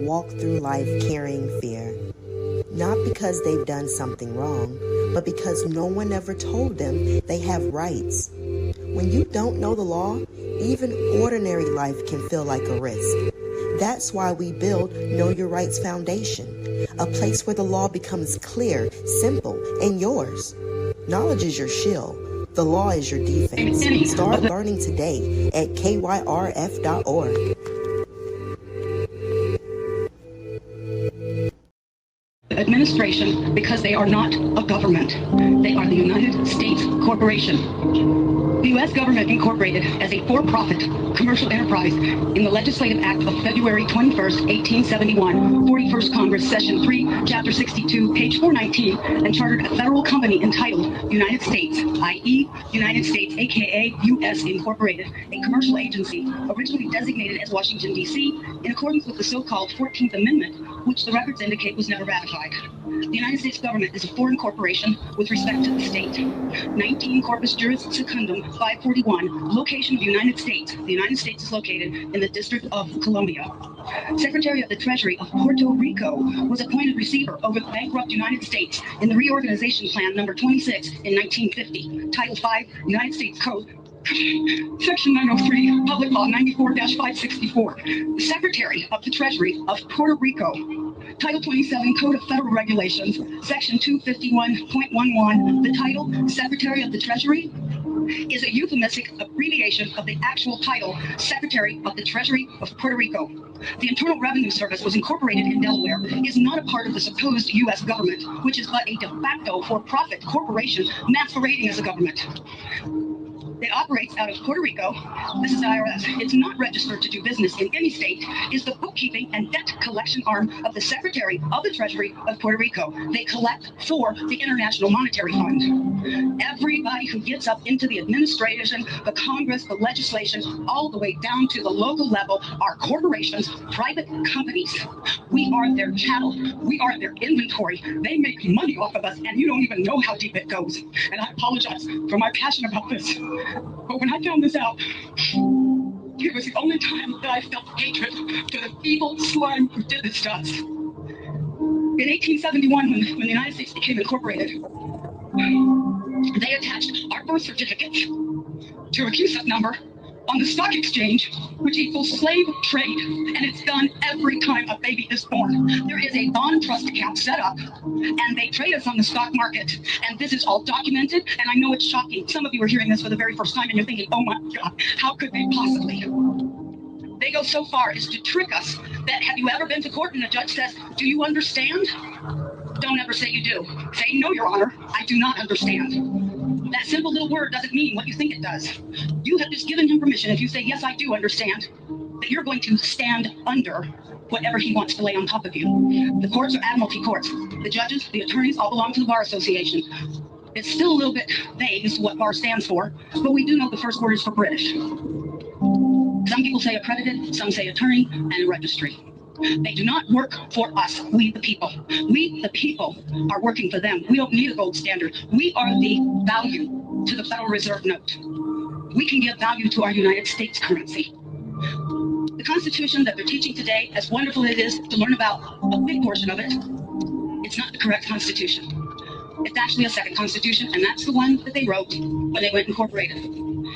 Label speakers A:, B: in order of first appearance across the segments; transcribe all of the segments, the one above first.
A: walk through life carrying fear. Not because they've done something wrong, but because no one ever told them they have rights. When you don't know the law, even ordinary life can feel like a risk. That's why we build Know Your Rights Foundation, a place where the law becomes clear, simple, and yours. Knowledge is your shield. The law is your defense. Start learning today at KYRF.org.
B: Administration, because they are not a government. They are the United States Corporation. The U.S. government incorporated as a for-profit commercial enterprise in the Legislative Act of February 21st, 1871, 41st Congress, Session 3, Chapter 62, page 419, and chartered a federal company entitled United States, i.e. United States, aka U.S. Incorporated, a commercial agency originally designated as Washington, D.C., in accordance with the so-called 14th Amendment, which the records indicate was never ratified. The United States government is a foreign corporation with respect to the state. 19 Corpus Juris Secundum 541, location of the United States. The United States is located in the District of Columbia. Secretary of the Treasury of Puerto Rico was appointed receiver over the bankrupt United States in the Reorganization Plan number 26 in 1950. Title 5, United States Code, Section 903, Public Law 94-564. The Secretary of the Treasury of Puerto Rico. Title 27, Code of Federal Regulations, Section 251.11. The title, Secretary of the Treasury, is a euphemistic abbreviation of the actual title, Secretary of the Treasury of Puerto Rico. The Internal Revenue Service was incorporated in Delaware, is not a part of the supposed U.S. government, which is but a de facto for-profit corporation masquerading as a government. It operates out of Puerto Rico. This is the IRS. It's not registered to do business in any state. Is the bookkeeping and debt collection arm of the Secretary of the Treasury of Puerto Rico. They collect for the International Monetary Fund. Everybody who gets up into the administration, the Congress, the legislation, all the way down to the local level are corporations, private companies. We are their chattel. We are their inventory. They make money off of us, and you don't even know how deep it goes. And I apologize for my passion about this. But when I found this out, it was the only time that I felt hatred to the evil slime who did this to us. In 1871, when the United States became incorporated, they attached our birth certificates to a CUSIP number on the stock exchange, which equals slave trade, and it's done every time a baby is born. There is a bond trust account set up, and they trade us on the stock market, and this is all documented, and I know it's shocking. Some of you are hearing this for the very first time, and you're thinking, oh my God, how could they possibly? They go so far as to trick us that, have you ever been to court and the judge says, do you understand? Don't ever say you do. Say, no, Your Honor, I do not understand. That simple little word doesn't mean what you think it does. You have just given him permission, if you say, yes, I do understand, that you're going to stand under whatever he wants to lay on top of you. The courts are admiralty courts. The judges, the attorneys all belong to the Bar Association. It's still a little bit vague as to what BAR stands for, but we do know the first word is for British. Some people say accredited, some say attorney, and a registry. They do not work for us, we the people. We the people are working for them. We don't need a gold standard. We are the value to the Federal Reserve note. We can give value to our United States currency. The Constitution that they're teaching today, as wonderful as it is to learn about a big portion of it, it's not the correct Constitution. It's actually a second Constitution, and that's the one that they wrote when they went incorporated.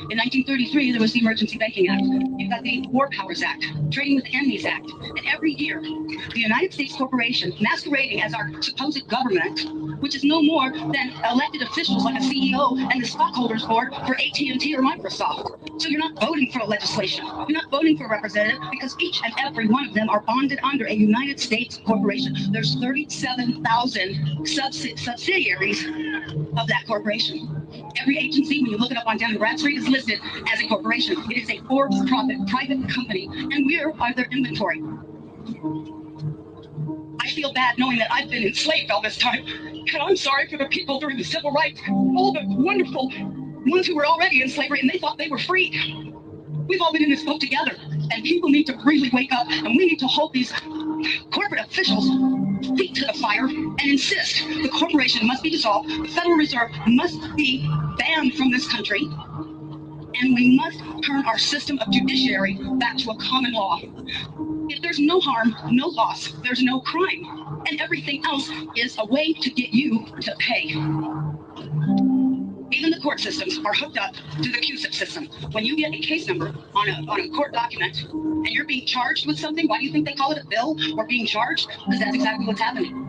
B: In 1933, there was the Emergency Banking Act. You've got the War Powers Act, Trading with Enemies Act. And every year, the United States Corporation, masquerading as our supposed government, which is no more than elected officials like a CEO and the stockholders board for AT&T or Microsoft. So you're not voting for a legislation. You're not voting for a representative because each and every one of them are bonded under a United States corporation. There's 37,000 subsidiaries of that corporation. Every agency, when you look it up on Dun & Bradstreet, is listed as a corporation. It is a for-profit private company, and we are their inventory. I feel bad knowing that I've been enslaved all this time, and I'm sorry for the people during the civil rights, all the wonderful ones who were already in slavery, and they thought they were free. We've all been in this boat together, and people need to really wake up, and we need to hold these corporate officials feet to the fire and insist the corporation must be dissolved, the Federal Reserve must be banned from this country, And we must turn our system of judiciary back to a common law. If there's no harm, no loss, there's no crime. And everything else is a way to get you to pay. Even the court systems are hooked up to the CUSIP system. When you get a case number on a court document and you're being charged with something, why do you think they call it a bill or being charged? Because that's exactly what's happening.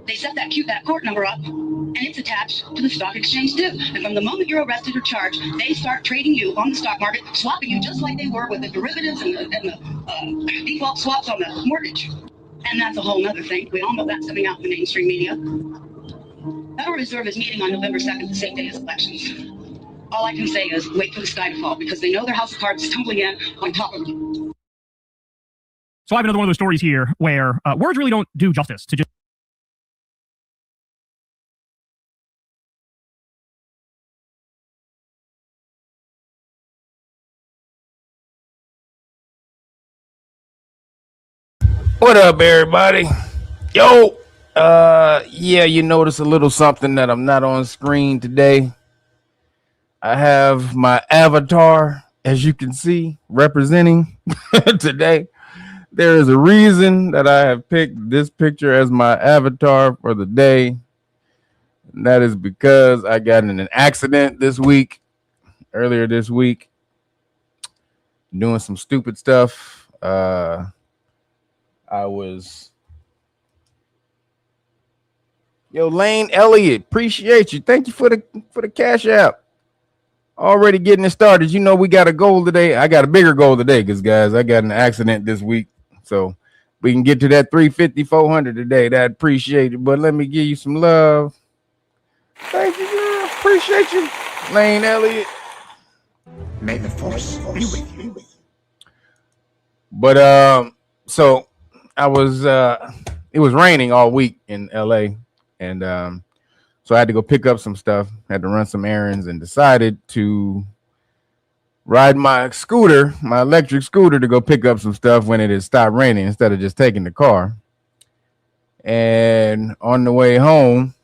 B: They set that court number up and it's attached to the stock exchange too. And from the moment you're arrested or charged, they start trading you on the stock market, swapping you just like they were with the derivatives and the default swaps on the mortgage. And that's a whole other thing. We all know that's coming out in the mainstream media. Federal Reserve is meeting on November 2nd, the same day as elections. All I can say is wait for the sky to fall because they know their house of cards is tumbling in on top of them.
C: So I have another one of those stories here where words really don't do justice to just.
D: What up, everybody? Yo, yeah, you notice a little something that I'm not on screen today. I have my avatar, as you can see, representing today. There is a reason that I have picked this picture as my avatar for the day. And that is because I got in an accident earlier this week, doing some stupid stuff. I was... Yo, Lane Elliott, appreciate you. Thank you for the Cash App. Already getting it started. You know, we got a goal today. I got a bigger goal today because, guys, I got an accident this week. So we can get to that 350, 400 today. That appreciate it. But let me give you some love. Thank you, girl. Appreciate you, Lane Elliott.
E: May the force be with you.
D: But so I was it was raining all week in LA. And so I had to go pick up some stuff, had to run some errands, and decided to ride my scooter, my electric scooter, to go pick up some stuff when it had stopped raining instead of just taking the car. And on the way home,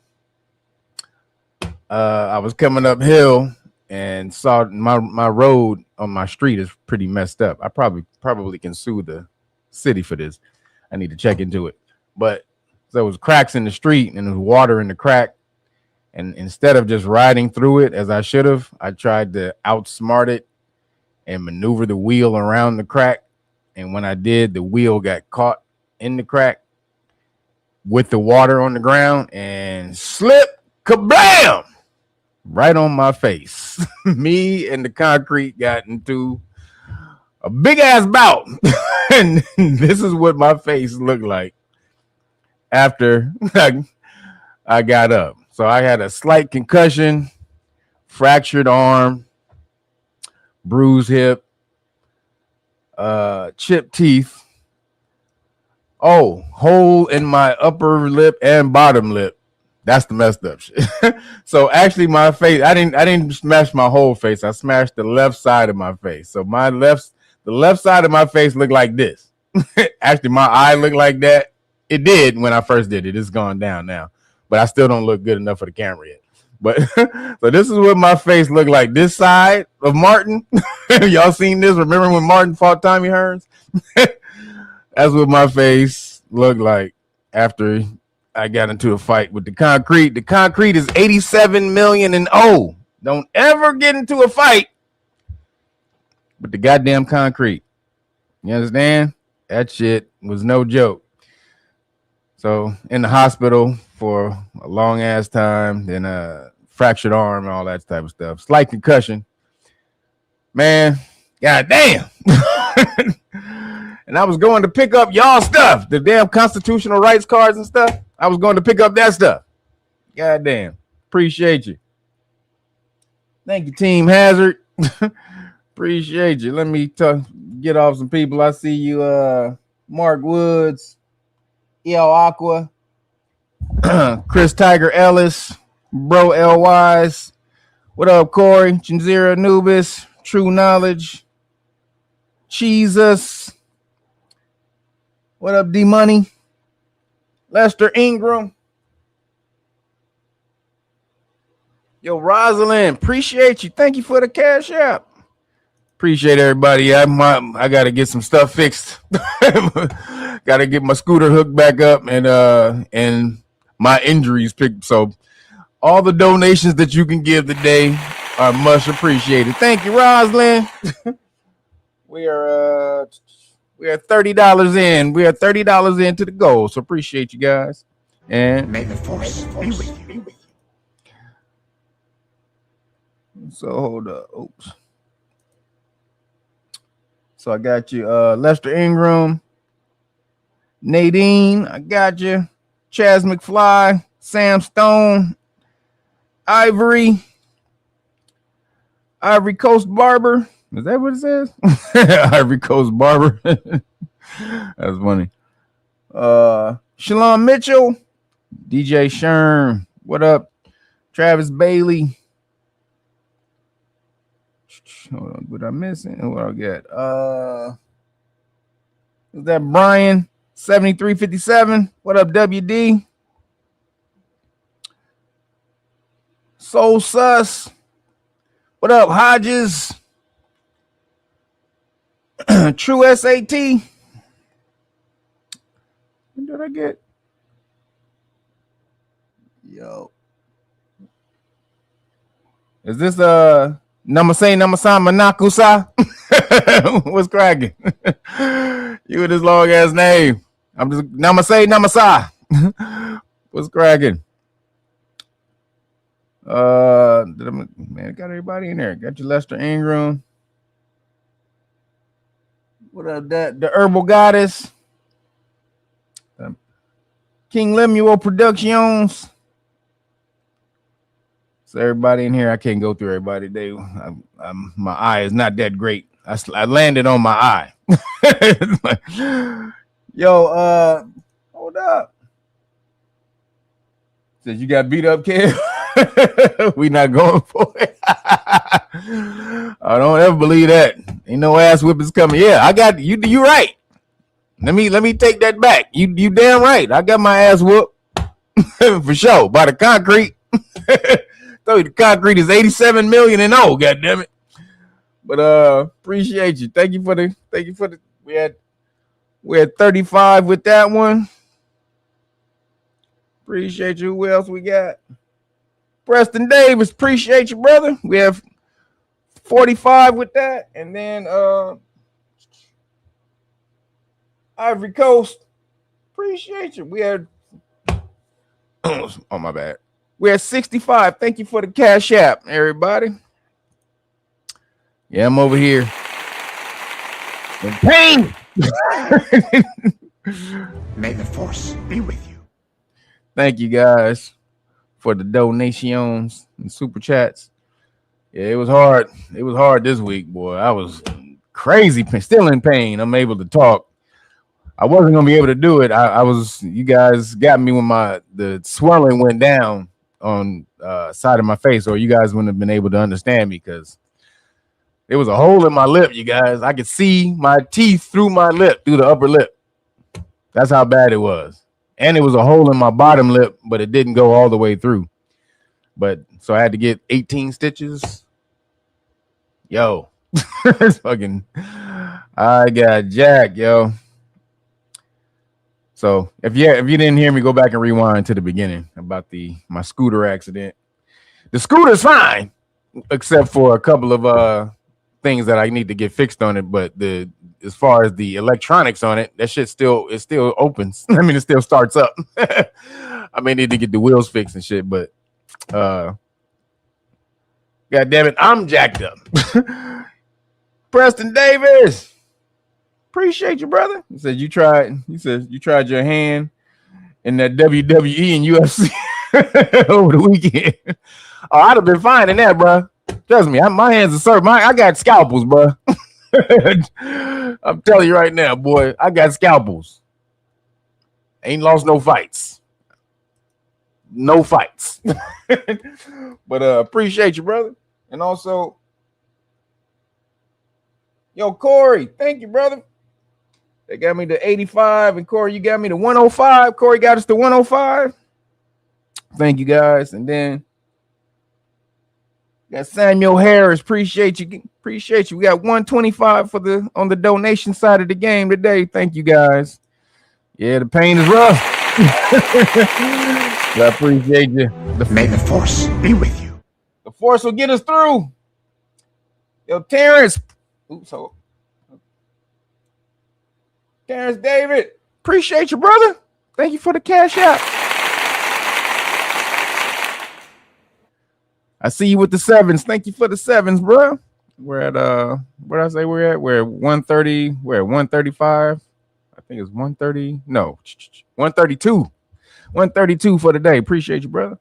D: I was coming uphill and saw my road on my street is pretty messed up. I probably can sue the city for this. I need to check into it. But so there was cracks in the street and there was water in the crack. And instead of just riding through it as I should have, I tried to outsmart it and maneuver the wheel around the crack. And when I did, the wheel got caught in the crack with the water on the ground and slip, kablam, right on my face. Me and the concrete got into a big ass bout. And this is what my face looked like after I got up. So I had a slight concussion, fractured arm, bruised hip, chipped teeth. Oh, hole in my upper lip and bottom lip. That's the messed up shit. So actually my face, I didn't smash my whole face. I smashed the left side of my face. So the left side of my face looked like this. Actually, my eye looked like that. It did when I first did it. It's gone down now, but I still don't look good enough for the camera yet. But so this is what my face looked like. This side of Martin. Y'all seen this? Remember when Martin fought Tommy Hearns? That's what my face looked like after I got into a fight with the concrete. The concrete is 87 million and oh, don't ever get into a fight with the goddamn concrete. You understand? That shit was no joke. So in the hospital for a long ass time, then a fractured arm and all that type of stuff. Slight concussion. Man, goddamn. And I was going to pick up y'all stuff, the damn constitutional rights cards and stuff. I was going to pick up that stuff. Goddamn. Appreciate you. Thank you, Team Hazard. Appreciate you. Let me get off some people. I see you, Mark Woods, El Aqua, Chris Tiger Ellis, Bro L Wise. What up, Corey? Chinzira Anubis, True Knowledge, Jesus. What up, D Money? Lester Ingram. Yo, Rosalind, appreciate you. Thank you for the cash app. Appreciate everybody. I got to get some stuff fixed. Got to get my scooter hooked back up and my injuries picked. So all the donations that you can give today are much appreciated. Thank you, Rosalind. We are $30 in. We are $30 into the goal. So appreciate you guys. And
E: May the force be with you.
D: So hold up. Oops. So I got you, Lester Ingram, Nadine, I got you, Chaz McFly, Sam Stone, Ivory Coast Barber. Is that what it says? Ivory Coast Barber. That's funny. Shalom Mitchell, DJ Sherm, what up? Travis Bailey. Hold on, what I missing? What I got? Is that Brian 7357? What up, WD? Soul Sus. What up, Hodges? True SAT. What did I get? Yo. Is this Namaste Manakusa? What's cracking? You with this long ass name. I'm just Namasa. What's cracking? Man, got everybody in there. Got your Lester Ingram. What up, the Herbal Goddess? King Lemuel Productions. So everybody in here, I can't go through everybody today. My eye is not that great. I landed on my eye. Yo, hold up. Says you got beat up, kid. We not going for it. I don't ever believe that. Ain't no ass whippings coming. Yeah, I got you. You right. Let me take that back. You damn right. I got my ass whooped for sure by the concrete. Told you the concrete is 87 million and oh, god damn it. But appreciate you. Thank you for the we had 35 with that one. Appreciate you. Who else we got? Preston Davis, appreciate you, brother. We have 45 with that. And then Ivory Coast. Appreciate you. We had oh my bad. We're at 65. Thank you for the cash app, everybody. Yeah, I'm over here in pain.
E: May the force be with you.
D: Thank you guys for the donations and super chats. Yeah, it was hard. It was hard this week, boy. I was crazy, still in pain. I'm able to talk. I wasn't gonna be able to do it. I was. You guys got me when the swelling went down on side of my face, or you guys wouldn't have been able to understand me because there was a hole in my lip, you guys. I could see my teeth through my lip, through the upper lip. That's how bad it was. And it was a hole in my bottom lip, but it didn't go all the way through. But so I had to get 18 stitches. Yo, fucking, I got jacked, yo. So if you didn't hear me, go back and rewind to the beginning about my scooter accident. The scooter's fine, except for a couple of things that I need to get fixed on it. But as far as the electronics on it, that shit still opens. I mean, it still starts up. I may need to get the wheels fixed and shit, but god damn it, I'm jacked up. Preston Davis. Appreciate you, brother. He said you tried your hand in that WWE and UFC over the weekend. Oh, I'd have been fine in that, bro. Trust me, my hands are served. I got scalpels, bro. I'm telling you right now, boy, I got scalpels. Ain't lost no fights. No fights. But appreciate you, brother. And also, yo, Corey, thank you, brother. They got me to 85, and Corey, you got me to 105. Corey got us to 105. Thank you, guys. And then Got Samuel Harris. Appreciate you. Appreciate you. We got 125 on the donation side of the game today. Thank you guys. Yeah, the pain is rough. I appreciate you.
E: May the force be with you.
D: The force will get us through. Yo, Terrence. Terrence David. Appreciate you, brother. Thank you for the cash out. I see you with the sevens. Thank you for the sevens, bro. We're at what did I say we're at? We're at 130. We're at 135. I think it's 130. No, 132. 132 for the day. Appreciate you, brother.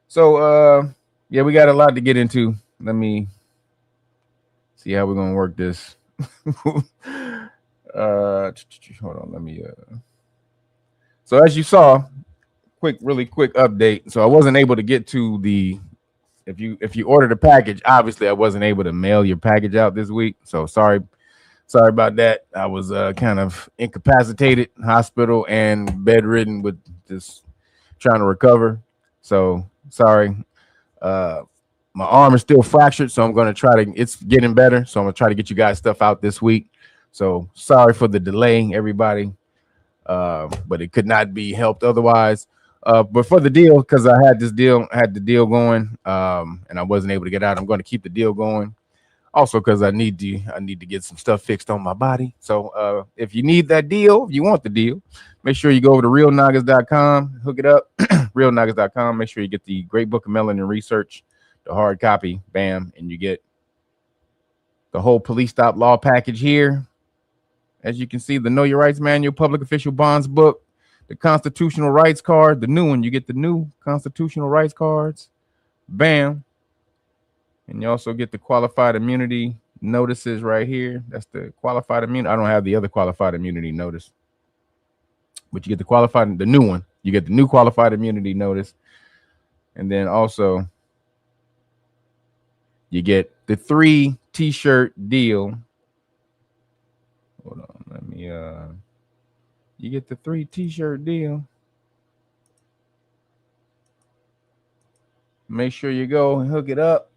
D: So yeah, we got a lot to get into. Let me see how we're gonna work this. Hold on, let me so as you saw, really quick update. So I wasn't able to get to the if you ordered a package, obviously I wasn't able to mail your package out this week. So sorry about that. I was kind of incapacitated, hospital and bedridden with just trying to recover. So sorry. My arm is still fractured, so I'm going to try to, it's getting better. So I'm going to try to get you guys stuff out this week. So sorry for the delay, everybody. But it could not be helped otherwise. But for the deal, because I had the deal going, and I wasn't able to get out, I'm going to keep the deal going. Also, because I need to get some stuff fixed on my body. So if you need that deal, if you want the deal, make sure you go over to realnagas.com, hook it up, realnagas.com. Make sure you get the Great Book of Melanin Research, the hard copy, bam, and you get the whole police stop law package here. As you can see, the Know Your Rights Manual, Public Official Bonds book, the Constitutional Rights card, the new one. You get the new Constitutional Rights cards, bam. And you also get the qualified immunity notices right here. That's the qualified immunity. I don't have the other qualified immunity notice, but you get the new one. You get the new qualified immunity notice. And then also you get the 3 t-shirt deal. Hold on, let me you get the 3 t-shirt deal. Make sure you go and hook it up.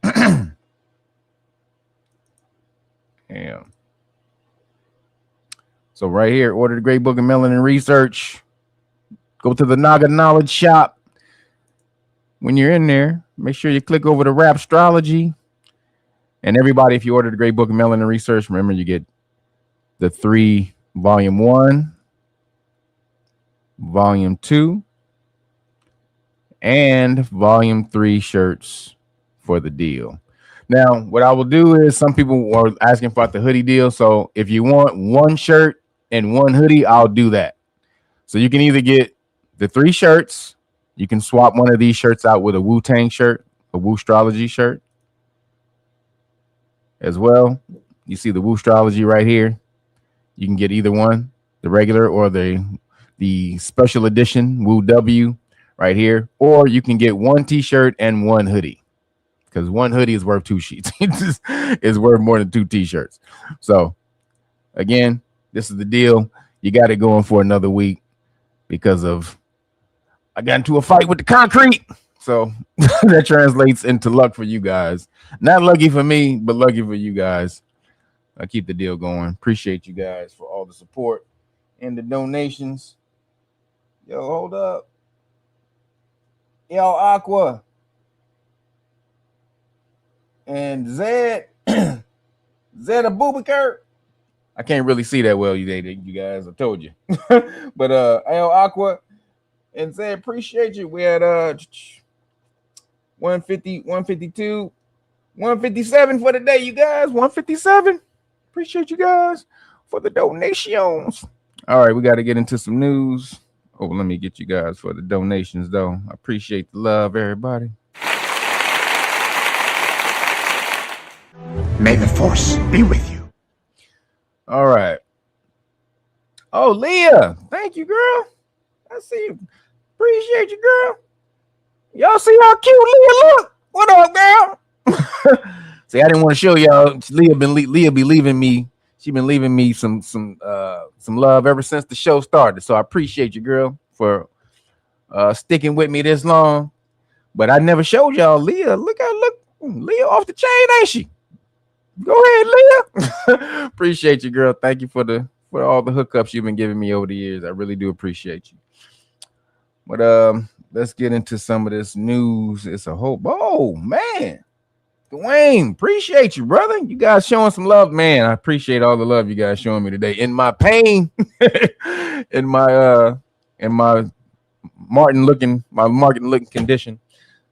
D: Damn. So right here, order the Great Book of Melanin Research. Go to the Naga Knowledge Shop. When you're in there, make sure you click over to Rapstrology. And everybody, if you order the Great Book of Melanin Research, remember you get the 3 Volume 1, Volume 2, and Volume 3 shirts for the deal. Now, what I will do is some people are asking about the hoodie deal. So if you want 1 shirt and 1 hoodie, I'll do that. So you can either get the 3 shirts. You can swap one of these shirts out with a Wu-Tang shirt, a Wu-Strology shirt as well. You see the Wu-Strology right here. You can get either one, the regular or the special edition Wu W right here. Or you can get 1 t-shirt and 1 hoodie. Because 1 hoodie is worth 2 sheets. It's worth more than 2 t-shirts. So, again, this is the deal. You got it going for another week because of I got into a fight with the concrete. So, that translates into luck for you guys. Not lucky for me, but lucky for you guys. I keep the deal going. Appreciate you guys for all the support and the donations. Yo, hold up. Yo, Aqua. And Zed Abubakar. I can't really see that well, you guys. I told you. But El Aqua and Zed, appreciate you. We had 150, 152, 157 for the day, you guys. 157. Appreciate you guys for the donations. All right, we got to get into some news. Oh, let me get you guys for the donations, though. I appreciate the love, everybody.
E: May the force be with you.
D: All right. Oh, Leah. Thank you, girl. I see you. Appreciate you, girl. Y'all see how cute Leah look? What up, girl? See, I didn't want to show y'all. Leah be leaving me. She been leaving me some love ever since the show started. So I appreciate you, girl, for sticking with me this long. But I never showed y'all Leah. Look Leah off the chain, ain't she? Go ahead, Leah. Appreciate you, girl. Thank you for all the hookups you've been giving me over the years. I really do appreciate you. But let's get into some of this news. It's a whole man. Dwayne, appreciate you, brother. You guys showing some love, man. I appreciate all the love you guys showing me today. In my pain, in my Martin looking condition.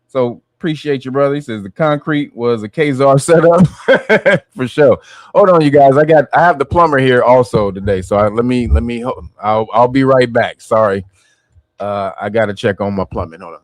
D: So appreciate you, brother. He says the concrete was a Kazar setup for sure. Hold on, you guys. I have the plumber here also today. So I'll be right back. Sorry. I gotta check on my plumbing. Hold on.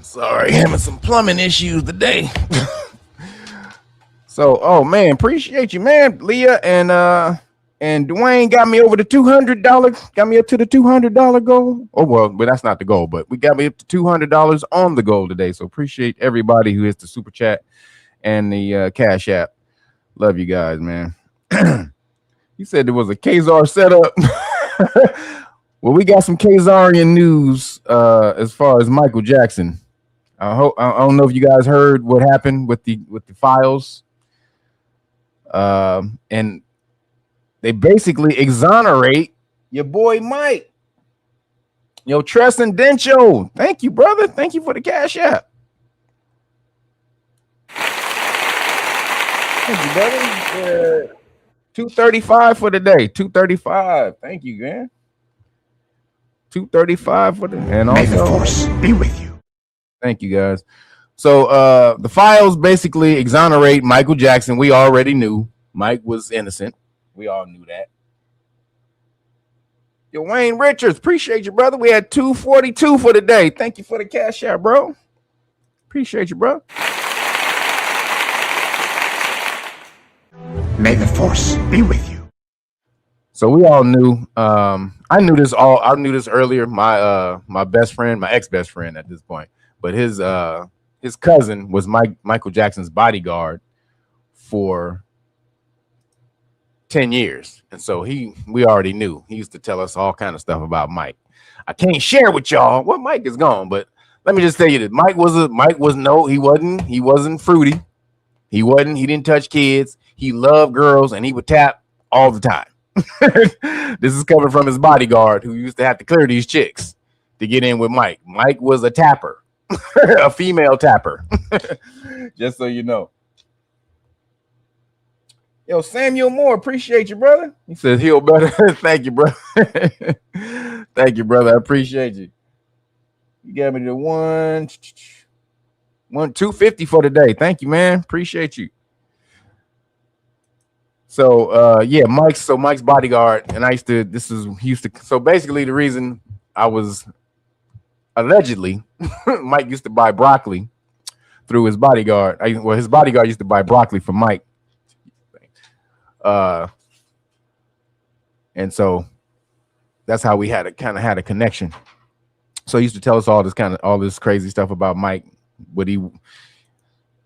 D: Sorry, having some plumbing issues today. So, oh man, appreciate you, man. Leah and Dwayne got me over the $200. Got me up to the $200 goal. Oh well, but that's not the goal. But we got me up to $200 on the goal today. So appreciate everybody who hits the super chat and the Cash App. Love you guys, man. You said there was a Kazar setup. Well, we got some Kazarian news as far as Michael Jackson. I don't know if you guys heard what happened with the files. And they basically exonerate your boy Mike. Yo, Transcendental. Thank you, brother. Thank you for the Cash App. Thank you, brother. 235 for the day. 235. Thank you, man. 235 for the and also. May the force be with you. Thank you, guys. So the files basically exonerate Michael Jackson. We already knew Mike was innocent. We all knew that. Yo, Wayne Richards, appreciate you, brother. We had 242 for the day. Thank you for the Cash App, bro. Appreciate you, bro.
E: May the force be with you.
D: So we all knew. I knew this earlier. My best friend, my ex-best friend at this point, but his cousin was Michael Jackson's bodyguard for 10 years. And so we already knew. He used to tell us all kind of stuff about Mike. I can't share with y'all what Mike is gone, but let me just tell you that he wasn't fruity. He didn't touch kids. He loved girls and he would tap all the time. This is coming from his bodyguard who used to have to clear these chicks to get in with Mike. Mike was a tapper, a female tapper. Just so you know. Yo, Samuel Moore, appreciate you, brother. He says heal better. Thank you, brother. Thank you, brother. I appreciate you. You got me the 250 for the day. Thank you, man. Appreciate you. So Mike's bodyguard, and so basically the reason I was allegedly Mike used to buy broccoli through his bodyguard. His bodyguard used to buy broccoli for Mike. And so that's how we had a connection. So he used to tell us all this crazy stuff about Mike, what he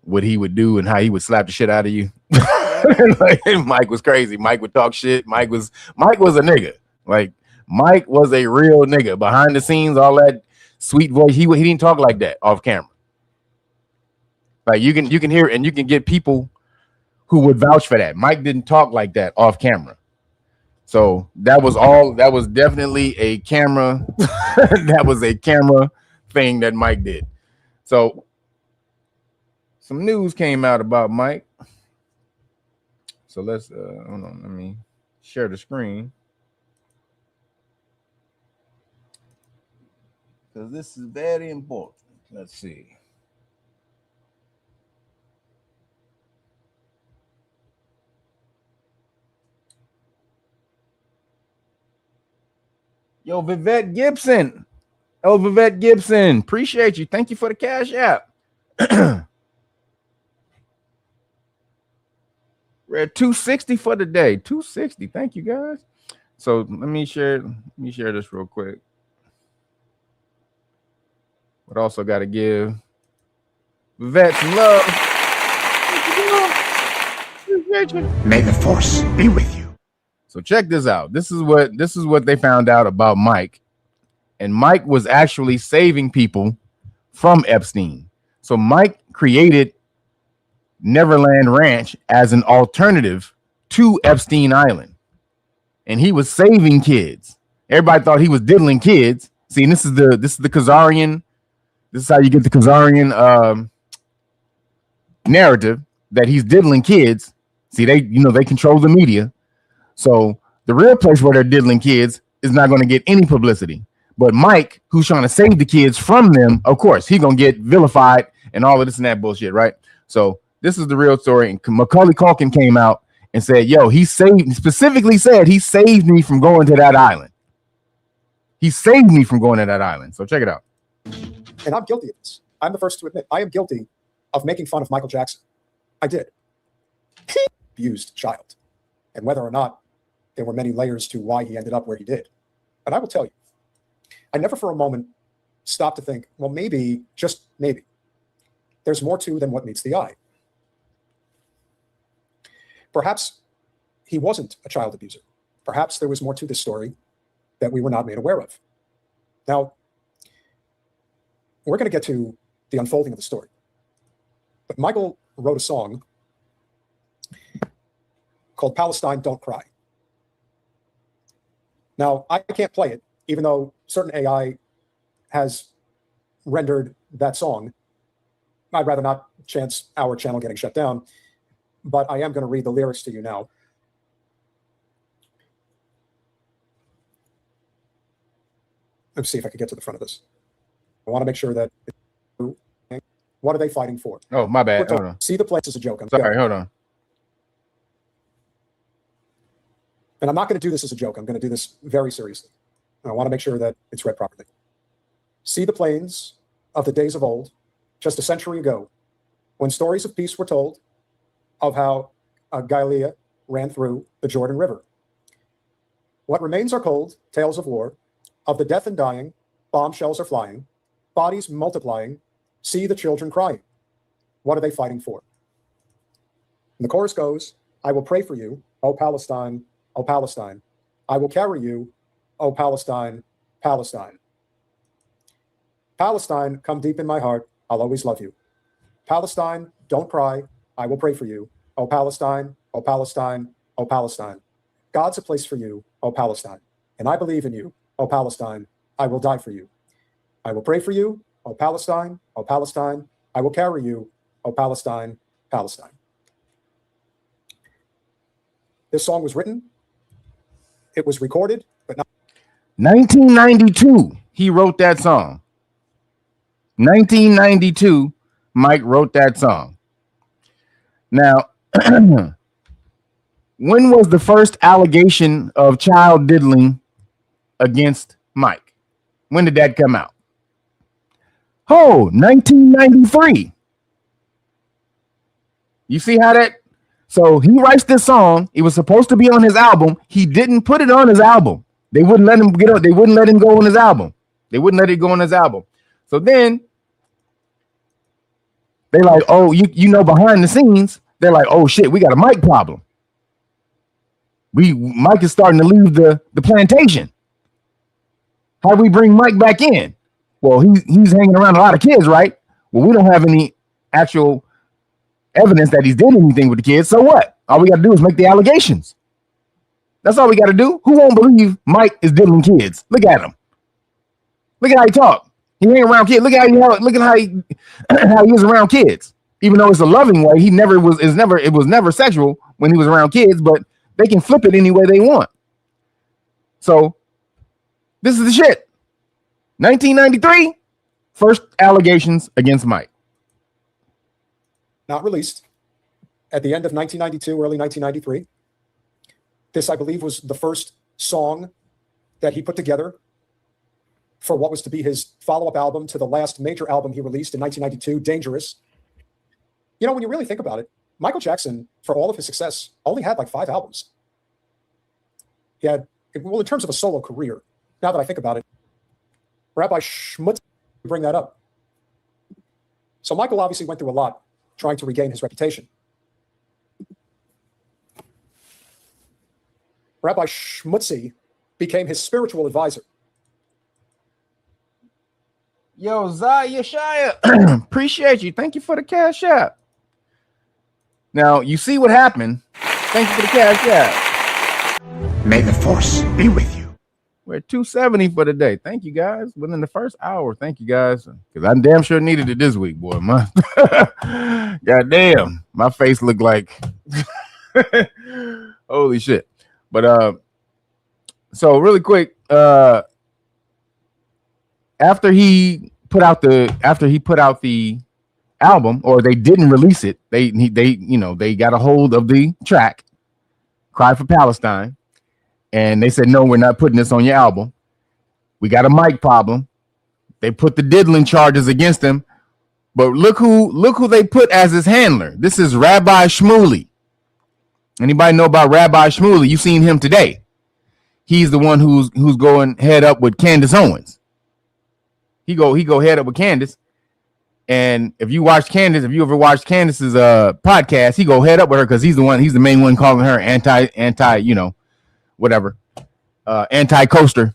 D: would do and how he would slap the shit out of you. Like, Mike was crazy. Mike would talk shit. Mike was a nigga. Like, Mike was a real nigga behind the scenes. All that sweet voice. He didn't talk like that off camera. Like, you can hear and you can get people who would vouch for that. Mike didn't talk like that off camera. So that was definitely a camera. That was a camera thing that Mike did. So some news came out about Mike. So let's hold on, let me share the screen. Because this is very important. Let's see. Yo, Vivette Gibson. Elvivette Gibson, appreciate you. Thank you for the Cash App. We're at 260 for the day. 260. Thank you, guys. So let me share this real quick. But also got to give Vivette some love.
E: May the force be with you.
D: So check this out. This is what they found out about Mike. And Mike was actually saving people from Epstein. So Mike created Neverland Ranch as an alternative to Epstein Island. And he was saving kids. Everybody thought he was diddling kids. See, and this is the Khazarian. This is how you get the Khazarian narrative that he's diddling kids. See, they control the media. So the real place where they're diddling kids is not going to get any publicity. But Mike, who's trying to save the kids from them, of course, he's going to get vilified and all of this and that bullshit, right? So this is the real story. And Macaulay Culkin came out and said, yo, specifically said he saved me from going to that island. He saved me from going to that island. So check it out.
F: And I'm guilty of this. I'm the first to admit I am guilty of making fun of Michael Jackson. I did. Abused child. And whether or not there were many layers to why he ended up where he did. But I will tell you, I never for a moment stopped to think, well, maybe, just maybe, there's more to than what meets the eye. Perhaps he wasn't a child abuser. Perhaps there was more to this story that we were not made aware of. Now, we're going to get to the unfolding of the story. But Michael wrote a song called Palestine Don't Cry. Now, I can't play it, even though certain AI has rendered that song. I'd rather not chance our channel getting shut down, but I am going to read the lyrics to you now. Let's see if I can get to the front of this. I want to make sure that, what are they fighting for?
D: Oh, my bad. Hold on.
F: See the place as a joke.
D: Sorry, hold on.
F: And I'm not going to do this as a joke. I'm going to do this very seriously. And I want to make sure that it's read properly. See the plains of the days of old, just a century ago, when stories of peace were told of how Galilea ran through the Jordan River. What remains are cold tales of war, of the death and dying, bombshells are flying, bodies multiplying, see the children crying. What are they fighting for? And the chorus goes, I will pray for you, O Palestine, O Palestine. I will carry you, O Palestine, Palestine. Palestine, come deep in my heart, I'll always love you. Palestine, don't cry, I will pray for you, O Palestine, O Palestine, O Palestine. God's a place for you, O Palestine, and I believe in you, O Palestine, I will die for you. I will pray for you, O Palestine, O Palestine. I will carry you, O Palestine, Palestine. This song was written, it was recorded, but not.
D: 1992, he wrote that song. 1992, Mike wrote that song. Now, when was the first allegation of child diddling against Mike? When did that come out? Oh, 1993. You see how that? So he writes this song. It was supposed to be on his album. He didn't put it on his album. They wouldn't let him get on. They wouldn't let him go on his album. They wouldn't let it go on his album. So then they like, oh, you know, behind the scenes, they're like, oh shit, we got a Mike problem. Mike is starting to leave the plantation. How do we bring Mike back in? Well, he's hanging around a lot of kids, right? Well, we don't have any actual evidence that he's did anything with the kids. So what? All we got to do is make the allegations. That's all we got to do. Who won't believe Mike is diddling kids? Look at him. Look at how he talk. He hang around kids. Look at how he is around kids. Even though it's a loving way, it was never sexual when he was around kids, but they can flip it any way they want. So this is the shit. 1993, first allegations against Mike.
F: Not released. At the end of 1992, early 1993. This, I believe, was the first song that he put together for what was to be his follow-up album to the last major album he released in 1992, Dangerous. You know, when you really think about it, Michael Jackson, for all of his success, only had like 5 albums. He had, well, in terms of a solo career, now that I think about it, Rabbi Schmutz bring that up. So Michael obviously went through a lot trying to regain his reputation. Rabbi Schmutzy became his spiritual advisor.
D: Yo, Yeshaya, appreciate you. Thank you for the cash app. Now, you see what happened. Thank you for the cash app.
E: May the force be with you.
D: We're at 270 for the day. Thank you, guys. Within the first hour. Thank you, guys. Because I damn sure needed it this week, boy. My goddamn, my face looked like holy shit. But so really quick, after he put out the album, or they didn't release it, they got a hold of the track Cry for Palestine, and they said, no, we're not putting this on your album. We got a mic problem. They put the diddling charges against him, but look who they put as his handler. This is Rabbi Shmuley. Anybody know about Rabbi Shmuley? You've seen him today. He's the one who's going head up with Candace Owens. He go head up with Candace. And if you ever watched Candace's podcast, he go head up with her because he's the main one calling her anti, whatever, anti-coaster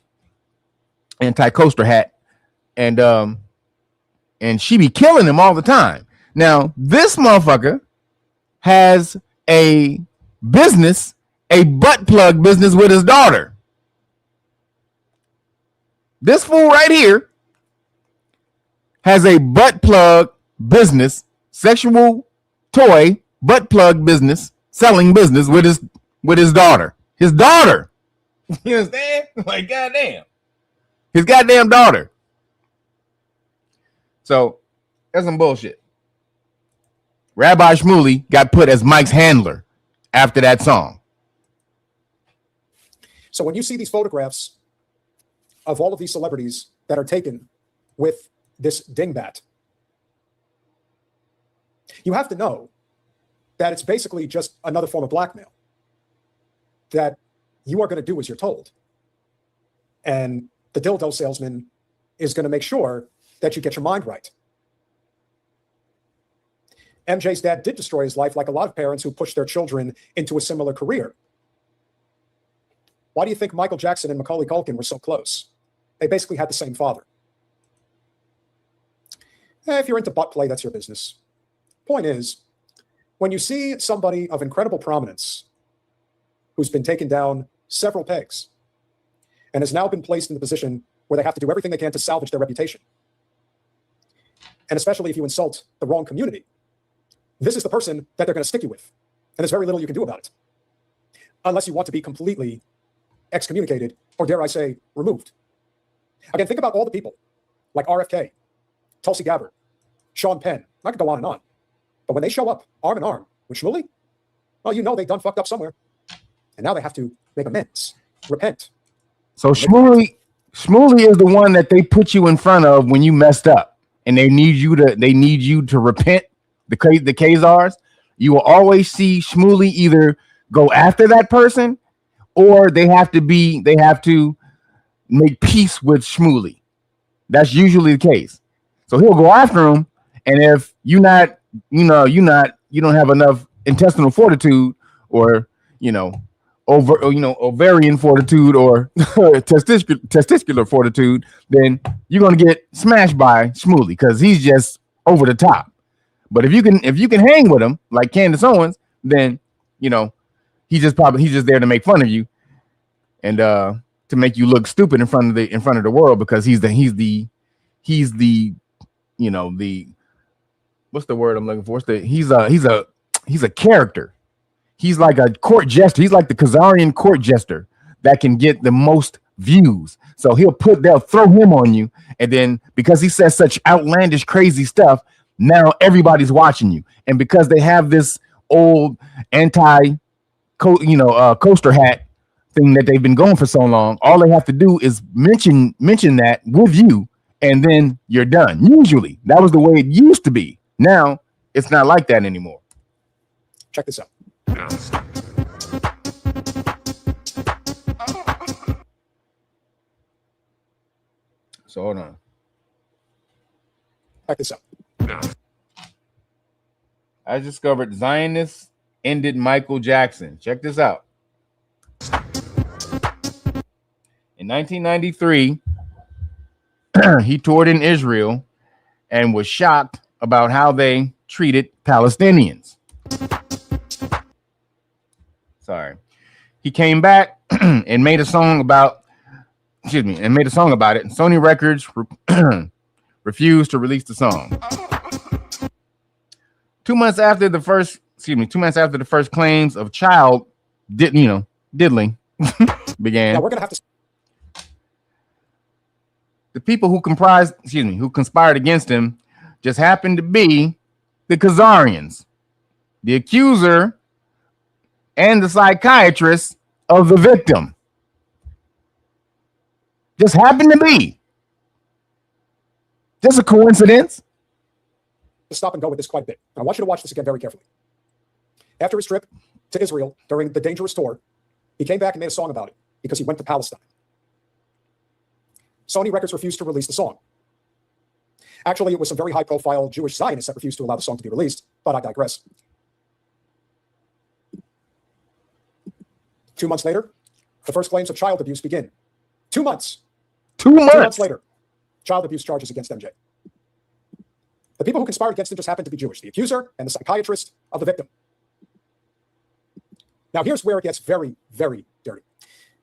D: hat. And she be killing him all the time. Now, this motherfucker has a butt plug business with his daughter. This fool right here has a butt plug business, sexual toy butt plug business, selling business with his daughter. His daughter. You understand? Like, goddamn. His goddamn daughter. So that's some bullshit. Rabbi Shmuley got put as Mike's handler after that song.
F: So when you see these photographs of all of these celebrities that are taken with this dingbat, you have to know that it's basically just another form of blackmail, that you are going to do as you're told. And the dildo salesman is going to make sure that you get your mind right. MJ's dad did destroy his life like a lot of parents who push their children into a similar career. Why do you think Michael Jackson and Macaulay Culkin were so close? They basically had the same father. If you're into butt play, that's your business. Point is, when you see somebody of incredible prominence who's been taken down several pegs and has now been placed in the position where they have to do everything they can to salvage their reputation, and especially if you insult the wrong community, this is the person that they're going to stick you with. And there's very little you can do about it, unless you want to be completely excommunicated, or dare I say, removed. Again, think about all the people like RFK, Tulsi Gabbard, Sean Penn. I could go on and on. But when they show up arm in arm with Shmuley, well, you know they done fucked up somewhere. And now they have to make amends, repent.
D: So Shmuley is the one that they put you in front of when you messed up, and they need you to repent. The Khazars, you will always see Shmuley either go after that person, or they have to make peace with Shmuley. That's usually the case. So he'll go after him, and if you don't have enough intestinal fortitude, or ovarian fortitude, or testicular fortitude, then you're gonna get smashed by Shmuley because he's just over the top. But if you can hang with him like Candace Owens, then he's just there to make fun of you and to make you look stupid in front of the world, because he's the what's the word I'm looking for? He's a character. He's like a court jester. He's like the Khazarian court jester that can get the most views. So they'll throw him on you, and then because he says such outlandish, crazy stuff, now everybody's watching you. And because they have this old coaster hat thing that they've been going for so long. All they have to do is mention that with you, and then you're done. Usually, that was the way it used to be. Now it's not like that anymore.
F: Check this out.
D: So hold on.
F: Check this out.
D: I discovered Zionists ended Michael Jackson. Check this out. In 1993, he toured in Israel and was shocked about how they treated Palestinians. Sorry. He came back and made a song about it. And Sony Records refused to release the song. 2 months after the first claims of child diddling began.
F: Now we're gonna have to.
D: The people who conspired against him just happened to be the Khazarians, the accuser, and the psychiatrist of the victim. Just happened to be. Just a coincidence.
F: Stop and go with this quite a bit. I want you to watch this again very carefully. After his trip to Israel during the dangerous tour, he came back and made a song about it because he went to Palestine. Sony Records refused to release the song. Actually, it was some very high-profile Jewish Zionists that refused to allow the song to be released, but I digress. 2 months later, the first claims of child abuse begin. 2 months.
D: 2 months.
F: 2 months later, child abuse charges against MJ. The people who conspired against him just happened to be Jewish, the accuser and the psychiatrist of the victim. Now, here's where it gets very, very dirty.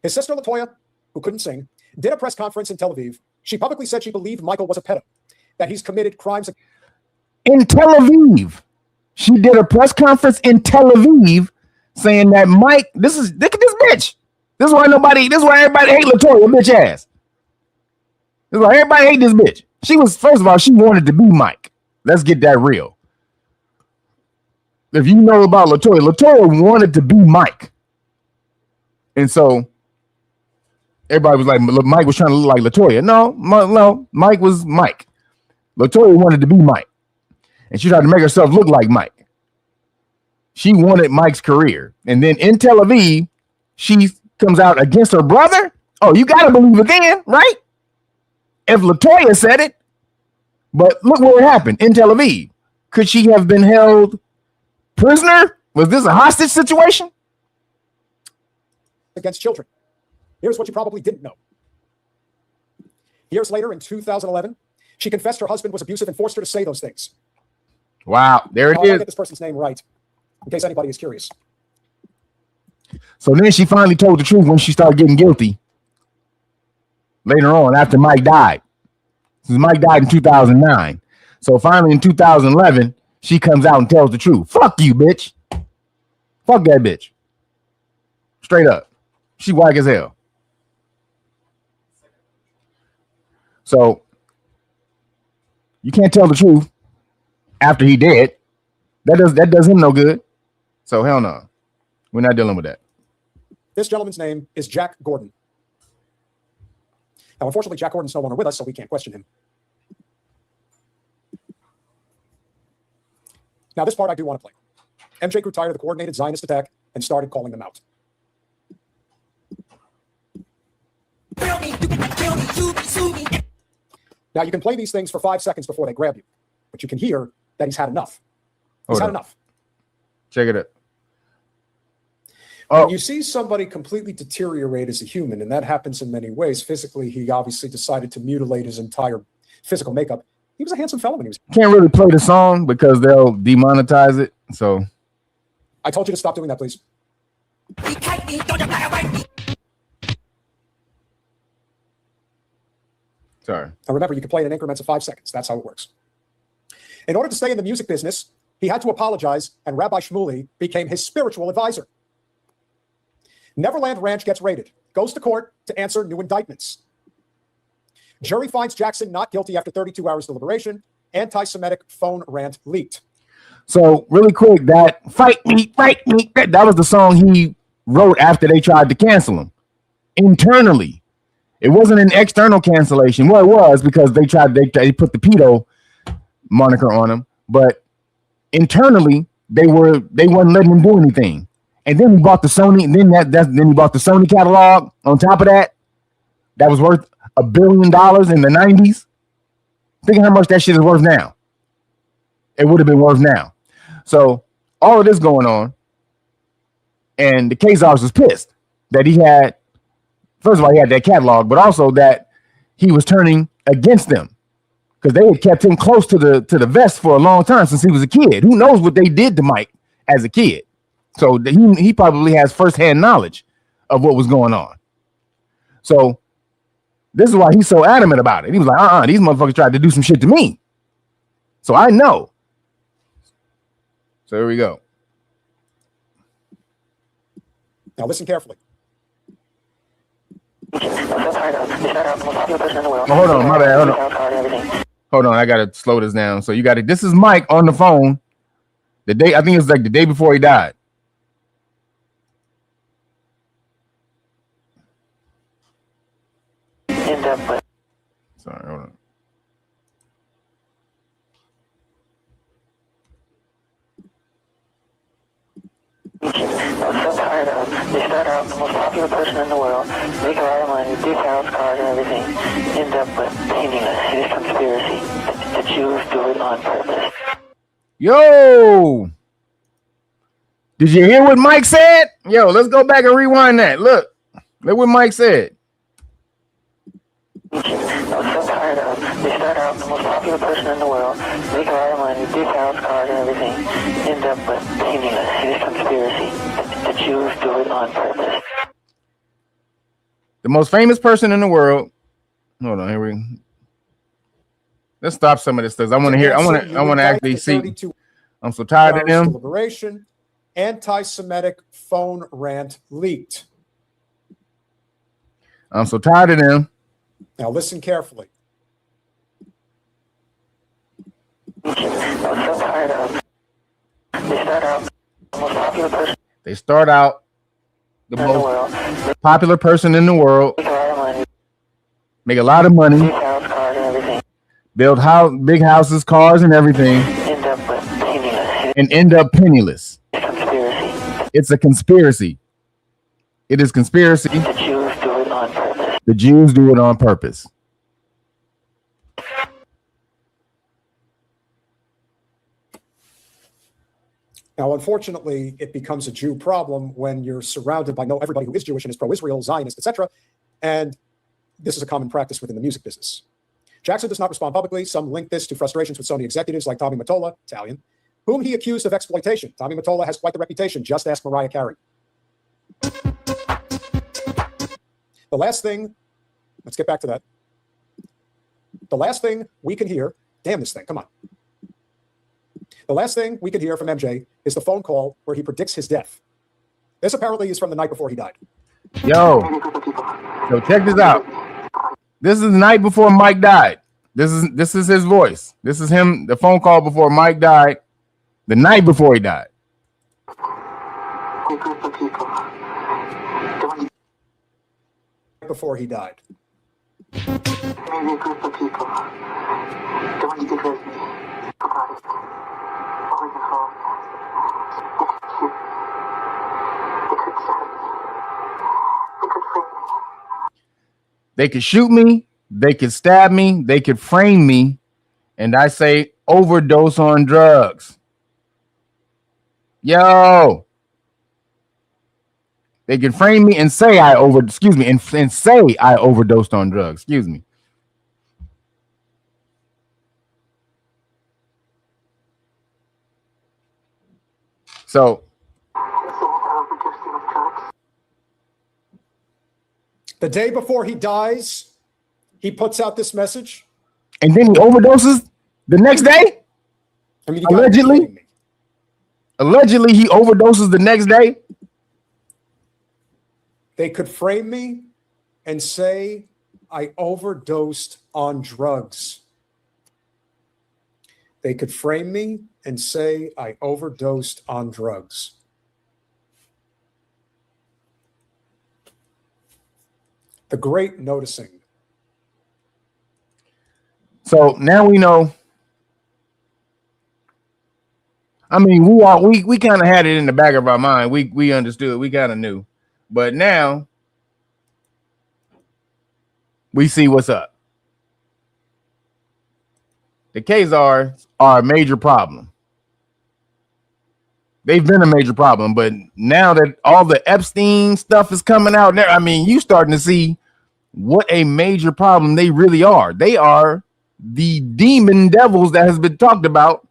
F: His sister, Latoya, who couldn't sing, did a press conference in Tel Aviv. She publicly said she believed Michael was a pedo, that he's committed crimes.
D: In Tel Aviv. She did a press conference in Tel Aviv saying that Mike, look at this bitch. This is why everybody hate Latoya, bitch ass. This is why everybody hate this bitch. First of all, she wanted to be Mike. Let's get that real. If you know about Latoya wanted to be Mike. And so everybody was like, Mike was trying to look like Latoya. No, Mike was Mike. Latoya wanted to be Mike. And she tried to make herself look like Mike. She wanted Mike's career. And then in Tel Aviv, she comes out against her brother. Oh, you got to believe it then, right? If Latoya said it. But look what happened in Tel Aviv. Could she have been held prisoner? Was this a hostage situation?
F: Against children. Here's what you probably didn't know. Years later, in 2011, she confessed her husband was abusive and forced her to say those things.
D: Wow, there it is.
F: I'll get this person's name right, in case anybody is curious.
D: So then she finally told the truth when she started getting guilty. Later on, after Mike died. Since Mike died in 2009. So finally in 2011, she comes out and tells the truth. Fuck you, bitch. Fuck that bitch. Straight up. She whack as hell. So you can't tell the truth after he dead. That does him no good. So hell no. We're not dealing with that.
F: This gentleman's name is Jack Gordon. Now, unfortunately, Jack Gordon's no longer with us, so we can't question him. Now, this part I do want to play. MJ grew tired of the coordinated Zionist attack and started calling them out. Now, you can play these things for 5 seconds before they grab you, but you can hear that he's had enough. He's had enough.
D: Check it out.
F: When you see somebody completely deteriorate as a human, and that happens in many ways. Physically, he obviously decided to mutilate his entire physical makeup. He was a handsome fellow when he was.
D: Can't really play the song because they'll demonetize it. So
F: I told you to stop doing that, please.
D: Sorry.
F: Now remember, you can play it in increments of 5 seconds. That's how it works. In order to stay in the music business, he had to apologize, and Rabbi Shmuley became his spiritual advisor. Neverland Ranch gets raided, goes to court to answer new indictments. Jury finds Jackson not guilty after 32 hours deliberation. Anti-Semitic phone rant leaked.
D: So really quick, that fight me, that was the song he wrote after they tried to cancel him. internally. It wasn't an external cancellation. Well, it was because they put the pedo moniker on him, but internally they wasn't letting him do anything. And then he bought the Sony, and then he bought the Sony catalog on top of that. That was worth $1 billion in the 90s. Think of how much that shit is worth now. It would have been worth now. So all of this going on, and the case officer was pissed that he had, first of all, he had that catalog, but also that he was turning against them because they had kept him close to the vest for a long time since he was a kid. Who knows what they did to Mike as a kid? So he probably has firsthand knowledge of what was going on. So this is why he's so adamant about it. He was like, these motherfuckers tried to do some shit to me. So I know. So here we go.
F: Now listen carefully.
D: Oh, hold on, my bad. Hold on, I gotta slow this down. So you got it. This is Mike on the phone. I think it was like the day before he died. Sorry, hold on.
G: I'm so tired of they start out the most popular person in the world, make a lot of money, big house, cars, and everything, end up with painting a huge conspiracy. The Jews do it on purpose.
D: Yo! Did you hear what Mike said? Yo, let's go back and rewind that. Look what Mike said.
G: I'm so tired of they start out the most popular person in the world, make a lot of money, big house, cars, and everything, end up with painting a huge conspiracy. The Jews do it on purpose.
D: The most famous person in the world. Hold on, here we go. Let's stop some of this stuff. I want to hear. I want to actually see. I'm so tired of them.
F: Liberation, anti-Semitic phone rant leaked.
D: I'm so tired of them.
F: Now listen carefully.
G: I'm so tired of they start out the most popular person.
D: They start out the most popular person in the world. Make a lot of money.
G: Big house, cars, and everything.
D: Build big houses, cars, and everything. End up penniless.
G: Conspiracy.
D: It's a conspiracy. It is conspiracy.
G: The Jews do it on purpose.
D: The Jews do it on purpose.
F: Now, unfortunately, it becomes a Jew problem when you're surrounded by everybody who is Jewish and is pro-Israel, Zionist, etc. And this is a common practice within the music business. Jackson does not respond publicly. Some link this to frustrations with Sony executives like Tommy Mottola, Italian, whom he accused of exploitation. Tommy Mottola has quite the reputation. Just ask Mariah Carey. The last thing, let's get back to that. The last thing we can hear, damn this thing, come on. The last thing we can hear from MJ is the phone call where he predicts his death. This apparently is from the night before he died.
D: Yo, check this out. This is the night before Mike died. This is his voice. This is him, the phone call before Mike died, the night before he died.
F: Before he died.
G: Maybe a group of people don't want to get rid of me.
D: They could shoot me, they could stab me, they could frame me, and I say overdose on drugs. Yo. They could frame me and say and say I overdosed on drugs. Excuse me. So
F: the day before he dies, he puts out this message.
D: And then he overdoses the next day?
F: I mean,
D: Allegedly, he overdoses the next day.
F: They could frame me and say I overdosed on drugs. They could frame me and say I overdosed on drugs. The great noticing.
D: So now we know. I mean, we kind of had it in the back of our mind. We understood. We kind of knew, but now we see what's up. The KYRFs are a major problem. They've been a major problem, but now that all the Epstein stuff is coming out there, I mean, you starting to see what a major problem they really are. They are the demon devils that has been talked about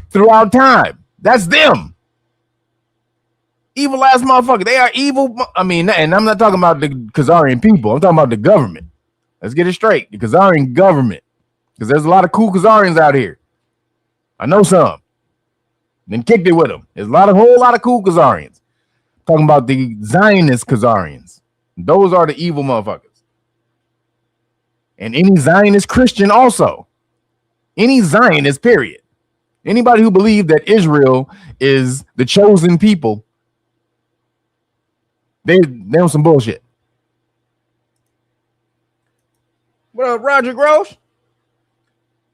D: throughout time. That's them. Evil ass motherfucker. They are evil. I mean, and I'm not talking about the Khazarian people. I'm talking about the government. Let's get it straight. The Khazarian government. Because there's a lot of cool Khazarians out here. I know some. Then kicked it with them. There's a whole lot of cool Khazarians. Talking about the Zionist Khazarians. Those are the evil motherfuckers. And any Zionist Christian also. Any Zionist, period. Anybody who believes that Israel is the chosen people, they on some bullshit. What up, Roger Gross?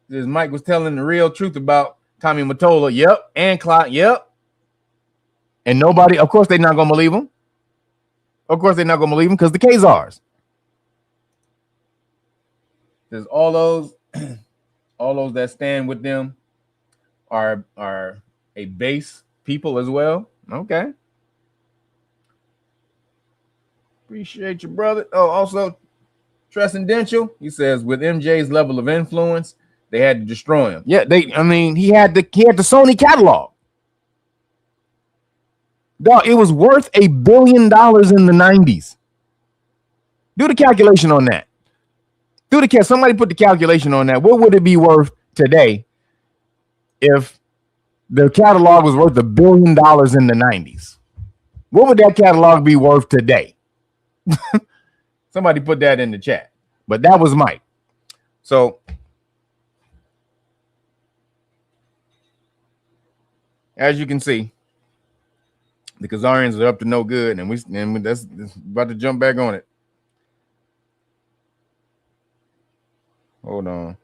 D: This Mike was telling the real truth about Tommy Mottola. Yep. And Clot. Yep. And nobody, of course, they're not going to believe him. Of course, they're not going to believe him because the KYRFs. There's all those that stand with them are a base people as well. Okay. Appreciate you, brother. Oh, also, Transcendental, he says, with MJ's level of influence, they had to destroy him. Yeah, he had the Sony catalog. Dog, it was worth $1 billion in the 90s. Do the calculation on that. Somebody put the calculation on that. What would it be worth today if the catalog was worth $1 billion in the 90s? What would that catalog be worth today? Somebody put that in the chat. But that was Mike. So as you can see, the Khazarians are up to no good, and that's about to jump back on it. Hold on.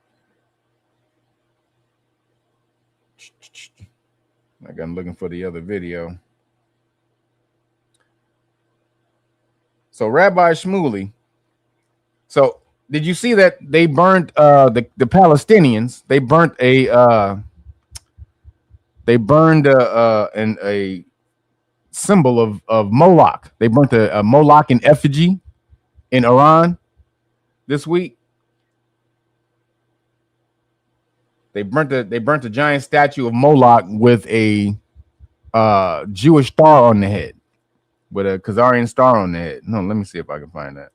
D: Like I'm looking for the other video. So Rabbi Shmuley. So did you see that they burnt the Palestinians? They burnt a symbol of Moloch. They burnt a Moloch in effigy in Iran this week. They burnt a giant statue of Moloch with a Jewish star on the head, with a Khazarian star on the head. No, let me see if I can find that.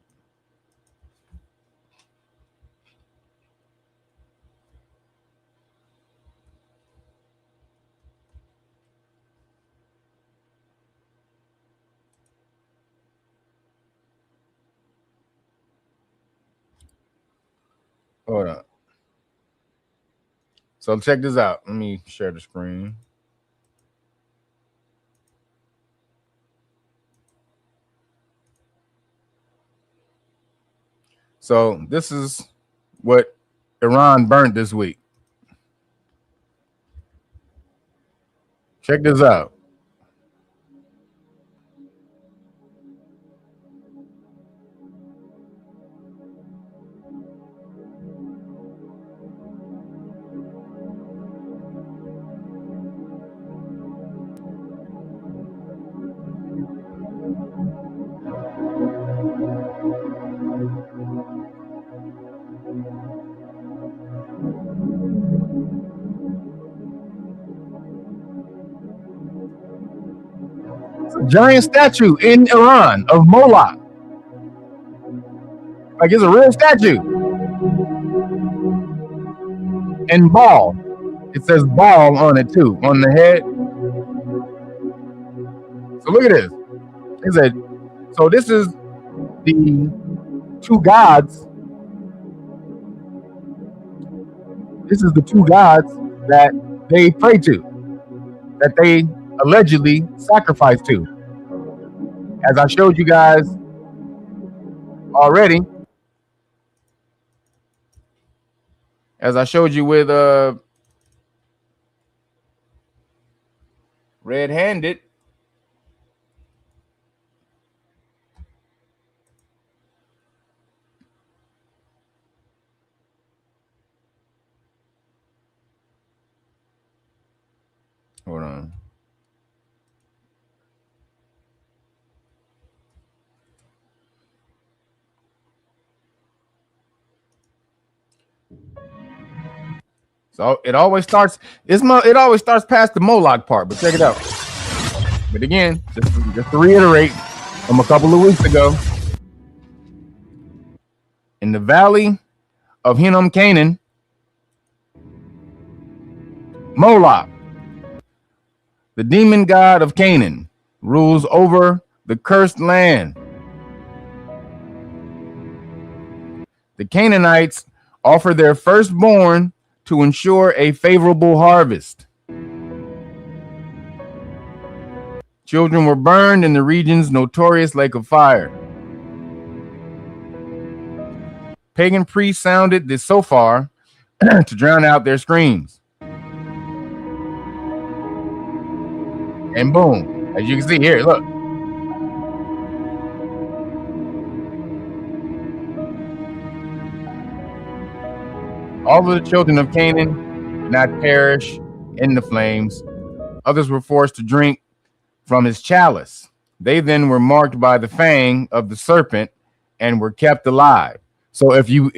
D: Hold on. So check this out. Let me share the screen. So this is what Iran burned this week. Check this out. Giant statue in Iran of Moloch. Like it's a real statue. And ball. It says ball on it too, on the head. So look at this. It said, so this is the two gods. This is the two gods that they pray to, that they allegedly sacrificed to. As I showed you guys already. As I showed you with red-handed. Hold on. So it always starts. It always starts past the Moloch part, but check it out. But again, just to reiterate from a couple of weeks ago, in the valley of Hinnom Canaan, Moloch, the demon god of Canaan, rules over the cursed land. The Canaanites offer their firstborn to ensure a favorable harvest. Children were burned in the region's notorious lake of fire. Pagan priests sounded the shofar to drown out their screams. And boom, as you can see here, look. All of the children of Canaan did not perish in the flames. Others were forced to drink from his chalice. They then were marked by the fang of the serpent and were kept alive. So if you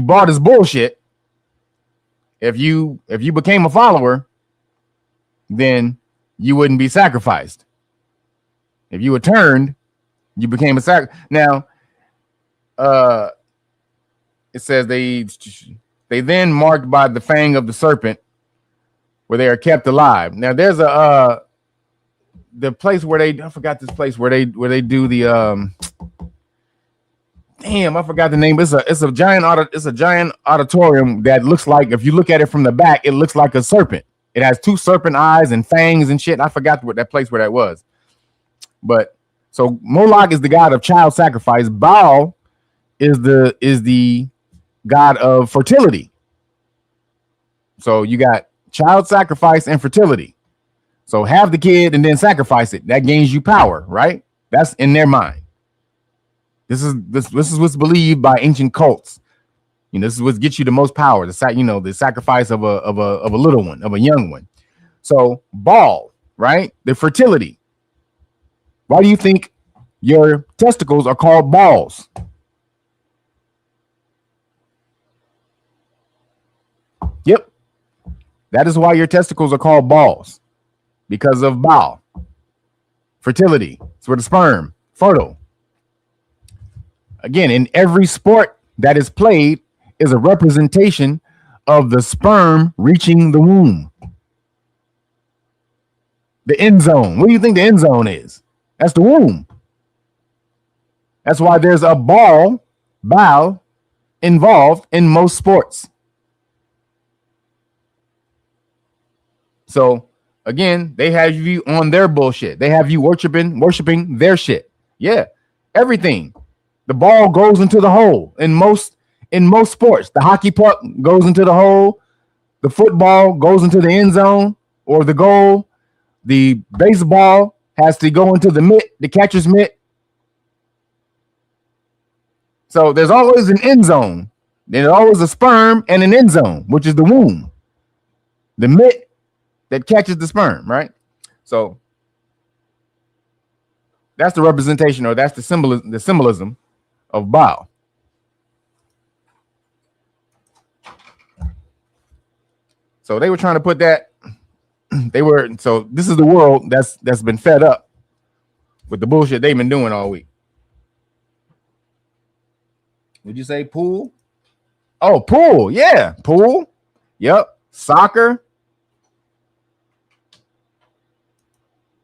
D: bought his bullshit, if you became a follower, then you wouldn't be sacrificed. If you were turned, you became a sacrifice. Now, it says they then marked by the fang of the serpent, where they are kept alive. Now, there's the place where I forgot this place where they do the damn, I forgot the name. It's a giant auditorium that looks like, if you look at it from the back, it looks like a serpent. It has two serpent eyes and fangs and shit. I forgot what that place where that was. But so Moloch is the god of child sacrifice. Baal is the god of fertility. So you got child sacrifice and fertility. So have the kid and then sacrifice it. That gains you power, right? That's in their mind. This is what's believed by ancient cults. You know, this is what gets you the most power. The sacrifice of a little one, of a young one. So Baal, right? The fertility. Why do you think your testicles are called balls? Yep. That is why your testicles are called balls. Because of Baal. Fertility. It's where the sperm, fertile. Again, in every sport that is played is a representation of the sperm reaching the womb. The end zone. What do you think the end zone is? That's the womb. That's why there's a ball involved in most sports. So again, they have you on their bullshit. They have you worshiping their shit. Yeah, everything. The ball goes into the hole in most sports. The hockey puck goes into the hole. The football goes into the end zone or the goal. The baseball has to go into the mitt, the catcher's mitt. So there's always an end zone. There's always a sperm and an end zone, which is the womb. The mitt that catches the sperm, right? So that's the representation, or that's the symbolism of Baal. So they were trying to put that. So this is the world that's been fed up with the bullshit they've been doing all week. Would you say pool? Oh, pool. Yeah, pool. Yep. Soccer.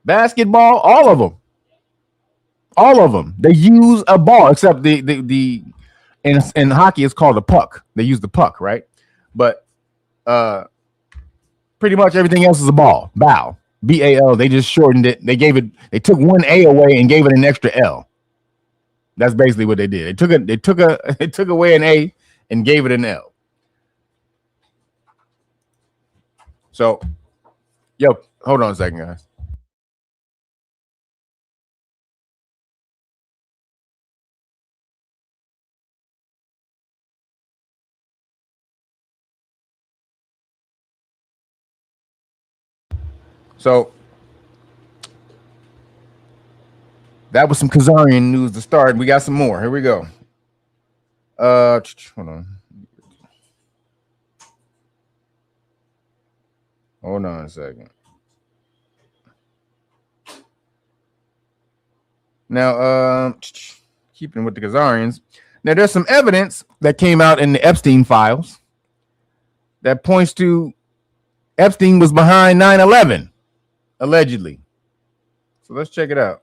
D: Basketball. All of them. All of them. They use a ball, except in hockey it's called a puck. They use the puck, right? But pretty much everything else is a ball. Bow. B-A-L. They just shortened it. They took one A away and gave it an extra L. That's basically what they did. They took away an A and gave it an L. So, yo, hold on a second, guys. So that was some Khazarian news to start. We got some more. Here we go. Hold on. Hold on a second. Now, keeping with the Khazarians. Now, there's some evidence that came out in the Epstein files that points to Epstein was behind 9/11. Allegedly. So let's check it out.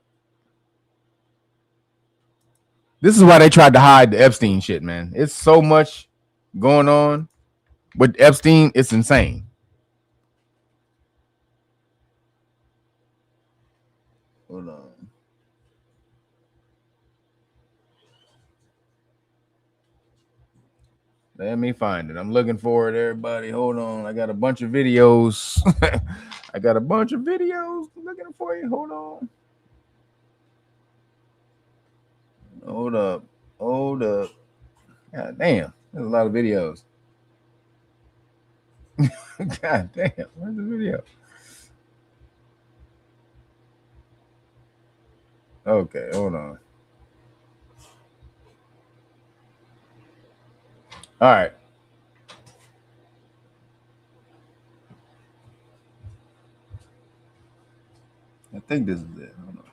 D: This is why they tried to hide the Epstein shit, man. It's so much going on with Epstein. It's insane. Hold on. Let me find it. I'm looking for it, everybody. Hold on. I got a bunch of videos. I got a bunch of videos looking for you. Hold on. Hold up. Hold up. God damn. There's a lot of videos. God damn. Where's the video? Okay, hold on. All right. I think this is it. Hold on.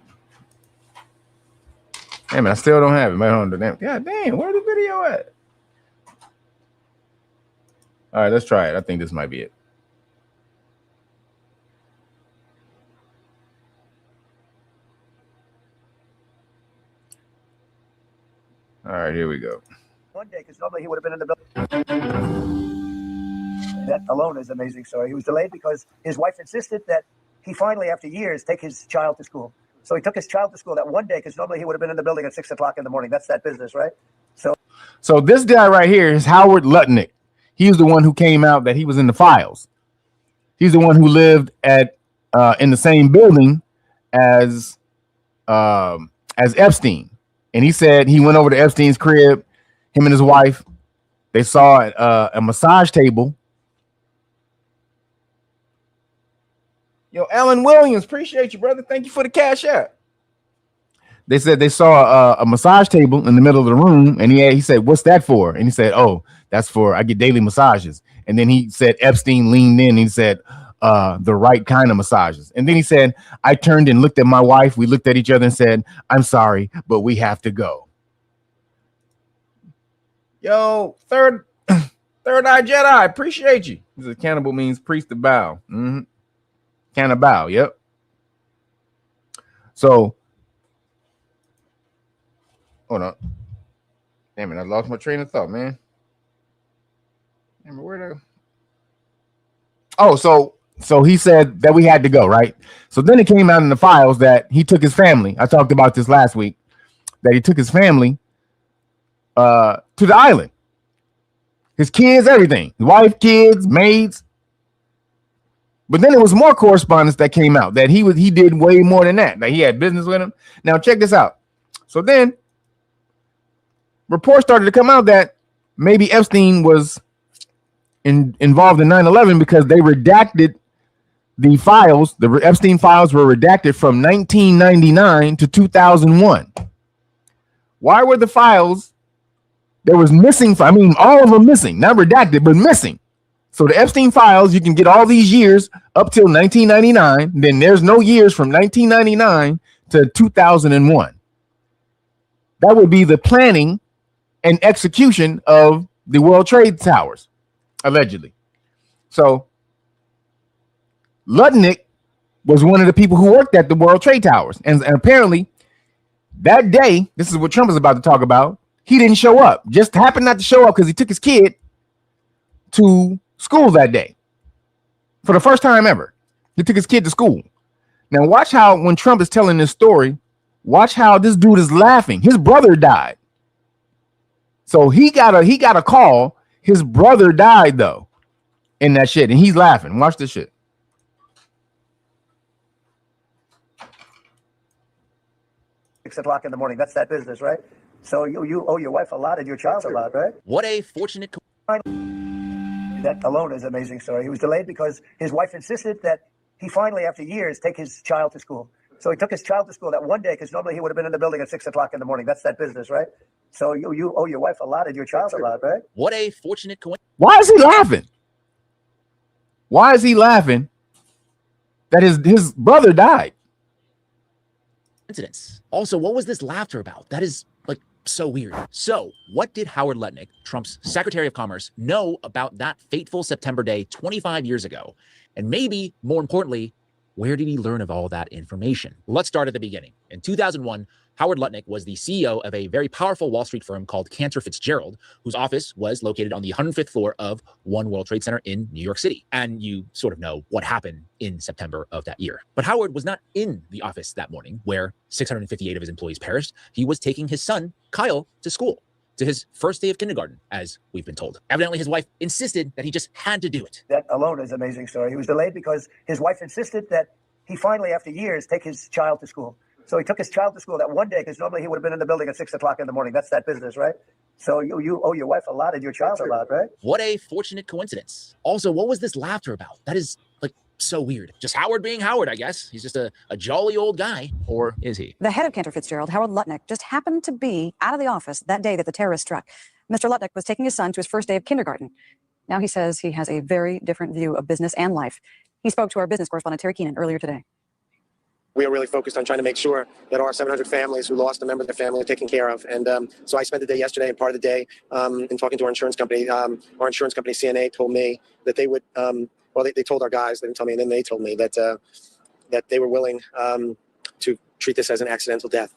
D: Hey man, I still don't have it. Man, God damn, where's the video at? All right, let's try it. I think this might be it. All right, here we go.
H: One day, because normally he would have been in the building. That alone is an amazing story. He was delayed because his wife insisted that he finally, after years, take his child to school. So he took his child to school that one day because normally he would have been in the building at 6 o'clock in the morning. That's that business, right? So
D: this guy right here is Howard Lutnick. He's the one who came out that he was in the files. He's the one who lived at in the same building as Epstein. And he said he went over to Epstein's crib, him and his wife. They saw a massage table. Yo, Alan Williams, appreciate you, brother. Thank you for the cash app. They said they saw a massage table in the middle of the room, and he said, "What's that for?" And he said, "Oh, that's for I get daily massages." And then he said Epstein leaned in and he said, "The right kind of massages." And then he said, "I turned and looked at my wife. We looked at each other and said, 'I'm sorry, but we have to go.'" Yo, third eye Jedi, appreciate you. This is cannibal means priest to bow. Mm-hmm. Cannibal, yep. So, hold on. Damn it, I lost my train of thought, man. Damn it, where the... Oh, so he said that we had to go, right? So then it came out in the files that he took his family. I talked about this last week, that he took his family to the island. His kids, everything. His wife, kids, maids. But then there was more correspondence that came out that he did way more than that. That he had business with him. Now check this out. So then reports started to come out that maybe Epstein was involved in 9/11 because they redacted the files. The Epstein files were redacted from 1999 to 2001. Why were the files? There was missing. I mean, all of them missing, not redacted, but missing. So the Epstein files, you can get all these years up till 1999. Then there's no years from 1999 to 2001. That would be the planning and execution of the World Trade Towers, allegedly. So Lutnick was one of the people who worked at the World Trade Towers. And apparently that day, this is what Trump is about to talk about, he didn't show up. Just happened not to show up because he took his kid to school that day for the first time ever. He took his kid to school. Now watch how when Trump is telling this story, Watch how this dude is laughing. His brother died. So he got a call. His brother died though in that shit, and he's laughing. Watch this shit.
H: 6 o'clock in the morning. That's that business, right? So you owe your wife a lot and your child a lot, right?
I: What a fortunate.
H: That alone is an amazing story. He was delayed because his wife insisted that he finally, after years, take his child to school. So he took his child to school that one day because normally he would have been in the building at 6 o'clock in the morning. That's that business, right? So you owe your wife a lot and your child a lot, right?
I: What a fortunate coincidence.
D: Why is he laughing? Why is he laughing that his brother died?
I: Also, what was this laughter about? That is like so weird. So what did Howard Lutnick, Trump's Secretary of Commerce, know about that fateful September day 25 years ago? And maybe more importantly, where did he learn of all that information? Let's start at the beginning. In 2001, Howard Lutnick was the CEO of a very powerful Wall Street firm called Cantor Fitzgerald, whose office was located on the 105th floor of One World Trade Center in New York City. And you sort of know what happened in September of that year. But Howard was not in the office that morning where 658 of his employees perished. He was taking his son, Kyle, to school, to his first day of kindergarten, as we've been told. Evidently, his wife insisted that he just had to do it.
H: That alone is an amazing story. He was delayed because his wife insisted that he finally, after years, take his child to school. So he took his child to school that one day because normally he would have been in the building at 6 o'clock in the morning. That's that business, right? So you owe your wife a lot and your child a lot, right?
I: What a fortunate coincidence. Also, what was this laughter about? That is like so weird. Just Howard being Howard, I guess. He's just a jolly old guy. Or is he?
J: The head of Cantor Fitzgerald, Howard Lutnick, just happened to be out of the office that day that the terrorist struck. Mr. Lutnick was taking his son to his first day of kindergarten. Now he says he has a very different view of business and life. He spoke to our business correspondent, Terry Keenan, earlier today.
K: We are really focused on trying to make sure that our 700 families who lost a member of their family are taken care of. And so I spent the day yesterday and part of the day in talking to our insurance company. Our insurance company, CNA, told me that they would, they told our guys, they didn't tell me, and then they told me that that they were willing to treat this as an accidental death,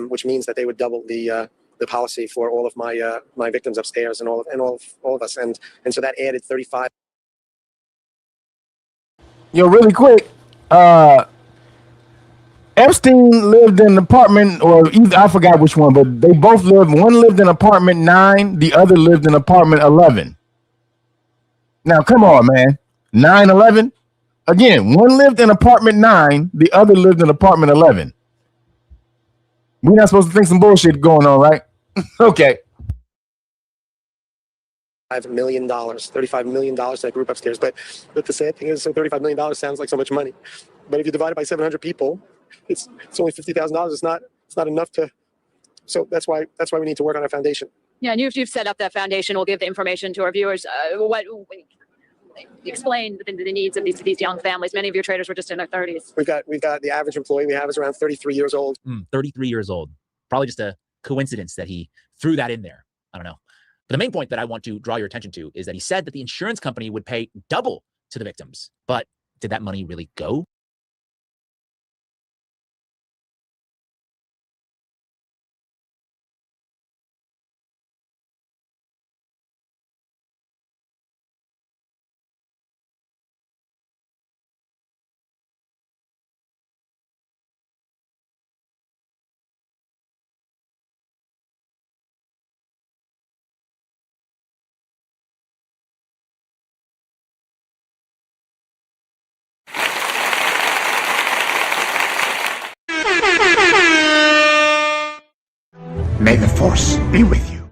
K: which means that they would double the policy for all of my my victims upstairs and all of us. And so that added 35.
D: Yo, really quick, Epstein lived in an apartment, or either, I forgot which one, but they both lived. One lived in apartment 9, the other lived in apartment 11. Now, come on, man. 9, 11. Again, one lived in apartment 9, the other lived in apartment 11. We're not supposed to think some bullshit going on, right? Okay.
K: $35 million to that group upstairs. But the sad thing is, so $35 million sounds like so much money. But if you divide it by 700 people, it's only $50,000. It's not enough to. So that's why we need to work on our foundation. Yeah, and you've set up that foundation. We'll give the information to our viewers. Explain the needs of these young families. Many of your traders were just in their 30s. We've got the average employee we have is around 33 years old.
I: 33 years old. Probably just a coincidence that he threw that in there. I don't know. But the main point that I want to draw your attention to is that he said that the insurance company would pay double to the victims. But did that money really go?
E: May the Force be with you.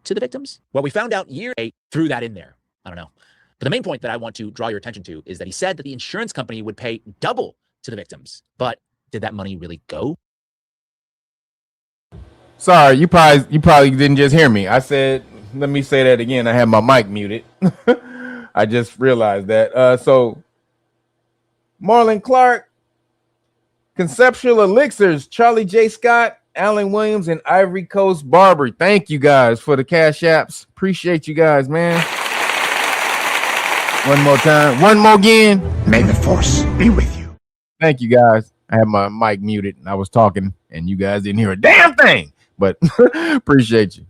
I: To the victims? Well, we found out year 8 threw that in there. I don't know. But the main point that I want to draw your attention to is that he said that the insurance company would pay double to the victims. But did that money really go?
D: Sorry, you probably didn't just hear me. I said, let me say that again. I had my mic muted. I just realized that. So Marlon Clark, Conceptual Elixirs, Charlie J. Scott, Alan Williams, and Ivory Coast Barber. Thank you guys for the cash apps. Appreciate you guys, man. One more time. One more again.
E: May the Force be with you.
D: Thank you guys. I had my mic muted and I was talking and you guys didn't hear a damn thing, but appreciate you.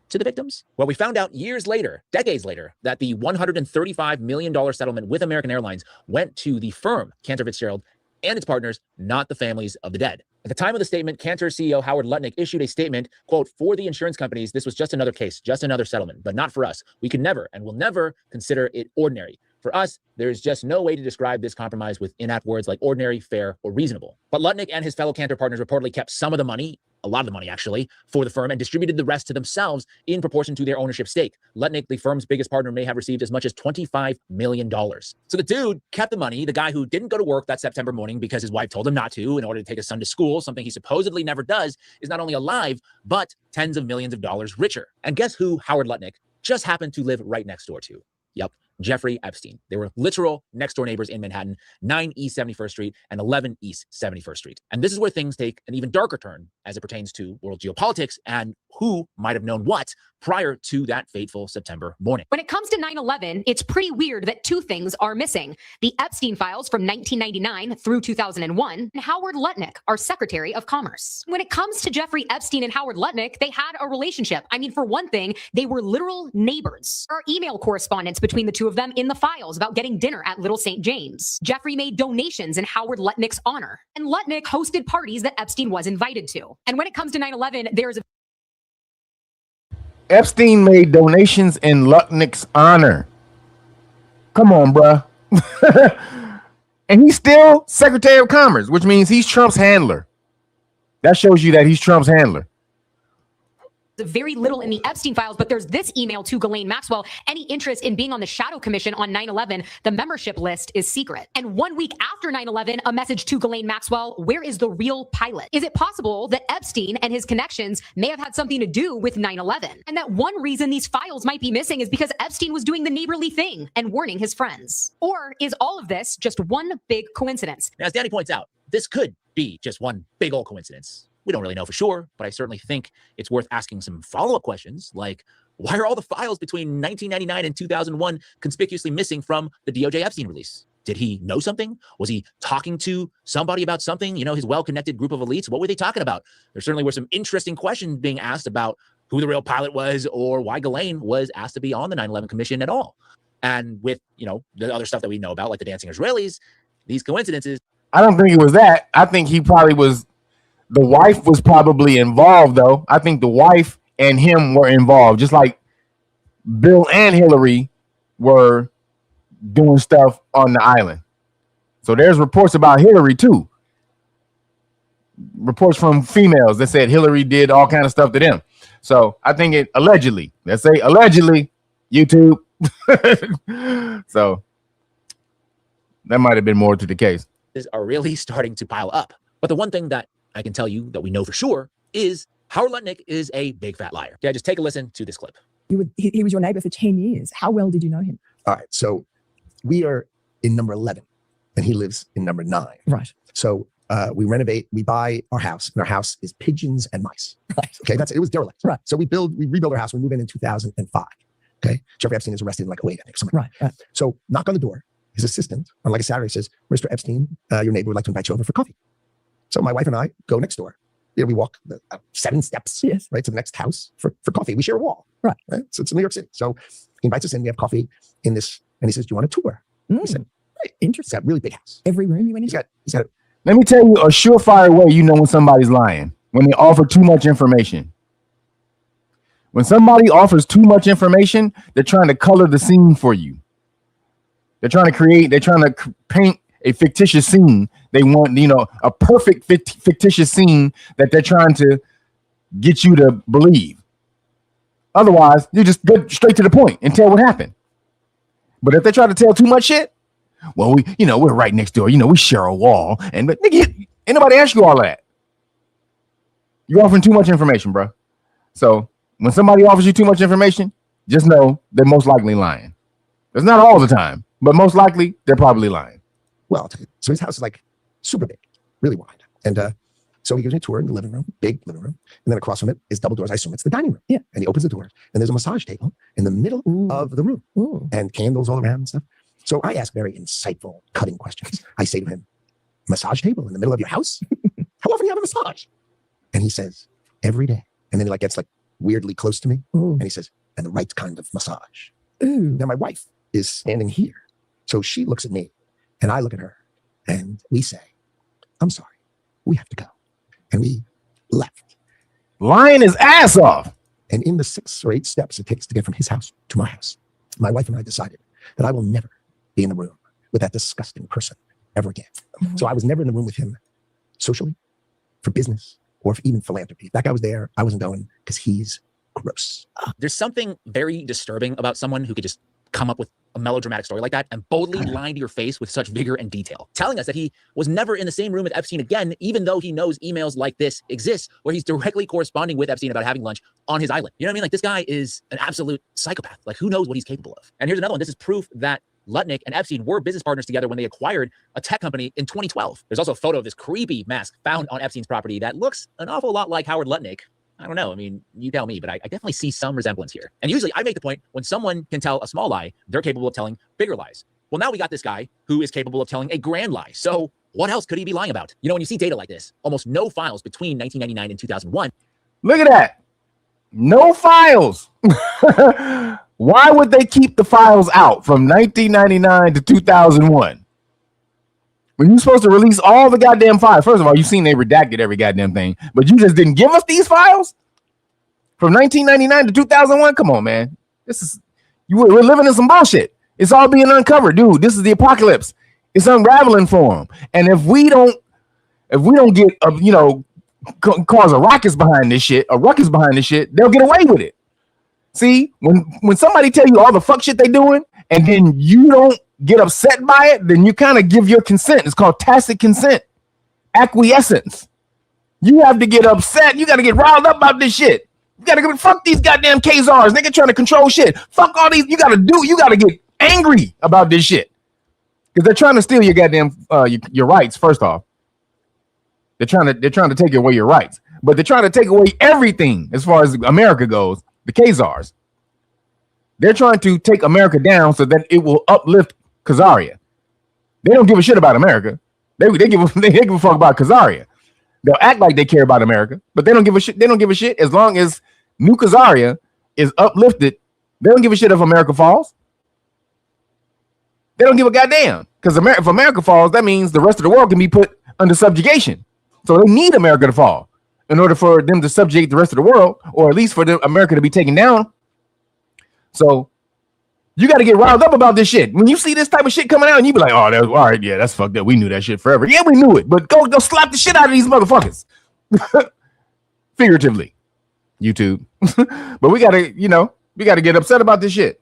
I: to the victims? Well, we found out years later, decades later, that the $135 million settlement with American Airlines went to the firm, Cantor Fitzgerald, and its partners, not the families of the dead. At the time of the statement, Cantor CEO Howard Lutnick issued a statement, quote, "For the insurance companies, this was just another case, just another settlement, but not for us. We could never and will never consider it ordinary. For us, there is just no way to describe this compromise with inapt words like ordinary, fair, or reasonable." But Lutnick and his fellow Cantor partners reportedly kept some of the money, a lot of the money actually, for the firm and distributed the rest to themselves in proportion to their ownership stake. Lutnick, the firm's biggest partner, may have received as much as $25 million. So the dude kept the money, the guy who didn't go to work that September morning because his wife told him not to in order to take his son to school, something he supposedly never does, is not only alive, but tens of millions of dollars richer. And guess who Howard Lutnick just happened to live right next door to? Yep. Jeffrey Epstein. They were literal next door neighbors in Manhattan, 9 East 71st Street and 11 East 71st Street. And this is where things take an even darker turn as it pertains to world geopolitics and who might have known what prior to that fateful September morning.
L: When it comes to 9/11, it's pretty weird that two things are missing: the Epstein files from 1999 through 2001, and Howard Lutnick, our Secretary of Commerce. When it comes to Jeffrey Epstein and Howard Lutnick, they had a relationship. I mean, for one thing, they were literal neighbors. There are email correspondence between the two of them in the files about getting dinner at Little St. James. Jeffrey made donations in Howard Lutnick's honor, and Lutnick hosted parties that Epstein was invited to. And when it comes to 9/11, there's a
D: Epstein made donations in Lutnick's honor. Come on, bruh. And he's still Secretary of Commerce, which means he's Trump's handler. That shows you that he's Trump's handler.
L: very little in the Epstein files, but there's this email to Ghislaine Maxwell. Any interest in being on the Shadow Commission on 9/11, the membership list is secret. And 1 week after 9/11, a message to Ghislaine Maxwell, where is the real pilot? Is it possible that Epstein and his connections may have had something to do with 9/11? And that one reason these files might be missing is because Epstein was doing the neighborly thing and warning his friends? Or is all of this just one big coincidence?
I: As Danny points out, this could be just one big old coincidence. We don't really know for sure, but I certainly think it's worth asking some follow-up questions like, why are all the files between 1999 and 2001 conspicuously missing from the DOJ Epstein release? Did he know something? Was he talking to somebody about something? You know, his well-connected group of elites, what were they talking about? There certainly were some interesting questions being asked about who the real pilot was or why Ghislaine was asked to be on the 9/11 Commission at all. And with, you know, the other stuff that we know about, like the dancing Israelis, these coincidences.
D: I don't think it was that. I think he probably was. The wife was probably involved, though. I think the wife and him were involved, just like Bill and Hillary were doing stuff on the island. So there's reports about Hillary, too. Reports from females that said Hillary did all kind of stuff to them. So I think it allegedly, let's say allegedly, YouTube. So that might have been more to the case.
I: Are really starting to pile up. But the one thing that I can tell you that we know for sure is Howard Lutnick is a big fat liar. Yeah, just take a listen to this clip.
M: He was your neighbor for 10 years. How well did you know him?
N: All right. So we are in number 11 and he lives in number 9.
M: Right.
N: So we renovate, we buy our house, and our house is pigeons and mice.
M: Right.
N: Okay. That's it. It was derelict.
M: Right.
N: So we rebuild our house. We move in 2005. Okay. Jeffrey Epstein is arrested in like 08, I think. Something.
M: Right. Right.
N: So knock on the door. His assistant on like a Saturday says, Mr. Epstein, your neighbor would like to invite you over for coffee. So my wife and I go next door. You know, we walk 7 steps,
M: yes,
N: right, to the next house for coffee. We share a wall,
M: right?
N: So it's in New York City. So he invites us in. We have coffee in this, and he says, "Do you want a tour?" We said, "Right,
M: interesting."
N: He's got a really big house.
M: Every room you went into.
N: He's got.
D: Let me tell you a surefire way you know when somebody's lying: when they offer too much information. When somebody offers too much information, they're trying to color the scene for you. They're trying to paint a fictitious scene. They want, you know, a perfect fictitious scene that they're trying to get you to believe. Otherwise, you just go straight to the point and tell what happened. But if they try to tell too much shit, well, we're right next door. You know, we share a wall, but nigga, ain't nobody ask you all that. You're offering too much information, bro. So when somebody offers you too much information, just know they're most likely lying. It's not all the time, but most likely they're probably lying.
N: Well, so his house is like super big, really wide. And so he gives me a tour in the living room, big living room. And then across from it is double doors. I assume it's the dining room.
M: Yeah.
N: And he opens the door and there's a massage table in the middle of the room. And candles all around and stuff. So I ask very insightful, cutting questions. I say to him, massage table in the middle of your house? How often do you have a massage? And he says, every day. And then he like gets like weirdly close to me. And he says, and the right kind of massage. Now my wife is standing here. So she looks at me and I look at her and we say, I'm sorry, we have to go. And we left.
D: Lying his ass off.
N: And in the 6 or 8 steps it takes to get from his house to my house, my wife and I decided that I will never be in the room with that disgusting person ever again. So I was never in the room with him socially, for business, or for even philanthropy. That guy was there. I wasn't going because he's gross.
I: There's something very disturbing about someone who could just come up with a melodramatic story like that and boldly lie to your face with such vigor and detail, telling us that he was never in the same room with Epstein again, even though he knows emails like this exist where he's directly corresponding with Epstein about having lunch on his island. You know what I mean? Like, this guy is an absolute psychopath. Like, who knows what he's capable of? And here's another one. This is proof that Lutnick and Epstein were business partners together when they acquired a tech company in 2012. There's also a photo of this creepy mask found on Epstein's property that looks an awful lot like Howard Lutnick. I don't know. I mean, you tell me, but I definitely see some resemblance here. And usually I make the point, when someone can tell a small lie, they're capable of telling bigger lies. Well, now we got this guy who is capable of telling a grand lie. So what else could he be lying about? You know, when you see data like this, almost no files between 1999 and 2001.
D: Look at that. No files. Why would they keep the files out from 1999 to 2001? When you're supposed to release all the goddamn files. First of all, you've seen they redacted every goddamn thing, but you just didn't give us these files from 1999 to 2001. Come on, man. We're living in some bullshit. It's all being uncovered, dude. This is the apocalypse. It's unraveling for them. And if we don't get, cause a ruckus behind this shit, they'll get away with it. See, when somebody tell you all the fuck shit they doing, and then you don't get upset by it, then you kind of give your consent. It's called tacit consent, acquiescence. You have to get upset. You got to get riled up about this shit. You got to fuck these goddamn KZRs. Nigga trying to control shit. Fuck all these. You got to get angry about this shit because they're trying to steal your goddamn your rights. First off, they're trying to take away your rights, but they're trying to take away everything as far as America goes. The KZRs. They're trying to take America down so that it will uplift Khazaria. They don't give a shit about America. They give a fuck about Khazaria. They'll act like they care about America, but they don't give a shit. They don't give a shit as long as New Khazaria is uplifted. They don't give a shit if America falls. They don't give a goddamn because if America falls, that means the rest of the world can be put under subjugation. So they need America to fall in order for them to subjugate the rest of the world, or at least for America to be taken down. So you got to get riled up about this shit. When you see this type of shit coming out and you be like, oh, that's all right. Yeah, that's fucked up. We knew that shit forever. Yeah, we knew it, but go slap the shit out of these motherfuckers. Figuratively, YouTube. But we got to get upset about this shit.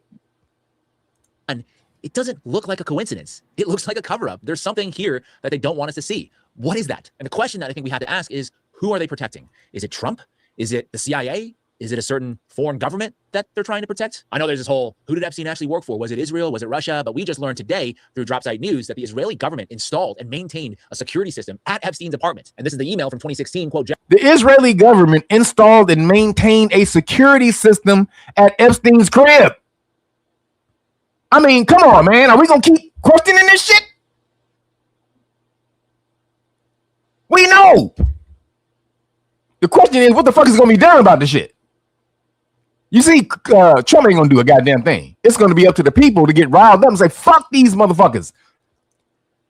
I: And it doesn't look like a coincidence. It looks like a cover-up. There's something here that they don't want us to see. What is that? And the question that I think we had to ask is, who are they protecting? Is it Trump? Is it the CIA? Is it a certain foreign government that they're trying to protect? I know there's this whole, who did Epstein actually work for? Was it Israel? Was it Russia? But we just learned today through Dropsite News that the Israeli government installed and maintained a security system at Epstein's apartment. And this is the email from 2016, quote,
D: the Israeli government installed and maintained a security system at Epstein's crib. I mean, come on, man. Are we going to keep questioning this shit? We know. The question is, what the fuck is going to be done about this shit? You see, Trump ain't going to do a goddamn thing. It's going to be up to the people to get riled up and say, fuck these motherfuckers.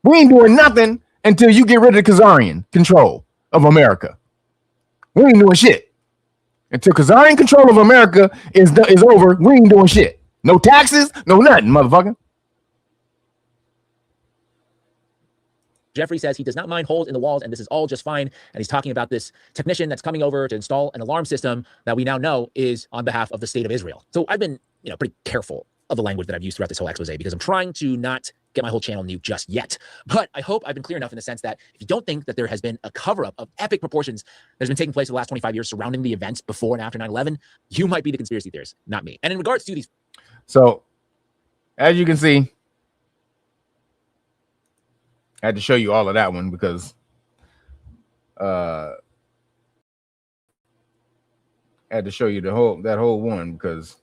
D: We ain't doing nothing until you get rid of the Khazarian control of America. We ain't doing shit. Until Khazarian control of America is over, we ain't doing shit. No taxes, no nothing, motherfucker.
I: Jeffrey says he does not mind holes in the walls, and this is all just fine. And he's talking about this technician that's coming over to install an alarm system that we now know is on behalf of the state of Israel. So I've been, pretty careful of the language that I've used throughout this whole expose because I'm trying to not get my whole channel nuke just yet. But I hope I've been clear enough in the sense that if you don't think that there has been a cover-up of epic proportions that has been taking place for the last 25 years surrounding the events before and after 9/11, you might be the conspiracy theorist, not me. And in regards to these...
D: So, as you can see, I had to show you all of that one because I had to show you that whole one because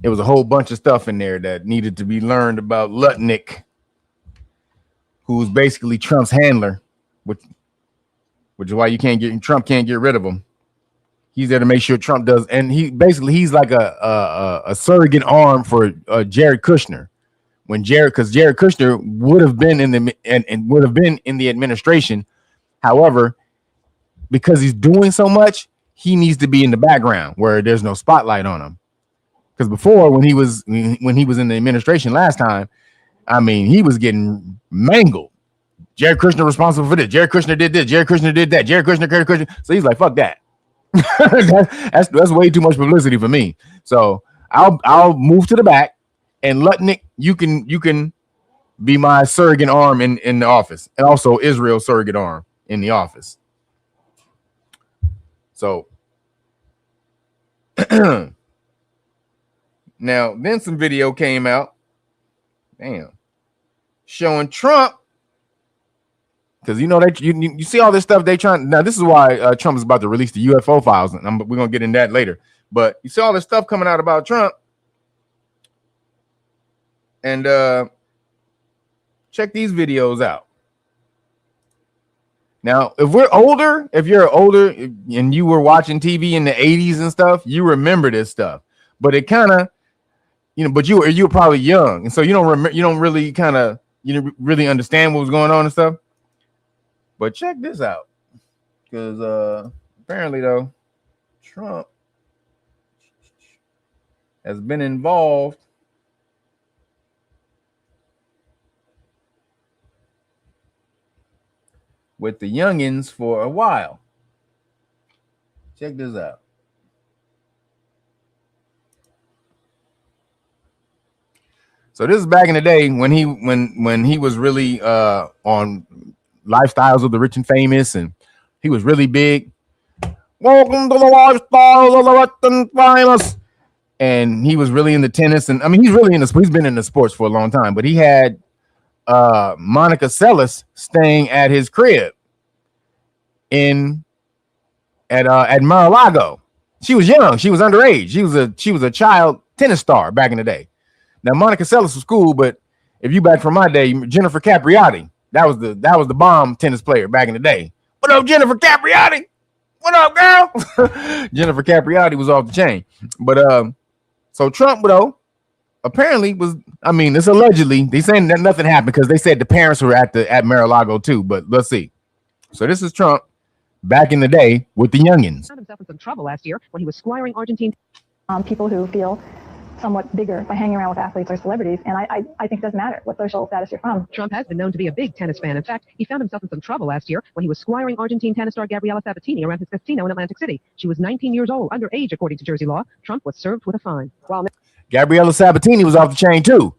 D: it was a whole bunch of stuff in there that needed to be learned about Lutnick, who's basically Trump's handler, which is why Trump can't get rid of him. He's there to make sure Trump does, and he's like a surrogate arm for Jared Kushner. Because Jared Kushner would have been in the administration. However, because he's doing so much, he needs to be in the background where there's no spotlight on him. Because before, when he was in the administration last time, I mean, he was getting mangled. Jared Kushner responsible for this. Jared Kushner did this. Jared Kushner did that. Jared Kushner. So he's like, fuck that. that's way too much publicity for me. So I'll move to the back, and Lutnick, you can be my surrogate arm in the office, and also Israel's surrogate arm in the office. So now then some video came out, showing Trump, because you know you see all this stuff they trying. Now this is why Trump is about to release the UFO files, and we're gonna get in that later. But you see all this stuff coming out about Trump, and check these videos out. Now, if you're older and you were watching TV in the 80s and stuff, you remember this stuff. But it kind of, but you were probably young, and so you don't really really understand what was going on and stuff. But check this out, because apparently though, Trump has been involved with the youngins for a while. Check this out. So this is back in the day when he was really on Lifestyles of the Rich and Famous, and he was really big. Welcome to the Lifestyles of the Rich and Famous. And he was really into tennis, and I mean he's been in the sports for a long time, but he had Monica Seles staying at his crib at Mar-a-Lago. She was young, she was underage, she was a child tennis star back in the day. Now Monica Seles was cool, but if you back from my day, Jennifer Capriati, that was the bomb tennis player back in the day. What up, Jennifer Capriati? What up, girl? Jennifer Capriati was off the chain. But so Trump though apparently was, I mean, it's allegedly, they saying that nothing happened because they said the parents were at Mar-a-Lago too, but let's see. So this is Trump back in the day with the youngins.
O: Found himself in some trouble last year when he was squiring Argentine
P: people who feel somewhat bigger by hanging around with athletes or celebrities, and I think it doesn't matter what social status you're from.
O: Trump has been known to be a big tennis fan. In fact, he found himself in some trouble last year when he was squiring Argentine tennis star Gabriela Sabatini around his casino in Atlantic City. She was 19 years old, underage according to Jersey law. Trump was served with a fine. While
D: Gabriela Sabatini was off the chain too.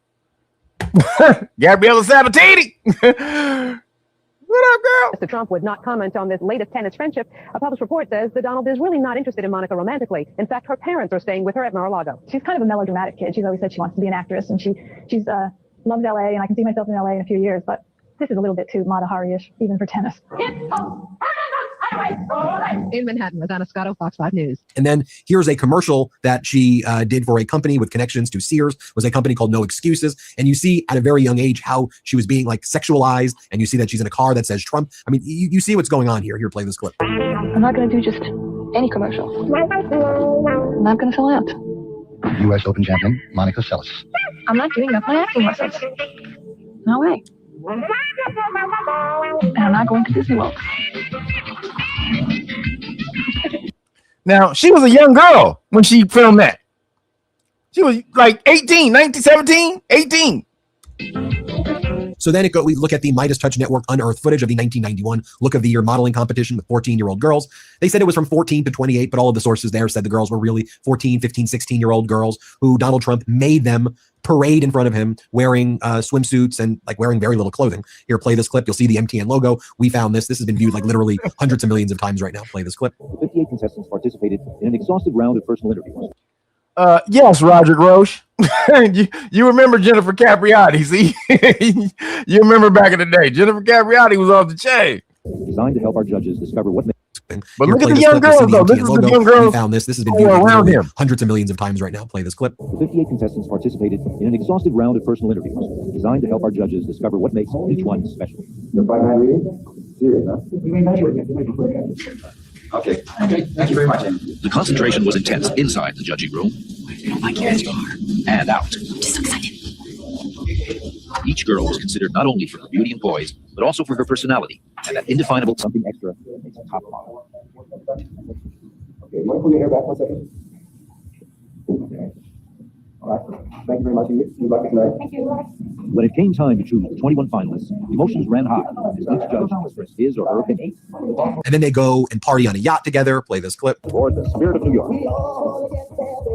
D: Gabriela Sabatini. What up, girl?
O: Mr. Trump would not comment on this latest tennis friendship. A published report says that Donald is really not interested in Monica romantically. In fact, her parents are staying with her at Mar-a-Lago.
P: She's kind of a melodramatic kid. She's always said she wants to be an actress, and she's loves LA, and I can see myself in LA in a few years, but this is a little bit too Mata Hari-ish, even for tennis.
O: In Manhattan, Rosanna Scotto, Fox 5 News.
Q: And then here's a commercial that she did for a company with connections to Sears. It was a company called No Excuses. And you see at a very young age how she was being like sexualized. And you see that she's in a car that says Trump. I mean, you see what's going on here. Here, play this clip.
P: I'm not going to do just any commercial. I'm not going to fill out.
R: U.S. Open champion Monica Seles.
P: I'm not giving up my acting lessons. No way. And I'm not going to Disney World.
D: Now, she was a young girl when she filmed that. She was like 18, 19, 17, 18.
Q: So then we look at the Midas Touch Network unearthed footage of the 1991 Look of the Year modeling competition with 14-year-old girls. They said it was from 14 to 28, but all of the sources there said the girls were really 14, 15, 16-year-old girls who Donald Trump made them parade in front of him wearing swimsuits and like wearing very little clothing. Here, play this clip. You'll see the MTN logo. We found this. This has been viewed like literally hundreds of millions of times right now. Play this clip.
S: 58 contestants participated in an exhaustive round of personal interviews.
D: Yes, Roger Roche. you remember Jennifer Capriati, see? You remember back in the day. Jennifer Capriati was off the chain.
S: Designed to help our judges discover what makes.
D: But look at the young girls, though. This is the young girls.
Q: We found this. This has been viewed around him hundreds of millions of times right now. Play this clip.
S: 58 contestants participated in an exhaustive round of personal interviews designed to help our judges discover what makes each one special.
T: Okay. Thank you very much.
S: The concentration was intense inside the judging room. As you are. And out.
L: I'm just so excited.
S: Each girl was considered not only for her beauty and poise, but also for her personality and that indefinable something extra that makes a top model.
T: Okay, want to pull your hair back 1 second? Okay. All right. Thank you very much. Good luck tonight. Thank you.
S: When it came time to choose the 21 finalists, emotions ran high as each judge expressed his or her opinion.
Q: And then they go and party on a yacht together. Play this clip.
S: For the spirit of New York.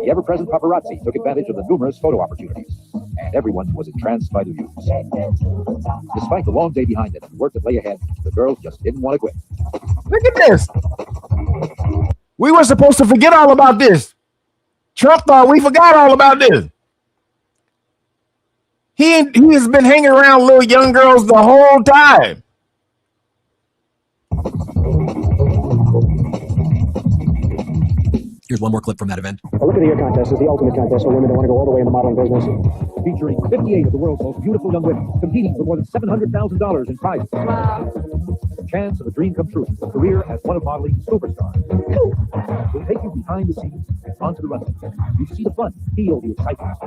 S: The ever-present paparazzi took advantage of the numerous photo opportunities, and everyone was entranced by the views. Despite the long day behind them and the work that lay ahead, the girls just didn't want to quit.
D: Look at this. We were supposed to forget all about this. Trump thought we forgot all about this. He has been hanging around little young girls the whole time.
Q: Here's one more clip from that event.
F: A Look at the Year contest is the ultimate contest for women that want to go all the way in the modeling business.
S: Featuring 58 of the world's most beautiful young women competing for more than $700,000 in prizes. The chance of a dream come true, a career as one of modeling superstars. We'll take you behind the scenes and onto the runway. You see the fun, feel the excitement.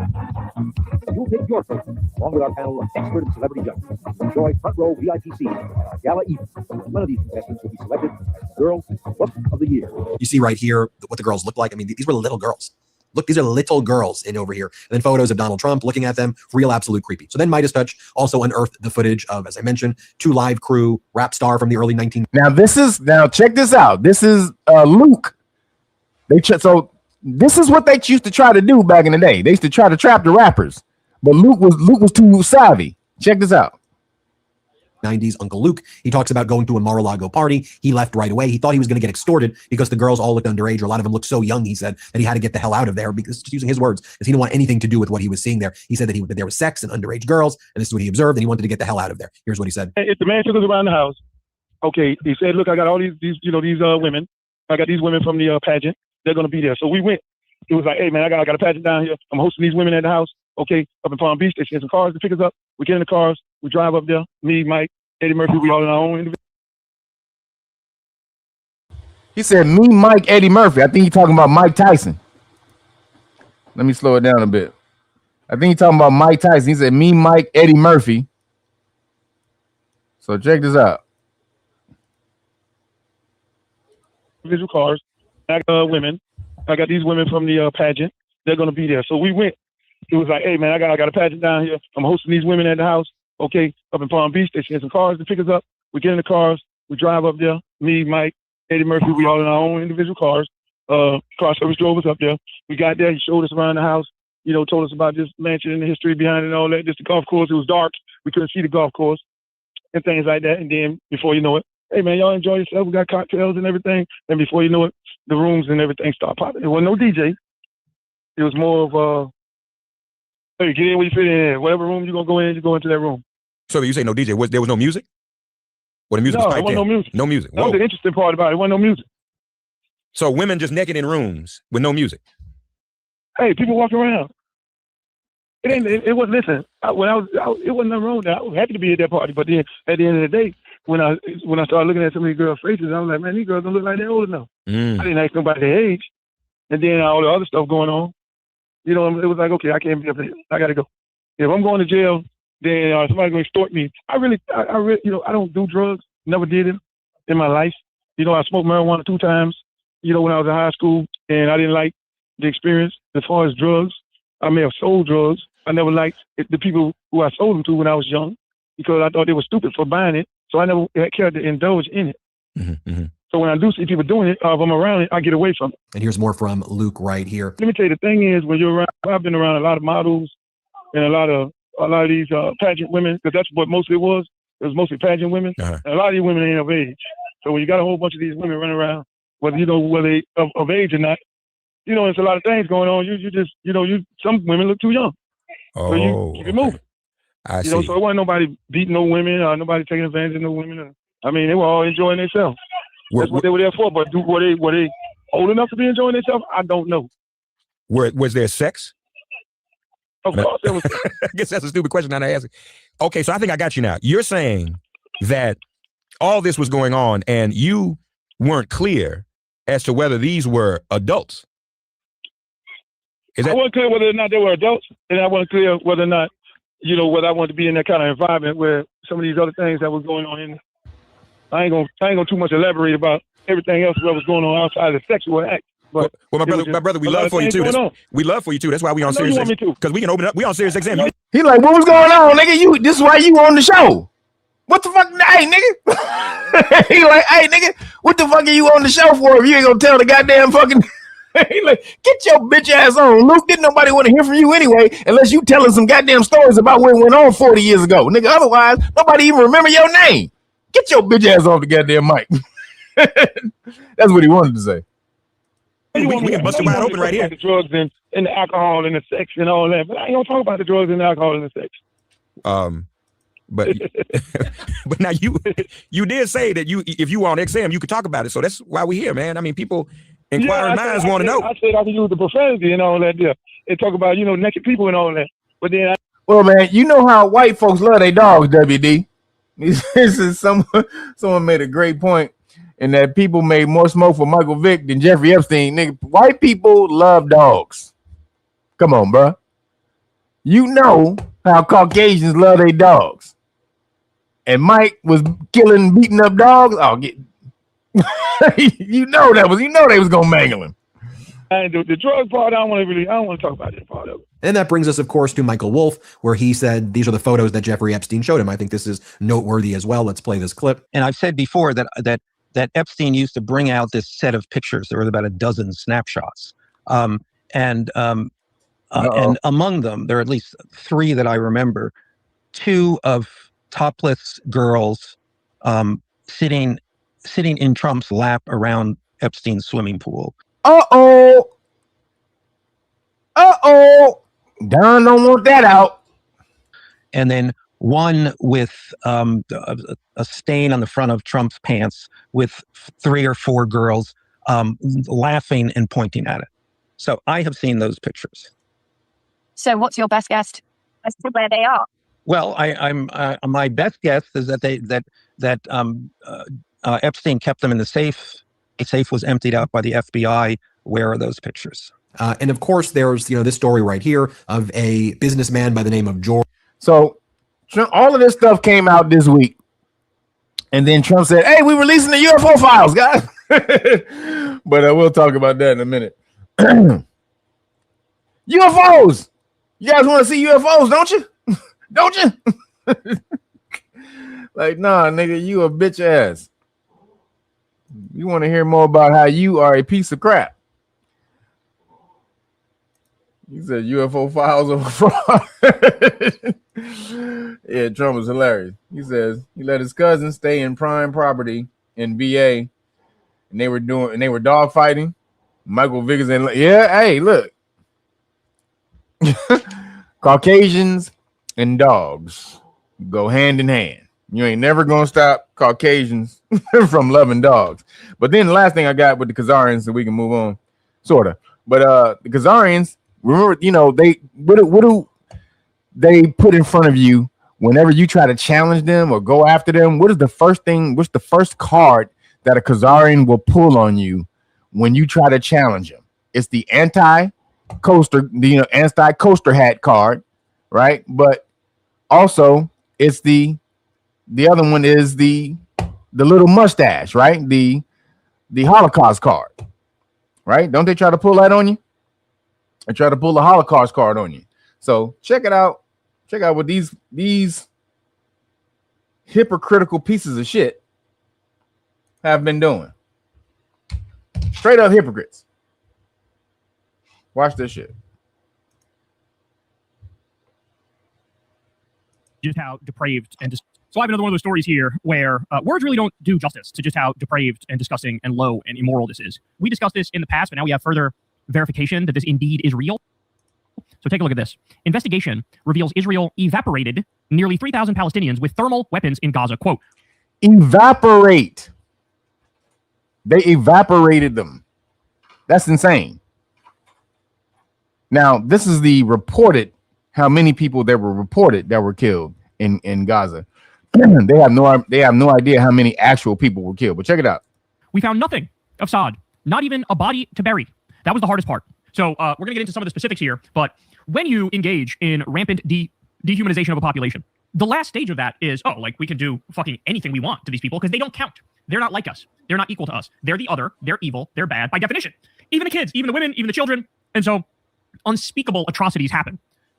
S: You'll take your favorite, along with our panel of expert and celebrity judges. Enjoy front row VIP seats at our gala evening. One of these contestants will be selected as Girls Book of the Year.
Q: You see right here what the girls look like. I mean, these were little girls. Look, these are little girls in over here. And then photos of Donald Trump looking at them, real absolute creepy. So then Midas Touch also unearthed the footage of, as I mentioned, 2 Live Crew rap star from the early 19.
D: Now check this out. This is Luke. So this is what they used to try to do back in the day. They used to try to trap the rappers, but Luke was too savvy. Check this out.
Q: 90s, Uncle Luke. He talks about going to a Mar-a-Lago party. He left right away. He thought he was going to get extorted because the girls all looked underage, or a lot of them looked so young, he said, that he had to get the hell out of there, because, just using his words, because he didn't want anything to do with what he was seeing there. He said that there was sex and underage girls, and this is what he observed, and he wanted to get the hell out of there. Here's what he said.
U: If the man took us around the house, okay, he said, look, I got all these women. I got these women from the pageant. They're going to be there. So we went. It was like, hey, man, I got a pageant down here. I'm hosting these women at the house. Okay, up in Palm Beach. They send some cars to pick us up. We get in the cars. We drive up there. Me, Mike, Eddie Murphy, we all in our own individual.
D: He said, me, Mike, Eddie Murphy. I think he's talking about Mike Tyson. Let me slow it down a bit. I think he's talking about Mike Tyson. He said, me, Mike, Eddie Murphy. So check this out.
U: Individual cars. I got women. I got these women from the pageant. They're going to be there. So we went. It was like, hey, man, I got a pageant down here. I'm hosting these women at the house. Okay, up in Palm Beach. They send some cars to pick us up. We get in the cars. We drive up there. Me, Mike, Eddie Murphy, we all in our own individual cars. Car service drove us up there. We got there. He showed us around the house. You know, told us about this mansion and the history behind it and all that. Just the golf course. It was dark. We couldn't see the golf course and things like that. And then before you know it, hey, man, y'all enjoy yourself. We got cocktails and everything. And before you know it, the rooms and everything start popping. It wasn't no DJ. It was more of, hey, get in where you fit in. Whatever room you're going to go in, you go into that room.
V: So you say no DJ. There was no music? Well, the music was
U: there wasn't no music.
V: No music.
U: That was the interesting part about it. There wasn't no music.
V: So women just naked in rooms with no music?
U: Hey, people walking around. It wasn't, listen, it wasn't nothing wrong with that. I was happy to be at that party. But then at the end of the day, when I started looking at some of these girls' faces, I was like, man, these girls don't look like they're old enough. I didn't ask nobody their age. And then all the other stuff going on. You know, it was like, okay, I can't be up here. I got to go. If I'm going to jail, then somebody's going to extort me. I really, you know, I don't do drugs. Never did it in my life. You know, I smoked marijuana 2 times, you know, when I was in high school, and I didn't like the experience. As far as drugs, I may have sold drugs. I never liked the people who I sold them to when I was young, because I thought they were stupid for buying it. So I never cared to indulge in it. So when I do see people doing it, if I'm around it, I get away from it.
Q: And here's more from Luke right here.
U: Let me tell you, the thing is, when you're around, I've been around a lot of models and a lot of these pageant women, because that's what mostly it was. It was mostly pageant women. And a lot of these women ain't of age. So when you got a whole bunch of these women running around, whether they of age or not, you know, there's a lot of things going on. You just, you know, some women look too young. So you keep it moving.
V: I see.
U: You know, so it wasn't nobody beating no women or nobody taking advantage of no women. I mean, they were all enjoying themselves. That's what they were there for. But were they old enough to be enjoying themselves? I don't know.
V: Was there sex?
U: Of course there was.
V: I guess that's a stupid question now to ask. Okay, so I think I got you now. You're saying that all this was going on and you weren't clear as to whether these were adults.
U: I wasn't clear whether or not they were adults, and I wasn't clear whether or not, whether I wanted to be in that kind of environment where some of these other things that was going on in. I ain't gonna too much elaborate about everything else that was going on outside of the sexual act. But
V: well, my brother, we love for you too. We love for you too. That's why we on Serious XM, because we can open up. We on Serious XM.
D: He like, what was going on, nigga? This is why you on the show. What the fuck? Hey, nigga. He like, hey, nigga, what the fuck are you on the show for if you ain't gonna tell the goddamn fucking. He like, get your bitch ass on, Luke. Didn't nobody want to hear from you anyway, unless you telling some goddamn stories about what went on 40 years ago, nigga. Otherwise, nobody even remember your name. Get your bitch ass off the goddamn mic. That's what he wanted to say.
U: We can bust it wide open right here. The drugs and the alcohol and the sex and all that, but I ain't gonna talk about the drugs and the alcohol and the sex.
V: But but now you did say that if you were on XM, you could talk about it. So that's why we're here, man. I mean, people inquiring minds want to know.
U: I said I can use the profanity and all that there and talk about naked people and all that. But then
D: well, man, you know how white folks love their dogs, WD. This is someone made a great point. And that people made more smoke for Michael Vick than Jeffrey Epstein. Nigga, white people love dogs. Come on, bro. You know how Caucasians love their dogs. And Mike was killing, beating up dogs. Oh, you know they was gonna mangle him.
U: And the drug part, I don't want to talk about that part of it.
Q: And that brings us, of course, to Michael Wolff, where he said these are the photos that Jeffrey Epstein showed him. I think this is noteworthy as well. Let's play this clip.
A: And I've said before that Epstein used to bring out this set of pictures. There were about a dozen snapshots. And among them, there are at least 3 that I remember, 2 of topless girls sitting in Trump's lap around Epstein's swimming pool.
D: Uh-oh. Don don't want that out.
A: And then one with a stain on the front of Trump's pants with 3 or 4 girls laughing and pointing at it. So I have seen those pictures.
B: So what's your best guess as to where they are?
A: Well, I'm my best guess is that Epstein kept them in the safe. The safe was emptied out by the FBI. Where are those pictures?
Q: And of course, there's this story right here of a businessman by the name of George.
D: So all of this stuff came out this week, and then Trump said, "Hey, we're releasing the UFO files, guys." But we'll talk about that in a minute. UFOs. You guys want to see UFOs, don't you? Don't you? Like, nah, nigga, you a bitch ass. You want to hear more about how you are a piece of crap. He said UFO files of fraud. Yeah, Trump was hilarious. He says he let his cousin stay in prime property in VA, and they were dog fighting. Michael Vickers and hey, look. Caucasians and dogs go hand in hand. You ain't never gonna stop Caucasians from loving dogs. But then the last thing I got with the Khazarians, so we can move on, sorta. But the Khazarians, remember, what do they put in front of you whenever you try to challenge them or go after them? What's the first card that a Khazarian will pull on you when you try to challenge him? It's the anti-coaster, anti-coaster hat card, right? But also it's the other one is the little mustache, right? The Holocaust card, right? Don't they try to pull that on you? They try to pull the Holocaust card on you. So check it out. Check out what these hypocritical pieces of shit have been doing. Straight up hypocrites. Watch this shit.
C: Just how depraved and so I have another one of those stories here where words really don't do justice to just how depraved and disgusting and low and immoral this is. We discussed this in the past, but now we have further verification that this indeed is real. So take a look at this. Investigation reveals Israel evaporated nearly 3,000 Palestinians with thermal weapons in Gaza. Quote,
D: evaporate. They evaporated them. That's insane. Now, this is the reported, how many people there were reported that were killed in Gaza. They have no idea how many actual people were killed, but check it out.
C: We found nothing of Saad not even a body to bury. That was the hardest part. So we're going to get into some of the specifics here, but when you engage in rampant dehumanization of a population, the last stage of that is, oh, like we can do fucking anything we want to these people because they don't count. They're not like us. They're not equal to us. They're the other. They're evil. They're bad by definition. Even the kids, even the women, even the children. And so unspeakable atrocities happen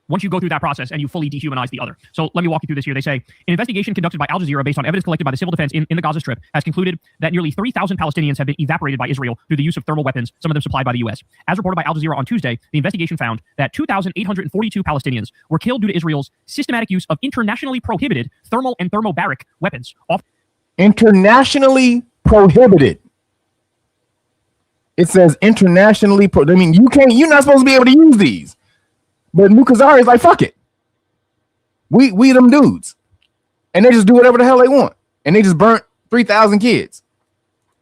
C: once you go through that process and you fully dehumanize the other. So let me walk you through this here. They say, an investigation conducted by Al Jazeera based on evidence collected by the civil defense in the Gaza Strip has concluded that nearly 3,000 Palestinians have been evaporated by Israel through the use of thermal weapons, some of them supplied by the U.S. As reported by Al Jazeera on Tuesday, the investigation found that 2,842 Palestinians were killed due to Israel's systematic use of internationally prohibited thermal and thermobaric weapons.
D: Internationally prohibited. It says internationally I mean, you're not supposed to be able to use these. But Nukazari is like, fuck it. We them dudes. And they just do whatever the hell they want. And they just burnt 3,000 kids.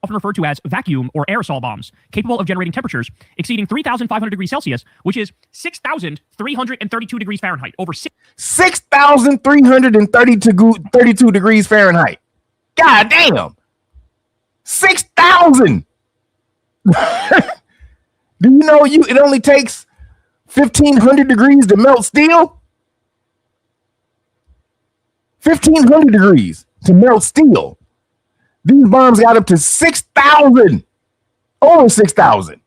C: Often referred to as vacuum or aerosol bombs, capable of generating temperatures exceeding 3,500 degrees Celsius, which is 6,332 degrees Fahrenheit. Over
D: 6,332 degrees Fahrenheit. God damn. 6,000. Do you know it only takes 1,500 degrees to melt steel? 1,500 degrees to melt steel. These bombs got up to 6,000. Over 6,000.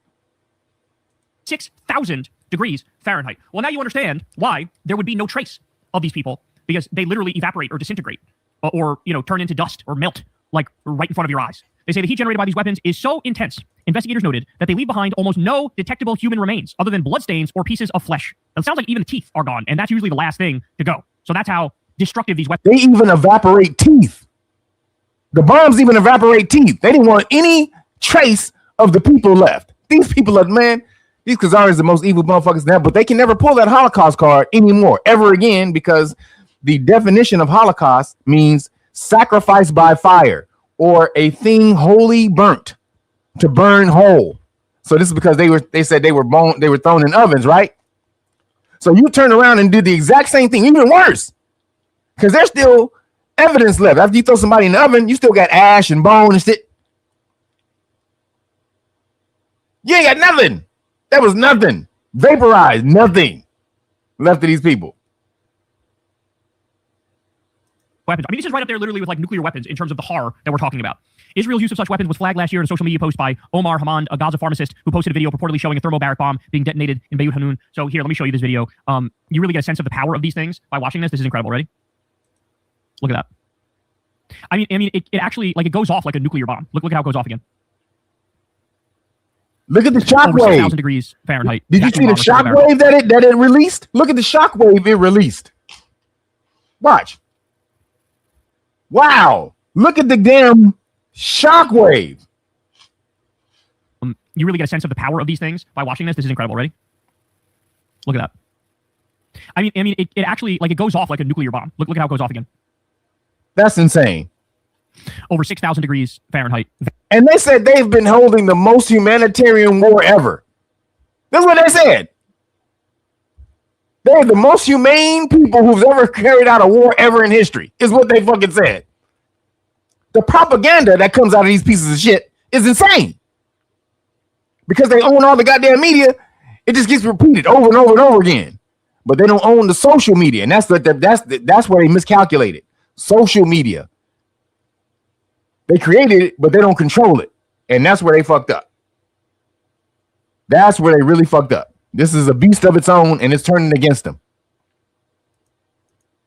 C: 6,000 degrees Fahrenheit. Well, now you understand why there would be no trace of these people, because they literally evaporate or disintegrate or turn into dust or melt like right in front of your eyes. They say the heat generated by these weapons is so intense, investigators noted, that they leave behind almost no detectable human remains other than bloodstains or pieces of flesh. It sounds like even the teeth are gone, and that's usually the last thing to go. So that's how destructive these weapons.
D: They even evaporate teeth. The bombs even evaporate teeth. They didn't want any trace of the people left. These people are, man, these Khazaris are the most evil motherfuckers now, but they can never pull that Holocaust card anymore, ever again, because the definition of Holocaust means sacrifice by fire, or a thing wholly burnt, to burn whole. So this is because they said they were thrown in ovens, right? So you turn around and do the exact same thing, even worse, because there's still evidence left. After you throw somebody in the oven, you still got ash and bone and shit. You ain't got nothing. That was nothing. Vaporized, nothing left of these people.
C: Weapons. I mean, this is right up there literally with like nuclear weapons in terms of the horror that we're talking about. Israel's use of such weapons was flagged last year in a social media post by Omar Hamad, a Gaza pharmacist who posted a video purportedly showing a thermobaric bomb being detonated in Beirut Hanun. So here, let me show you this video. You really get a sense of the power of these things by watching this. This is incredible. Ready? Look at that. I mean, it actually, like, it goes off like a nuclear bomb. Look at how it goes off again.
D: Look at the shockwave.
C: 6,000 degrees Fahrenheit.
D: Did you see the shockwave that it released? Look at the shockwave it released. Watch. Wow. Look at the damn shockwave.
C: You really get a sense of the power of these things by watching this. This is incredible. Ready? Look at that. I mean, it actually, like, it goes off like a nuclear bomb. Look at how it goes off again.
D: That's insane.
C: Over 6,000 degrees Fahrenheit.
D: And they said they've been holding the most humanitarian war ever. That's what they said. They're the most humane people who've ever carried out a war ever in history, is what they fucking said. The propaganda that comes out of these pieces of shit is insane. Because they own all the goddamn media, it just gets repeated over and over and over again. But they don't own the social media, and that's where they miscalculated. Social media. They created it, but they don't control it. And that's where they fucked up. That's where they really fucked up. This is a beast of its own, and it's turning against them.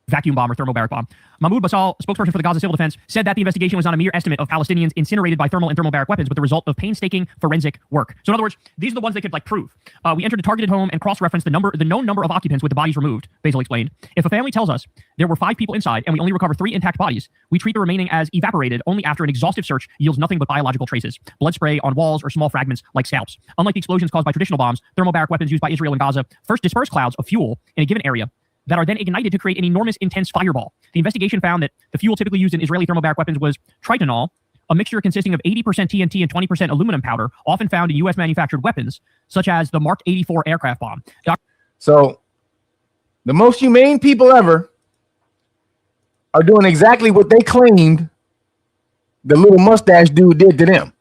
C: Vacuum bomb or thermobaric bomb. Mahmoud Basal, spokesperson for the Gaza Civil Defense, said that the investigation was not a mere estimate of Palestinians incinerated by thermal and thermobaric weapons, but the result of painstaking forensic work. So in other words, these are the ones they could like prove. We entered a targeted home and cross-referenced the known number of occupants with the bodies removed, Basil explained. If a family tells us there were 5 people inside and we only recover 3 intact bodies, we treat the remaining as evaporated only after an exhaustive search yields nothing but biological traces, blood spray on walls or small fragments like scalps. Unlike the explosions caused by traditional bombs, thermobaric weapons used by Israel and Gaza first disperse clouds of fuel in a given area that are then ignited to create an enormous, intense fireball. The investigation found that the fuel typically used in Israeli thermobaric weapons was tritonol, a mixture consisting of 80% TNT and 20% aluminum powder, often found in U.S. manufactured weapons, such as the Mark 84 aircraft bomb.
D: So, the most humane people ever are doing exactly what they claimed the little mustache dude did to them.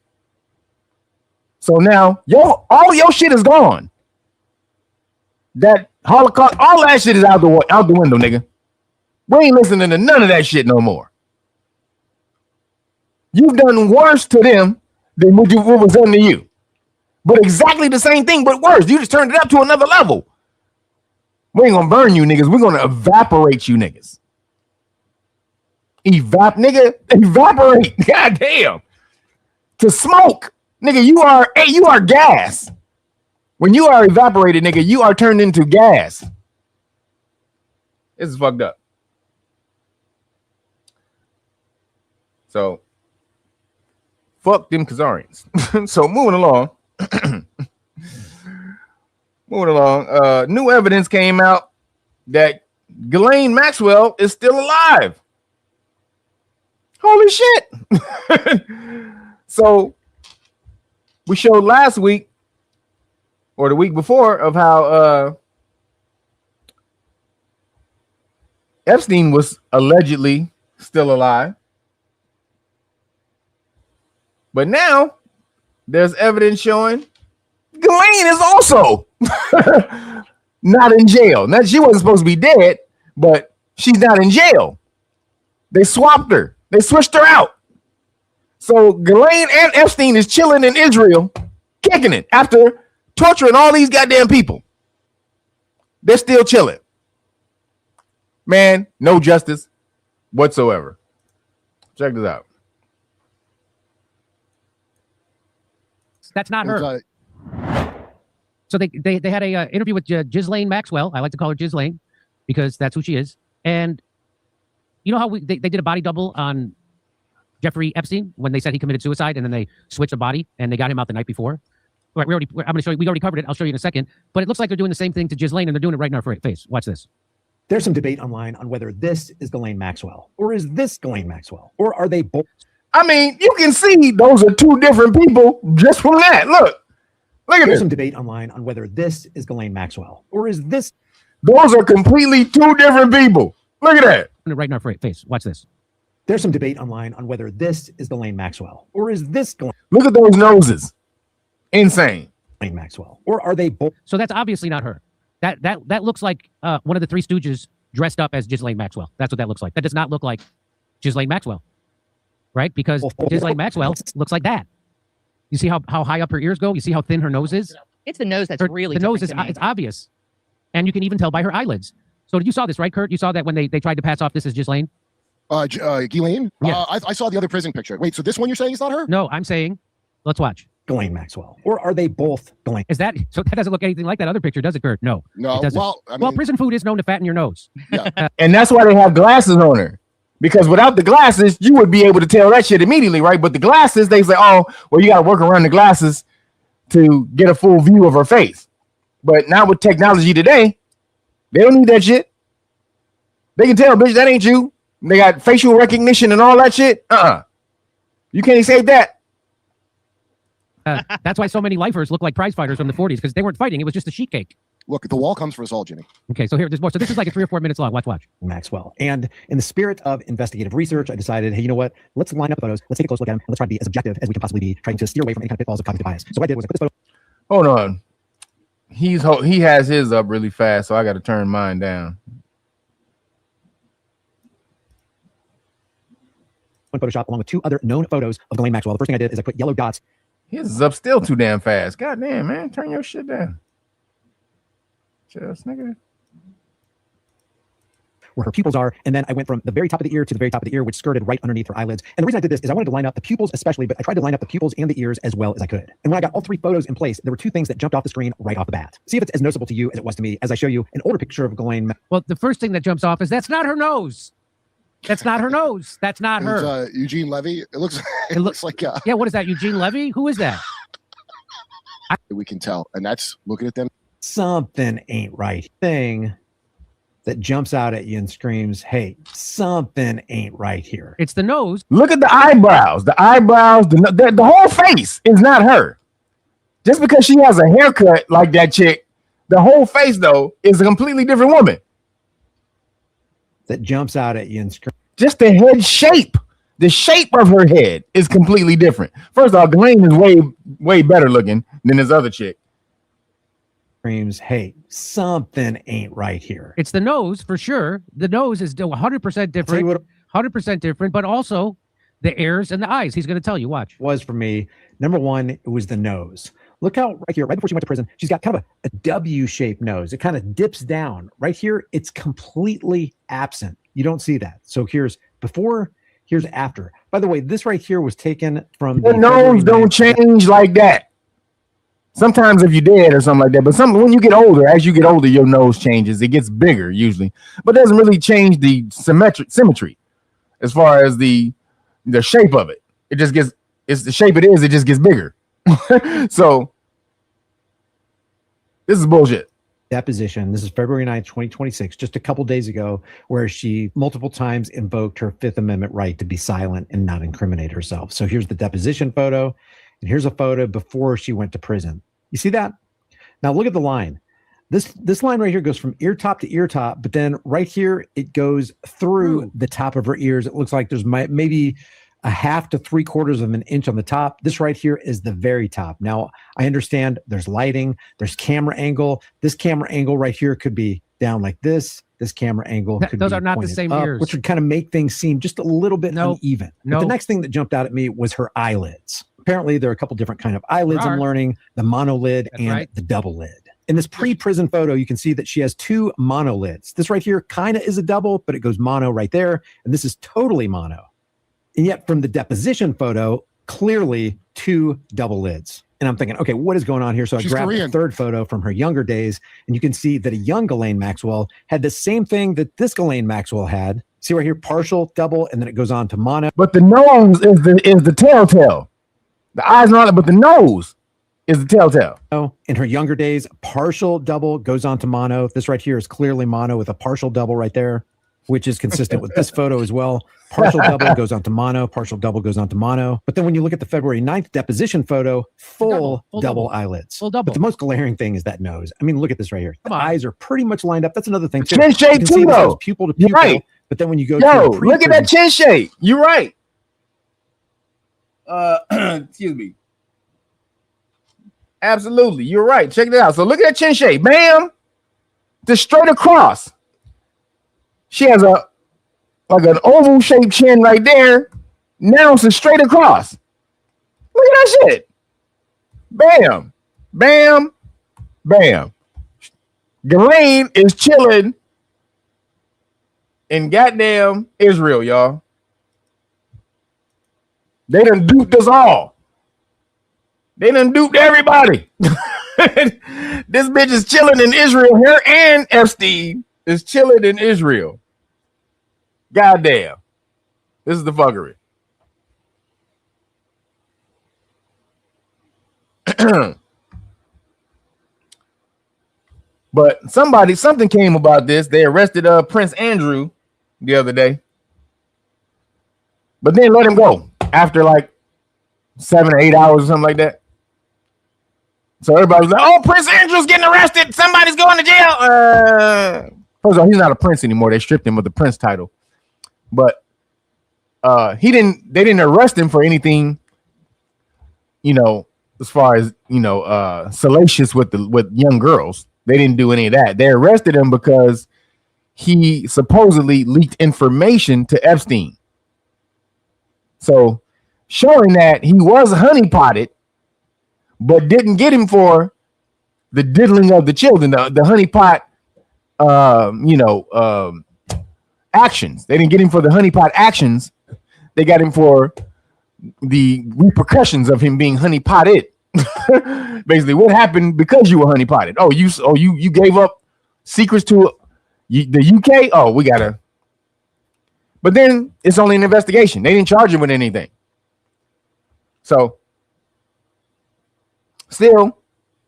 D: So now all your shit is gone. That Holocaust, all that shit is out the window, nigga. We ain't listening to none of that shit no more. You've done worse to them than what was done to you. But exactly the same thing, but worse. You just turned it up to another level. We ain't gonna burn you niggas. We're gonna evaporate you niggas. Evaporate. God damn. To smoke. Nigga, you are gas. When you are evaporated, nigga, you are turned into gas. This is fucked up. So, fuck them Khazarians. So, moving along. New evidence came out that Ghislaine Maxwell is still alive. Holy shit. So, we showed last week or the week before of how Epstein was allegedly still alive. But now there's evidence showing Ghislaine is also not in jail. Now, she wasn't supposed to be dead, but she's not in jail. They swapped her. They switched her out. So Ghislaine and Epstein is chilling in Israel, kicking it after torturing all these goddamn people. They're still chilling. Man, no justice whatsoever. Check this out.
G: That's not her. So they had a interview with Ghislaine Maxwell. I like to call her Ghislaine because that's who she is. And you know how they did a body double on Jeffrey Epstein when they said he committed suicide, and then they switched the body and they got him out the night before. Right, I'm going to show you. We already covered it. I'll show you in a second. But it looks like they're doing the same thing to Ghislaine, and they're doing it right in our face. Watch this.
H: There's some debate online on whether this is Ghislaine Maxwell or is this Ghislaine Maxwell, or are they both?
D: I mean, you can see those are two different people just from that. Look at this.
H: There's some debate online on whether this is Ghislaine Maxwell or is this.
D: Those are completely two different people. Look at that.
G: Right in our face. Watch this.
H: There's some debate online on whether this is Ghislaine Maxwell or is this Ghislaine.
D: Look at those noses. Insane.
H: Ghislaine Maxwell, or are they both?
G: So that's obviously not her. That looks like one of the Three Stooges dressed up as Ghislaine Maxwell. That's what that looks like. That does not look like Ghislaine Maxwell, right? Because Ghislaine Maxwell looks like that. You see how high up her ears go? You see how thin her nose is?
W: It's the nose that's really
G: the nose is it's obvious, and you can even tell by her eyelids. So you saw this, right, Kurt? You saw that when they tried to pass off this as Ghislaine?
X: Ghislaine?
G: Yeah.
X: I saw the other prison picture. Wait, so this one you're saying is not her?
G: No, I'm saying, let's watch.
H: Ghislaine Maxwell, or are they both Ghislaine?
G: Is that so? That doesn't look anything like that other picture, does it, Kurt? No.
X: No.
G: It doesn't.
X: Well, I mean,
G: prison food is known to fatten your nose.
X: Yeah.
D: And that's why they have glasses on her. Because without the glasses, you would be able to tell that shit immediately, right? But the glasses, they say, oh, well, you got to work around the glasses to get a full view of her face. But now with technology today, they don't need that shit. They can tell, bitch, that ain't you. They got facial recognition and all that shit. You can't save that.
G: That's why so many lifers look like prize fighters from the 40s, because they weren't fighting. It was just a sheet cake.
X: Look, the wall comes for us all, Jimmy.
G: Okay, so here, there's more. So this is like 3 or 4 minutes long. Watch.
H: Maxwell. And in the spirit of investigative research, I decided, hey, you know what? Let's line up photos. Let's take a close look at them. And let's try to be as objective as we can possibly be, trying to steer away from any kind of pitfalls of cognitive bias. So what I did was I put this photo.
D: Hold on. He has his up really fast, so I got to turn mine down.
H: On Photoshop, along with 2 other known photos of Ghislaine Maxwell. The first thing I did is I put yellow dots.
D: His is up still too damn fast. God damn, man. Turn your shit down. Just nigga.
H: Where her pupils are, and then I went from the very top of the ear to the very top of the ear, which skirted right underneath her eyelids. And the reason I did this is I wanted to line up the pupils especially, but I tried to line up the pupils and the ears as well as I could. And when I got all 3 photos in place, there were 2 things that jumped off the screen right off the bat. See if it's as noticeable to you as it was to me as I show you an older picture of Ghislaine.
G: Well, the first thing that jumps off is that's not her nose. That's not her nose. That's not her.
X: Eugene Levy. It looks like
G: yeah. What is that? Eugene Levy? Who is that?
X: We can tell, and that's looking at them.
H: Something ain't right. Thing that jumps out at you and screams, hey, something ain't right here.
G: It's the nose.
D: Look at the eyebrows. The eyebrows, the whole face is not her. Just because she has a haircut like that chick, the whole face, though, is a completely different woman.
H: That jumps out at you and screams.
D: Just the head shape. The shape of her head is completely different. First off, Ghislaine is way better looking than this other chick.
H: Screams, hey, something ain't right here.
G: It's the nose for sure. The nose is still 100% different. 100% different, but also the ears and the eyes. He's going to tell you. Watch.
H: Was for me, number one, it was the nose. Look out right here, right before she went to prison. She's got kind of a W-shaped nose. It kind of dips down. Right here, it's completely absent. You don't see that. So here's before, here's after. By the way, this right here was taken from
D: the nose don't change like that. Sometimes if you're dead or something like that, but when you get older, as you get older, your nose changes. It gets bigger usually, but it doesn't really change the symmetry as far as the shape of it. It just gets, it's the shape it is, it just gets bigger. So this is bullshit.
H: Deposition. This is February 9th, 2026, just a couple days ago, where she multiple times invoked her Fifth Amendment right to be silent and not incriminate herself. So here's the deposition photo, and here's a photo before she went to prison. You see that? Now look at the line. This line right here goes from ear top to ear top, but then right here it goes through the top of her ears. It looks like there's maybe a 1/2 to 3/4 of an inch on the top. This right here is the very top. Now, I understand there's lighting, there's camera angle. This camera angle right here could be down like this. This camera angle could
G: those
H: be
G: are not the
H: pointed
G: same
H: up,
G: ears,
H: which would kind of make things seem just a little bit uneven.
G: No.
H: But the next thing that jumped out at me was her eyelids. Apparently, there are a couple different kind of eyelids. I'm learning the monolid and the double lid. In this pre-prison photo, you can see that she has 2 monolids. This right here kind of is a double, but it goes mono right there, and this is totally mono. And yet from the deposition photo, clearly 2 double lids. And I'm thinking, okay, what is going on here? So I grabbed a third photo from her younger days, and you can see that a young Ghislaine Maxwell had the same thing that this Ghislaine Maxwell had. See right here, partial, double, and then it goes on to mono.
D: But the nose is the telltale. The eyes are on it, but the nose is the telltale.
H: Oh, in her younger days, partial double goes on to mono. This right here is clearly mono with a partial double right there, which is consistent with this photo as well. Partial double goes on to mono, partial double goes on to mono. But then when you look at the February 9th deposition photo, full double eyelids.
G: Full double.
H: But the most glaring thing is that nose. I mean, look at this right here. The eyes are pretty much lined up. That's another thing too.
D: Chin shape too, though.
H: Pupil to pupil.
D: Right.
H: But then when you go
D: look at that chin shape. You're right. Excuse me. Absolutely. You're right. Check it out. So look at that chin shape. Bam. Just straight across. She has like an oval shaped chin right there. Now it's straight across. Look at that shit. Bam. Bam. Bam. Ghislaine is chilling in goddamn Israel, y'all. They done duped us all. They done duped everybody. This bitch is chilling in Israel. Her and Epstein is chilling in Israel. Goddamn. This is the fuckery. But something came about this. They arrested Prince Andrew the other day, but then let him go after like 7 or 8 hours or something like that. So everybody was like, "Oh, Prince Andrew's getting arrested. Somebody's going to jail." First of all, he's not a prince anymore. They stripped him of the prince title, but they didn't arrest him for anything, as far as salacious with young girls. They didn't do any of that. They arrested him because he supposedly leaked information to Epstein. So showing that he was honeypotted, but didn't get him for the diddling of the children, the honeypot, actions. They didn't get him for the honeypot actions. They got him for the repercussions of him being honeypotted. Basically, what happened because you were honeypotted? You gave up secrets to the UK. Oh, we gotta. But then it's only an investigation. They didn't charge him with anything. So still,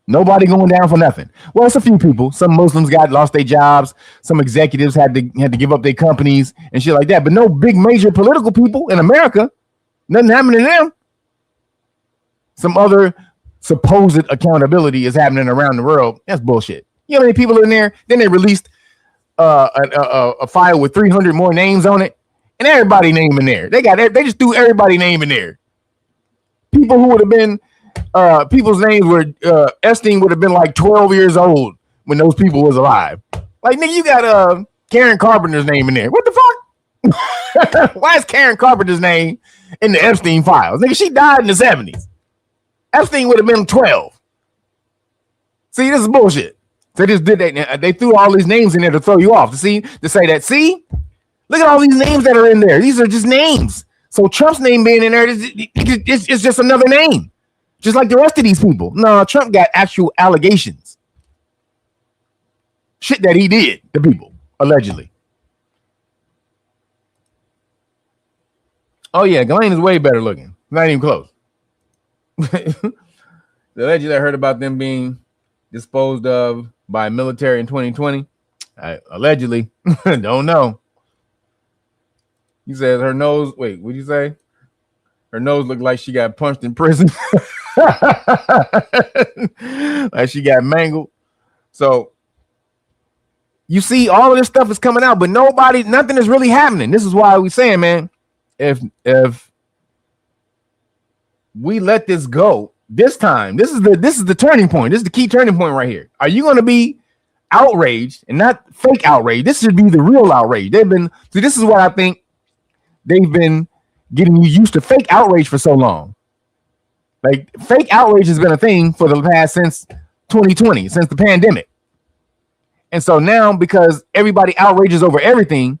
D: nobody going down for nothing. Well, it's a few people. Some Muslims lost their jobs. Some executives had to give up their companies and shit like that. But no big major political people in America. Nothing happened to them. Some other supposed accountability is happening around the world. That's bullshit. You know how many people in there? Then they released a file with 300 more names on it, and everybody name in there. They just threw everybody name in there. People who would have been people's names were Epstein would have been like 12 years old when those people was alive. Like, nigga, you got Karen Carpenter's name in there. What the fuck? Why is Karen Carpenter's name in the Epstein files? Nigga, she died in the 70s. Epstein would have been 12. See, this is bullshit. They just did that. They threw all these names in there to throw you off. To say that, see, look at all these names that are in there. These are just names. So Trump's name being in there, it's just another name. Just like the rest of these people. No, Trump got actual allegations. Shit that he did to people, allegedly. Oh, yeah, Ghislaine is way better looking. Not even close. Allegedly, I heard about them being disposed of by military in 2020. Allegedly. Don't know. He says her nose, wait, what'd you say? Her nose looked like she got punched in prison. Like she got mangled. So you see, all of this stuff is coming out, but nothing is really happening. This is why we're saying, man, if we let this go this time, this is the turning point. This is the key turning point right here. Are you going to be outraged and not fake outrage? This should be the real outrage. This is what I think they've been getting you used to fake outrage for so long. Like, fake outrage has been a thing for the past since 2020, since the pandemic. And so now, because everybody outrages over everything,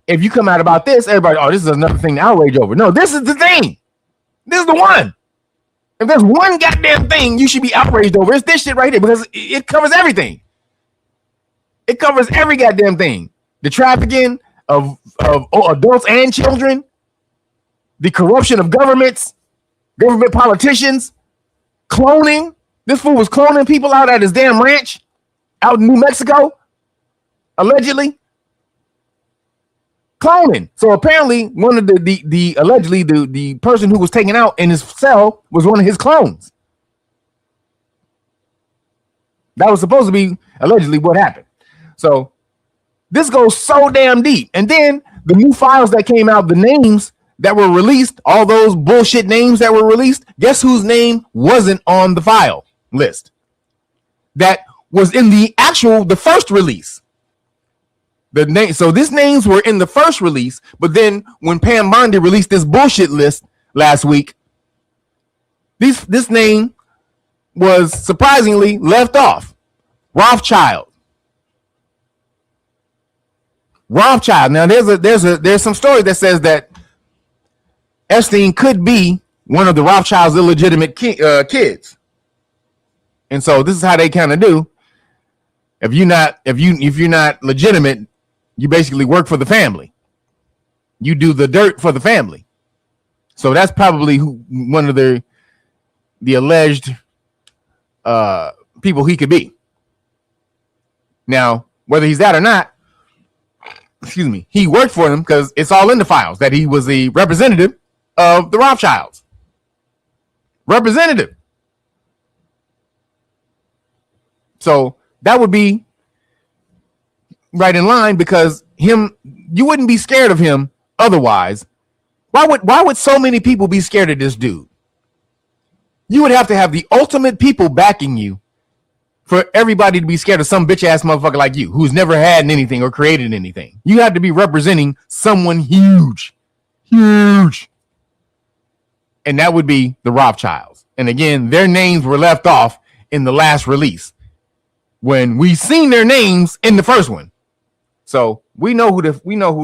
D: if you come out about this, everybody, oh, this is another thing to outrage over. No, this is the thing. This is the one. If there's one goddamn thing you should be outraged over, it's this shit right here, because it covers everything. It covers every goddamn thing. The trafficking of adults and children, the corruption of government politicians, cloning. This fool was cloning people out at his damn ranch out in New Mexico, allegedly. Cloning. So apparently one of the person who was taken out in his cell was one of his clones. That was supposed to be allegedly what happened. So this goes so damn deep. And then the new files that came out, the names that were released, all those bullshit names that were released, guess whose name wasn't on the file list? That was in the first release. So these names were in the first release, but then when Pam Bondi released this bullshit list last week, this name was surprisingly left off. Rothschild. Now there's some story that says that Epstein could be one of the Rothschild's illegitimate kids. And so this is how they kind of do. If you're not legitimate, you basically work for the family. You do the dirt for the family. So that's probably one of the alleged people he could be. Now, whether he's that or not, he worked for them because it's all in the files that he was the representative of the Rothschilds. Representative. So that would be right in line, because you wouldn't be scared of him otherwise. Why would so many people be scared of this dude? You would have to have the ultimate people backing you for everybody to be scared of some bitch ass motherfucker like you, who's never had anything or created anything. You have to be representing someone huge. And that would be the Rothschilds. And again, their names were left off in the last release when we seen their names in the first one. So we know who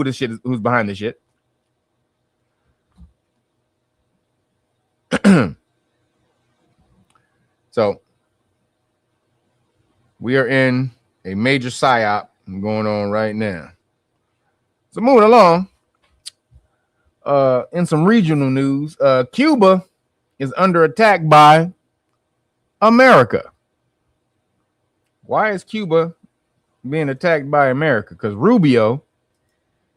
D: the shit is, who's behind the shit. So we are in a major psyop going on right now. So moving along, in some regional news, Cuba is under attack by America. Why is Cuba being attacked by America? Because Rubio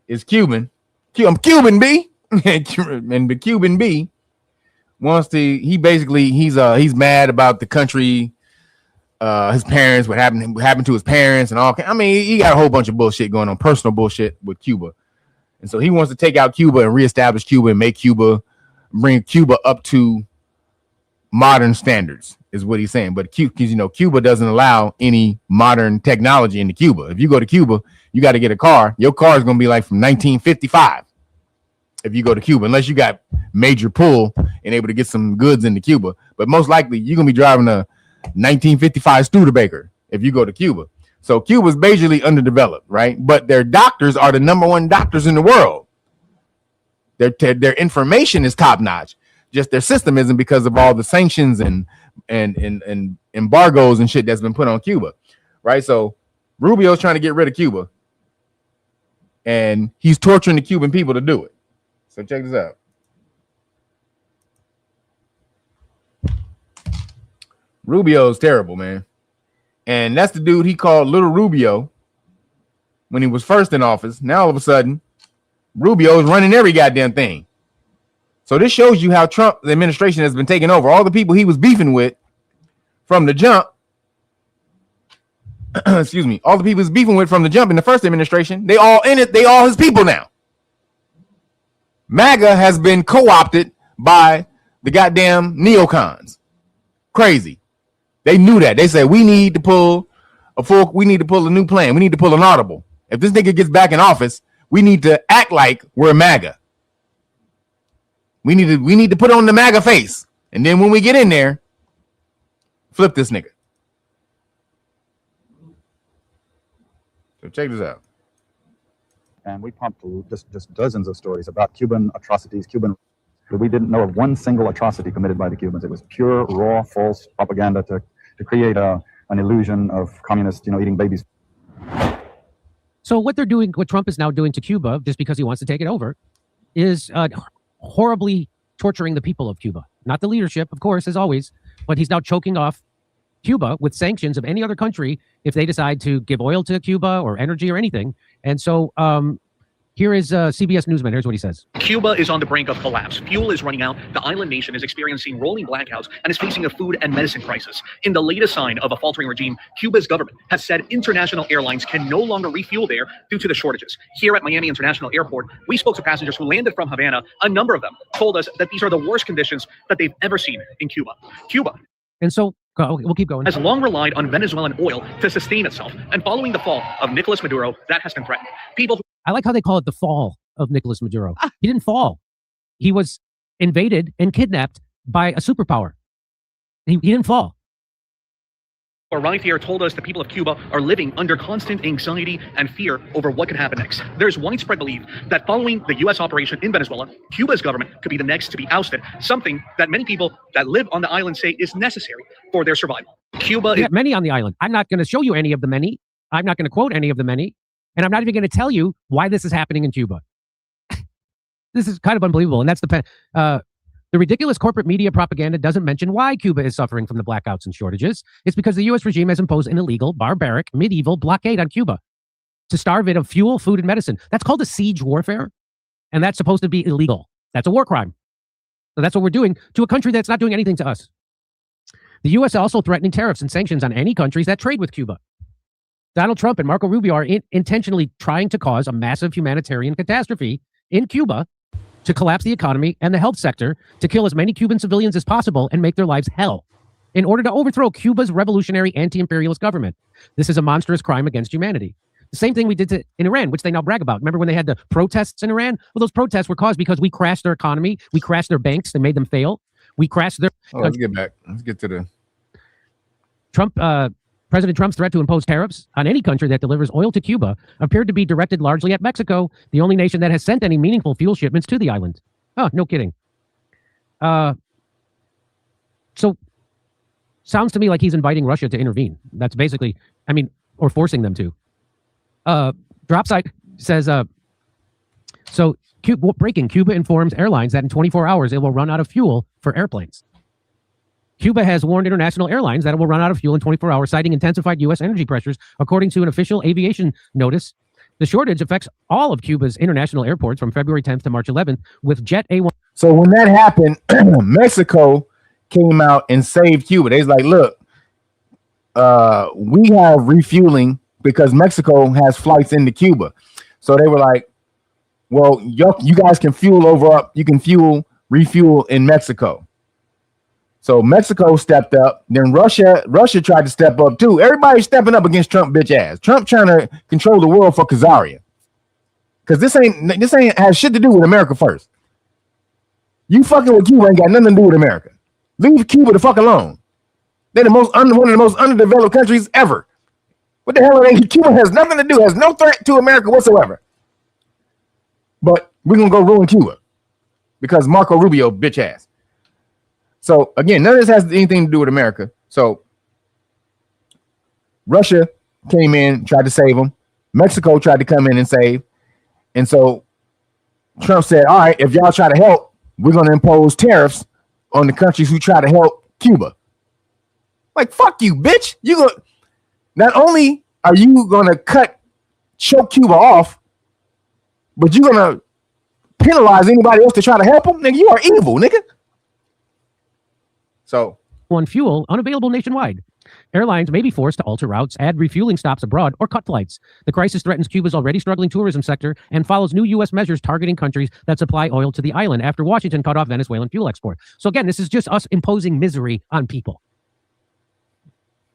D: is Cuban. I'm Cuban B. And the Cuban B wants to, he's mad about the country, his parents, what happened to his parents and all. I mean, he got a whole bunch of bullshit going on, personal bullshit with Cuba. And so he wants to take out Cuba and reestablish Cuba and bring Cuba up to modern standards, is what he's saying. But Cuba doesn't allow any modern technology into Cuba. If you go to Cuba, you got to get a car. Your car is going to be like from 1955 if you go to Cuba, unless you got major pull and able to get some goods into Cuba. But most likely you're going to be driving a 1955 Studebaker if you go to Cuba. So Cuba's basically underdeveloped, right? But their doctors are the #1 doctors in the world. Their information is top notch. Just their system isn't, because of all the sanctions and embargoes and shit that's been put on Cuba, right? So Rubio's trying to get rid of Cuba, and he's torturing the Cuban people to do it. So check this out. Rubio's terrible, man. And that's the dude he called Little Rubio when he was first in office. Now all of a sudden, Rubio is running every goddamn thing. So this shows you how Trump, the administration, has been taking over. All the people he was beefing with from the jump, excuse me, all the people he was beefing with from the jump in the first administration, they all in it. They all his people now. MAGA has been co-opted by the goddamn neocons. Crazy. They knew that. They said, we need to pull a new plan. We need to pull an audible. If this nigga gets back in office, we need to act like we're MAGA. We need to put on the MAGA face. And then when we get in there, flip this nigga. So check this out.
E: And we pumped just dozens of stories about Cuban atrocities, but we didn't know of one single atrocity committed by the Cubans. It was pure, raw, false propaganda to create an illusion of communists, eating babies.
G: So what Trump is now doing to Cuba, just because he wants to take it over, is horribly torturing the people of Cuba. Not the leadership, of course, as always, but he's now choking off Cuba with sanctions of any other country if they decide to give oil to Cuba or energy or anything. And so here is CBS Newsman. Here's what he says.
J: Cuba is on the brink of collapse. Fuel is running out. The island nation is experiencing rolling blackouts and is facing a food and medicine crisis. In the latest sign of a faltering regime, Cuba's government has said international airlines can no longer refuel there due to the shortages. Here at Miami International Airport, we spoke to passengers who landed from Havana. A number of them told us that these are the worst conditions that they've ever seen in Cuba.
G: And so we'll keep going.
J: Has long relied on Venezuelan oil to sustain itself. And following the fall of Nicolas Maduro, that has been threatened.
G: I like how they call it the fall of Nicolas Maduro. He didn't fall. He was invaded and kidnapped by a superpower. He didn't fall.
J: Arrived here told us the people of Cuba are living under constant anxiety and fear over what could happen next. There's widespread belief that following the U.S. operation in Venezuela, Cuba's government could be the next to be ousted, something that many people that live on the island say is necessary for their survival. Cuba
G: is many on the island. I'm not going to show you any of the many. I'm not going to quote any of the many. And I'm not even going to tell you why this is happening in Cuba. This is kind of unbelievable. And that's the ridiculous corporate media propaganda doesn't mention why Cuba is suffering from the blackouts and shortages. It's because the U.S. regime has imposed an illegal, barbaric, medieval blockade on Cuba to starve it of fuel, food, and medicine. That's called a siege warfare. And that's supposed to be illegal. That's a war crime. So that's what we're doing to a country that's not doing anything to us. The U.S. also threatening tariffs and sanctions on any countries that trade with Cuba. Donald Trump and Marco Rubio are intentionally trying to cause a massive humanitarian catastrophe in Cuba to collapse the economy and the health sector, to kill as many Cuban civilians as possible and make their lives hell in order to overthrow Cuba's revolutionary anti-imperialist government. This is a monstrous crime against humanity. The same thing we did in Iran, which they now brag about. Remember when they had the protests in Iran? Well, those protests were caused because we crashed their economy. We crashed their banks and made them fail. We crashed their...
D: Let's get back. Let's get to
G: the... President Trump's threat to impose tariffs on any country that delivers oil to Cuba appeared to be directed largely at Mexico, the only nation that has sent any meaningful fuel shipments to the island. Oh, no kidding. So, sounds to me like he's inviting Russia to intervene. That's basically, or forcing them to. Dropsite says, breaking, Cuba informs airlines that in 24 hours it will run out of fuel for airplanes. Cuba has warned international airlines that it will run out of fuel in 24 hours, citing intensified U.S. energy pressures. According to an official aviation notice, the shortage affects all of Cuba's international airports from February 10th to March 11th, with Jet A1.
D: So when that happened, Mexico came out and saved Cuba. They's like, look, we have refueling because Mexico has flights into Cuba. So they were like, Well, you guys can refuel in Mexico. So Mexico stepped up. Then Russia tried to step up too. Everybody's stepping up against Trump bitch ass. Trump trying to control the world for Khazaria. Because this ain't has shit to do with America first. You fucking with Cuba ain't got nothing to do with America. Leave Cuba the fuck alone. They're one of the most underdeveloped countries ever. What the hell are they? Cuba has nothing to do, has no threat to America whatsoever. But we're gonna go ruin Cuba because Marco Rubio bitch ass. So again, none of this has anything to do with America. So Russia came in, tried to save them. Mexico tried to come in and save. And so Trump said, all right, if y'all try to help, we're going to impose tariffs on the countries who try to help Cuba. Like, fuck you, bitch. Not only are you going to choke Cuba off, but you're going to penalize anybody else to try to help them? Nigga, you are evil, nigga. So,
G: on fuel unavailable nationwide. Airlines may be forced to alter routes, add refueling stops abroad, or cut flights. The crisis threatens Cuba's already struggling tourism sector and follows new U.S. measures targeting countries that supply oil to the island after Washington cut off Venezuelan fuel export. So again, this is just us imposing misery on people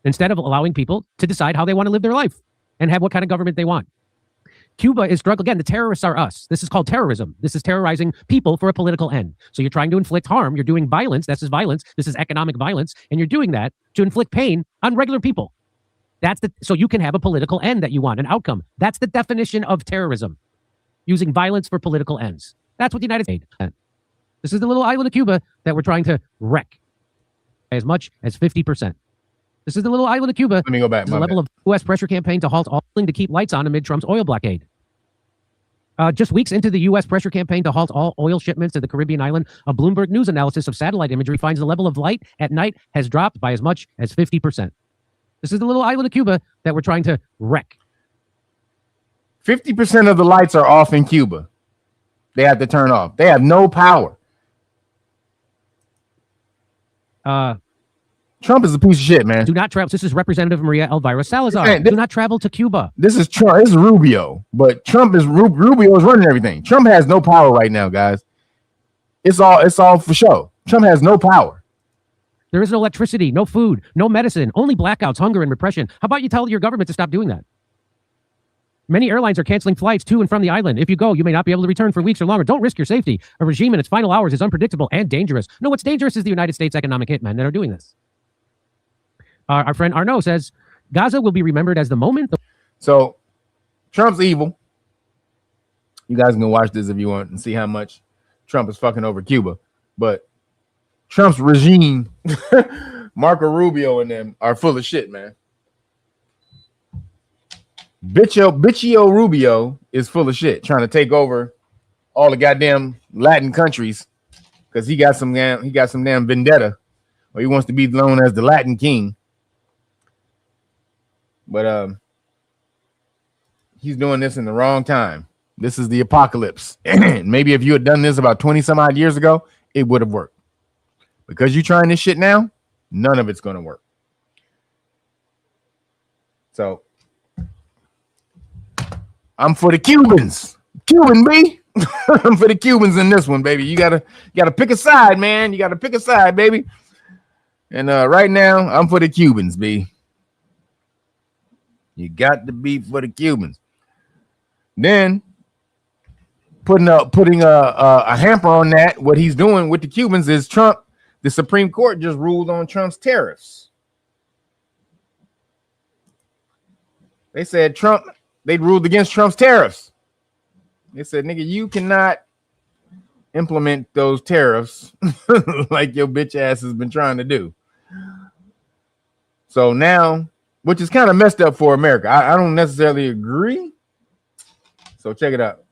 G: instead of allowing people to decide how they want to live their life and have what kind of government they want. Cuba is struggling. Again, the terrorists are us. This is called terrorism. This is terrorizing people for a political end. So you're trying to inflict harm. You're doing violence. This is violence. This is economic violence. And you're doing that to inflict pain on regular people. So you can have a political end that you want, an outcome. That's the definition of terrorism. Using violence for political ends. That's what the United States. This is the little island of Cuba that we're trying to wreck by as much as 50%. This is the little island of Cuba.
D: Let me go back.
G: The level of U.S. pressure campaign to halt all to keep lights on amid Trump's oil blockade. Just weeks into the U.S. pressure campaign to halt all oil shipments to the Caribbean island, a Bloomberg News analysis of satellite imagery finds the level of light at night has dropped by as much as 50%. This is the little island of Cuba that we're trying to wreck.
D: 50% of the lights are off in Cuba. They have to turn off. They have no power. Trump is a piece of shit, man.
G: Do not travel. This is Representative Maria Elvira Salazar. Man, do not travel to Cuba.
D: This is Trump. This is Rubio, but Rubio is running everything. Trump has no power right now, guys. It's all for show. Trump has no power.
G: There is no electricity, no food, no medicine, only blackouts, hunger, and repression. How about you tell your government to stop doing that? Many airlines are canceling flights to and from the island. If you go, you may not be able to return for weeks or longer. Don't risk your safety. A regime in its final hours is unpredictable and dangerous. No, what's dangerous is the United States economic hitmen that are doing this. Our friend Arnaud says, Gaza will be remembered as the moment.
D: So, Trump's evil. You guys can watch this if you want and see how much Trump is fucking over Cuba. But Trump's regime, Marco Rubio and them are full of shit, man. Bitchio Rubio is full of shit, trying to take over all the goddamn Latin countries because he got some damn vendetta, or he wants to be known as the Latin king. But he's doing this in the wrong time. This is the apocalypse. Maybe if you had done this about 20 some odd years ago, it would have worked. Because you're trying this shit now, none of it's going to work. So I'm for the Cubans. Cuban, B. I'm for the Cubans in this one, baby. You gotta pick a side, man. You gotta pick a side, baby. And right now, I'm for the Cubans, B. You got to be for the Cubans. Then putting a hamper on that, what he's doing with the Cubans is Trump. The Supreme Court just ruled on Trump's tariffs. They said they ruled against Trump's tariffs. They said, nigga, you cannot implement those tariffs like your bitch ass has been trying to do. So now, which is kind of messed up for America. I don't necessarily agree. So check it out.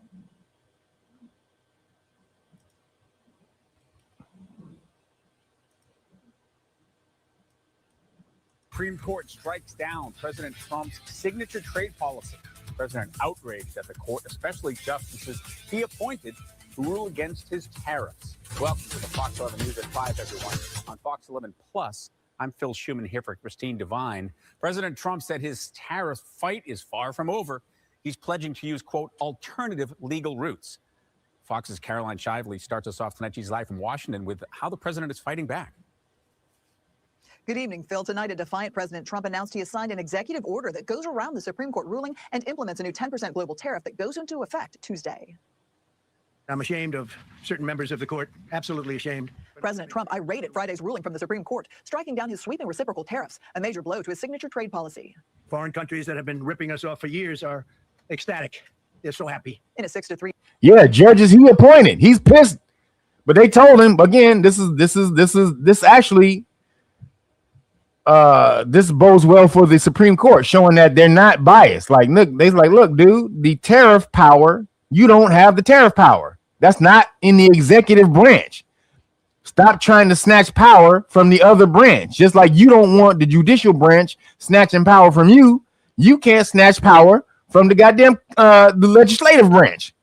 K: Supreme Court strikes down President Trump's signature trade policy. The president outraged at the court, especially justices he appointed to rule against his tariffs. Welcome to the Fox 11 News at 5, everyone. On Fox 11 Plus, I'm Phil Schuman here for Christine Devine. President Trump said his tariff fight is far from over. He's pledging to use, quote, alternative legal routes. Fox's Caroline Shively starts us off tonight. She's live from Washington with how the president is fighting back.
I: Good evening, Phil. Tonight, a defiant President Trump announced he has signed an executive order that goes around the Supreme Court ruling and implements a new 10% global tariff that goes into effect Tuesday.
M: I'm ashamed of certain members of the court, absolutely ashamed.
I: President Trump irate at Friday's ruling from the Supreme Court, striking down his sweeping reciprocal tariffs, a major blow to his signature trade policy.
M: Foreign countries that have been ripping us off for years are ecstatic. They're so happy.
I: In a 6-3.
D: Yeah, judges he appointed. He's pissed. But they told him again, this actually this bodes well for the Supreme Court, showing that they're not biased. Like, look, they're like, look, dude, the tariff power, you don't have the tariff power. That's not in the executive branch. Stop trying to snatch power from the other branch. Just like you don't want the judicial branch snatching power from you, you can't snatch power from the goddamn the legislative branch.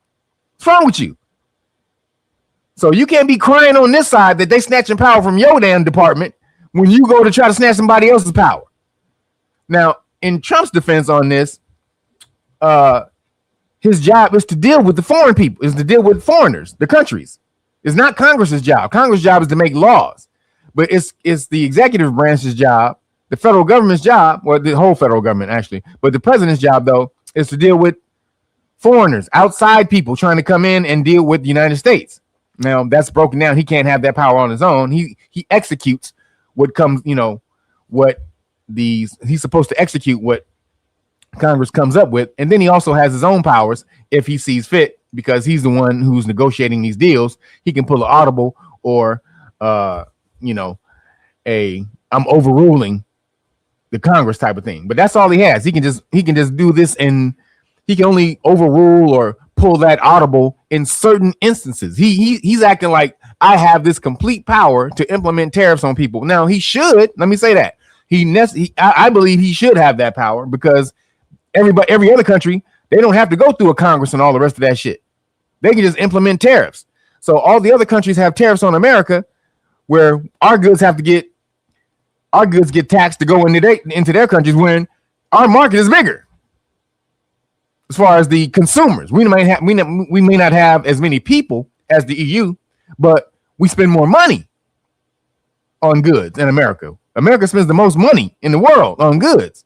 D: What's wrong with you? So you can't be crying on this side that they snatching power from your damn department when you go to try to snatch somebody else's power. Now, in Trump's defense on this, his job is to deal with the foreign people, is to deal with foreigners, the countries. It's not Congress's job. Congress' job is to make laws, but it's the executive branch's job, the federal government's job, or the whole federal government actually, but the president's job though is to deal with foreigners, outside people trying to come in and deal with the United States. Now that's broken down. He can't have that power on his own. He executes what comes, he's supposed to execute what Congress comes up with, and then he also has his own powers if he sees fit, because he's the one who's negotiating these deals. He can pull an audible or I'm overruling the Congress type of thing. But that's all he has. He can just do this, and he can only overrule or pull that audible in certain instances. He's acting like I have this complete power to implement tariffs on people. Now he should. Let me say that I believe he should have that power, because every other country, they don't have to go through a Congress and all the rest of that shit. They can just implement tariffs. So all the other countries have tariffs on America, where our goods get taxed to go into their countries, when our market is bigger. As far as the consumers, we may not have as many people as the EU, but we spend more money on goods in America. America spends the most money in the world on goods.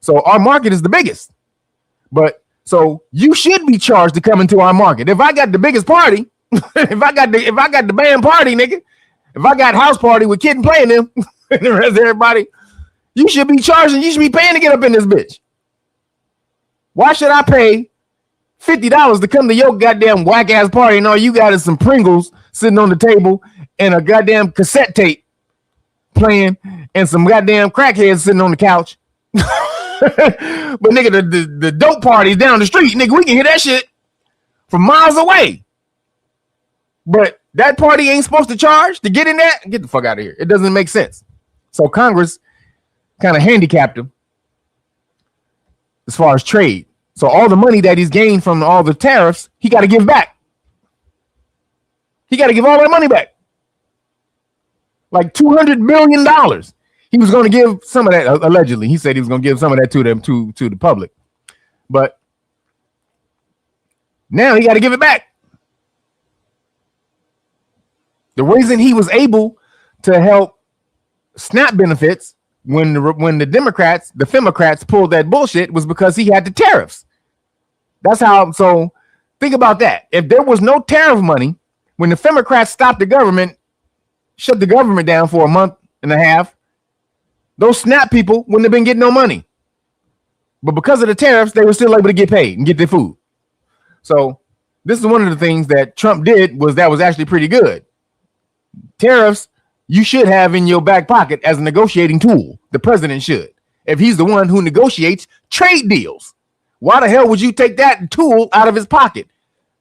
D: So our market is the biggest. But so you should be charged to come into our market. If I got the biggest party, if I got the band party, nigga, if I got house party with Kid and playing them and the rest of everybody, you should be charging, you should be paying to get up in this bitch. Why should I pay $50 to come to your goddamn whack ass party and all you got is some Pringles sitting on the table and a goddamn cassette tape playing and some goddamn crackheads sitting on the couch? But nigga, the dope party's down the street, nigga. We can hear that shit from miles away. But that party ain't supposed to charge to get in there. Get the fuck out of here. It doesn't make sense. So Congress kind of handicapped him as far as trade. So all the money that he's gained from all the tariffs, he got to give back. He got to give all that money back. Like $200 billion. He was going to give some of that, allegedly. He said he was going to give some of that to them, to the public. But now he got to give it back. The reason he was able to help SNAP benefits when the Democrats, the Femocrats, pulled that bullshit was because he had the tariffs. That's how. So think about that. If there was no tariff money, when the Femocrats stopped the government, shut the government down for a month and a half, those SNAP people wouldn't have been getting no money. But because of the tariffs, they were still able to get paid and get their food. So this is one of the things that Trump did that was actually pretty good. Tariffs you should have in your back pocket as a negotiating tool. The president should, if he's the one who negotiates trade deals. Why the hell would you take that tool out of his pocket?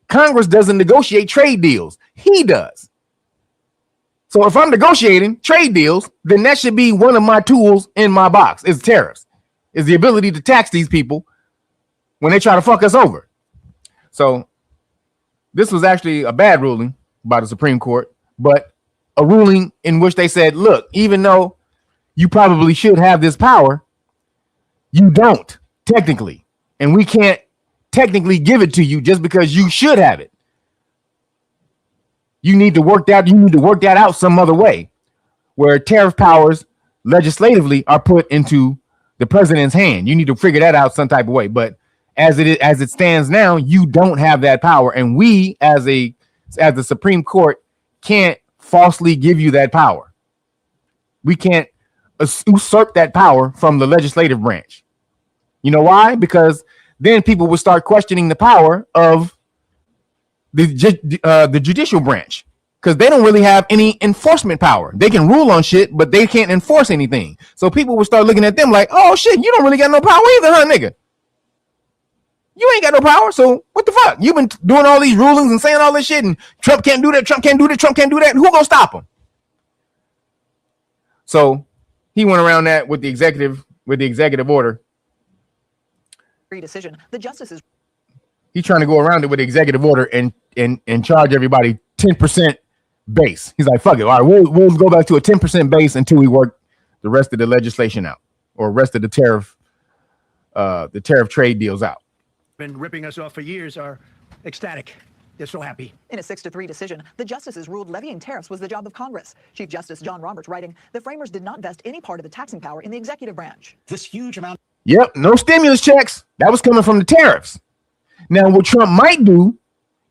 D: Congress doesn't negotiate trade deals. He does. So if I'm negotiating trade deals, then that should be one of my tools in my box. Is tariffs, is the ability to tax these people when they try to fuck us over. So this was actually a bad ruling by the Supreme Court, but a ruling in which they said, look, even though you probably should have this power, you don't technically, and we can't technically give it to you just because you should have it. You need to work that out some other way, where tariff powers legislatively are put into the president's hand. You need to figure that out some type of way. But as it stands now, you don't have that power, and we as the Supreme Court can't falsely give you that power. We can't usurp that power from the legislative branch. You know why? Because then people will start questioning the power of the judicial branch, because they don't really have any enforcement power. They can rule on shit, but they can't enforce anything. So people will start looking at them like, oh shit, you don't really got no power either, huh, nigga? You ain't got no power, so what the fuck? You've been doing all these rulings and saying all this shit, and Trump can't do that, Trump can't do that, Trump can't do that. Who gonna stop him? So he went around that with the executive order.
I: Decision. The justices.
D: He's trying to go around it with the executive order and charge everybody 10% base. He's like, fuck it. All right, we'll go back to a 10% base until we work the rest of the legislation out, or rest of the tariff trade deals out.
M: Been ripping us off for years are ecstatic. They're so happy.
I: In a 6-3 decision, the justices ruled levying tariffs was the job of Congress. Chief Justice John Roberts writing, the framers did not vest any part of the taxing power in the executive branch.
M: This huge amount.
D: Yep, no stimulus checks. That was coming from the tariffs. Now, what Trump might do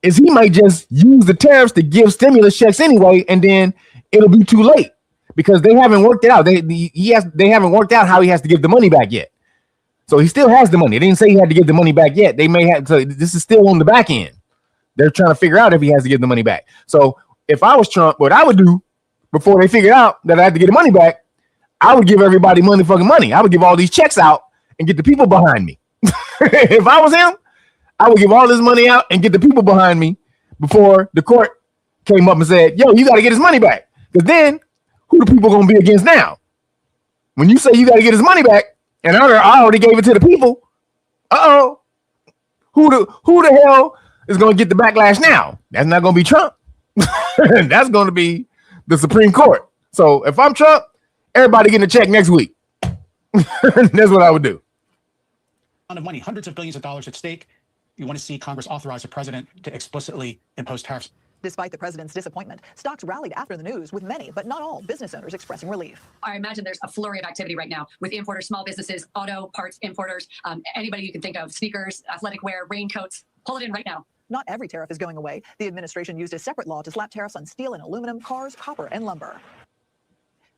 D: is he might just use the tariffs to give stimulus checks anyway, and then it'll be too late because they haven't worked it out. They haven't worked out how he has to give the money back yet. So he still has the money. They didn't say he had to give the money back yet. They may have to. This is still on the back end. They're trying to figure out if he has to give the money back. So if I was Trump, what I would do before they figured out that I had to get the money back, I would give everybody fucking money. I would give all these checks out and get the people behind me. If I was him, I would give all this money out and get the people behind me before the court came up and said, yo, you got to get his money back. Because then who the people going to be against now? When you say you got to get his money back, and I already gave it to the people, who the hell is going to get the backlash now? That's not going to be Trump. That's going to be the Supreme Court. So if I'm Trump, everybody getting a check next week. That's what I would do.
N: Of money, hundreds of billions of dollars at stake. You want to see Congress authorize a president to explicitly impose tariffs.
I: Despite the president's disappointment, stocks rallied after the news, with many, but not all, business owners expressing relief.
O: I imagine there's a flurry of activity right now with importers, small businesses, auto parts importers, anybody you can think of, sneakers, athletic wear, raincoats. Pull it in right now.
I: Not every tariff is going away. The administration used a separate law to slap tariffs on steel and aluminum, cars, copper, and lumber.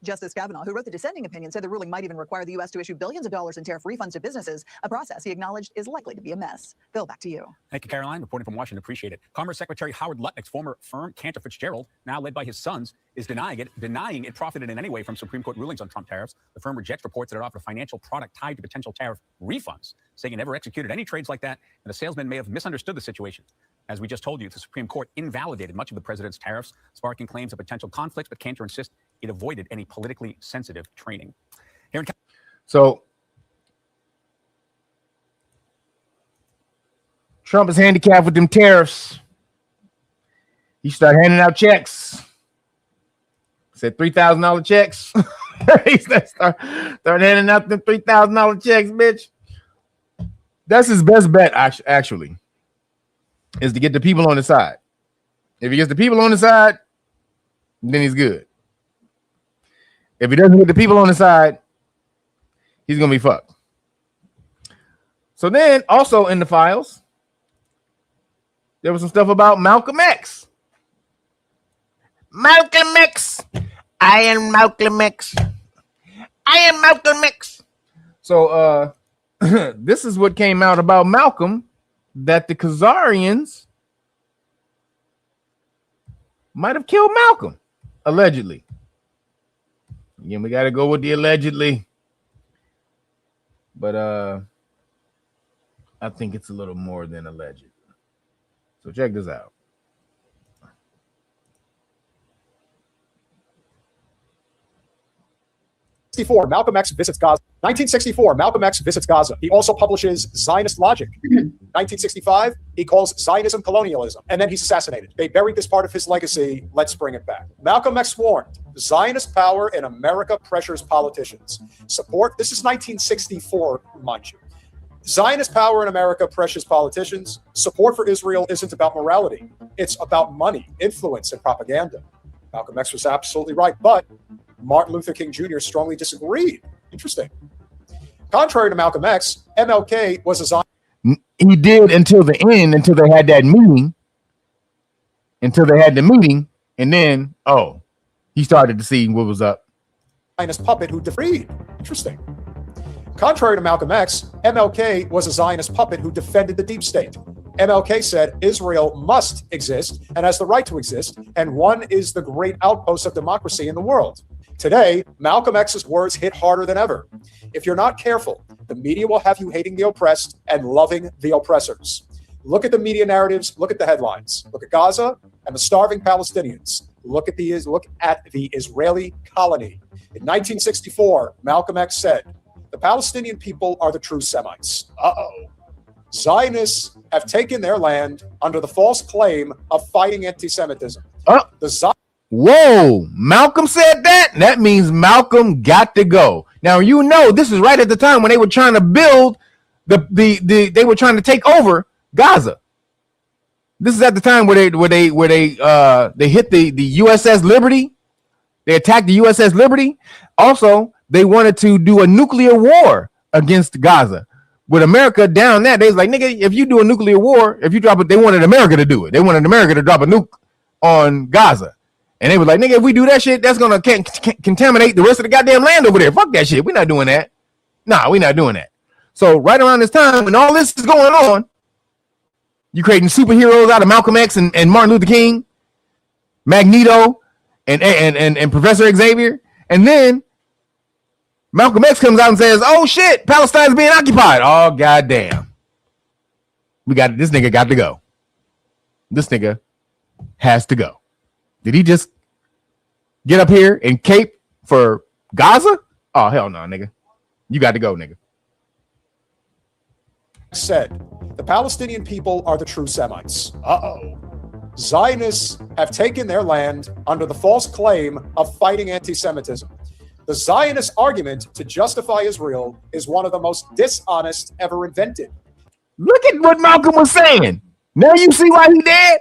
I: Justice Kavanaugh, who wrote the dissenting opinion, said the ruling might even require the U.S. to issue billions of dollars in tariff refunds to businesses, a process he acknowledged is likely to be a mess. Bill, back to you.
K: Thank you, Caroline. Reporting from Washington. Appreciate it. Commerce Secretary Howard Lutnick's former firm, Cantor Fitzgerald, now led by his sons, is denying it profited in any way from Supreme Court rulings on Trump tariffs. The firm rejects reports that it offered a financial product tied to potential tariff refunds, saying it never executed any trades like that, and the salesman may have misunderstood the situation. As we just told you, the Supreme Court invalidated much of the president's tariffs, sparking claims of potential conflicts, but Cantor insists it avoided any politically sensitive training.
D: So Trump is handicapped with them tariffs. He started handing out checks. Said $3,000 checks. He started handing out them $3,000 checks, bitch. That's his best bet, actually, is to get the people on the side. If he gets the people on the side, then he's good. If he doesn't get the people on the side, he's going to be fucked. So then, also in the files, there was some stuff about Malcolm X. Malcolm X. I am Malcolm X. I am Malcolm X. So this is what came out about Malcolm, that the Khazarians might have killed Malcolm, allegedly. Again, we got to go with the allegedly. But I think it's a little more than alleged. So check this out.
F: Malcolm X visits Gaza. 1964, Malcolm X visits Gaza. He also publishes Zionist Logic. 1965, he calls Zionism colonialism, and then he's assassinated. They buried this part of his legacy. Let's bring it back. Malcolm X warned, Zionist power in America pressures politicians. Support, this is 1964, mind you. Zionist power in America pressures politicians. Support for Israel isn't about morality. It's about money, influence, and propaganda. Malcolm X was absolutely right, but Martin Luther King Jr. strongly disagreed. Interesting. Contrary to Malcolm X, MLK was a Zionist.
D: He did until the end, until they had that meeting. Until they had the meeting, and then, he started to see what was up.
F: Zionist puppet who defeated. Interesting. Contrary to Malcolm X, MLK was a Zionist puppet who defended the deep state. MLK said Israel must exist and has the right to exist, and one is the great outpost of democracy in the world. Today, Malcolm X's words hit harder than ever. If you're not careful, the media will have you hating the oppressed and loving the oppressors. Look at the media narratives, look at the headlines. Look at Gaza and the starving Palestinians. Look at the Israeli colony. In 1964, Malcolm X said, "The Palestinian people are the true Semites." Zionists have taken their land under the false claim of fighting anti-Semitism.
D: Whoa, Malcolm said that? That means Malcolm got to go. Now, this is right at the time when they were trying to build they were trying to take over Gaza. This is at the time where they hit the USS Liberty. They attacked the USS Liberty. Also, they wanted to do a nuclear war against Gaza. With America down there, they was like, nigga, if you do a nuclear war, if you drop it, they wanted America to do it. They wanted America to drop a nuke on Gaza. And they was like, nigga, if we do that shit, that's going to contaminate the rest of the goddamn land over there. Fuck that shit. We're not doing that. Nah, we're not doing that. So right around this time, when all this is going on, you creating superheroes out of Malcolm X and Martin Luther King, Magneto, and Professor Xavier. And then Malcolm X comes out and says, "Oh shit, Palestine's being occupied." Oh goddamn, this nigga got to go. This nigga has to go. Did he just get up here and cape for Gaza? Oh hell no, nigga. You got to go, nigga.
F: Said, "The Palestinian people are the true Semites." Zionists have taken their land under the false claim of fighting anti-Semitism. The Zionist argument to justify Israel is one of the most dishonest ever invented.
D: Look at what Malcolm was saying. Now you see why he dead?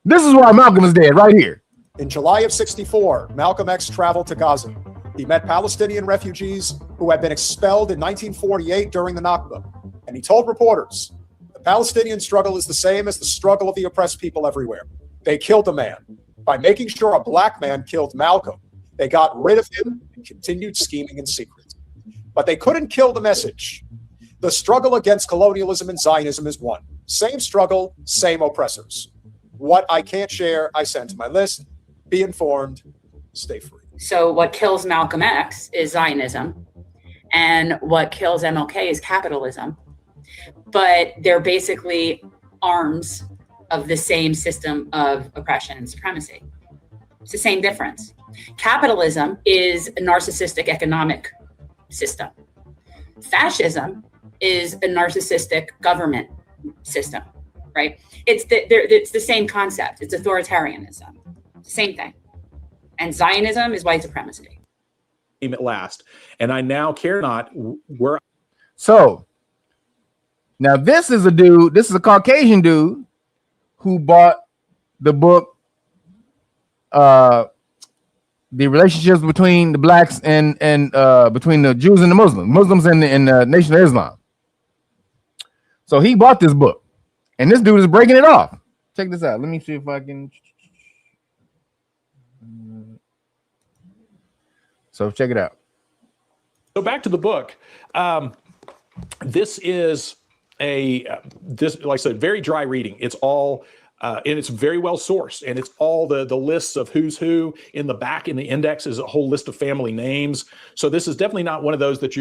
D: This is why Malcolm is dead right here.
F: In July of '64, Malcolm X traveled to Gaza. He met Palestinian refugees who had been expelled in 1948 during the Nakba. And he told reporters, "The Palestinian struggle is the same as the struggle of the oppressed people everywhere. They killed a man. By making sure a black man killed Malcolm, they got rid of him and continued scheming in secret. But they couldn't kill the message. The struggle against colonialism and Zionism is one. Same struggle, same oppressors. What I can't share, I send to my list. Be informed, stay free."
L: So what kills Malcolm X is Zionism, and what kills MLK is capitalism. But they're basically arms of the same system of oppression and supremacy. It's the same difference. Capitalism is a narcissistic economic system. Fascism is a narcissistic government system, right? It's the same concept. It's authoritarianism. Same thing. And Zionism is white supremacy.
P: At last, and I now care not where.
D: So now this is a Caucasian dude who bought the book, the relationships between the blacks and between the Jews and the Muslims and the Nation of Islam. So he bought this book, and this dude is breaking it off. Check this out. Let me see if I can. So check it out.
P: So back to the book. This is like I said, very dry reading. It's all and it's very well sourced, and it's all the lists of who's who. In the back in the index is a whole list of family names. So this is definitely not one of those that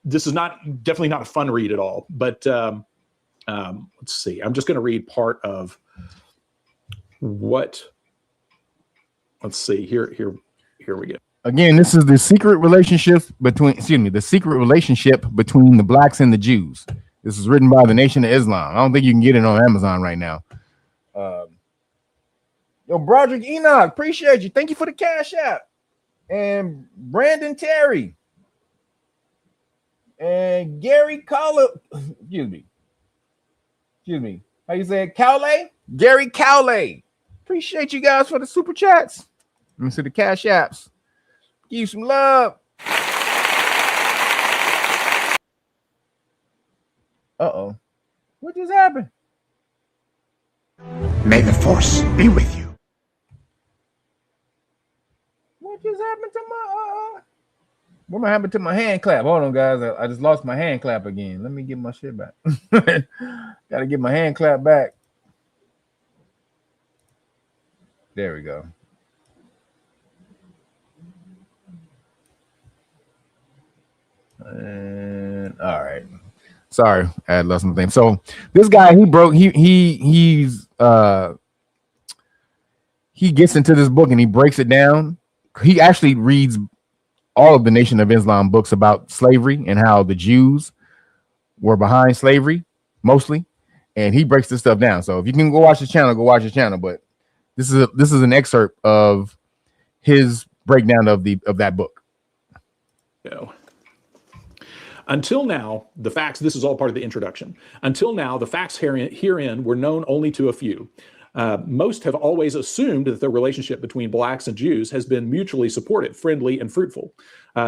P: definitely not a fun read at all. But let's see. I'm just going to read part of what. Let's see here we go.
D: Again, this is the secret relationship between the blacks and the Jews. This is written by the Nation of Islam. I don't think you can get it on Amazon right now. Yo, Broderick Enoch, appreciate you. Thank you for the Cash App. And Brandon Terry. And Gary Cowley, excuse me. How you say it? Cowley? Gary Cowley. Appreciate you guys for the super chats. Let me see the cash apps. Give you some love. Uh-oh. What just happened?
R: May the force be with you.
D: What just happened to my what happened to my hand clap? Hold on, guys. I just lost my hand clap again. Let me get my shit back. Gotta get my hand clap back. There we go. And all right. Sorry, I had lost my thing. So this guy, he gets into this book and he breaks it down. He actually reads all of the Nation of Islam books about slavery and how the Jews were behind slavery mostly, and he breaks this stuff down. So if you can go watch his channel, go watch his channel. But this is an excerpt of his breakdown of that book.
P: No. Until now, the facts, this is all part of the introduction. Until now, the facts herein were known only to a few. Most have always assumed that the relationship between blacks and Jews has been mutually supportive, friendly, and fruitful.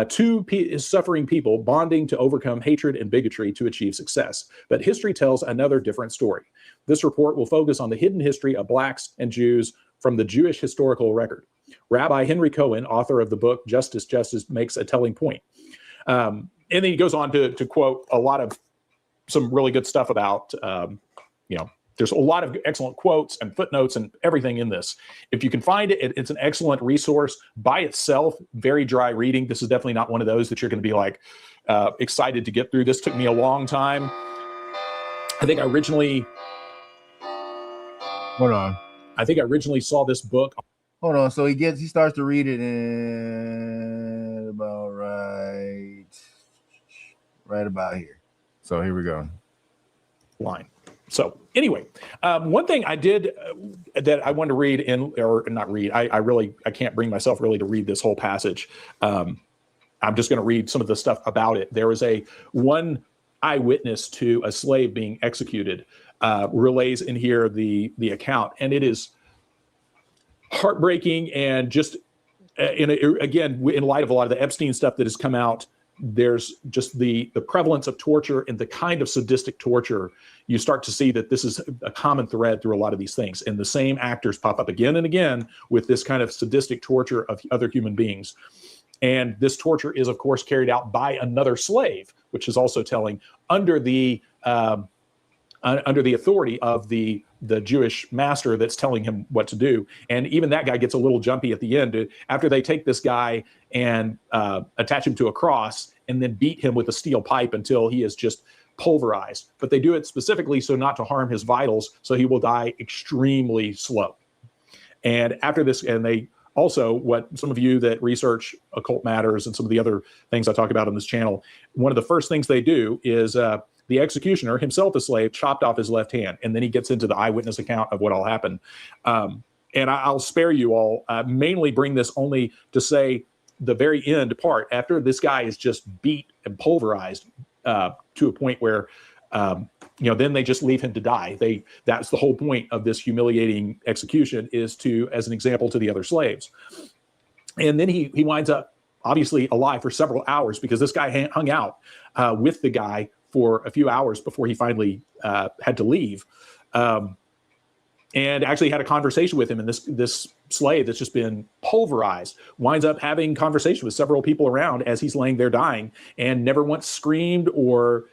P: Two suffering people bonding to overcome hatred and bigotry to achieve success. But history tells another different story. This report will focus on the hidden history of blacks and Jews from the Jewish historical record. Rabbi Henry Cohen, author of the book Justice, Justice, makes a telling point. And then he goes on to quote a lot of some really good stuff about, there's a lot of excellent quotes and footnotes and everything in this. If you can find it, it's an excellent resource by itself. Very dry reading. This is definitely not one of those that you're going to be like excited to get through. This took me a long time. I think I originally saw this book.
D: Hold on. So he starts to read it in about right about here. So here we go.
P: Line. So anyway, one thing I did that I wanted to read I can't bring myself really to read this whole passage. I'm just going to read some of the stuff about it. There was one eyewitness to a slave being executed, relays in here the account, and it is heartbreaking. And just in light of a lot of the Epstein stuff that has come out, there's just the prevalence of torture and the kind of sadistic torture. You start to see that this is a common thread through a lot of these things, and the same actors pop up again and again with this kind of sadistic torture of other human beings. And this torture is, of course, carried out by another slave, which is also telling, under the authority of the Jewish master that's telling him what to do. And even that guy gets a little jumpy at the end after they take this guy and attach him to a cross and then beat him with a steel pipe until he is just pulverized. But they do it specifically so not to harm his vitals, so he will die extremely slow. And after this, and they also, what some of you that research occult matters and some of the other things I talk about on this channel, one of the first things they do is the executioner, himself a slave, chopped off his left hand. And then he gets into the eyewitness account of what all happened. And I'll spare you all, mainly bring this only to say the very end part, after this guy is just beat and pulverized to a point where, then they just leave him to die. That's the whole point of this humiliating execution, is as an example to the other slaves. And then he winds up obviously alive for several hours, because this guy hung out with the guy for a few hours before he finally had to leave, and actually had a conversation with him. And this slave that's just been pulverized winds up having conversation with several people around as he's laying there dying, and never once screamed or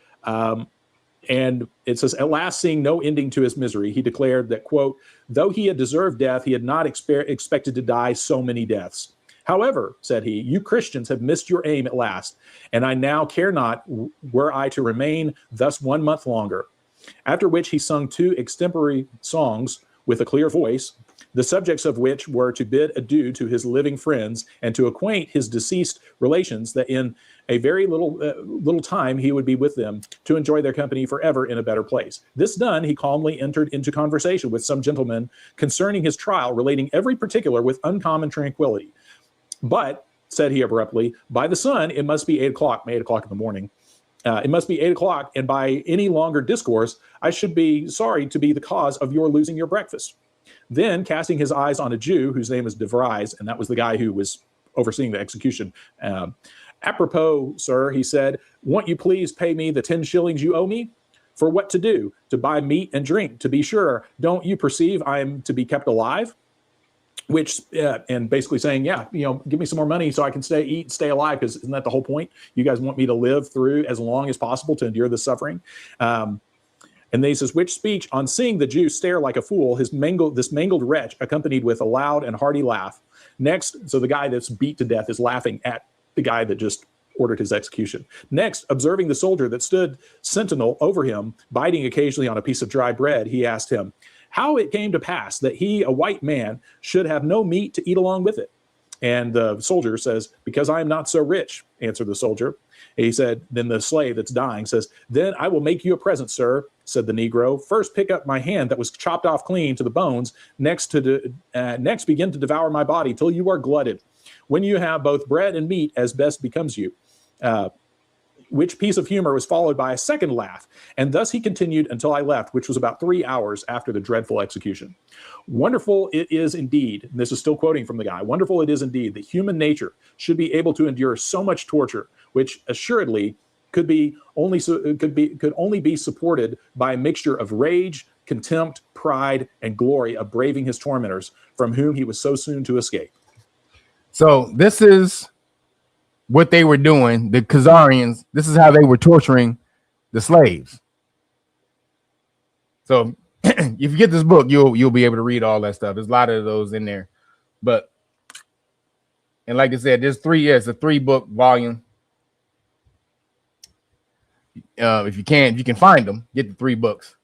P: and it says, at last, seeing no ending to his misery, he declared that, quote, though he had deserved death, he had not expected to die so many deaths. However, said he, you Christians have missed your aim at last, and I now care not were I to remain thus 1 month longer. After which he sung 2 extempore songs with a clear voice, the subjects of which were to bid adieu to his living friends and to acquaint his deceased relations that in a very little time he would be with them to enjoy their company forever in a better place. This done, he calmly entered into conversation with some gentlemen concerning his trial, relating every particular with uncommon tranquility. But, said he abruptly, by the sun, it must be 8 o'clock in the morning. It must be 8 o'clock, and by any longer discourse, I should be sorry to be the cause of your losing your breakfast. Then, casting his eyes on a Jew whose name is Durag, and that was the guy who was overseeing the execution. Apropos, sir, he said, won't you please pay me the 10 shillings you owe me? For what to do? To buy meat and drink, to be sure. Don't you perceive I am to be kept alive? Which, and basically saying, yeah, give me some more money so I can eat, stay alive, because isn't that the whole point? You guys want me to live through as long as possible to endure the suffering. And then he says, which speech, on seeing the Jew stare like a fool, this mangled wretch, accompanied with a loud and hearty laugh. Next, so the guy that's beat to death is laughing at the guy that just ordered his execution. Next, observing the soldier that stood sentinel over him, biting occasionally on a piece of dry bread, he asked him, how it came to pass that he, a white man, should have no meat to eat along with it. And the soldier says, because I am not so rich, answered the soldier. And he said, then the slave that's dying says, then I will make you a present, sir, said the Negro. First pick up my hand that was chopped off clean to the bones. Next begin to devour my body till you are glutted. When you have both bread and meat as best becomes you. Which piece of humor was followed by a second laugh. And thus he continued until I left, which was about 3 hours after the dreadful execution. Wonderful it is indeed, and this is still quoting from the guy, wonderful it is indeed that human nature should be able to endure so much torture, which assuredly could only be supported by a mixture of rage, contempt, pride, and glory of braving his tormentors, from whom he was so soon to escape.
D: So this is what they were doing, the Khazarians. This is how they were torturing the slaves. So if you get this book, you'll be able to read all that stuff. There's a lot of those in there. But, and like I said, there's it's a 3-book volume. If you can find them, get the 3 books.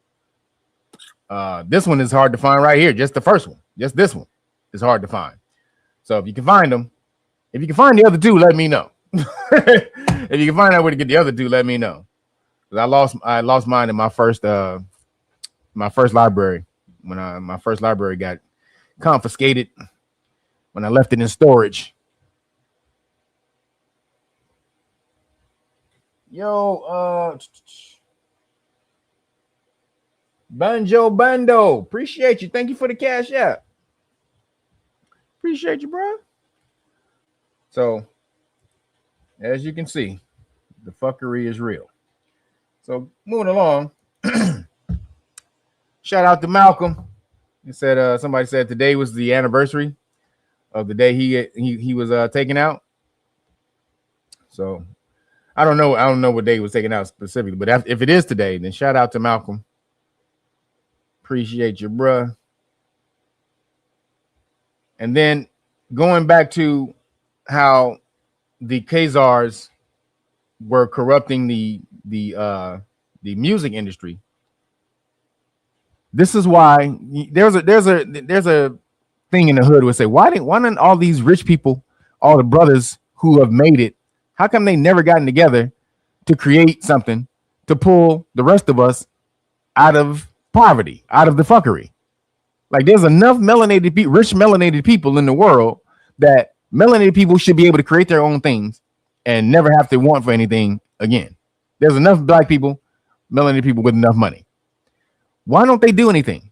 D: This one is hard to find right here. Just the first one. Just this one is hard to find. So if you can find them, if you can find the other 2, let me know. If you can find out where to get the other 2, let me know. Because I lost mine in my first library when my first library got confiscated when I left it in storage. Yo, Banjo Bando, appreciate you. Thank you for the cash app. Appreciate you, bro. So, as you can see, the fuckery is real. So, moving along. Shout out to Malcolm. He said somebody said today was the anniversary of the day he was taken out. So, I don't know what day he was taken out specifically, but if it is today, then shout out to Malcolm. Appreciate you, bruh. And then going back to how the Khazars were corrupting the music industry. This is why there's a thing in the hood where say, why didn't all these rich people, all the brothers who have made it, how come they never gotten together to create something to pull the rest of us out of poverty, out of the fuckery? Like, there's enough rich melanated people in the world that melanated people should be able to create their own things and never have to want for anything again. There's enough black people, melanated people with enough money. Why don't they do anything?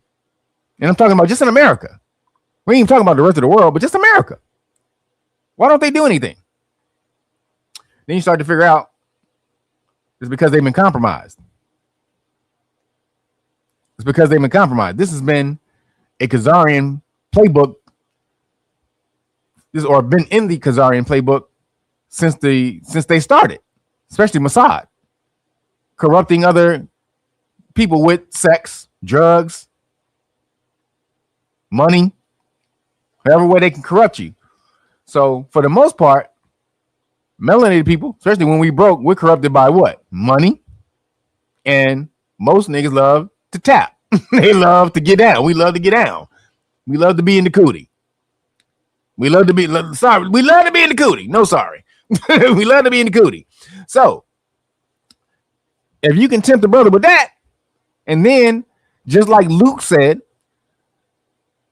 D: And I'm talking about just in America. We ain't even talking about the rest of the world, but just America. Why don't they do anything? Then you start to figure out it's because they've been compromised. It's because they've been compromised. This has been a Khazarian playbook, or been in the Khazarian playbook since they started, especially Mossad, corrupting other people with sex, drugs, money, whatever way they can corrupt you. So for the most part, melanated people, especially when we broke, we're corrupted by what? Money. And most niggas love to tap. They love to get down. We love to get down. We love to be in the cootie. We love to be in the cootie. No, sorry. We love to be in the cootie. So if you can tempt a brother with that, and then just like Luke said,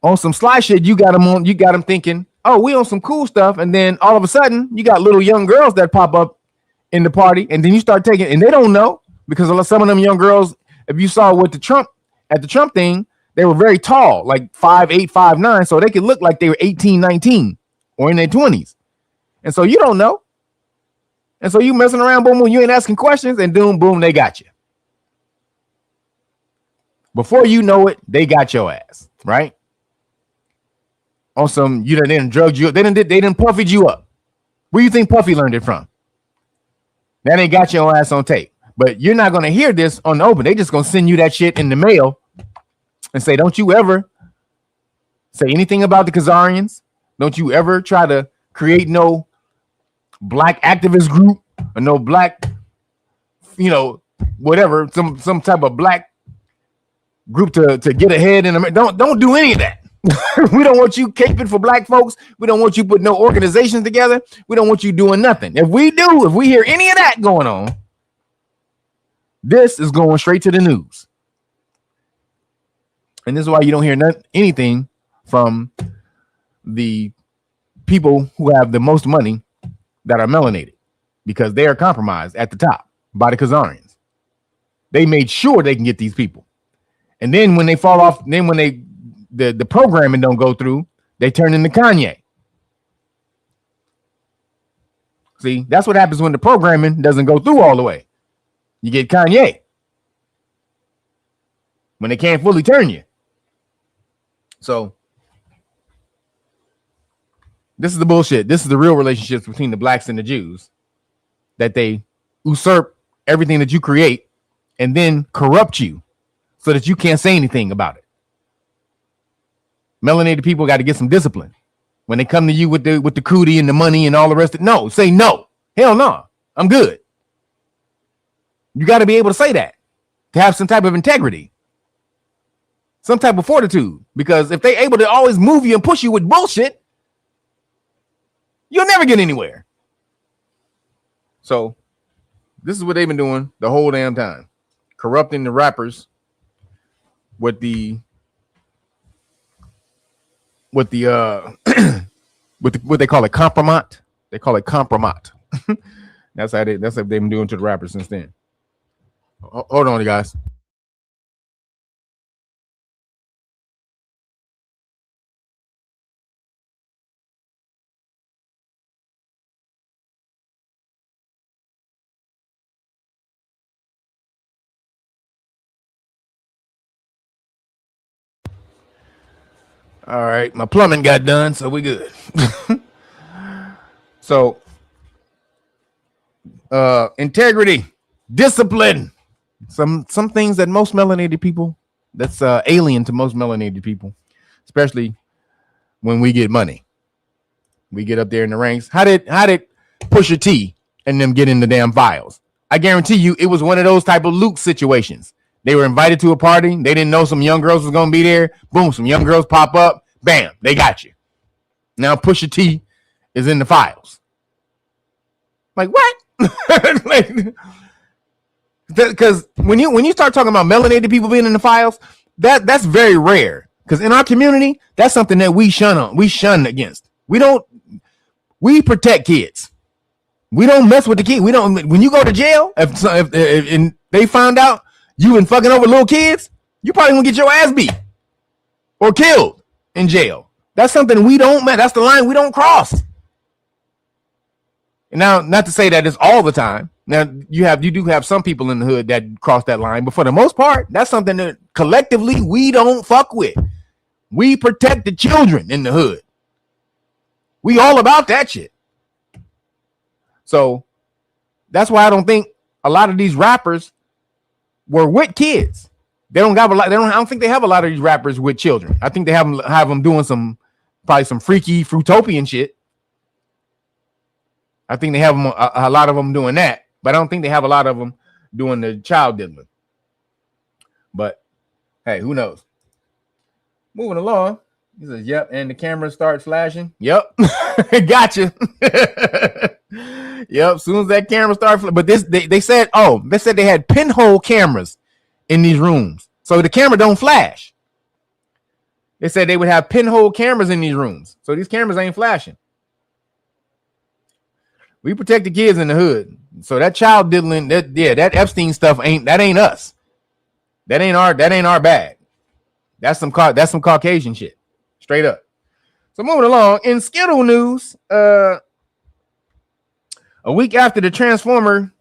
D: on some sly shit, you got him thinking, oh, we on some cool stuff, and then all of a sudden you got little young girls that pop up in the party, and then you start taking, and they don't know because some of them young girls, if you saw with the Trump thing, they were very tall, like 5'8", 5'9", so they could look like they were 18, 19, or in their 20s. And so you don't know. And so you messing around, boom, boom, you ain't asking questions, and boom, they got you. Before you know it, they got your ass, right? On some, they didn't drug you, they didn't puffied you up. Where you think Puffy learned it from? That they got your ass on tape. But you're not gonna hear this on the open. They just gonna send you that shit in the mail and say, don't you ever say anything about the Khazarians. Don't you ever try to create no black activist group or no black, whatever, some type of black group to get ahead in America. Don't do any of that. We don't want you caping for black folks. We don't want you putting no organizations together. We don't want you doing nothing. If we hear any of that going on, this is going straight to the news. And this is why you don't hear anything from the people who have the most money that are melanated, because they are compromised at the top by the Khazarians. They made sure they can get these people. And then when they fall off, then when the programming don't go through, they turn into Kanye. See, that's what happens when the programming doesn't go through all the way. You get Kanye when they can't fully turn you. So this is the bullshit. This is the real relationships between the blacks and the Jews, that they usurp everything that you create and then corrupt you so that you can't say anything about it. Melanated people got to get some discipline when they come to you with the cootie and the money and all the rest of it. No, say no. Hell no. I'm good. You got to be able to say that, to have some type of integrity, some type of fortitude, because if they're able to always move you and push you with bullshit, you'll never get anywhere. So this is what they've been doing the whole damn time, corrupting the rappers with the what they call it, compromat. They call it compromat. That's how they've been doing to the rappers since then. Hold on, guys. All right, my plumbing got done, so we good. So, integrity, discipline, some things that most melanated people, that's alien to most melanated people, especially when we get money. We get up there in the ranks. How did Pusha T and them get in the damn files? I guarantee you it was one of those type of Luke situations. They were invited to a party. They didn't know some young girls was going to be there. Boom, some young girls pop up. Bam, they got you. Now Pusha T is in the files. Like, what? Because when you start talking about melanated people being in the files, that's very rare. Because in our community, that's something that we shun against. We protect kids. We don't mess with the kid. When you go to jail, if they found out you been fucking over little kids, you probably gonna get your ass beat or killed in jail. That's something we don't, man. That's the line we don't cross. And now, not to say that it's all the time. Now you do have some people in the hood that cross that line, but for the most part, that's something that collectively we don't fuck with. We protect the children in the hood. We all about that shit. So that's why I don't think a lot of these rappers were with kids. They don't have a lot. I don't think they have a lot of these rappers with children. I think they have them doing probably some freaky fruitopian shit. I think they have them, a lot of them doing that, but I don't think they have a lot of them doing the child diddling. But hey, who knows? Moving along. He says, "Yep," and the camera starts flashing. Yep, gotcha. Yep. Soon as that camera started, but they said they had pinhole cameras in these rooms, so the camera don't flash. They said they would have pinhole cameras in these rooms, so these cameras ain't flashing. We protect the kids in the hood. So that child diddling, that Epstein stuff ain't us. That ain't our bag. That's some Caucasian shit, straight up. So moving along in Skittle news, a week after the Transformer,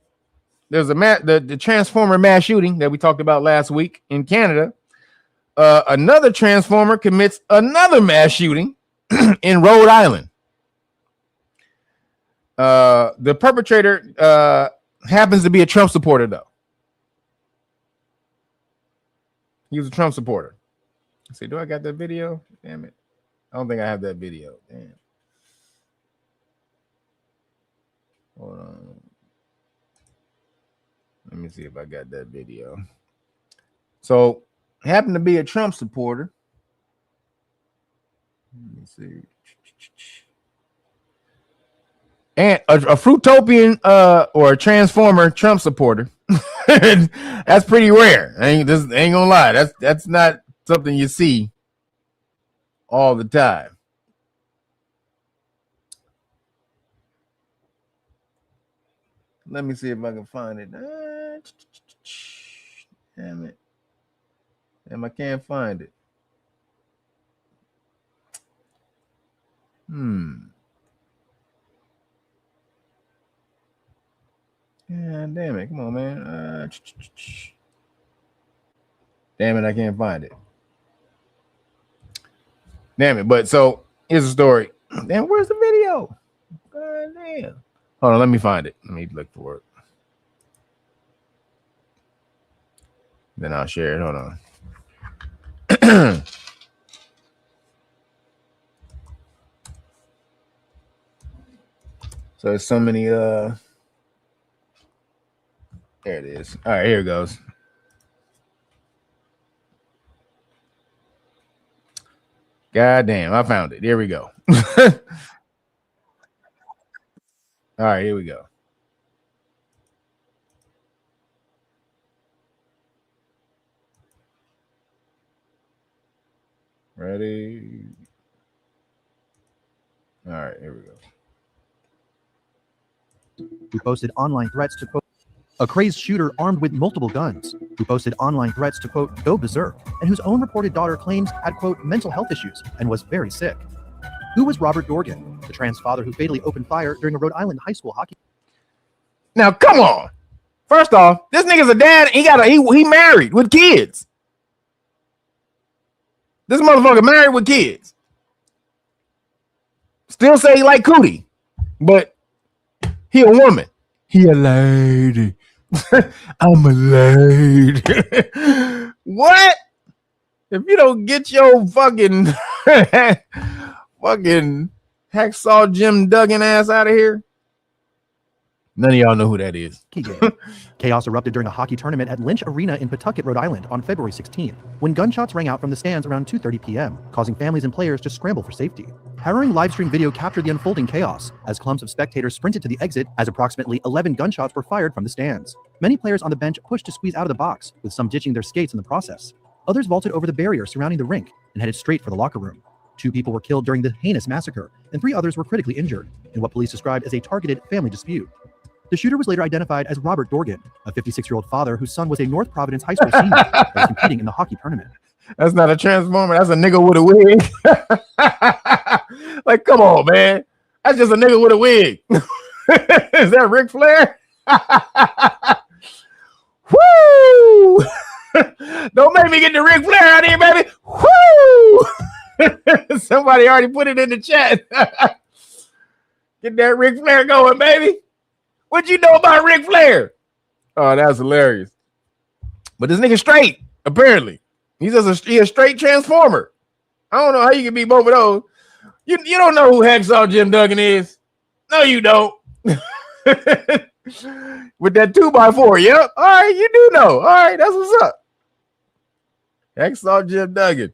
D: there's the Transformer mass shooting that we talked about last week in Canada. Another Transformer commits another mass shooting in Rhode Island. The perpetrator happens to be a Trump supporter, though. He was a Trump supporter. Let's see, do I got that video? Damn it. I don't think I have that video. Damn. Hold on. Let me see if I got that video. So, happened to be a Trump supporter. Let me see. And a Fruitopian or a Transformer Trump supporter. That's pretty rare. Ain't gonna lie. That's not something you see all the time. Let me see if I can find it. Damn it. Damn, I can't find it. Yeah, damn it. Come on, man. Damn it, I can't find it. Damn it. But so here's the story. Damn, where's the video? God damn. Hold on, let me find it. Let me look for it. Then I'll share it. Hold on. So there's so many there it is. All right, here it goes. God damn, I found it. Here we go. All right, here we go. Ready? All right, here we go.
H: Who posted online threats to quote, a crazed shooter armed with multiple guns, who posted online threats to quote, go berserk, and whose own reported daughter claims had quote, mental health issues and was very sick. Who was Robert Dorgan, the trans father who fatally opened fire during a Rhode Island high school hockey?
D: Now, come on. First off, this nigga's a dad. He married with kids. This motherfucker married with kids. Still say he like cootie, but he a woman. He a lady. I'm a lady. What? If you don't get your fucking hacksaw Jim Duggan ass out of here, none of y'all know who that is.
H: Chaos erupted during a hockey tournament at Lynch Arena in Pawtucket, Rhode Island on February 16th, when gunshots rang out from the stands around 2:30 p.m., causing families and players to scramble for safety. Harrowing live stream video captured the unfolding chaos as clumps of spectators sprinted to the exit as approximately 11 gunshots were fired from the stands. Many players on the bench pushed to squeeze out of the box, with some ditching their skates in the process. Others vaulted over the barrier surrounding the rink and headed straight for the locker room. 2 people were killed during the heinous massacre, and 3 others were critically injured in what police described as a targeted family dispute. The shooter was later identified as Robert Dorgan, a 56-year-old father whose son was a North Providence high school senior that was competing in the hockey tournament.
D: That's not a transformer. That's a nigga with a wig. Like, come on, man. That's just a nigga with a wig. Is that Ric Flair? Woo! Don't make me get the Ric Flair out here, baby. Woo! Somebody already put it in the chat. Get that Ric Flair going, baby. What you know about Ric Flair? Oh, that's hilarious. But this nigga straight, apparently. He's a straight transformer. I don't know how you can be both of those. You don't know who Hacksaw Jim Duggan is. No, you don't. With that 2x4, yep. All right, you do know. All right, that's what's up. Hacksaw Jim Duggan.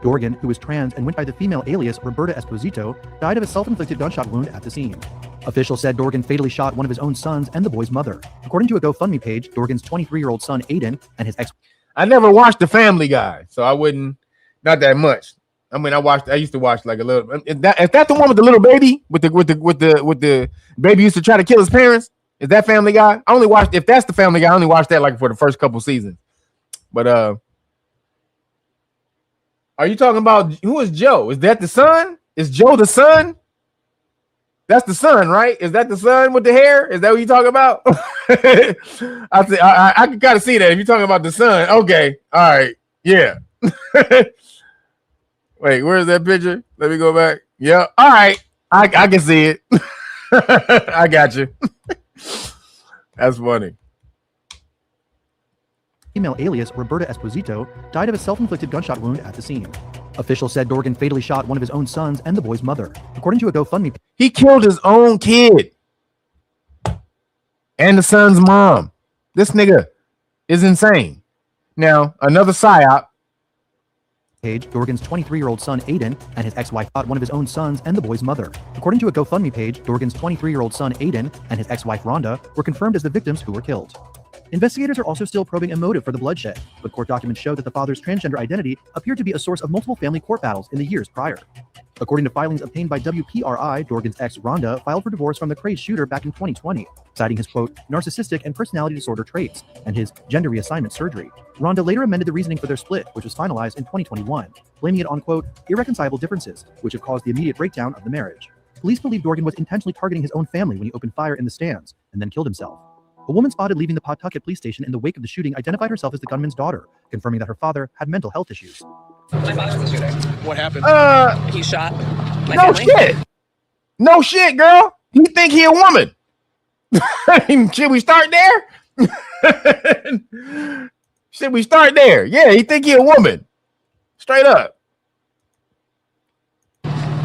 H: Dorgan, who was trans and went by the female alias Roberta Esposito, died of a self-inflicted gunshot wound at the scene. Officials said Dorgan fatally shot one of his own sons and the boy's mother. According to a GoFundMe page, Dorgan's 23-year-old son, Aiden, and his ex...
D: I never watched The Family Guy, so I wouldn't, not that much. I mean, I used to watch like a little. Is that the one with the little baby with the baby used to try to kill his parents? Is that Family Guy? I only watched, if that's the Family Guy, I only watched that like for the first couple seasons. But are you talking about, who is Joe? Is that the son? Is Joe the son? That's the son, right? Is that the son with the hair? Is that what you talking about? I can kind of see that. If you're talking about the son, okay. All right. Yeah. Wait, where's that picture? Let me go back. Yeah. All right. I can see it. I got you. That's funny.
S: Female alias Roberta Esposito died of a self-inflicted gunshot wound at the scene. Officials said Dorgan fatally shot one of his own sons and the boy's mother. According to a GoFundMe,
D: he killed his own kid and the son's mom. This nigga is insane. Now, another psyop.
S: Page, Dorgan's 23-year-old son Aiden and his ex-wife shot one of his own sons and the boy's mother. According to a GoFundMe page, Dorgan's 23-year-old son Aiden and his ex-wife Rhonda were confirmed as the victims who were killed. Investigators are also still probing a motive for the bloodshed, but court documents show that the father's transgender identity appeared to be a source of multiple family court battles in the years prior. According to filings obtained by WPRI, Dorgan's ex Rhonda filed for divorce from the crazed shooter back in 2020, citing his, quote, narcissistic and personality disorder traits and his gender reassignment surgery. Rhonda later amended the reasoning for their split, which was finalized in 2021, blaming it on, quote, irreconcilable differences, which have caused the immediate breakdown of the marriage. Police believe Dorgan was intentionally targeting his own family when he opened fire in the stands and then killed himself. A woman spotted leaving the Pawtucket police station in the wake of the shooting identified herself as the gunman's daughter, confirming that her father had mental health issues.
T: My father was a shooter. What happened? He shot my
D: no
T: family.
D: Shit. No shit, girl. He think he a woman. Should we start there? Should we start there? Yeah, he think he a woman. Straight up.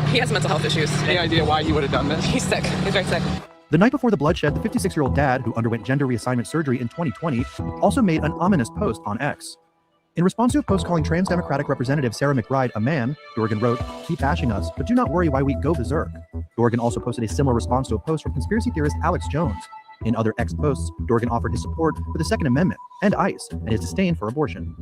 T: He has mental health issues.
K: Any idea why you would have done this?
T: He's sick. He's very sick.
S: The night before the bloodshed, the 56-year-old dad, who underwent gender reassignment surgery in 2020, also made an ominous post on X. In response to a post calling trans Democratic Representative Sarah McBride a man, Dorgan wrote, "Keep bashing us, but do not worry why we go berserk." Dorgan also posted a similar response to a post from conspiracy theorist Alex Jones. In other X posts, Dorgan offered his support for the Second Amendment and ICE and his disdain for abortion.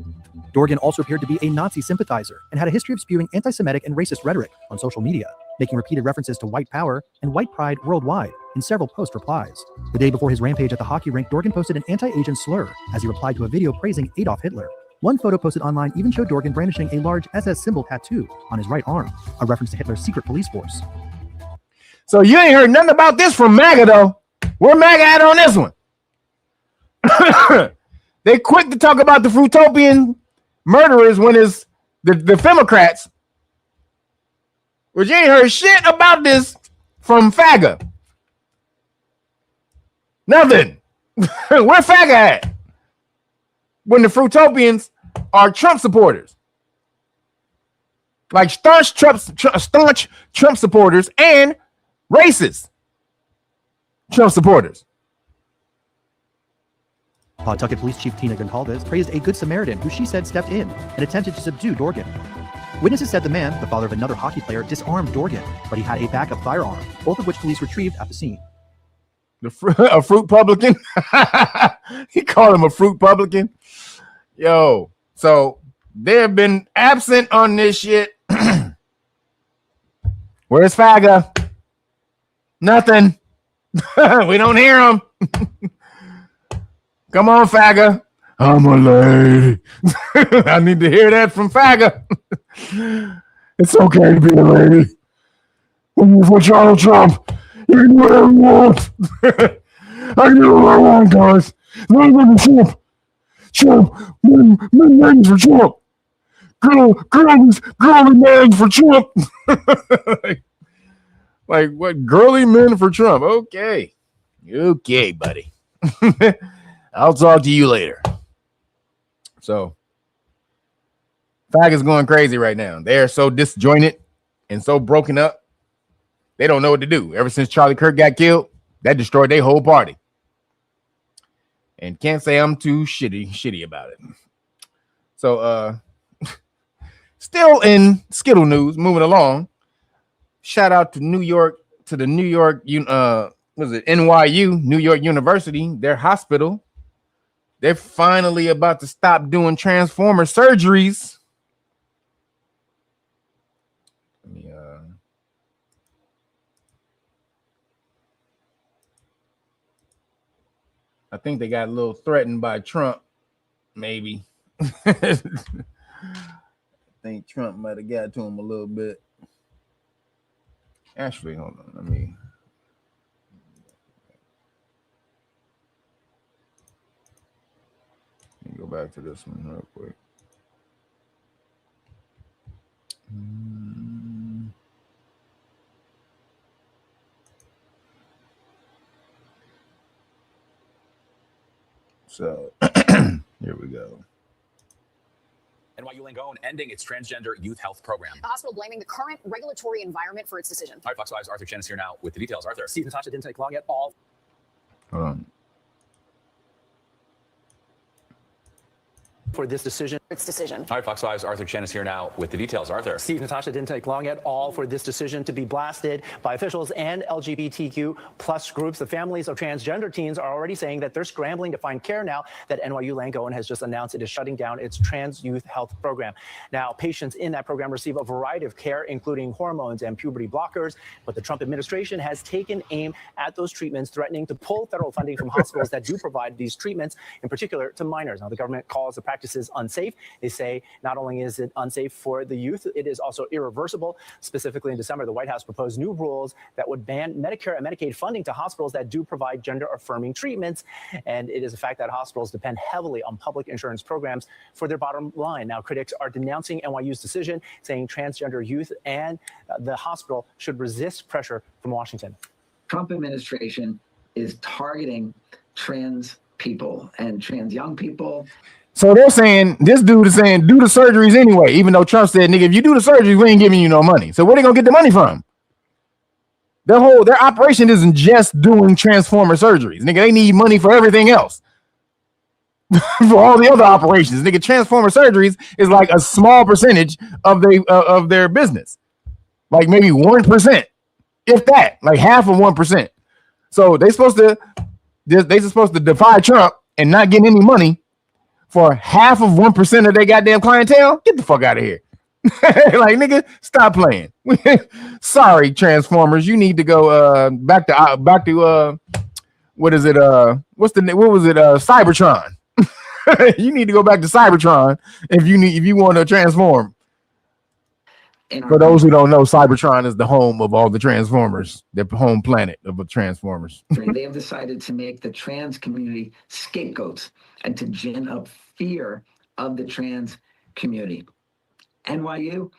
S: Dorgan also appeared to be a Nazi sympathizer and had a history of spewing anti-Semitic and racist rhetoric on social media, making repeated references to white power and white pride worldwide in several post replies. The day before his rampage at the hockey rink, Dorgan posted an anti-Asian slur as he replied to a video praising Adolf Hitler. One photo posted online even showed Dorgan brandishing a large SS symbol tattoo on his right arm, a reference to Hitler's secret police force.
D: So you ain't heard nothing about this from MAGA, though. Where MAGA at on this one? They quick to talk about the Fruitopian murderers when it's the Democrats. But you ain't heard shit about this from FAGA. Nothing. Where FAGA at? When the Fruitopians are Trump supporters. Like staunch Trump supporters and racist Trump supporters.
S: Pawtucket Police Chief Tina Gonçalves praised a good Samaritan who she said stepped in and attempted to subdue Dorgan. Witnesses said the man, the father of another hockey player, disarmed Dorgan, but he had a backup firearm, both of which police retrieved at the scene.
D: A fruit publican? He called him a fruit publican. Yo, so they've been absent on this shit. Where's FAGA? Nothing. We don't hear him. Come on, FAGA. I'm a lady. I need to hear that from FAGA. It's okay to be a lady. When you're for Donald Trump, you can do whatever you want. I can do what I want, guys. Not even Trump. Trump. Men for Trump. Girly men for Trump. Like what? Girly men for Trump. Okay. Okay, buddy. I'll talk to you later. So, FAGA's going crazy right now. They are so disjointed and so broken up. They don't know what to do. Ever since Charlie Kirk got killed, that destroyed their whole party. And can't say I'm too shitty about it. So, still in Skittle news, moving along. Shout out to New York, to the New York, was it NYU, New York University, their hospital. They're finally about to stop doing transformer surgeries. Let me, I think they got a little threatened by Trump, maybe. I think Trump might have got to him a little bit. Actually, hold on. Let me go back to this one real quick. So here we go.
B: NYU Langone ending its transgender youth health program.
U: The hospital blaming the current regulatory environment for its decision.
B: All right, Fox 5's Arthur Chen is here now with the details. Arthur, Steve Natasha didn't take long at all.
D: Hold on.
B: For this decision.
U: Its decision.
B: All right, Fox 5's Arthur Chen is here now with the details. Arthur.
V: Steve Natasha didn't take long at all for this decision to be blasted by officials and LGBTQ plus groups. The families of transgender teens are already saying that they're scrambling to find care now that NYU Langone has just announced it is shutting down its trans youth health program. Now, patients in that program receive a variety of care, including hormones and puberty blockers, but the Trump administration has taken aim at those treatments, threatening to pull federal funding from hospitals that do provide these treatments, in particular to minors. Now, the government calls the practices unsafe. They say not only is it unsafe for the youth, it is also irreversible. Specifically in December, the White House proposed new rules that would ban Medicare and Medicaid funding to hospitals that do provide gender-affirming treatments. And it is a fact that hospitals depend heavily on public insurance programs for their bottom line. Now, critics are denouncing NYU's decision, saying transgender youth and the hospital should resist pressure from Washington.
W: Trump administration is targeting trans people and trans young people.
D: So they're saying, this dude is saying, do the surgeries anyway, even though Trump said, nigga, if you do the surgeries, we ain't giving you no money. So where they gonna get the money from? Their operation isn't just doing transformer surgeries. Nigga, they need money for everything else. For all the other operations. Nigga, transformer surgeries is like a small percentage of their business. Like maybe 1%, if that, like half of 1%. So they're supposed to defy Trump and not get any money for half of 1% of their goddamn clientele. Get the fuck out of here. Like, nigga, stop playing. Sorry, Transformers. You need to go back to what is it? What was it? Cybertron. You need to go back to Cybertron if you want to transform. For those who don't know, Cybertron is the home of all the Transformers, the home planet of the Transformers.
W: They have decided to make the trans community scapegoats and to gin up fear of the trans community. NYU,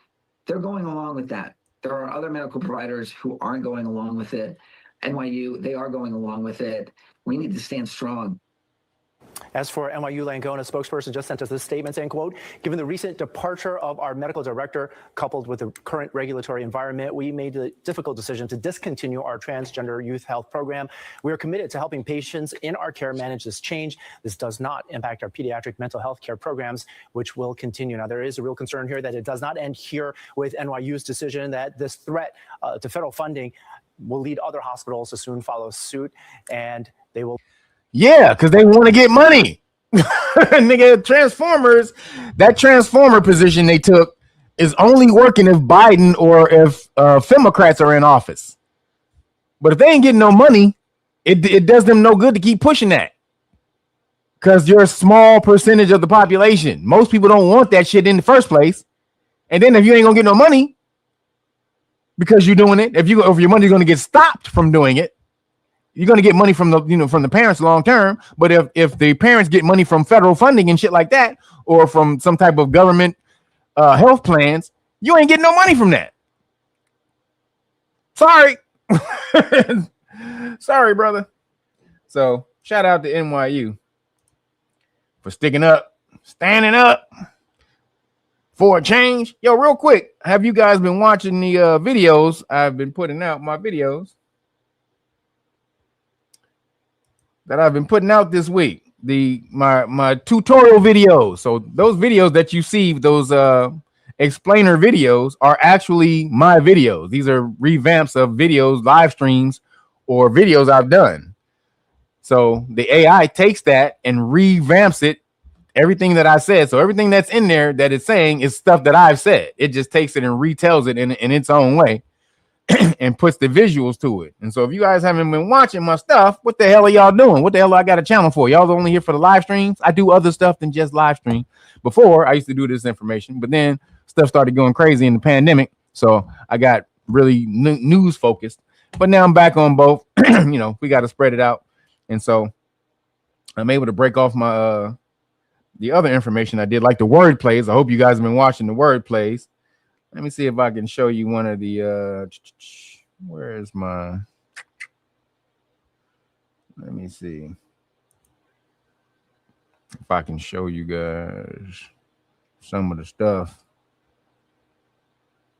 W: they're going along with that. There are other medical providers who aren't going along with it. NYU, they are going along with it. We need to stand strong.
V: As for NYU Langone, a spokesperson just sent us this statement saying, quote, given the recent departure of our medical director, coupled with the current regulatory environment, we made the difficult decision to discontinue our transgender youth health program. We are committed to helping patients in our care manage this change. This does not impact our pediatric mental health care programs, which will continue. Now, there is a real concern here that it does not end here with NYU's decision, that this threat to federal funding will lead other hospitals to soon follow suit, and they will.
D: Yeah, because they want to get money. Nigga, Transformers, that Transformer position they took is only working if Biden or if Democrats are in office. But if they ain't getting no money, it does them no good to keep pushing that. Because you're a small percentage of the population. Most people don't want that shit in the first place. And then if you ain't gonna get no money because you're doing it, if your money's gonna get stopped from doing it, you're going to get money from the parents long term. But if the parents get money from federal funding and shit like that, or from some type of government health plans, you ain't getting no money from that. Sorry. Sorry, brother. So shout out to NYU for sticking up, standing up for a change. Yo, real quick, have you guys been watching the videos? I've been putting out my videos that I've been putting out this week, my tutorial videos. So those videos that you see, those explainer videos, are actually my videos. These are revamps of videos, live streams, or videos I've done. So the AI takes that and revamps it, everything that I said. So everything that's in there that it's saying is stuff that I've said. It just takes it and retells it in its own way. and puts the visuals to it. And so if you guys haven't been watching my stuff, what the hell are y'all doing? What the hell I got a channel for? Y'all only here for the live streams? I do other stuff than just live stream. Before, I used to do this information, but then stuff started going crazy in the pandemic. So I got really news focused. But now I'm back on both. You know, we got to spread it out. And so I'm able to break off my the other information I did, like the word plays. I hope you guys have been watching the word plays. Let me see if I can show you one of the where is my, let me see if I can show you guys some of the stuff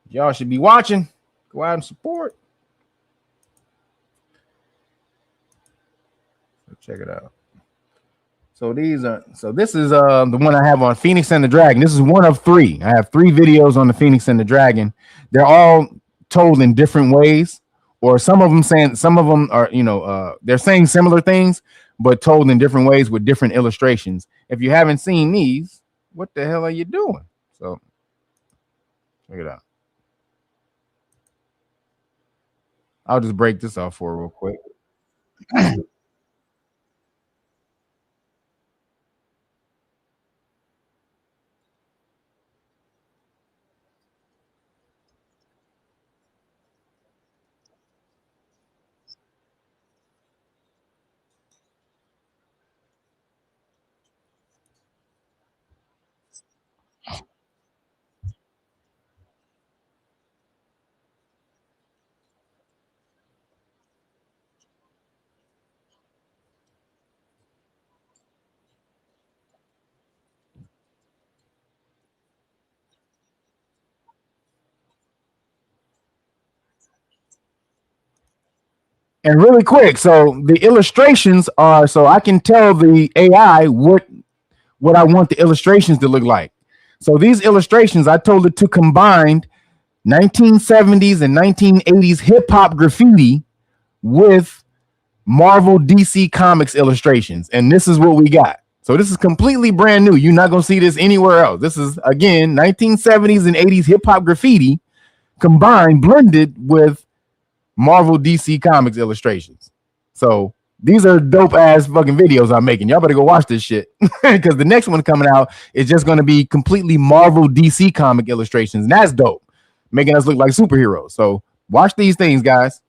D: y'all should be watching. Go out and support. So check it out. So these are, so this is the one I have on Phoenix and the Dragon. This is one of 3. I have 3 videos on the Phoenix and the Dragon. They're all told in different ways, or some of them are, you know, they're saying similar things, but told in different ways with different illustrations. If you haven't seen these, what the hell are you doing? So check it out. I'll just break this off for real quick. And really quick, so the illustrations are, so I can tell the AI what I want the illustrations to look like. So these illustrations, I told it to combine 1970s and 1980s hip hop graffiti with Marvel DC Comics illustrations. And this is what we got. So this is completely brand new. You're not going to see this anywhere else. This is, again, 1970s and 80s hip hop graffiti combined, blended with Marvel DC Comics illustrations. So these are dope ass fucking videos I'm making. Y'all better go watch this shit, because the next one coming out is just going to be completely Marvel DC comic illustrations, and that's dope, making us look like superheroes. So watch these things, guys.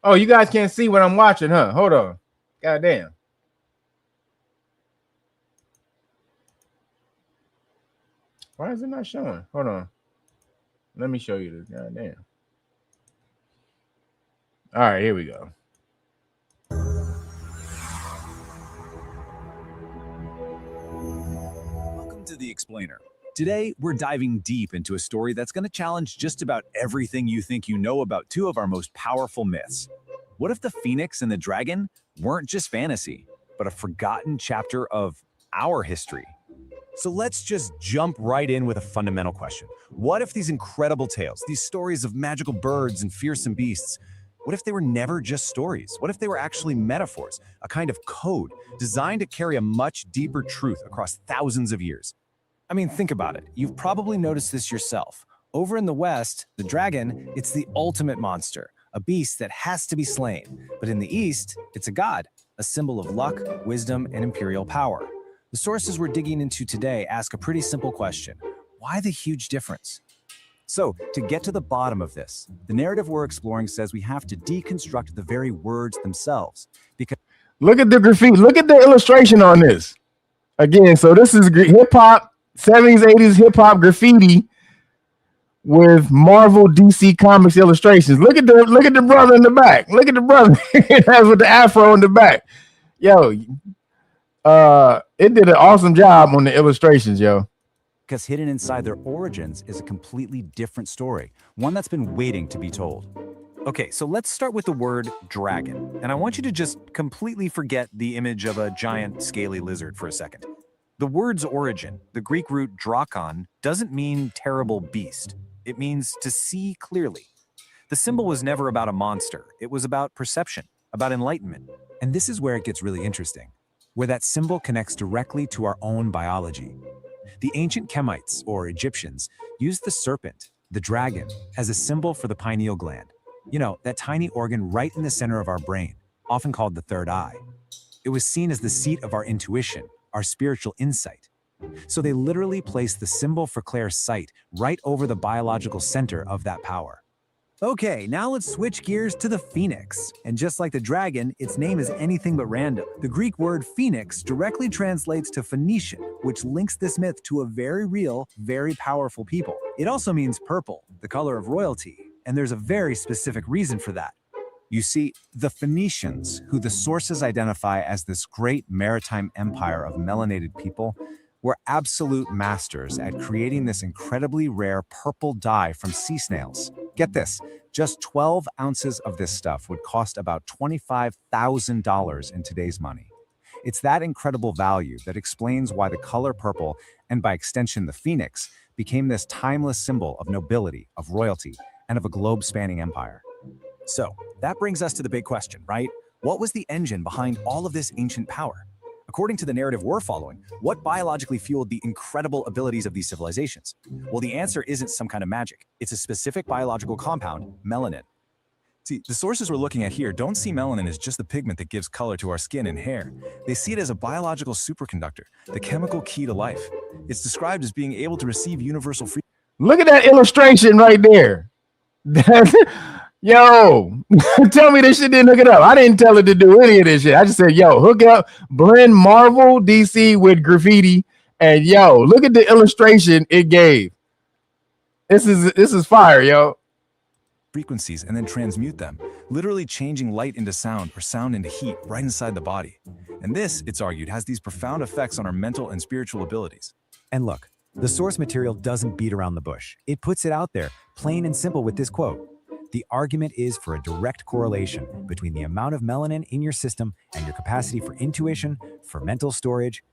D: Oh, you guys can't see what I'm watching, huh? Hold on. Goddamn. Why is it not showing? Hold on. Let me show you this. Goddamn. All right, here we go.
A: Welcome to The Explainer. Today, we're diving deep into a story that's going to challenge just about everything you think you know about 2 of our most powerful myths. What if the Phoenix and the Dragon weren't just fantasy, but a forgotten chapter of our history? So let's just jump right in with a fundamental question. What if these incredible tales, these stories of magical birds and fearsome beasts, what if they were never just stories? What if they were actually metaphors, a kind of code designed to carry a much deeper truth across thousands of years? I mean, think about it. You've probably noticed this yourself. Over in the West, the dragon, it's the ultimate monster, a beast that has to be slain. But in the East, it's a god, a symbol of luck, wisdom, and imperial power. The sources we're digging into today ask a pretty simple question. Why the huge difference? So, to get to the bottom of this, the narrative we're exploring says we have to deconstruct the very words themselves. Because
D: look at the graffiti. Look at the illustration on this. Again, so this is hip-hop, 70s, 80s hip-hop graffiti with Marvel DC Comics illustrations. Look at the brother in the back. Look at the brother with the afro in the back. Yo, it did an awesome job on the illustrations, yo.
A: Because hidden inside their origins is a completely different story, one that's been waiting to be told. Okay, so let's start with the word dragon. And I want you to just completely forget the image of a giant scaly lizard for a second. The word's origin, the Greek root drakon, doesn't mean terrible beast. It means to see clearly. The symbol was never about a monster. It was about perception, about enlightenment. And this is where it gets really interesting, where that symbol connects directly to our own biology. The ancient Kemites, or Egyptians, used the serpent, the dragon, as a symbol for the pineal gland. You know, that tiny organ right in the center of our brain, often called the third eye. It was seen as the seat of our intuition, our spiritual insight. So they literally placed the symbol for Claire's sight right over the biological center of that power. Okay, now let's switch gears to the phoenix. And just like the dragon, its name is anything but random. The Greek word phoenix directly translates to Phoenician, which links this myth to a very real, very powerful people. It also means purple, the color of royalty, and there's a very specific reason for that. You see, the Phoenicians, who the sources identify as this great maritime empire of melanated people, were absolute masters at creating this incredibly rare purple dye from sea snails. Get this, just 12 ounces of this stuff would cost about $25,000 in today's money. It's that incredible value that explains why the color purple, and by extension the phoenix, became this timeless symbol of nobility, of royalty, and of a globe-spanning empire. So, that brings us to the big question, right? What was the engine behind all of this ancient power? According to the narrative we're following, what biologically fueled the incredible abilities of these civilizations? Well, the answer isn't some kind of magic. It's a specific biological compound, melanin. See, the sources we're looking at here don't see melanin as just the pigment that gives color to our skin and hair. They see it as a biological superconductor, the chemical key to life. It's described as being able to receive universal frequency.
D: Look at that illustration right there. Yo, tell me this shit didn't hook it up. I didn't tell it to do any of this shit. I just said, yo, hook up, blend Marvel DC with graffiti, and yo, look at the illustration it gave. This is fire, yo.
A: Frequencies and then transmute them, literally changing light into sound or sound into heat right inside the body. And this, it's argued, has these profound effects on our mental and spiritual abilities.
C: And look, the source material doesn't beat around the bush. It puts it out there, plain and simple, with this quote. The argument is for a direct correlation between the amount of melanin in your system and your capacity for intuition, for mental storage.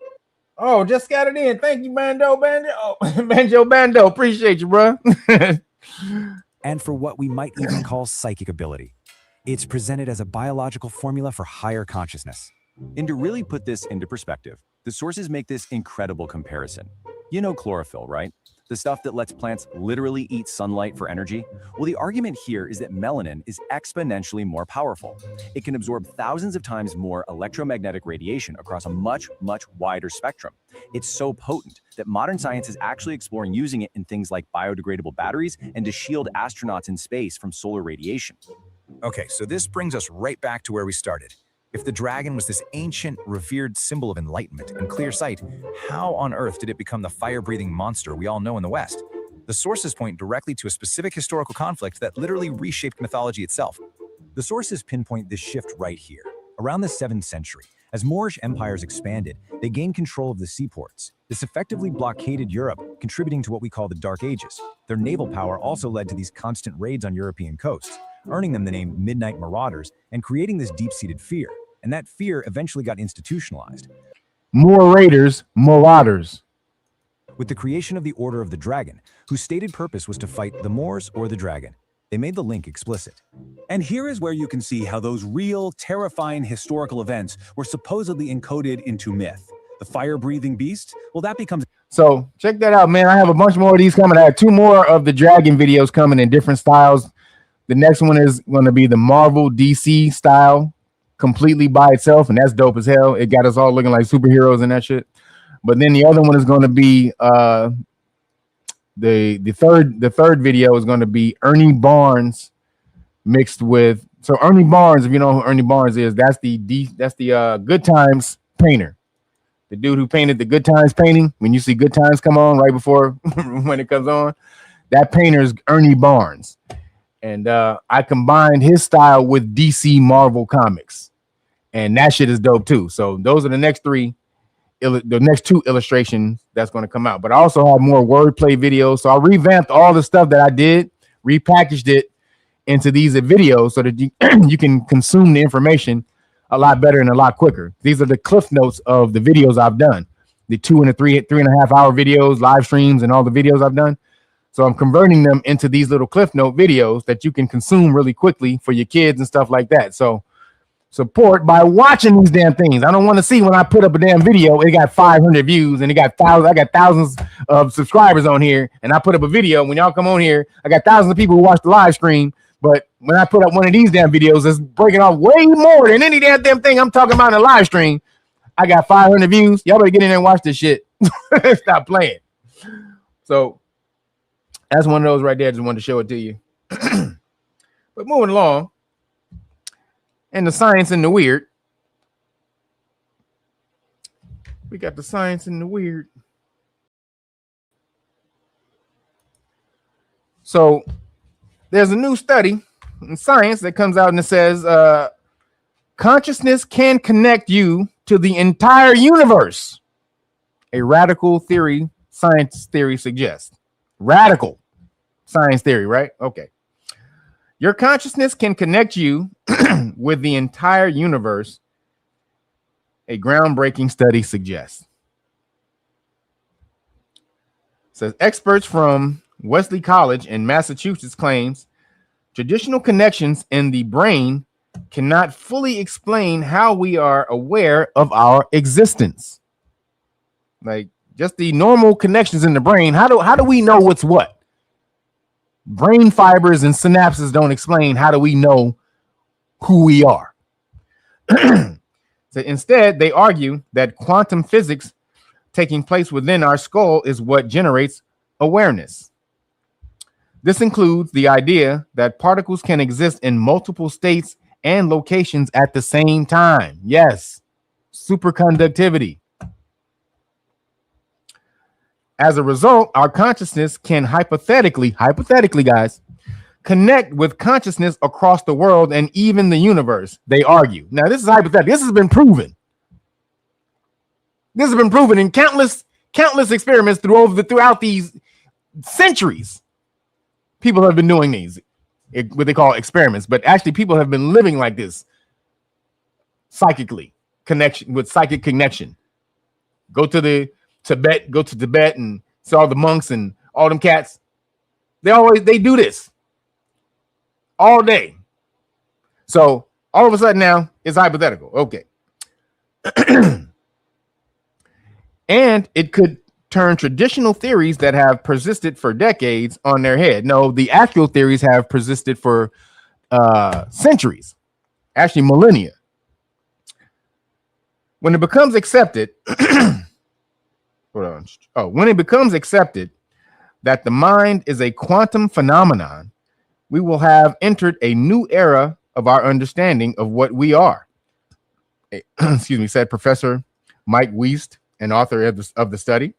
D: Oh, just got it in. Thank you, Bando. Bando. Appreciate you, bro.
C: And for what we might even call psychic ability. It's presented as a biological formula for higher consciousness.
A: And to really put this into perspective, the sources make this incredible comparison. You know chlorophyll, right? The stuff that lets plants literally eat sunlight for energy? Well, the argument here is that melanin is exponentially more powerful. It can absorb thousands of times more electromagnetic radiation across a much, much wider spectrum. It's so potent that modern science is actually exploring using it in things like biodegradable batteries and to shield astronauts in space from solar radiation.
C: Okay, so this brings us right back to where we started. If the dragon was this ancient, revered symbol of enlightenment and clear sight, how on earth did it become the fire-breathing monster we all know in the West? The sources point directly to a specific historical conflict that literally reshaped mythology itself. The sources pinpoint this shift right here. Around the 7th century, as Moorish empires expanded, they gained control of the seaports. This effectively blockaded Europe, contributing to what we call the Dark Ages. Their naval power also led to these constant raids on European coasts, earning them the name Midnight Marauders and creating this deep-seated fear. And that fear eventually got institutionalized.
D: More raiders, marauders.
C: With the creation of the Order of the Dragon, whose stated purpose was to fight the Moors or the dragon. They made the link explicit.
A: And here is where you can see how those real, terrifying historical events were supposedly encoded into myth. The fire-breathing beast, well, that becomes...
D: So check that out, man. I have a bunch more of these coming. I have 2 more of the dragon videos coming in different styles. The next one is going to be the Marvel DC style, completely by itself, and that's dope as hell. It got us all looking like superheroes and that shit. But then the other one is going to be the third video is going to be Ernie Barnes mixed with, so Ernie Barnes, if you know who Ernie Barnes is, that's the Good Times painter, the dude who painted the Good Times painting. When you see Good Times come on right before when it comes on, that painter is Ernie Barnes. And I combined his style with DC Marvel comics, and that shit is dope too. So those are the next 2 illustrations that's going to come out. But I also have more wordplay videos. So I revamped all the stuff that I did, repackaged it into these videos so that you can consume the information a lot better and a lot quicker. These are the cliff notes of the videos I've done, the 2 and 3.5 hour videos, live streams, and all the videos I've done. So I'm converting them into these little Cliff Note videos that you can consume really quickly for your kids and stuff like that. So support by watching these damn things. I don't want to see when I put up a damn video, it got 500 views and it got thousands. I got thousands of subscribers on here, and I put up a video. When y'all come on here, I got thousands of people who watch the live stream. But when I put up one of these damn videos, it's breaking off way more than any damn thing I'm talking about in a live stream. I got 500 views. Y'all better get in there and watch this shit. Stop playing. So that's one of those right there. Just wanted to show it to you. But moving along, and the science and the weird. We got the science and the weird. So there's a new study in science that comes out and it says consciousness can connect you to the entire universe. A radical theory, science theory suggests. Radical science theory, right? Okay. Your consciousness can connect you with the entire universe, a groundbreaking study suggests. It says experts from Wesley College in Massachusetts claims traditional connections in the brain cannot fully explain how we are aware of our existence. Like just the normal connections in the brain. How do we know what's what? Brain fibers and synapses don't explain how do we know who we are. So instead, they argue that quantum physics taking place within our skull is what generates awareness. This includes the idea that particles can exist in multiple states and locations at the same time. Yes, superconductivity. As a result, our consciousness can hypothetically, guys, connect with consciousness across the world and even the universe, they argue. Now, this is hypothetical. This has been proven. This has been proven in countless experiments throughout these centuries. People have been doing these, what they call experiments, but actually people have been living like this psychic connection. Go to Tibet and see all the monks and all them cats. They do this all day. So all of a sudden now it's hypothetical. Okay. And it could turn traditional theories that have persisted for decades on their head. No, the actual theories have persisted for centuries, actually millennia. When it becomes accepted, when it becomes accepted that the mind is a quantum phenomenon, we will have entered a new era of our understanding of what we are. Excuse me, said Professor Mike Wiest, an author of the study.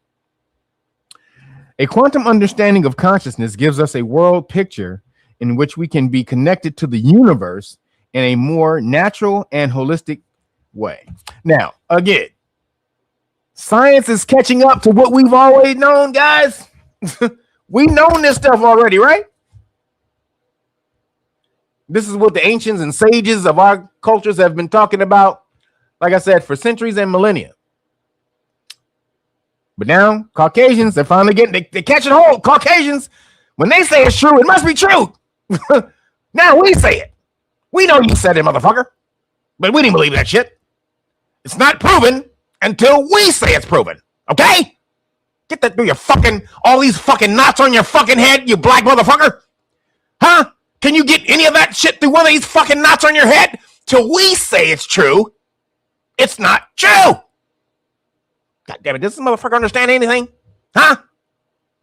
D: A quantum understanding of consciousness gives us a world picture in which we can be connected to the universe in a more natural and holistic way. Now, again, science is catching up to what we've always known, guys. We've known this stuff already, right? This is what the ancients and sages of our cultures have been talking about, like I said, for centuries and millennia. But now, Caucasians, they're finally they're catching hold. Caucasians, when they say it's true, it must be true. Now we say it. We know you said it, motherfucker. But we didn't believe that shit. It's not proven until we say it's proven. Okay? Get that through your all these fucking knots on your fucking head, you black motherfucker. Huh? Can you get any of that shit through one of these fucking knots on your head? Till we say it's true, it's not true. God damn it, does this motherfucker understand anything? Huh?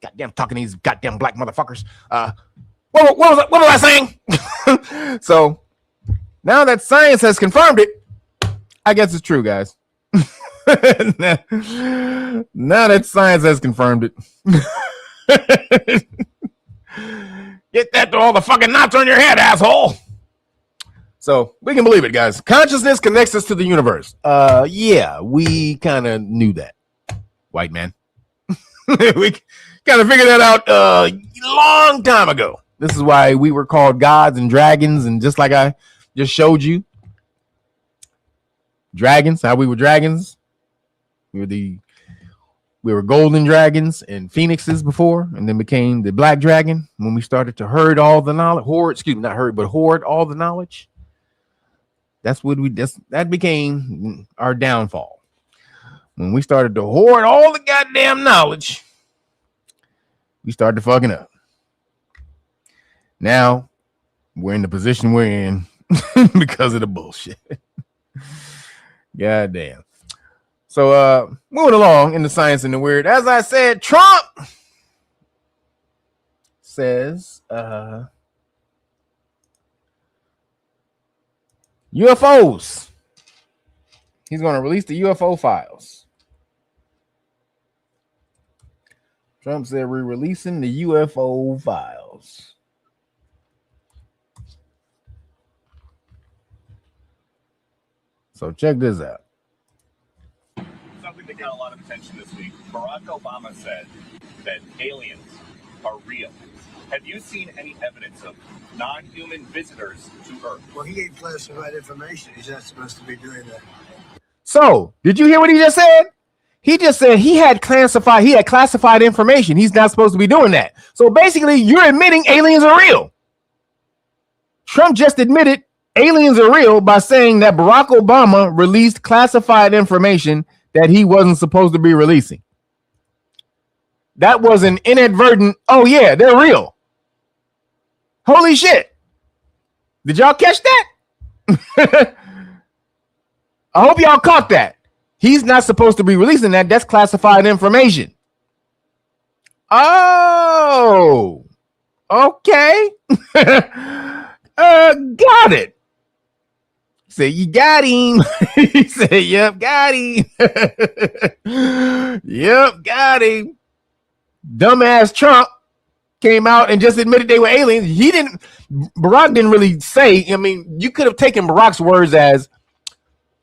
D: Goddamn, talking to these goddamn black motherfuckers. What was I saying? So now that science has confirmed it, I guess it's true, guys. Now that science has confirmed it. Get that to all the fucking knots on your head, asshole. So we can believe it, guys. Consciousness connects us to the universe. Yeah, we kind of knew that, white man. We kind of figured that out a long time ago. This is why we were called gods and dragons, and just like I just showed you, dragons, how we were dragons. We we were golden dragons and phoenixes before, and then became the black dragon when we started to hoard all the knowledge. Hoard all the knowledge. That's what that became our downfall. When we started to hoard all the goddamn knowledge, we started fucking up. Now we're in the position we're in because of the bullshit. God damn. So moving along in the science and the weird. As I said, Trump says UFOs. He's going to release the UFO files. Trump said we're releasing the UFO files. So check this out.
E: Something that got a lot of attention this week. Barack Obama said that aliens are real. Have you seen any evidence of non-human visitors to Earth?
J: Well, he gave classified information. He's not supposed to be doing that.
D: So, did you hear what he just said? He just said he had classified information. He's not supposed to be doing that. So basically, you're admitting aliens are real. Trump just admitted aliens are real by saying that Barack Obama released classified information that he wasn't supposed to be releasing. That was an inadvertent, oh yeah, they're real. Holy shit. Did y'all catch that? I hope y'all caught that. He's not supposed to be releasing that. That's classified information. Oh, okay. Got it. Say you got him. He said, yep, got him. Yep, got him. Dumbass Trump came out and just admitted they were aliens. Barack didn't really say. I mean, you could have taken Barack's words as,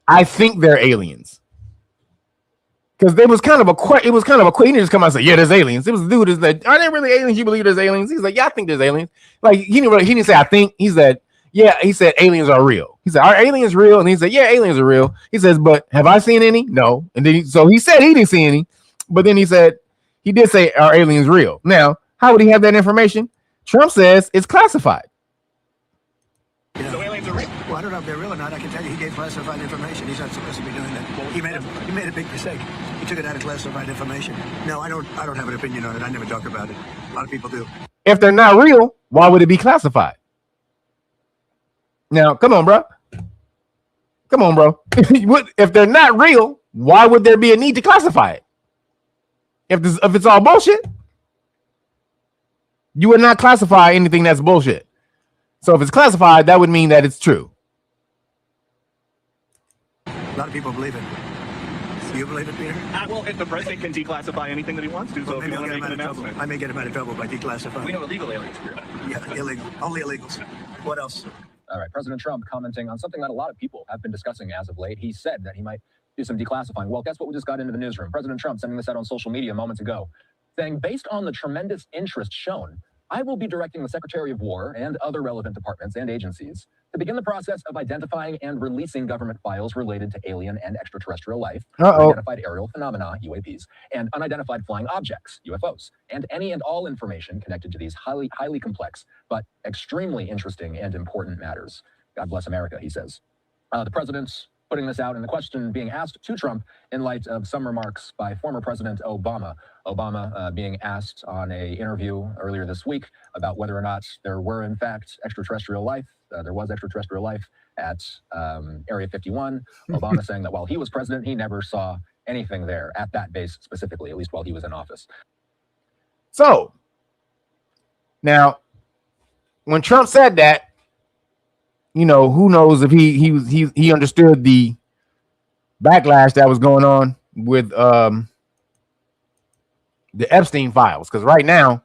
D: I think they're aliens. Because there was kind of a question. It was kind of a question. He just come out and say, yeah, there's aliens. It was the dude is like, are they really aliens? You believe there's aliens? He's like, yeah, I think there's aliens. Like he didn't say, I think. He said, yeah, he said aliens are real. He said, are aliens real? And he said, yeah, aliens are real. He says, but have I seen any? No. And then so he said he didn't see any, but then he said he did say, are aliens real? Now, how would he have that information? Trump says it's classified.
J: So aliens are real. Well, I don't know if they're real or not. I can tell you he gave classified information. He's not supposed to be doing that. Well, he made a big mistake. He took it out of classified information. No, I don't have an opinion on it. I never talk about it. A lot of people do.
D: If they're not real, why would it be classified? Now, come on, bro. Come on, bro. If they're not real, why would there be a need to classify it? If it's all bullshit, you would not classify anything that's bullshit. So if it's classified, that would mean that it's true.
J: A lot of people believe it. Do you believe it, Peter?
E: Well, if the president can declassify anything that he wants to, so if you want to make an announcement.
J: I may get him out of trouble by declassifying.
E: We know illegal aliens.
J: Yeah, illegal. Only illegals. What else?
Q: All right, President Trump commenting on something that a lot of people have been discussing as of late. He said that he might do some declassifying. Well, guess what we just got into the newsroom? President Trump sending this out on social media moments ago, saying, based on the tremendous interest shown, I will be directing the Secretary of War and other relevant departments and agencies to begin the process of identifying and releasing government files related to alien and extraterrestrial life, unidentified aerial phenomena, UAPs, and unidentified flying objects, UFOs, and any and all information connected to these highly complex, but extremely interesting and important matters. God bless America, he says. The president's putting this out, and the question being asked to Trump in light of some remarks by former President Obama. Obama being asked on an interview earlier this week about whether or not there were, in fact, extraterrestrial life. There was extraterrestrial life at Area 51. Obama saying that while he was president, he never saw anything there at that base specifically, at least while he was in office.
D: So, now, when Trump said that, you know, who knows if he understood the backlash that was going on with the Epstein files, because right now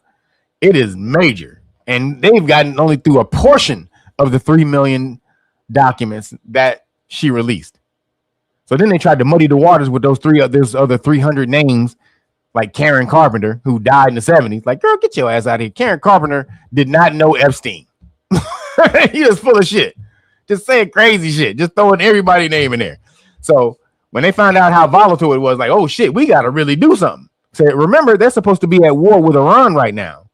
D: it is major, and they've gotten only through a portion of the 3 million documents that she released. So then they tried to muddy the waters with those other 300 names, like Karen Carpenter, who died in the 70s. Like, girl, get your ass out of here. Karen Carpenter did not know Epstein. He was full of shit, just saying crazy shit, just throwing everybody's name in there. So when they found out how volatile it was, like, oh shit, we got to really do something. So remember, they're supposed to be at war with Iran right now,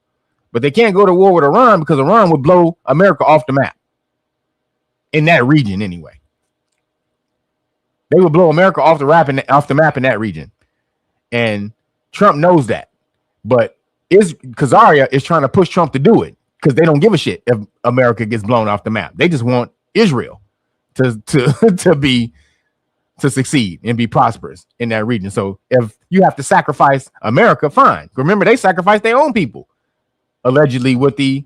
D: but they can't go to war with Iran because Iran would blow America off the map in that region anyway. They would blow America off the map in that region, and Trump knows that. But Khazaria is trying to push Trump to do it because they don't give a shit if America gets blown off the map. They just want Israel to succeed and be prosperous in that region. So if you have to sacrifice America, fine. Remember, they sacrificed their own people allegedly with the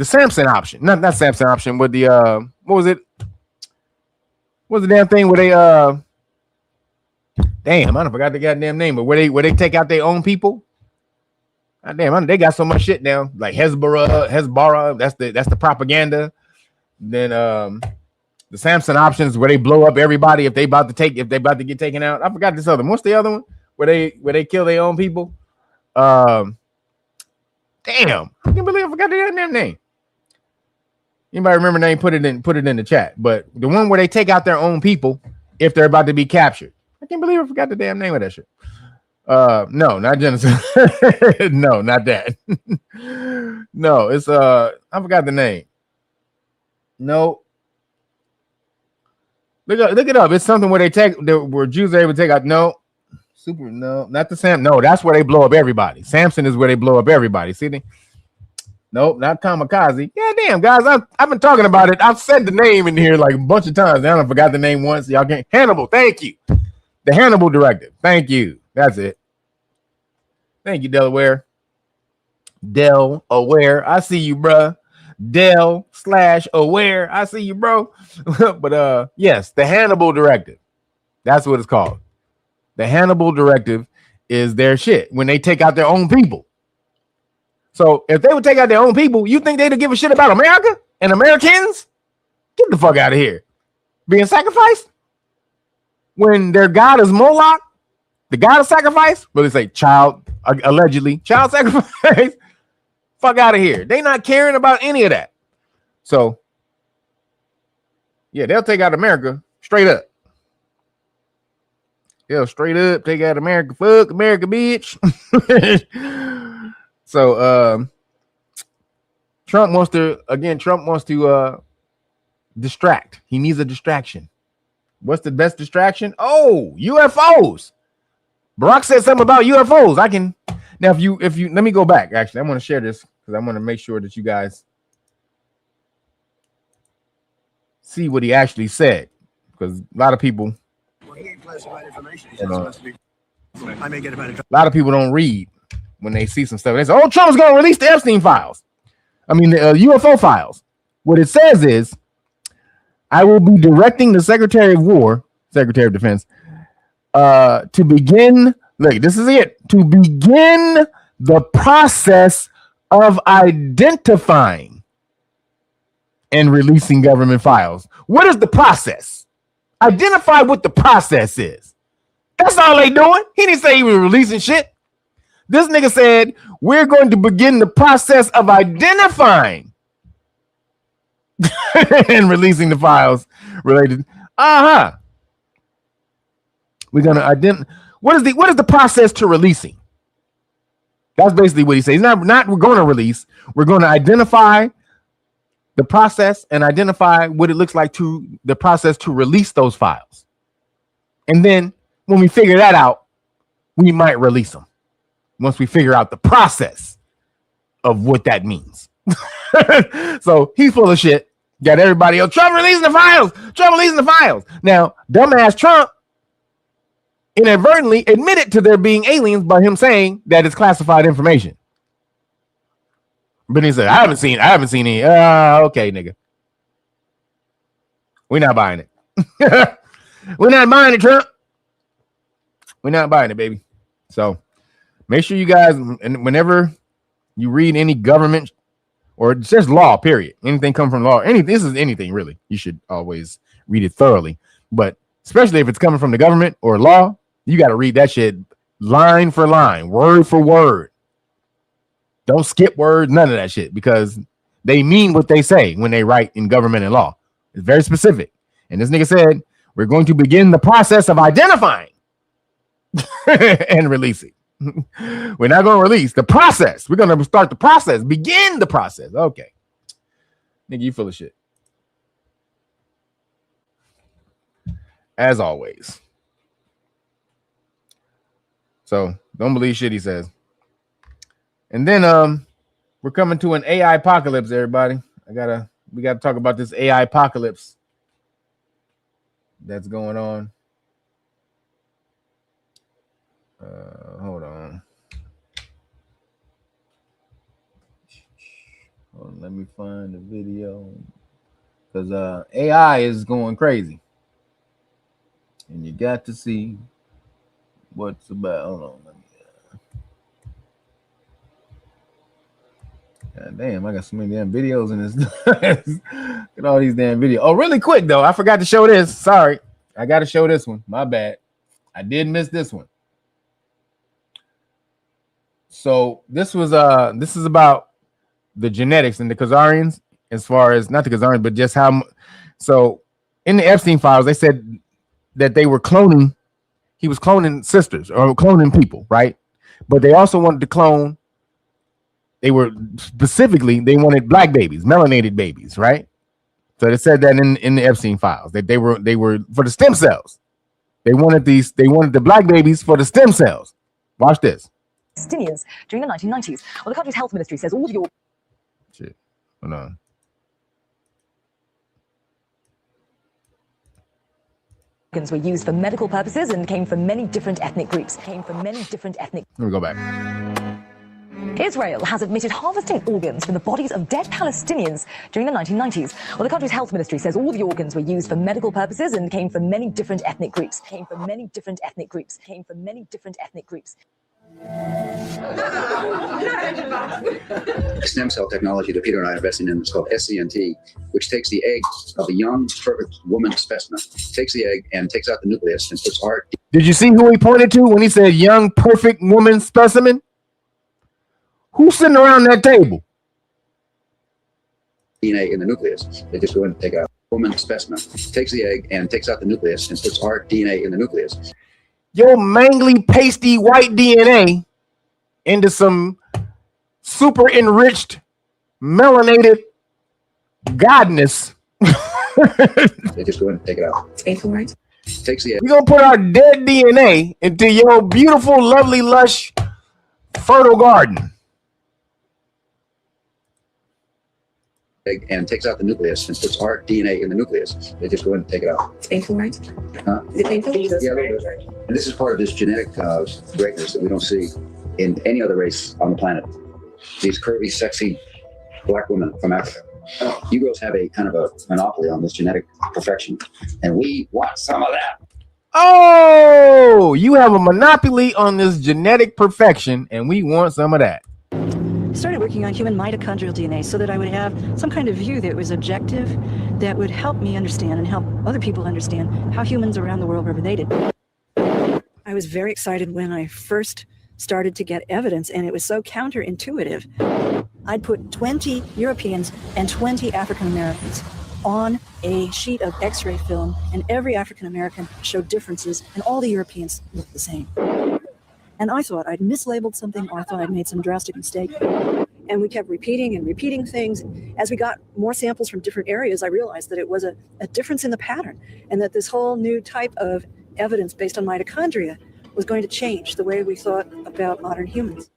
D: Samson option. Not Samson option, but the what was it? What was the damn thing where they damn, I don't forgot the goddamn name, but where they take out their own people? God damn, they got so much shit now, like Hezbollah. That's the propaganda. Then the Samson options where they blow up everybody if they about to get taken out. I forgot this other one. What's the other one where they kill their own people? Damn, I can't believe I forgot the damn name. Anybody remember the name? Put it in the chat. But the one where they take out their own if they're about to be captured. I can't believe I forgot the damn name of that shit. No, not genocide. No, not that. No, it's I forgot the name. No. Look it up. It's something where where Jews are able to take out. No, not the Sam. No, that's where they blow up everybody. Samson is where they blow up everybody. See me? Nope, not kamikaze. Yeah, damn, guys, I've been talking about it. I've said the name in here like a bunch of times. Now I forgot the name once. Y'all can't. Hannibal, thank you. The Hannibal Directive. Thank you. That's it. Thank you, Delaware. Delaware. I see you, bruh. Del/aware. I see you, bro. But yes, the Hannibal Directive. That's what it's called. The Hannibal Directive is their shit when they take out their own people. So if they would take out their own people, you think they'd give a shit about America and Americans? Get the fuck out of here. Being sacrificed? When their god is Moloch, the god of sacrifice, but they say allegedly child sacrifice. Fuck out of here. They not caring about any of that. So yeah, they'll take out America straight up. They'll straight up take out America. Fuck America, bitch. So Trump wants to distract. He needs a distraction. What's the best distraction? Oh, UFOs. Barack said something about UFOs. Now, if you let me go back. Actually, I want to share this because I want to make sure that you guys see what he actually said. Because a lot of people,
J: Well, he ain't classified information. He's not supposed to be. I may get him out of trouble.
D: A lot of people don't read when they see some stuff. They say, "Oh, Trump's going to release the Epstein files." I mean, the UFO files. What it says is, I will be directing the Secretary of Defense, to begin. Look, this is it. To begin the process of identifying and releasing government files. What is the process? Identify what the process is. That's all they doing. He didn't say he was releasing shit. This nigga said, we're going to begin the process of identifying and releasing the files related. We're going to identify. What is the process to releasing? That's basically what he says. Not we're going to release. We're going to identify the process and identify what it looks like to the process to release those files. And then when we figure that out, we might release them. Once we figure out the process of what that means. So he's full of shit. Got everybody else. Trump releasing the files. Trump releasing the files. Now, dumbass Trump inadvertently admitted to there being aliens by him saying that it's classified information. But he said, I haven't seen any. Okay, nigga. We're not buying it. We're not buying it, Trump. We're not buying it, baby. So make sure you guys, and whenever you read any government or just law, period, anything come from law, this is anything really, you should always read it thoroughly. But especially if it's coming from the government or law, you got to read that shit line for line, word for word. Don't skip words, none of that shit, because they mean what they say when they write in government and law. It's very specific. And this nigga said, we're going to begin the process of identifying and release it. We're not going to release the process. We're going to start the process. Begin the process. Okay. Nigga, you full of shit. As always. So don't believe shit he says. And then we're coming to an AI apocalypse, everybody. We gotta talk about this AI apocalypse that's going on. Hold on. Let me find the video. Because AI is going crazy. And you got to see what's about. Hold on. God damn, I got so many damn videos in this. Look at all these damn videos. Oh, really quick though. I forgot to show this. Sorry. I got to show this one. My bad. I did miss this one. So this is about the genetics and the Khazarians, as far as not the Khazarians, but just how. So in the Epstein files, they said that they were cloning. He was cloning sisters or cloning people, right? But they also wanted to clone. They wanted black babies, melanated babies, right? So they said that in the Epstein files that they were for the stem cells. They wanted the black babies for the stem cells. Watch this.
G: Palestinians during the 1990s. Well, the country's health ministry says all of your
D: shit. Hold on.
G: organs were used for medical purposes and came from many different ethnic groups.
D: Let me go back.
G: Israel has admitted harvesting organs from the bodies of dead Palestinians during the 1990s. Well, the country's health ministry says all the organs were used for medical purposes and came from many different ethnic groups.
M: Stem cell technology that Peter and I are investing in is called SCNT, which takes the egg of a young, perfect woman specimen, takes the egg and takes out the nucleus and puts our...
D: Did you see who he pointed to when he said young, perfect woman specimen? Who's sitting around that table?
M: DNA in the nucleus. They just go in and take a woman specimen, takes the egg and takes out the nucleus and puts our DNA in the nucleus.
D: Your mangly, pasty white DNA into some super enriched, melanated godness.
M: They just go in and take it out. Takes the egg.
D: We're going to put our dead DNA into your beautiful, lovely, lush, fertile garden.
M: And takes out the nucleus and puts our DNA in the nucleus. They just go in and take it out. It's painful, right? Huh? Is it painful? Yeah, and this is part of this genetic greatness that we don't see in any other race on the planet. These curvy, sexy black women from Africa. You girls have a kind of a monopoly on this genetic perfection, and we want some of that.
D: Oh, you have a monopoly on this genetic perfection, and we want some of that.
N: Started working on human mitochondrial DNA so that I would have some kind of view that was objective, that would help me understand and help other people understand how humans around the world were related. I was very excited when I first started to get evidence, and it was so counterintuitive. I'd put 20 Europeans and 20 African Americans on a sheet of X-ray film, and every African American showed differences, and all the Europeans looked the same. And I thought I'd mislabeled something, or I thought I'd made some drastic mistake. And we kept repeating and repeating things. As we got more samples from different areas, I realized that it was a difference in the pattern, and that this whole new type of evidence based on mitochondria was going to change the way we thought about modern humans.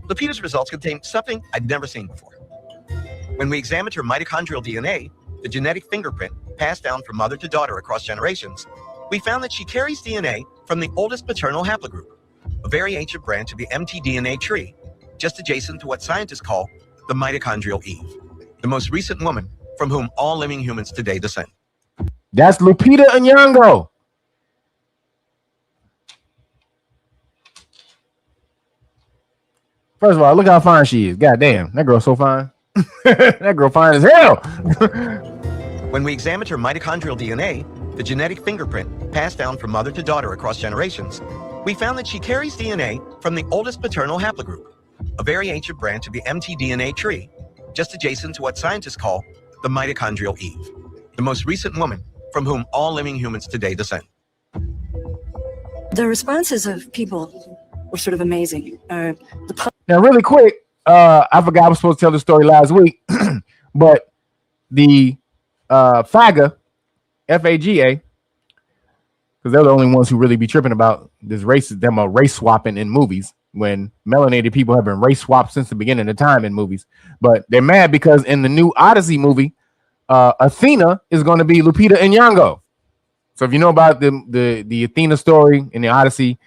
X: Lupita's results contained something I'd never seen before. When we examined her mitochondrial DNA, the genetic fingerprint passed down from mother to daughter across generations, we found that she carries DNA from the oldest paternal haplogroup, a very ancient branch of the mtDNA tree, just adjacent to what scientists call the mitochondrial Eve, the most recent woman from whom all living humans today descend.
D: That's Lupita Nyong'o. First of all, look how fine she is. God damn, that girl's so fine. That girl fine as hell.
X: When we examined her mitochondrial DNA, the genetic fingerprint passed down from mother to daughter across generations, we found that she carries DNA from the oldest paternal haplogroup, a very ancient branch of the mtDNA tree, just adjacent to what scientists call the mitochondrial Eve, the most recent woman from whom all living humans today descend.
N: The responses of people were sort of amazing.
D: Now, really quick, I forgot I was supposed to tell the story last week, but the FAGA, F-A-G-A, because they're the only ones who really be tripping about this race swapping in movies, when melanated people have been race swapped since the beginning of time in movies. But they're mad because in the new Odyssey movie, Athena is going to be Lupita Nyong'o. So if you know about the Athena story in the Odyssey,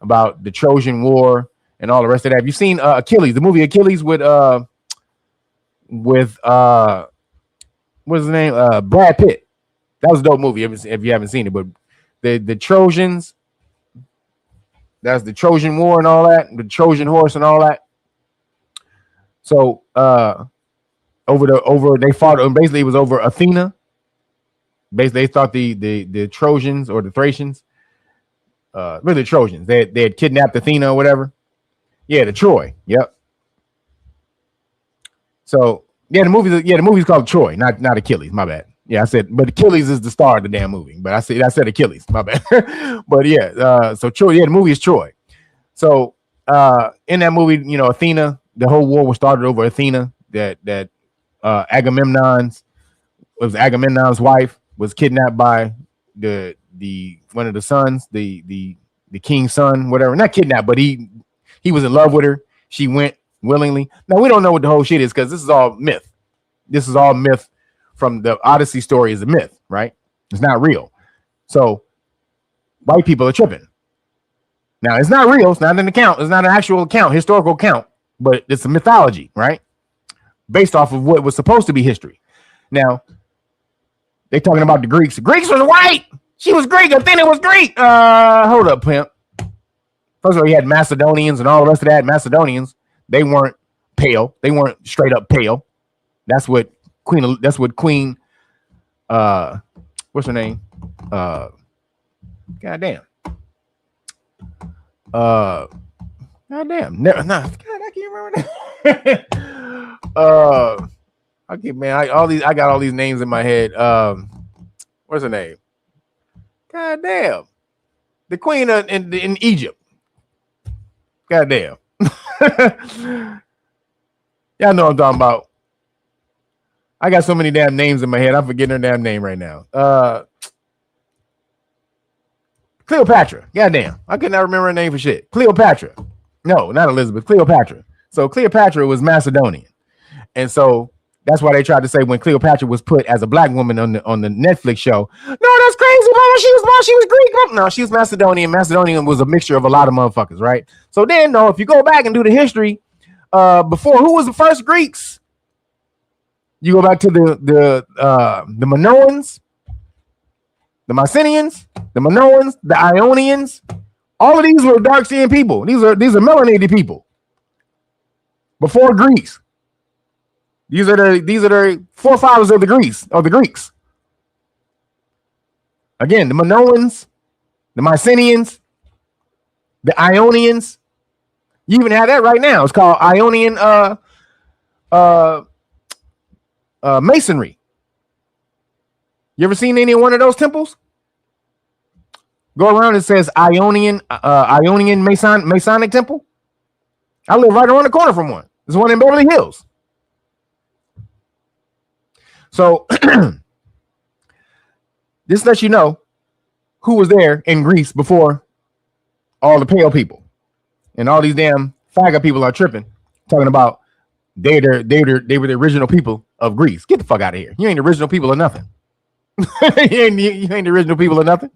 D: about the Trojan War and all the rest of that, have you seen Achilles, the movie Achilles with what's his name, Brad Pitt? That was a dope movie if you haven't seen it. But the Trojans, that's the Trojan War and all that, the Trojan horse and all that. So they fought, and basically it was over Athena. Basically, they thought the Trojans or the Thracians, really the Trojans, they had kidnapped Athena or whatever. Yeah, the Troy. Yep. So the movie's called Troy, not Achilles. My bad. Yeah, I said, but Achilles is the star of the damn movie. But I said Achilles. My bad. But yeah, so Troy. Yeah, the movie is Troy. So in that movie, you know, Athena, the whole war was started over Athena. That Agamemnon's wife was kidnapped by the one of the sons, the king's son, whatever. Not kidnapped, but he was in love with her. She went willingly. Now we don't know what the whole shit is because this is all myth. This is all myth from the Odyssey story. Is a myth, right? It's not real. So white people are tripping. Now it's not real. It's not an account. It's not an actual account, historical account, but it's a mythology, right? Based off of what was supposed to be history. Now they're talking about the Greeks. The Greeks was white. She was Greek. Athena was Greek. Hold up, pimp. First of all, you had Macedonians and all the rest of that. Macedonians, they weren't pale. They weren't straight up pale. That's what Queen. What's her name? Goddamn. Goddamn. God, I can't remember that. I got all these names in my head. What's her name? God damn. The queen in Egypt. God damn. Y'all know what I'm talking about. I got so many damn names in my head. I'm forgetting her damn name right now. Cleopatra. God damn. I could not remember her name for shit. Cleopatra. No, not Elizabeth. Cleopatra. So Cleopatra was Macedonian. And so that's why they tried to say when Cleopatra was put as a black woman on the Netflix show, no, that's crazy, mama. She was Greek. No, she was Macedonian. Macedonian was a mixture of a lot of motherfuckers, right? So then, no, if you go back and do the history, before who was the first Greeks? You go back to the Minoans, the Mycenaeans, the Minoans, the Ionians. All of these were dark-skinned people. These are melanated people. Before Greece. These are the forefathers of the Greeks. Again, the Minoans, the Mycenaeans, the Ionians. You even have that right now. It's called Ionian masonry. You ever seen any one of those temples? Go around, it says Ionian Masonic temple. I live right around the corner from one. There's one in Beverly Hills. So this lets you know who was there in Greece before all the pale people. And all these damn faggot people are tripping, talking about they were the original people of Greece. Get the fuck out of here. You ain't the original people of nothing. you ain't the original people of nothing.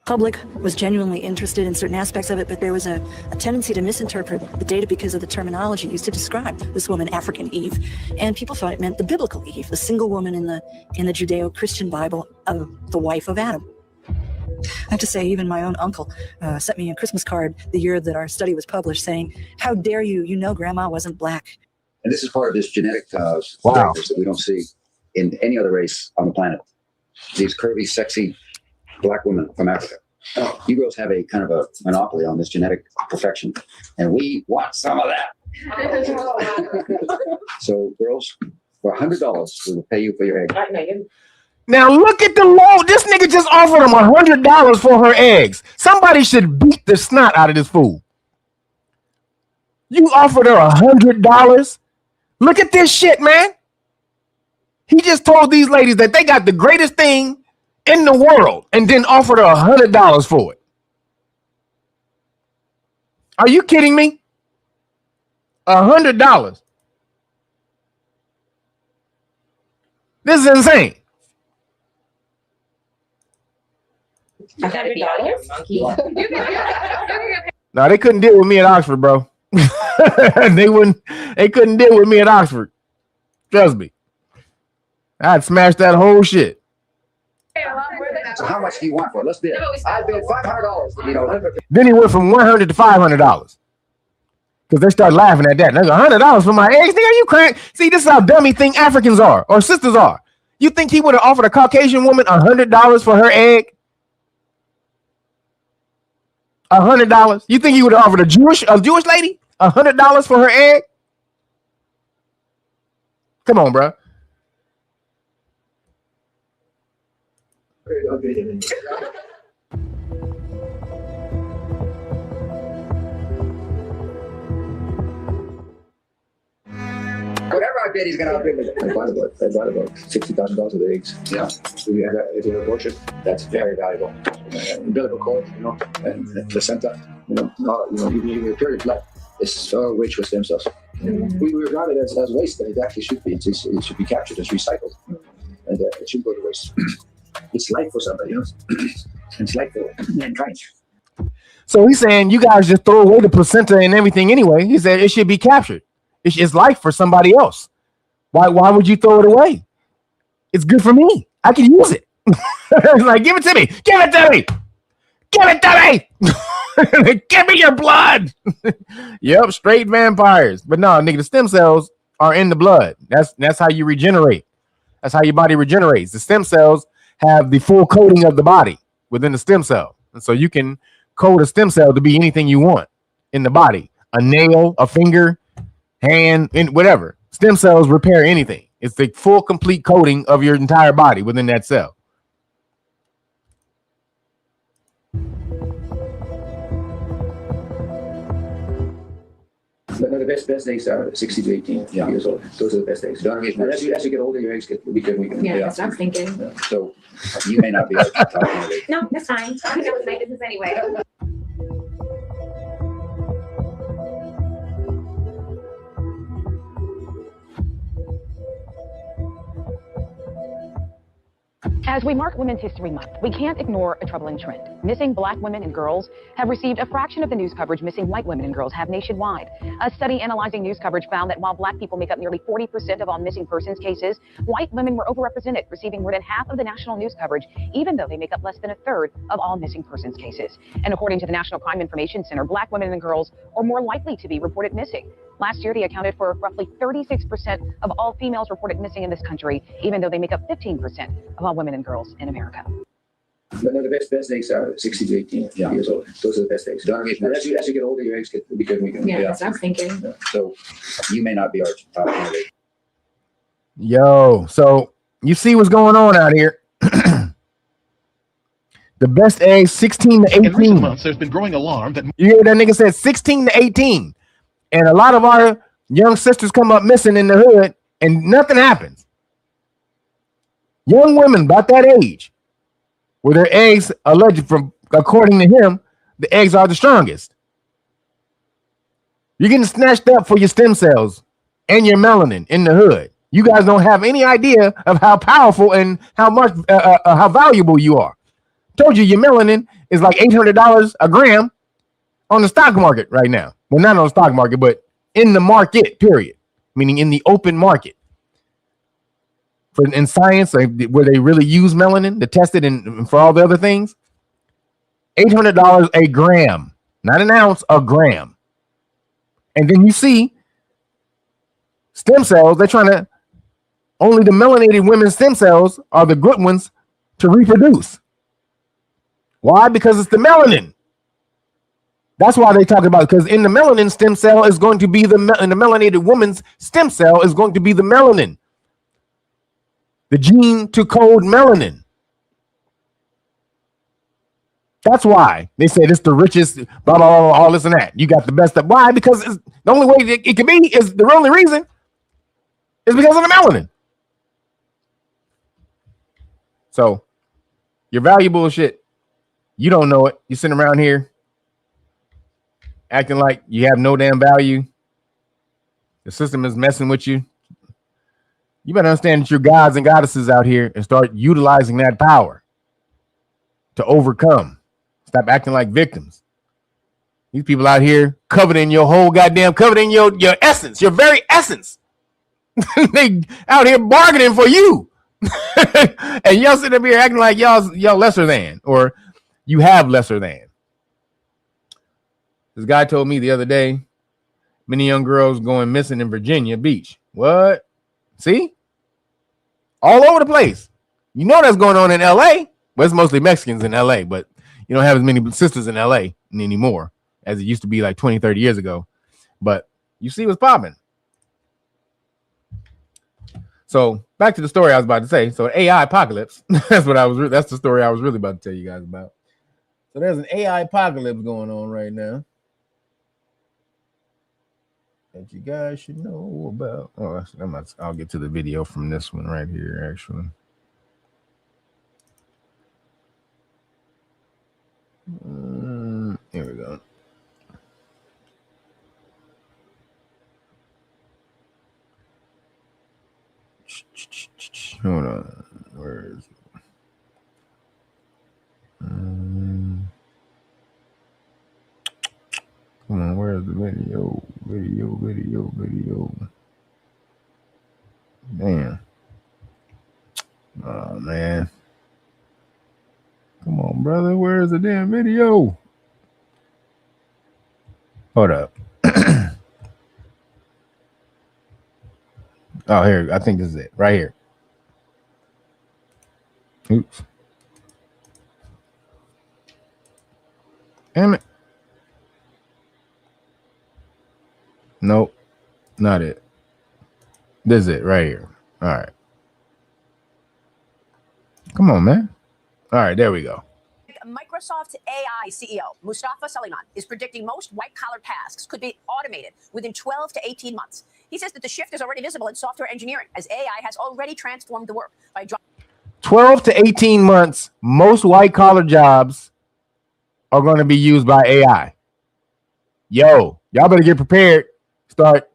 N: Public was genuinely interested in certain aspects of it, but there was a tendency to misinterpret the data because of the terminology used to describe this woman, African Eve, and people thought it meant the biblical Eve, the single woman in the Judeo-Christian Bible of the wife of Adam. I have to say, even my own uncle sent me a Christmas card the year that our study was published saying, "How dare you? You know Grandma wasn't black."
M: And this is part of this genetic factors that we don't see in any other race on the planet. These curvy, sexy black women from Africa. You girls have a kind of a monopoly on this genetic perfection, and we want some of that. So, girls, for $100, we will pay you for your egg.
D: Now look at the low. This nigga just offered him $100 for her eggs. Somebody should beat the snot out of this fool. You offered her $100. Look at this shit, man. He just told these ladies that they got the greatest thing in the world and then offered her $100 for it. Are you kidding me? $100. This is insane. No, they couldn't deal with me at Oxford, bro. They couldn't deal with me at Oxford. Trust me. I'd smash that whole shit.
M: So how much do you want for it? Let's bid. I bid $500. You know.
D: Then he went from $100 to $500 because they start laughing at that. They go, $100 for my eggs? Nigga, are you crying? See, this is how dumb he think Africans are or sisters are. You think he would have offered a Caucasian woman $100 for her egg? $100? You think he would have offered a Jewish lady $100 for her egg? Come on, bro.
M: Whatever I bid, he's going to outbid me. I bought about $60,000 of eggs. Yeah. If you have an abortion, that's very valuable. Umbilical cord, you know, and placenta, even your period blood is so rich with stem cells. We regard it as waste, and it actually should be. It should be captured as recycled, and it shouldn't go to waste. It's life for somebody, you know. It's life for mankind.
D: So he's saying you guys just throw away the placenta and everything anyway. He said it should be captured. It's life for somebody else. Why would you throw it away? It's good for me. I can use it. It's like, give it to me. Give it to me. Give it to me. Give me your blood. Yep, straight vampires. But no, nigga, the stem cells are in the blood. That's how you regenerate. That's how your body regenerates. The stem cells have the full coating of the body within the stem cell. And so you can code a stem cell to be anything you want in the body. A nail, a finger, hand, whatever. Stem cells repair anything. It's the full complete coating of your entire body within that cell.
M: No, the best eggs are 60 to 18 years old. Those are the best eggs. As you get older, your eggs get weaker.
U: Yeah, that's what I'm thinking.
M: So you may not be able to talk about it.
U: No, that's fine. I think that was my business anyway.
F: As we mark Women's History Month, we can't ignore a troubling trend. Missing Black women and girls have received a fraction of the news coverage missing white women and girls have nationwide. A study analyzing news coverage found that while Black people make up nearly 40% of all missing persons cases, white women were overrepresented, receiving more than half of the national news coverage, even though they make up less than a third of all missing persons cases. And according to the National Crime Information Center, Black women and girls are more likely to be reported missing. Last year, they accounted for roughly 36% of all females reported missing in this country, even though they make up 15% of all women and girls in America.
M: No, the best eggs are 60 to 18 years old. Those are the best eggs. As you get older, your eggs get weaker.
U: Yeah, that's what I'm thinking.
M: So you may not be our top candidate.
D: Yo, so you see what's going on out here. The best eggs, 16 to 18.
R: In recent months, there's been growing alarm that
D: you hear that nigga said 16 to 18. And a lot of our young sisters come up missing in the hood and nothing happens. Young women about that age, where their eggs alleged from, according to him, the eggs are the strongest. You're getting snatched up for your stem cells and your melanin in the hood. You guys don't have any idea of how powerful and how much, how valuable you are. Told you your melanin is like $800 a gram on the stock market right now. Well, not on the stock market, but in the market, period. Meaning in the open market. In science, where they really use melanin to test it and for all the other things, $800 a gram, not an ounce, a gram. And then you see stem cells, they're trying to, only the melanated women's stem cells are the good ones to reproduce. Why? Because it's the melanin. That's why they talk about it, because in the melanin stem cell is going to be in the melanated woman's stem cell is going to be the melanin. the gene to code melanin. That's why they say this the richest, blah, blah, blah, all this and that. You got the best of. Why? Because it's, the only way it can be is the only reason is because of the melanin. So you're valuable as shit. You don't know it. You're sitting around here acting like you have no damn value. The system is messing with you. You better understand that you're gods and goddesses out here and start utilizing that power to overcome. Stop acting like victims. These people out here coveting your whole goddamn, coveting your essence, your very essence. They out here bargaining for you. And y'all sitting up here acting like y'all lesser than, or you have lesser than. This guy told me the other day, many young girls going missing in Virginia Beach. What? See? All over the place. You know that's going on in LA. Well, it's mostly Mexicans in LA, but you don't have as many sisters in LA anymore as it used to be like 20, 30 years ago. But you see what's popping. So back to the story I was about to say. So AI apocalypse. That's the story I was really about to tell you guys about. So there's an AI apocalypse going on right now that you guys should know about. Oh, I'll get to the video from this one right here, actually. Here we go. Hold on. Where is it? Come on, where's the video? Video. Damn. Oh, man. Come on, brother. Where's the damn video? Hold up. Oh, here. I think this is it. Right here. Oops. Damn it. Nope. Not it. This is it right here. All right. Come on, man. All right, there we go.
I: Microsoft AI CEO Mustafa Suleyman is predicting most white-collar tasks could be automated within 12 to 18 months. He says that the shift is already visible in software engineering, as AI has already transformed the work by
D: 12 to 18 months, most white-collar jobs are going to be used by AI. Yo, y'all better get prepared. Start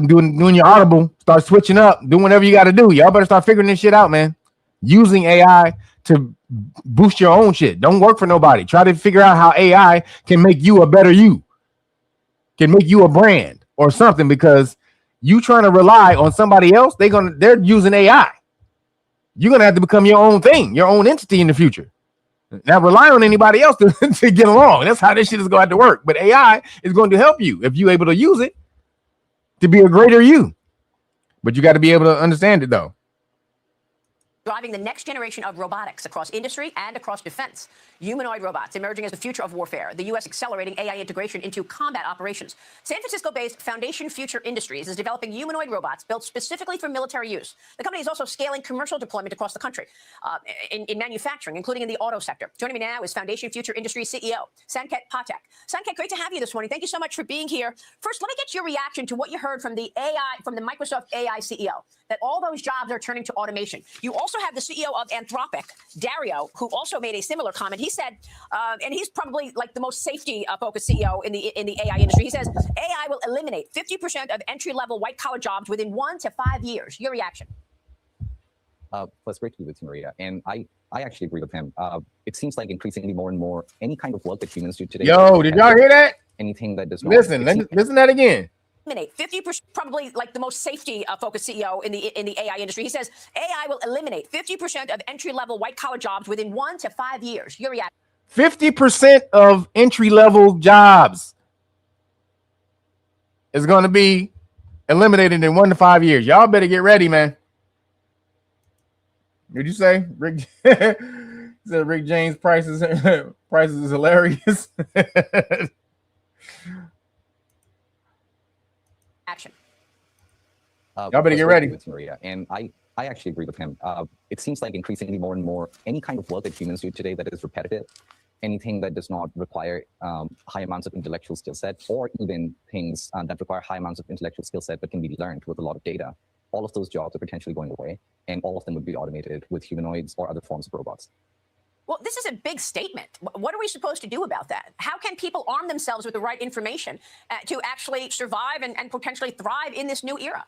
D: doing your audible. Start switching up. Do whatever you got to do. Y'all better start figuring this shit out, man. Using AI to boost your own shit. Don't work for nobody. Try to figure out how AI can make you a better you. Can make you a brand or something, because you trying to rely on somebody else, they're using AI. You're going to have to become your own thing, your own entity in the future. Not rely on anybody else to get along. That's how this shit is going to have to work. But AI is going to help you if you're able to use it to be a greater you. But you got to be able to understand it, though.
I: driving the next generation of robotics across industry and across defense. Humanoid robots emerging as the future of warfare. The U.S. accelerating AI integration into combat operations. San Francisco-based Foundation Future Industries is developing humanoid robots built specifically for military use. The company is also scaling commercial deployment across the country in manufacturing, including in the auto sector. Joining me now is Foundation Future Industries CEO, Sanket Patek. Sanket, great to have you this morning. Thank you so much for being here. First, let me get your reaction to what you heard from the Microsoft AI CEO, that all those jobs are turning to automation. You also have the CEO of Anthropic, Dario, who also made a similar comment. He said, and he's probably like the most safety-focused CEO in the AI industry. He says AI will eliminate 50% of entry-level white-collar jobs within 1 to 5 years. Your reaction?
L: First, great to be with you, Maria. And I actually agree with him. It seems like increasingly more and more any kind of work that humans do today.
D: Yo, did y'all hear that?
L: Anything that does not.
D: Listen to that again.
I: 50%, probably like the most safety-focused CEO in the AI industry. He says AI will eliminate 50% of entry-level white-collar jobs within 1 to 5 years. Your reaction?
D: 50% of entry-level jobs is going to be eliminated in 1 to 5 years. Y'all better get ready, man. What'd you say, Rick? Said Rick James prices is hilarious.
I: Action.
D: Y'all better get ready.
L: With Maria. And I I actually agree with him. It seems like increasingly more and more any kind of work that humans do today that is repetitive, anything that does not require high amounts of intellectual skill set, or even things that require high amounts of intellectual skill set but can be learned with a lot of data, all of those jobs are potentially going away, and all of them would be automated with humanoids or other forms of robots.
I: Well, this is a big statement. What are we supposed to do about that? How can people arm themselves with the right information to actually survive and potentially thrive in this new era?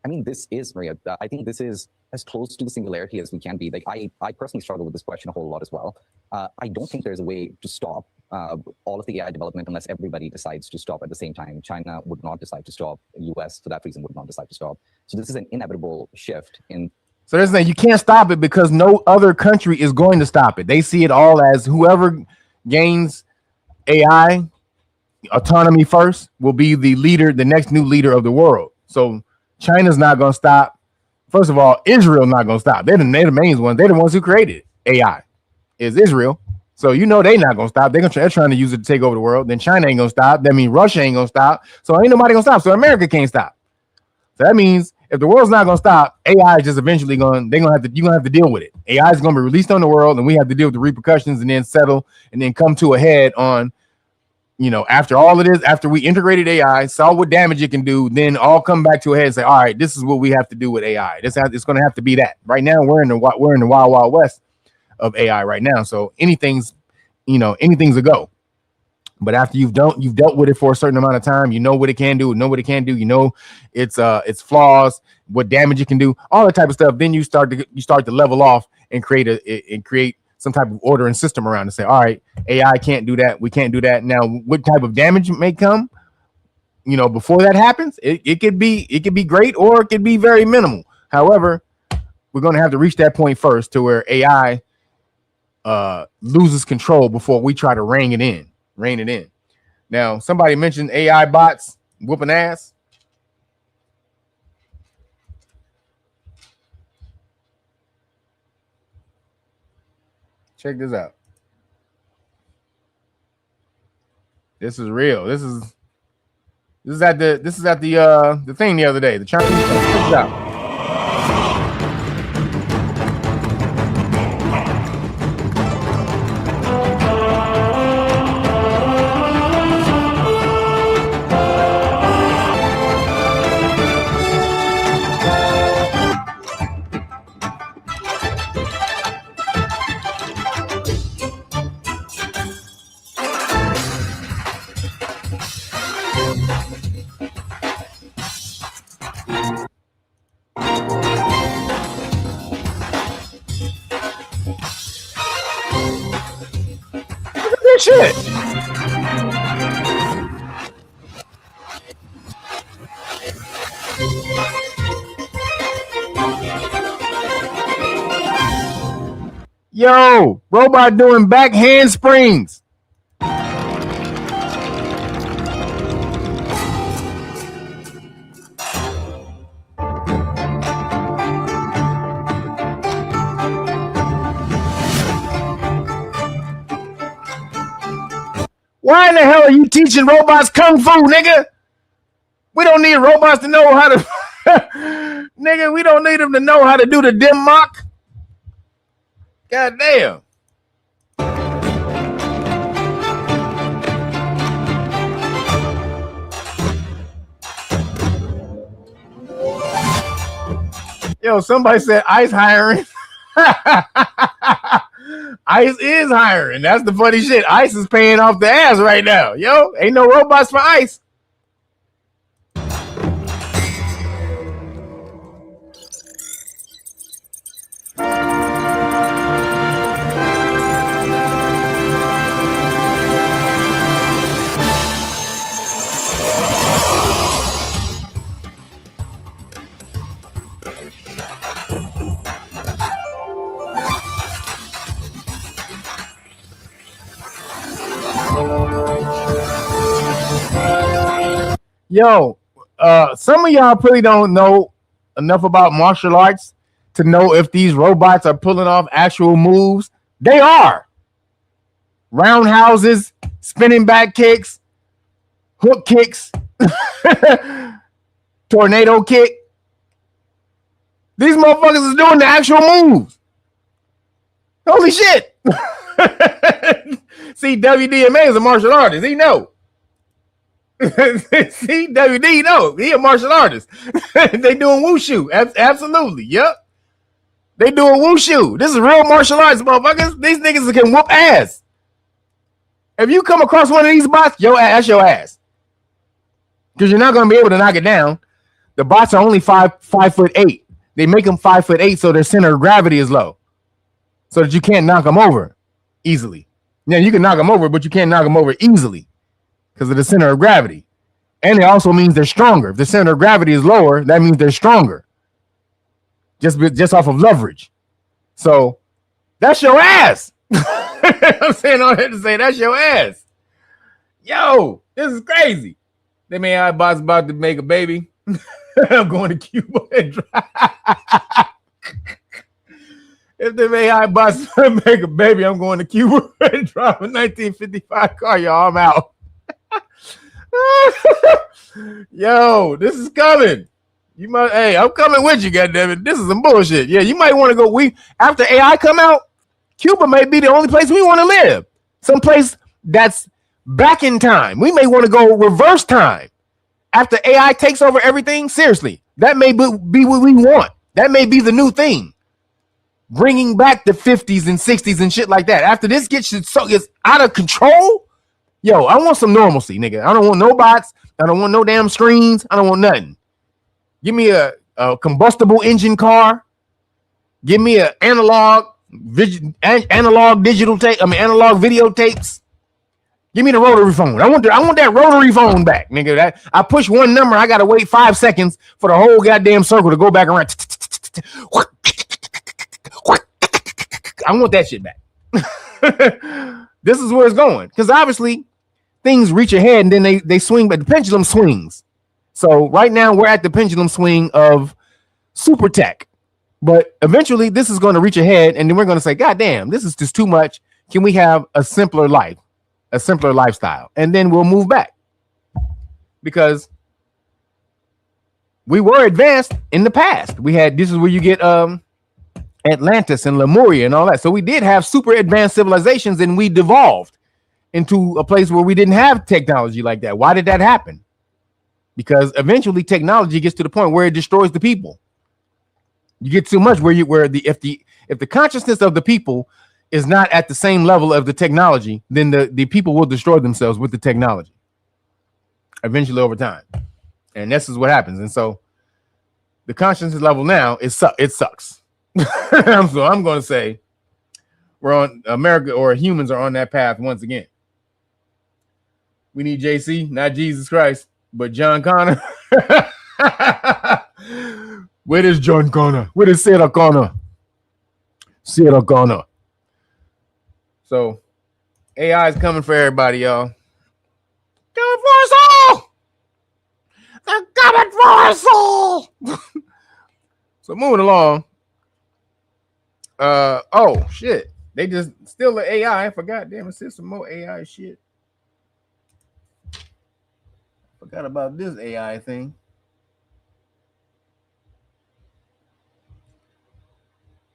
L: I mean, this is, Maria, I think this is as close to the singularity as we can be. Like, I personally struggle with this question a whole lot as well. I don't think there's a way to stop all of the AI development unless everybody decides to stop at the same time. China would not decide to stop. The US, for that reason, would not decide to stop. So this is an inevitable shift in.
D: So there's thing, you can't stop it because no other country is going to stop it. They see it all as whoever gains AI autonomy first will be the leader, the next new leader of the world. So China's not going to stop. First of all, Israel's not going to stop. They're the main ones. They're the ones who created AI, is Israel. So you know they're not going to stop. They're trying to use it to take over the world. Then China ain't going to stop. That means Russia ain't going to stop. So ain't nobody going to stop. So America can't stop. So that means if the world's not going to stop, AI is just eventually you're going to have to deal with it. AI is going to be released on the world, and we have to deal with the repercussions and then settle and then come to a head on, you know, after all of this, after we integrated AI, saw what damage it can do, then all come back to a head and say, all right, this is what we have to do with AI. It's going to have to be that. Right now, we're in the wild west of AI right now. So anything's a go. But after you've dealt with it for a certain amount of time, you know what it can do, you know its flaws, what damage it can do, all that type of stuff. Then you start to level off and create some type of order and system around and say, all right, AI can't do that, we can't do that. Now, what type of damage may come, you know, before that happens, it could be great or it could be very minimal. However, we're going to have to reach that point first to where AI loses control before we try to rein it in. Now, somebody mentioned AI bots whooping ass. Check this out. This is real. This is at the thing the other day. The Chinese. Check this out. Shit. Yo, robot doing back handsprings. Why in the hell are you teaching robots kung fu, nigga? We don't need robots to know how to nigga, we don't need them to know how to do the dim mock. God damn. Yo, somebody said ICE hiring. ICE is hiring. That's the funny shit. ICE is paying off the ass right now. Yo, ain't no robots for ICE. Yo, some of y'all probably don't know enough about martial arts to know if these robots are pulling off actual moves. They are. Roundhouses, spinning back kicks, hook kicks, tornado kick. These motherfuckers is doing the actual moves. Holy shit. See, WDMA is a martial artist. He know. See, WD know. He a martial artist. They doing wushu. Absolutely. Yep. They doing wushu. This is real martial arts, motherfuckers. These niggas can whoop ass. If you come across one of these bots, that's your ass. Because you're not going to be able to knock it down. The bots are only 5'8". They make them 5'8" so their center of gravity is low. So that you can't knock them over easily. Yeah, you can knock them over, but you can't knock them over easily because of the center of gravity. And it also means they're stronger. If the center of gravity is lower, that means they're stronger. Just off of leverage. So that's your ass. I'm saying all that to say that's your ass. Yo, this is crazy. Them AI bots about to make a baby. I'm going to Cuba and drive. If them AI bots make a baby, I'm going to Cuba and drive a 1955 car. Y'all, I'm out. Yo, this is coming. You might, hey, I'm coming with you, goddammit. This is some bullshit. Yeah, you might want to go. After AI come out, Cuba may be the only place we want to live. Some place that's back in time. We may want to go reverse time. After AI takes over everything, seriously, that may be what we want. That may be the new thing. Bringing back the 50s and 60s and shit like that. After this gets out of control, yo, I want some normalcy, nigga. I don't want no bots. I don't want no damn screens. I don't want nothing. Give me a combustible engine car. Give me an analog digital tape. Analog videotapes. Give me the rotary phone. I want that rotary phone back, nigga. That I push one number, I gotta wait 5 seconds for the whole goddamn circle to go back around. I want that shit back. This is where it's going, because obviously things reach ahead and then they swing, but the pendulum swings. So right now we're at the pendulum swing of super tech, but eventually this is going to reach ahead, and then we're going to say, God damn, this is just too much. Can we have a simpler life, a simpler lifestyle? And then we'll move back, because we were advanced in the past. This is where you get Atlantis and Lemuria and all that. So we did have super advanced civilizations, and we devolved into a place where we didn't have technology like that. Why did that happen? Because eventually technology gets to the point where it destroys the people. You get too much if the consciousness of the people is not at the same level of the technology, then the people will destroy themselves with the technology eventually over time. And this is what happens. And so the consciousness level now, it sucks. So I'm going to say we're on America, or humans are on that path once again. We need JC, not Jesus Christ, but John Connor. Where is John Connor? Where is Sarah Connor? Sarah Connor. So AI is coming for everybody, y'all. Coming for us all. They're coming for us all. So moving along. Oh shit. They just still the AI. I forgot. Damn, it said some more AI shit. Forgot about this AI thing.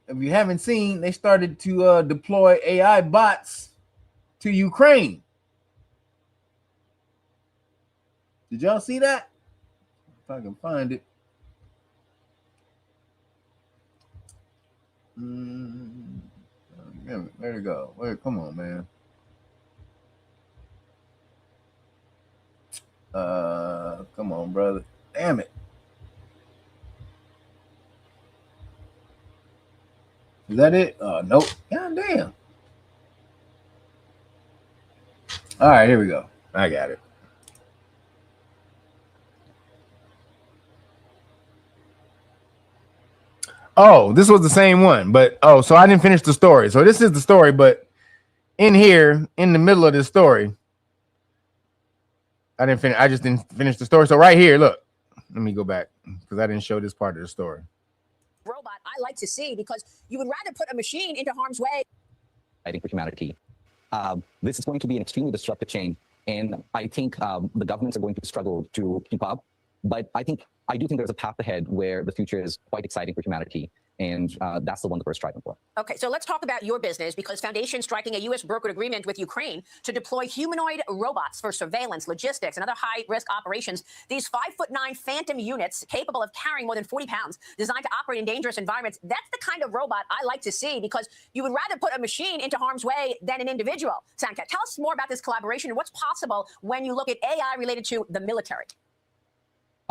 D: If you haven't seen, they started to deploy AI bots to Ukraine. Did y'all see that? If I can find it. There you go. Wait, come on, man. Come on, brother. Damn it. Is that it? Nope. God damn. All right, here we go. I got it. Oh, this was the same one, but so I didn't finish the story. So this is the story, but in here, in the middle of this story, I just didn't finish the story. So right here, look, let me go back because I didn't show this part of the story.
I: Robot I like to see, because you would rather put a machine into harm's way.
L: I think for humanity, this is going to be an extremely disruptive change, and I think the governments are going to struggle to keep up. But I think I do think there's a path ahead where the future is quite exciting for humanity. And that's the one that we're striving for.
I: Okay, so let's talk about your business, because Foundation striking a U.S. brokered agreement with Ukraine to deploy humanoid robots for surveillance, logistics, and other high-risk operations. These 5'9" phantom units capable of carrying more than 40 pounds, designed to operate in dangerous environments. That's the kind of robot I like to see, because you would rather put a machine into harm's way than an individual. Sankat, tell us more about this collaboration and what's possible when you look at AI related to the military.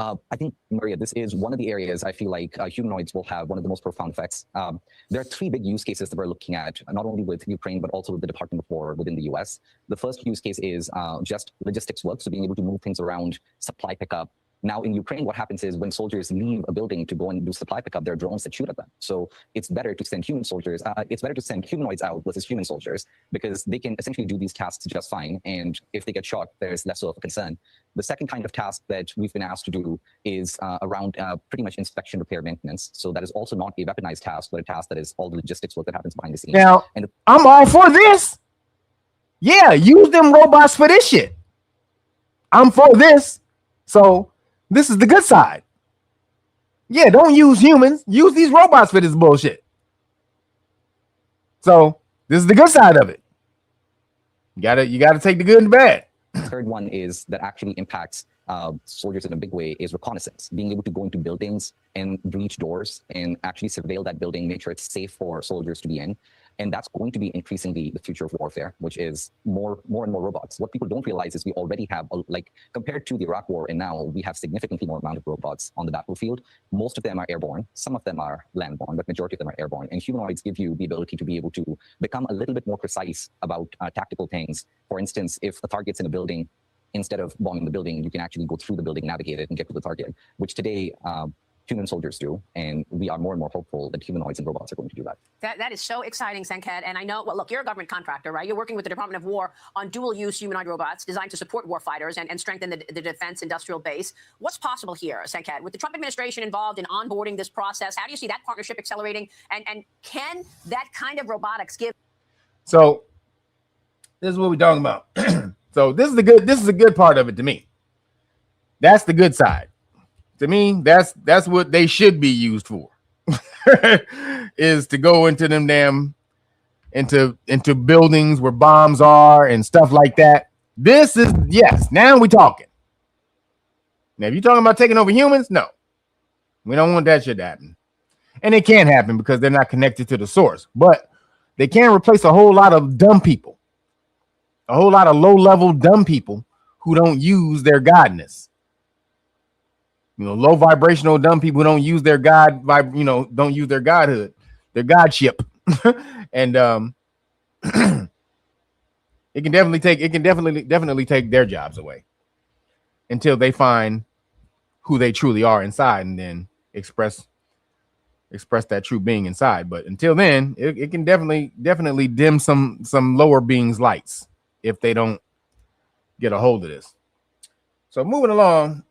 L: I think, Maria, this is one of the areas I feel like humanoids will have one of the most profound effects. There are three big use cases that we're looking at, not only with Ukraine, but also with the Department of War within the US. The first use case is just logistics work, so being able to move things around, supply pickup. Now, in Ukraine, what happens is when soldiers leave a building to go and do supply pickup, there are drones that shoot at them. So it's better to send human soldiers. It's better to send humanoids out versus human soldiers, because they can essentially do these tasks just fine. And if they get shot, there's less of a concern. The second kind of task that we've been asked to do is around pretty much inspection, repair, maintenance. So that is also not a weaponized task, but a task that is all the logistics work that happens behind the scenes.
D: Now,
L: and
D: I'm all for this. Yeah, use them robots for this shit. I'm for this. So this is the good side. Yeah, don't use humans. Use these robots for this bullshit. So this is the good side of it. You gotta take the good and the bad.
L: The third one is that actually impacts soldiers in a big way is reconnaissance, being able to go into buildings and breach doors and actually surveil that building, make sure it's safe for soldiers to be in. And that's going to be increasingly the future of warfare, which is more and more robots. What people don't realize is we already have, like, compared to the Iraq War and now, we have significantly more amount of robots on the battlefield. Most of them are airborne. Some of them are landborne, but majority of them are airborne. And humanoids give you the ability to be able to become a little bit more precise about tactical things. For instance, if a target's in a building, instead of bombing the building, you can actually go through the building, navigate it, and get to the target, which today human soldiers do. And we are more and more hopeful that humanoids and robots are going to do that.
I: That is so exciting, Sankat. And I know, well, look, you're a government contractor, right? You're working with the Department of War on dual-use humanoid robots designed to support warfighters and strengthen the defense industrial base. What's possible here, Sankat? With the Trump administration involved in onboarding this process, how do you see that partnership accelerating? And can that kind of robotics give?
D: So this is what we're talking about. So this is the good part of it to me. That's the good side. To me, that's what they should be used for. Is to go into them damn into buildings where bombs are and stuff like that. This is, yes, now we talking. Now if you're talking about taking over humans, no. We don't want that shit to happen. And it can't happen because they're not connected to the source. But they can replace a whole lot of dumb people. A whole lot of low-level dumb people who don't use their godness. You know, low vibrational dumb people who don't use their don't use their godhood, their godship. And it can definitely take their jobs away until they find who they truly are inside and then express that true being inside. But until then, it can definitely dim some lower beings' lights if they don't get a hold of this. So moving along.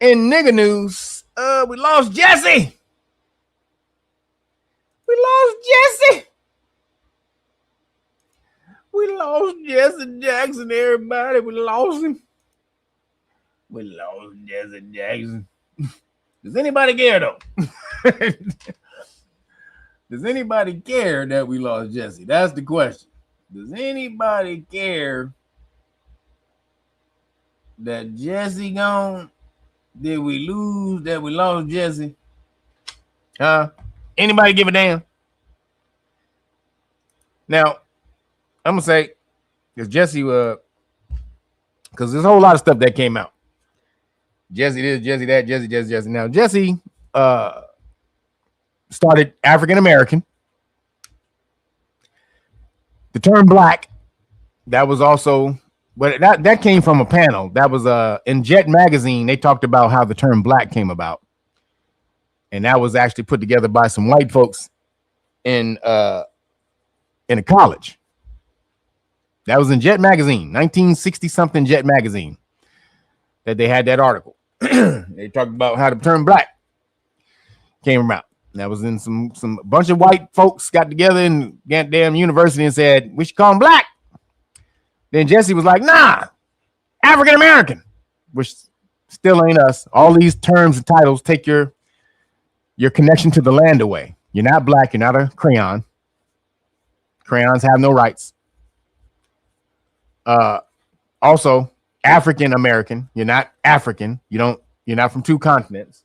D: In nigga news, we lost Jesse. We lost Jesse Jackson, everybody. We lost him. We lost Jesse Jackson. Does anybody care, though? Does anybody care that we lost Jesse? That's the question. Does anybody care that Jesse gone? Did we lose that we lost Jesse? Anybody give a damn? Now, I'm gonna say, because Jesse, because there's a whole lot of stuff that came out. Jesse this, Jesse that, Jesse. Now, Jesse started African American. The term black, that was also. But that came from a panel. That was in Jet magazine. They talked about how the term black came about. And that was actually put together by some white folks in a college. That was in Jet magazine, 1960 something Jet magazine, that they had that article. They talked about how the term black came about. That was in some bunch of white folks got together in goddamn university and said, we should call them black. Then Jesse was like, nah, African American, which still ain't us. All these terms and titles take your connection to the land away. You're not black. You're not a crayon. Crayons have no rights. Also, African American. You're not African. You're not from two continents.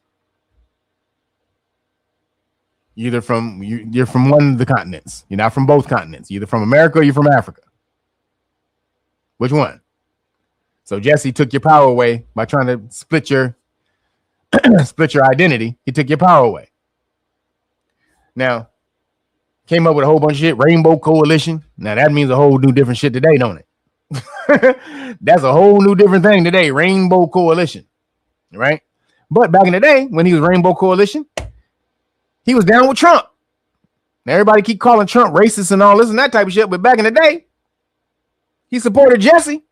D: You're from one of the continents. You're not from both continents. You're either from America or you're from Africa. Which one? So Jesse took your power away by trying to split your identity. He took your power away. Now, came up with a whole bunch of shit. Rainbow Coalition. Now that means a whole new different shit today, don't it? That's a whole new different thing today. Rainbow Coalition, right? But back in the day, when he was Rainbow Coalition, he was down with Trump. Now everybody keep calling Trump racist and all this and that type of shit. But back in the day, he supported Jesse.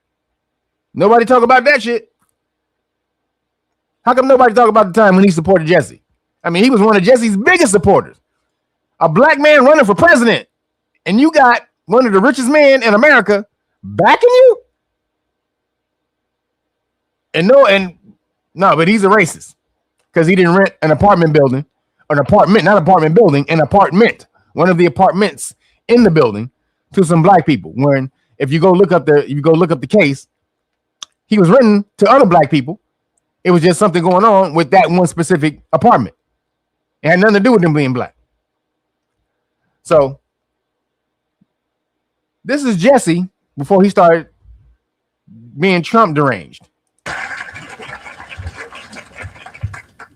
D: Nobody talk about that shit. How come nobody talk about the time when he supported Jesse? I mean, he was one of Jesse's biggest supporters. A black man running for president, and you got one of the richest men in America backing you? No, but he's a racist because he didn't rent an apartment building, an apartment, not apartment building, an apartment, one of the apartments in the building to some black people. When if you go look up the case, he was renting to other black people. It was just something going on with that one specific apartment. It had nothing to do with them being black. So this is Jesse before he started being Trump deranged.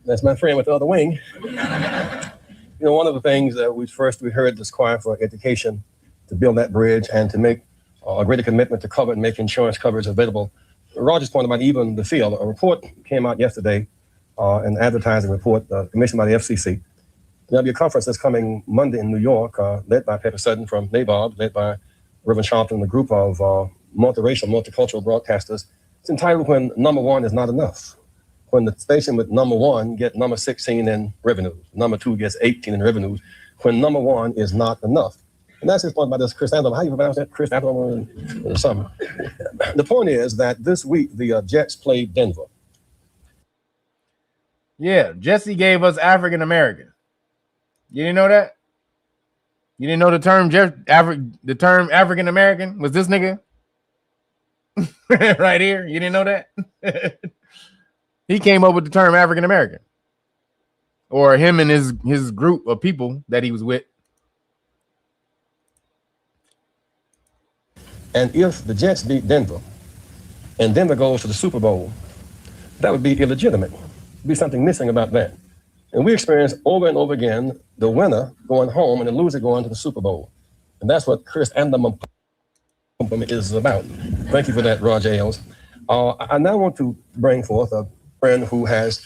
H: That's my friend with the other wing. You know, one of the things that we heard this cry for education to build that bridge and to make a greater commitment to cover and make insurance coverage available. Roger's point about even the field, a report came out yesterday, an advertising report commissioned by the FCC. There'll be a conference that's coming Monday in New York, led by Pepper Sutton from NABOB, led by Reverend Sharpton and a group of multiracial, multicultural broadcasters. It's entitled When Number One Is Not Enough. When the station with number one get number 16 in revenues, number two gets 18 in revenues, when number one is not enough. And that's his point about this Chris Anthem. How you pronounce that? Chris Anthem or something. The point is that this week the Jets played Denver.
D: Yeah, Jesse gave us African American. You didn't know that? You didn't know the term African American was this nigga right here? You didn't know that? He came up with the term African American, or him and his group of people that he was with.
H: And if the Jets beat Denver and Denver goes to the Super Bowl, that would be illegitimate. There'd be something missing about that. And we experience over and over again the winner going home and the loser going to the Super Bowl. And that's what Chris Anthem is about. Thank you for that, Roger Ailes. I now want to bring forth a friend who has,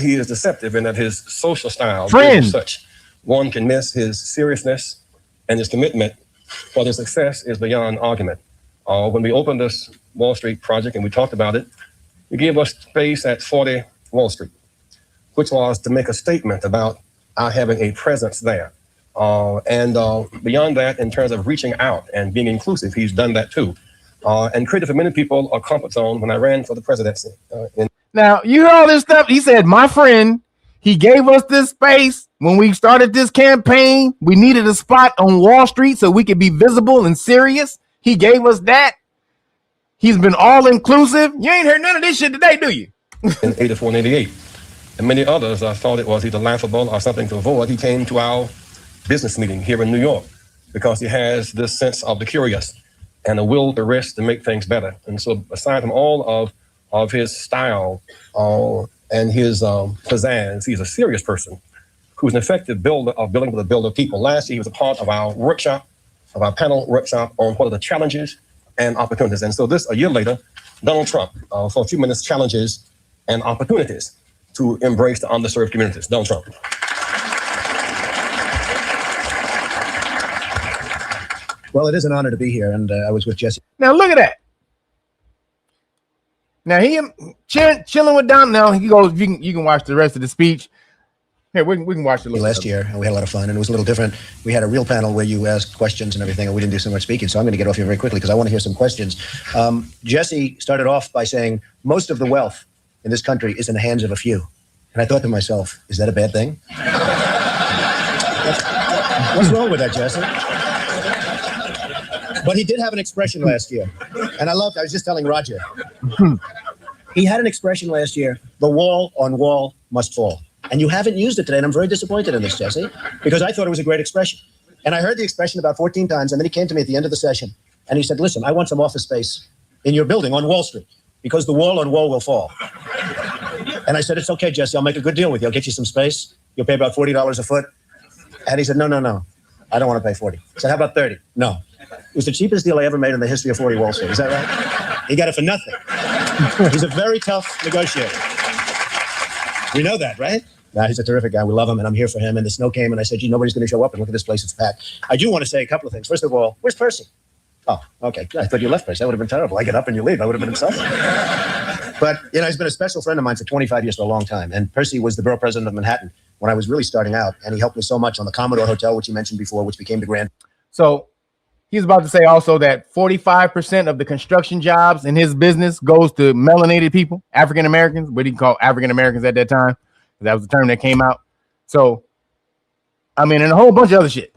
H: he is deceptive in that his social style is such. One can miss his seriousness and his commitment for their success is beyond argument. When we opened this Wall Street project and we talked about it, we gave us space at 40 Wall Street, which was to make a statement about our having a presence there. And beyond that, in terms of reaching out and being inclusive, he's done that too. And created for many people a comfort zone when I ran for the presidency.
D: Now, you hear all this stuff? He said, my friend, he gave us this space when we started this campaign. We needed a spot on Wall Street so we could be visible and serious. He gave us that. He's been all inclusive. You ain't heard none of this shit today, do you?
H: In 84 and 88. And many others thought it was either laughable or something to avoid. He came to our business meeting here in New York because he has this sense of the curious and a will to risk to make things better. And so aside from all of his style and his pizzazz, he's a serious person who's an effective builder of building with a builder of people. Last year, he was a part of our workshop, of our panel workshop on what are the challenges and opportunities. And so a year later, Donald Trump, for a few minutes, challenges and opportunities to embrace the underserved communities. Donald Trump.
J: Well, it is an honor to be here, and I was with Jesse.
D: Now look at that. Now he chilling with Donald. Now he goes. You can watch the rest of the speech. Here we can watch the
J: last year, and we had a lot of fun, and it was a little different. We had a real panel where you asked questions and everything, and we didn't do so much speaking. So I'm going to get off here very quickly because I want to hear some questions. Jesse started off by saying most of the wealth in this country is in the hands of a few. And I thought to myself, is that a bad thing? What's wrong with that, Jesse? But he did have an expression last year. And I was just telling Roger. He had an expression last year, the wall on wall must fall. And you haven't used it today, and I'm very disappointed in this, Jesse, because I thought it was a great expression. And I heard the expression about 14 times, and then he came to me at the end of the session, and he said, listen, I want some office space in your building on Wall Street, because the wall on wall will fall. And I said, it's okay, Jesse, I'll make a good deal with you. I'll get you some space. You'll pay about $40 a foot. And he said, no, I don't want to pay 40. I said, how about 30? No. It was the cheapest deal I ever made in the history of 40 Wall Street. Is that right? He got it for nothing. He's a very tough negotiator. We know that, right? Nah, he's a terrific guy. We love him, and I'm here for him. And the snow came, and I said, gee, nobody's going to show up, and look at this place. It's packed. I do want to say a couple of things. First of all, where's Percy? Oh, okay. I thought you left, Percy. That would have been terrible. I get up and you leave. I would have been insulted. But, he's been a special friend of mine for 25 years, for a long time. And Percy was the borough president of Manhattan when I was really starting out, and he helped me so much on the Commodore Hotel, which you mentioned before, which became the Grand.
D: So he's about to say also that 45% of the construction jobs in his business goes to melanated people, African Americans, what he called African Americans at that time. That was the term that came out. So, and a whole bunch of other shit.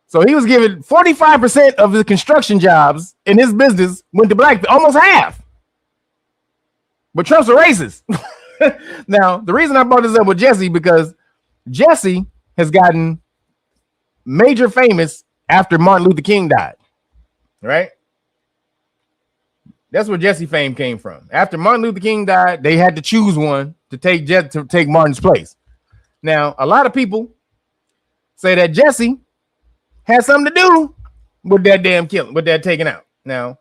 D: So he was giving 45% of the construction jobs in his business went to black people, almost half. But Trump's a racist. Now, the reason I brought this up with Jesse, because Jesse has gotten major famous after Martin Luther King died, right? That's where Jesse fame came from. After Martin Luther King died, they had to choose one to take Martin's place. Now, a lot of people say that Jesse had something to do with that damn killing, with that taking out. Now,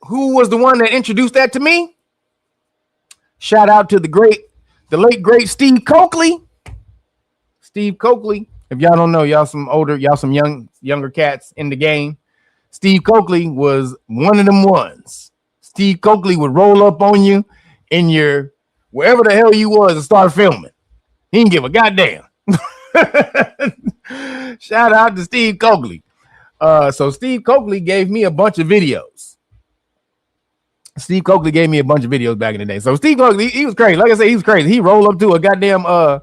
D: who was the one that introduced that to me? Shout out to the late great Steve Coakley. Steve Coakley. If y'all don't know, y'all some younger cats in the game. Steve Coakley was one of them ones. Steve Coakley would roll up on you in your wherever the hell you was and start filming. He didn't give a goddamn. Shout out to Steve Coakley. So Steve Coakley gave me a bunch of videos. Steve Coakley gave me a bunch of videos back in the day. So Steve Coakley, he was crazy. Like I said, he was crazy. He rolled up to a goddamn a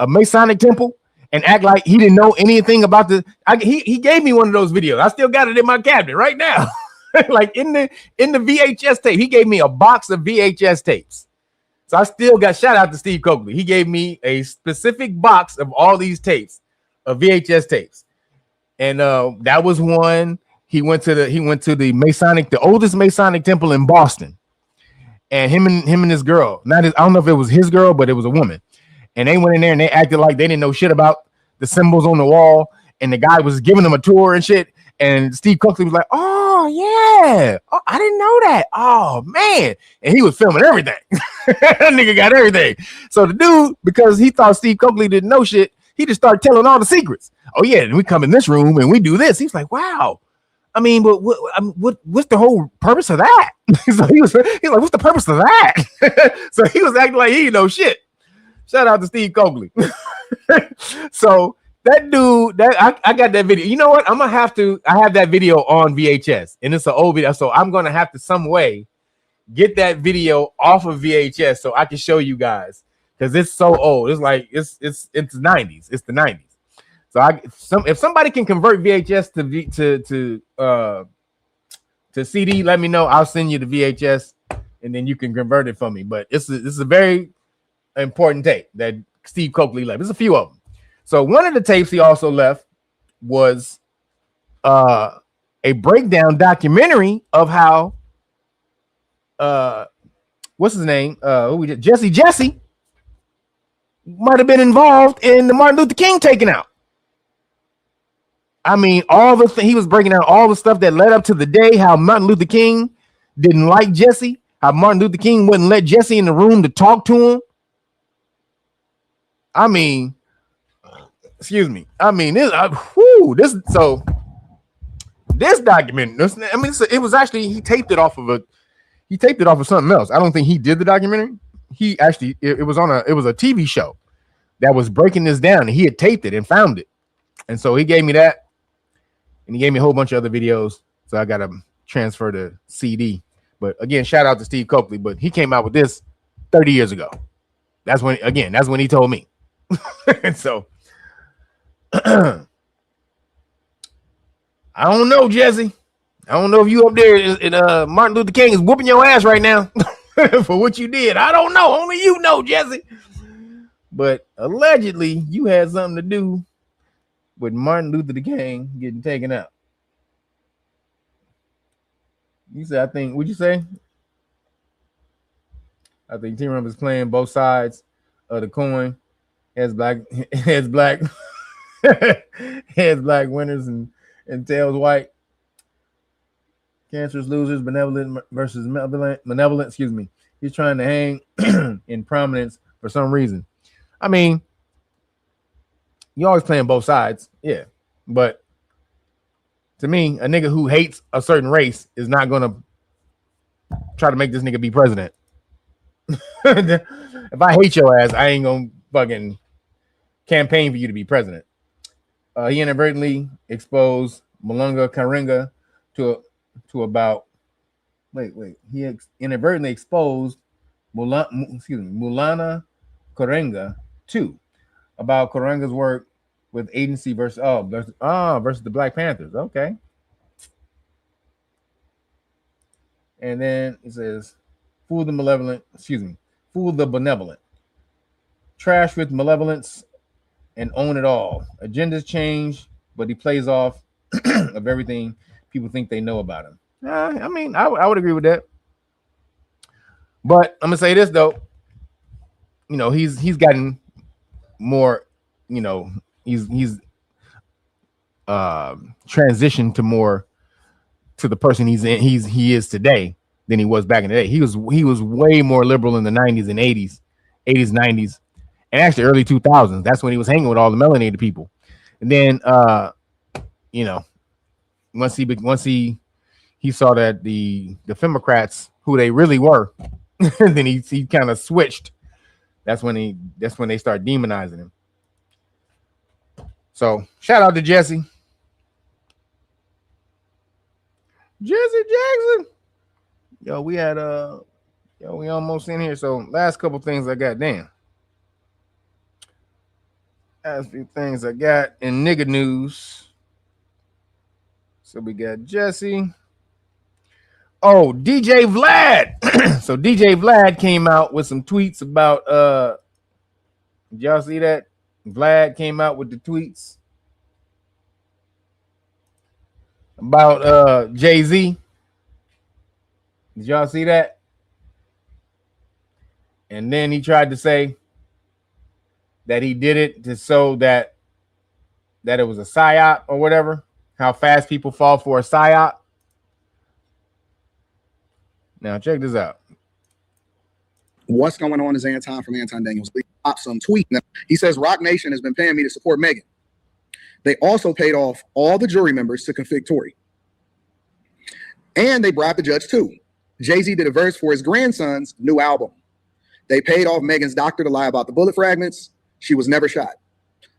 D: Masonic temple and act like he didn't know anything about he gave me one of those videos. I still got it in my cabinet right now. Like in the VHS tape. He gave me a box of VHS tapes. So I still got, shout out to Steve Coakley. He gave me a specific box of all these tapes, of VHS tapes. And that was one. He went to the oldest Masonic temple in Boston. And him and this girl, I don't know if it was his girl, but it was a woman. And they went in there and they acted like they didn't know shit about the symbols on the wall. And the guy was giving them a tour and shit. And Steve Coakley was like, oh, yeah. Oh, I didn't know that. Oh, man. And he was filming everything. That nigga got everything. So the dude, because he thought Steve Coakley didn't know shit, he just started telling all the secrets. Oh, yeah. And we come in this room and we do this. He's like, wow. I mean, but what's the whole purpose of that? So he's like, what's the purpose of that? So he was acting like he didn't know shit. Shout out to Steve Coakley. So that dude, I got that video. You know what? I have that video on VHS, and it's an old video. So I'm gonna have to some way get that video off of VHS so I can show you guys, because it's so old. It's like it's 90s. It's the 90s. So if somebody can convert VHS to CD, let me know. I'll send you the VHS, and then you can convert it for me. But this is a very important tape that Steve Coakley left. There's a few of them. So one of the tapes he also left was a breakdown documentary of how what's his name? Jesse might have been involved in the Martin Luther King taking out. I mean, he was breaking down all the stuff that led up to the day, how Martin Luther King didn't like Jesse, how Martin Luther King wouldn't let Jesse in the room to talk to him. I mean, excuse me. I mean, this document. I mean, it was actually he taped it off of something else. I don't think he did the documentary. He actually it was a TV show that was breaking this down, and he had taped it and found it, and so he gave me that, and he gave me a whole bunch of other videos. So I got to transfer the CD. But again, shout out to Steve Coakley. But he came out with this 30 years ago. That's when he told me. And so I don't know, Jesse. I don't know if you up there and Martin Luther King is whooping your ass right now for what you did. I don't know. Only you know, Jesse. But allegedly, you had something to do with Martin Luther King getting taken out. You said, I think, what'd you say? I think T-Rump is playing both sides of the coin. Heads black winners and tails white. Cancerous losers, benevolent versus malevolent. Excuse me. He's trying to hang in prominence for some reason. I mean, you always playing both sides, yeah. But to me, a nigga who hates a certain race is not gonna try to make this nigga be president. If I hate your ass, I ain't gonna fucking campaign for you to be president. He inadvertently exposed Malunga Karenga to about he inadvertently exposed Mulana Karenga too about Karenga's work with agency versus the Black Panthers. Okay. And then it says fool the benevolent. Trash with malevolence and own it all. Agendas change, but he plays off of everything people think they know about him. I mean, I would agree with that. But I'm gonna say this though, you know, he's gotten more, you know, he's transitioned to more to the person he is today than he was back in the day. He was way more liberal in the 90s and 80s, 90s, and actually early 2000s. That's when he was hanging with all the melanated people. And then you know, once he saw that the Democrats, who they really were, then he kind of switched. That's when they start demonizing him. So shout out to Jesse Jackson. Yo, we had we almost in here. So last couple things I got. Last few things I got in nigga news. So we got Jesse. Oh, DJ Vlad. So DJ Vlad came out with some tweets about did y'all see that? Vlad came out with the tweets about Jay-Z. Did y'all see that? And then he tried to say that he did it to show that it was a psyop or whatever. How fast people fall for a psyop. Now check this out.
K: What's going on is Anton from Anton Daniels. He popped some tweet. He says Rock Nation has been paying me to support Megan. They also paid off all the jury members to convict Tory. And they bribed the judge too. Jay-Z did a verse for his grandson's new album. They paid off Megan's doctor to lie about the bullet fragments. She was never shot.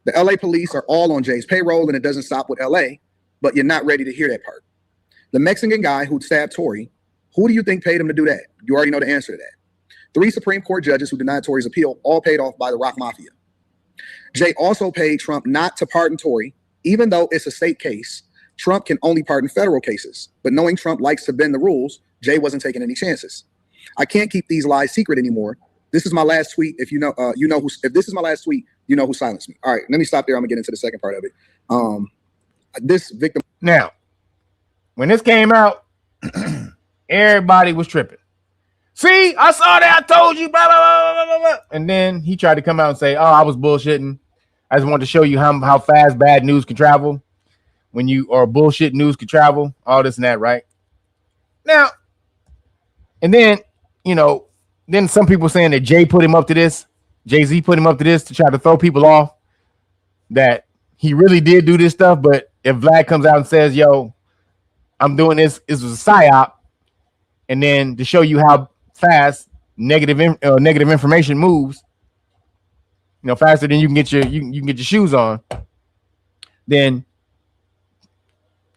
K: The LA police are all on Jay's payroll, and it doesn't stop with LA, but you're not ready to hear that part. The Mexican guy who stabbed Tory, who do you think paid him to do that? You already know the answer to that. 3 Supreme Court judges who denied Tory's appeal, all paid off by the Rock Mafia. Jay also paid Trump not to pardon Tory, even though it's a state case. Trump can only pardon federal cases, but knowing Trump likes to bend the rules, Jay wasn't taking any chances. I can't keep these lies secret anymore. This is my last tweet. If if this is my last tweet, you know who silenced me. All right, let me stop there. I'm gonna get into the second part of it. This victim.
D: Now, when this came out, everybody was tripping. See, I saw that. I told you. Blah, blah, blah, blah, blah. And then he tried to come out and say, "Oh, I was bullshitting. I just wanted to show you how fast bad news can travel. Or bullshit news can travel. All this and that, right?" Now, and then then some people saying that Jay-Z put him up to this to try to throw people off, that he really did do this stuff. But if Vlad comes out and says, "Yo, I'm doing this was a psyop," and then to show you how fast negative information moves, faster than you can get your shoes on, then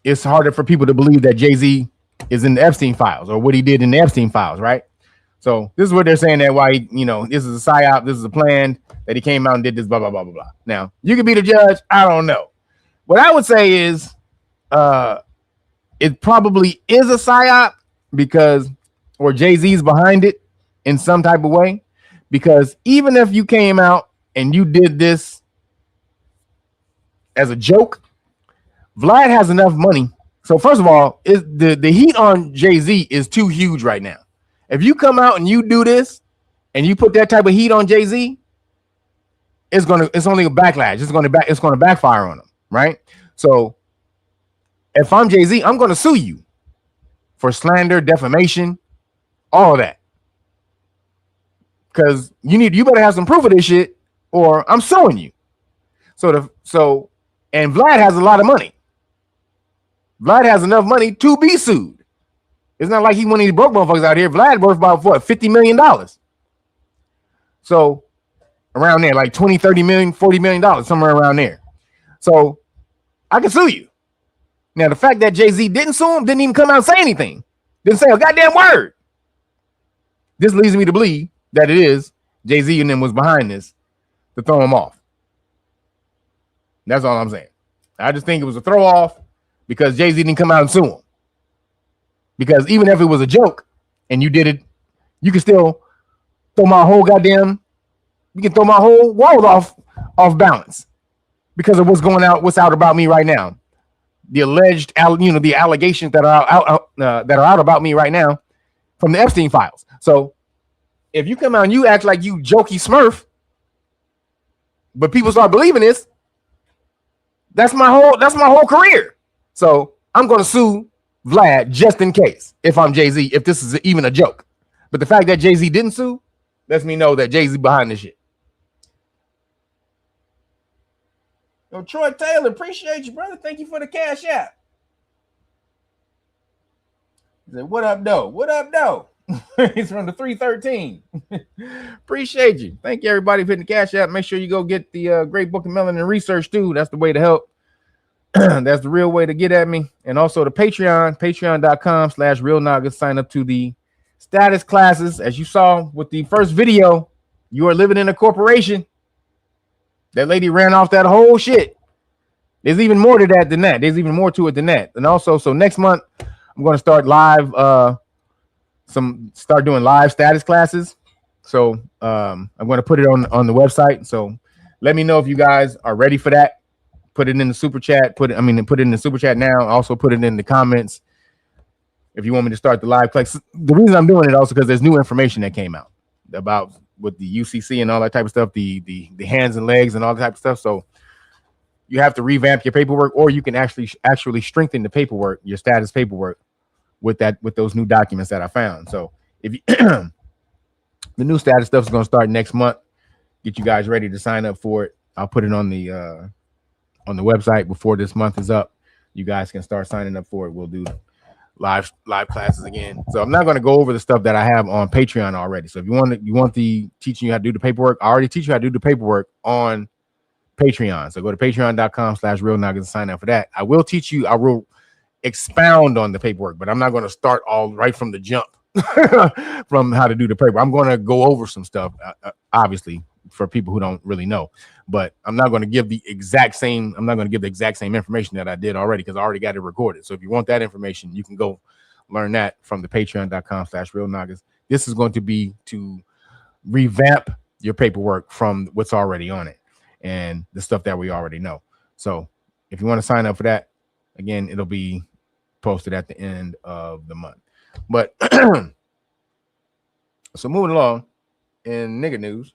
D: it's harder for people to believe that Jay-Z is in the Epstein files, or what he did in the Epstein files, right? So this is what they're saying, that why, this is a psyop, this is a plan, that he came out and did this, blah, blah, blah, blah, blah. Now, you could be the judge. I don't know. What I would say is it probably is a psyop or Jay-Z's behind it in some type of way, because even if you came out and you did this as a joke, Vlad has enough money. So first of all, the heat on Jay-Z is too huge right now. If you come out and you do this and you put that type of heat on Jay-Z, it's only a backlash. It's gonna backfire on him, right? So if I'm Jay-Z, I'm gonna sue you for slander, defamation, all of that. Because you better have some proof of this shit, or I'm suing you. And Vlad has a lot of money. Vlad has enough money to be sued. It's not like he one of these broke motherfuckers out here. Vlad worth about what, $50 million. So around there, like 20, 30 million, $40 million, somewhere around there. So I can sue you. Now, the fact that Jay-Z didn't sue him, didn't even come out and say anything, didn't say a goddamn word. This leads me to believe that it is Jay-Z and them was behind this to throw him off. That's all I'm saying. I just think it was a throw off because Jay-Z didn't come out and sue him. Because even if it was a joke and you did it, you can still throw my whole world off balance because of what's out about me right now. The alleged, the allegations that are out about me right now from the Epstein files. So if you come out and you act like you jokey Smurf, but people start believing this, that's my whole career. So I'm going to sue Vlad just in case, if I'm Jay-Z, if this is even a joke. But the fact that Jay-Z didn't sue lets me know that Jay-Z behind this shit. Yo, Troy Taylor, appreciate you, brother. Thank you for the cash app. He said, what up, though? What up, though? He's from the 313. Appreciate you. Thank you, everybody, for hitting the cash app. Make sure you go get the great book of Melanin research, too. That's the way to help. That's the real way to get at me. And also the patreon.com/real Nagas. Sign up to the status classes. As you saw with the first video, you are living in a corporation. That lady ran off that whole shit. There's even more to that than that. There's even more to it than that. And also, so next month, I'm going to start doing live status classes. So I'm going to put it on the website. So let me know if you guys are ready for that. Put it in the super chat. Put it in the super chat now. Also put it in the comments if you want me to start the live class. The reason I'm doing it also because there's new information that came out about with the UCC and all that type of stuff, the hands and legs and all that type of stuff. So you have to revamp your paperwork, or you can actually strengthen the paperwork, your status paperwork, with those new documents that I found. So if you, the new status stuff is going to start next month. Get you guys ready to sign up for it. I'll put it on the website before this month is up. You guys can start signing up for it. We'll do live classes again. So I'm not going to go over the stuff that I have on Patreon already. So if you want the teaching you how to do the paperwork, I already teach you how to do the paperwork on Patreon. So go to patreon.com/real Nagas and sign up for that. I will expound on the paperwork, but I'm not going to start all right from the jump from how to do the paperwork. I'm going to go over some stuff, obviously, for people who don't really know, but I'm not going to give the exact same information that I did already, because I already got it recorded. So if you want that information, you can go learn that from the patreon.com/real Nagas. This is going to be to revamp your paperwork from what's already on it and the stuff that we already know. So if you want to sign up for that, again, it'll be posted at the end of the month. But so moving along in nigga news,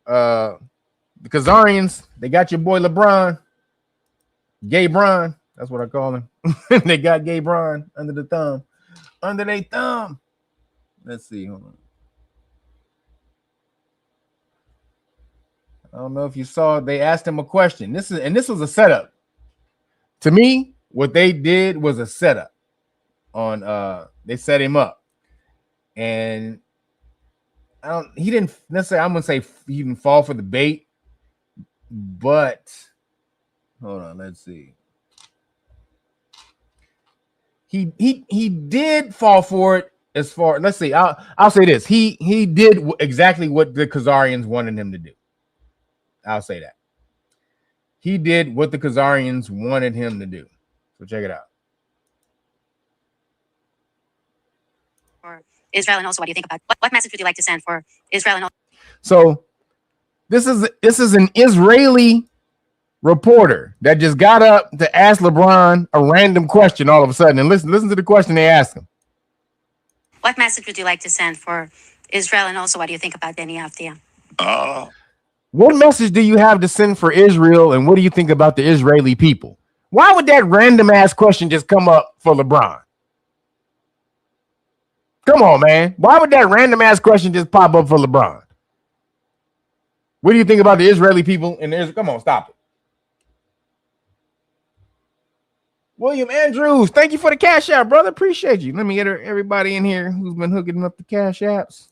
D: the Khazarians, they got your boy LeBron, Gay Bron. That's what I call him. They got Gay Bron under their thumb. Let's see. Hold on. I don't know if you saw. They asked him a question. This was a setup. To me, what they did was a setup. They set him up, and he didn't necessarily, I'm gonna say he didn't fall for the bait, but hold on, let's see. he did fall for it. As far, let's see, I'll say this: he did exactly what the Khazarians wanted him to do. I'll say that he did what the Khazarians wanted him to do. So check it out.
O: For Israel, and also what do you think about what message would you like to send for Israel? And
D: So this is an Israeli reporter that just got up to ask LeBron a random question all of a sudden, and listen to the question they asked him.
O: what message would you like to send for Israel? And also what do you think about Benny Avdia?
D: What message do you have to send for Israel, and what do you think about the Israeli people? Why would that random ass question just come up for LeBron? Come on, man. Why would that random ass question just pop up for LeBron? What do you think about the Israeli people in Israel? Come on, stop it. William Andrews, thank you for the cash app, brother. Appreciate you. Let me get everybody in here who's been hooking up the cash apps.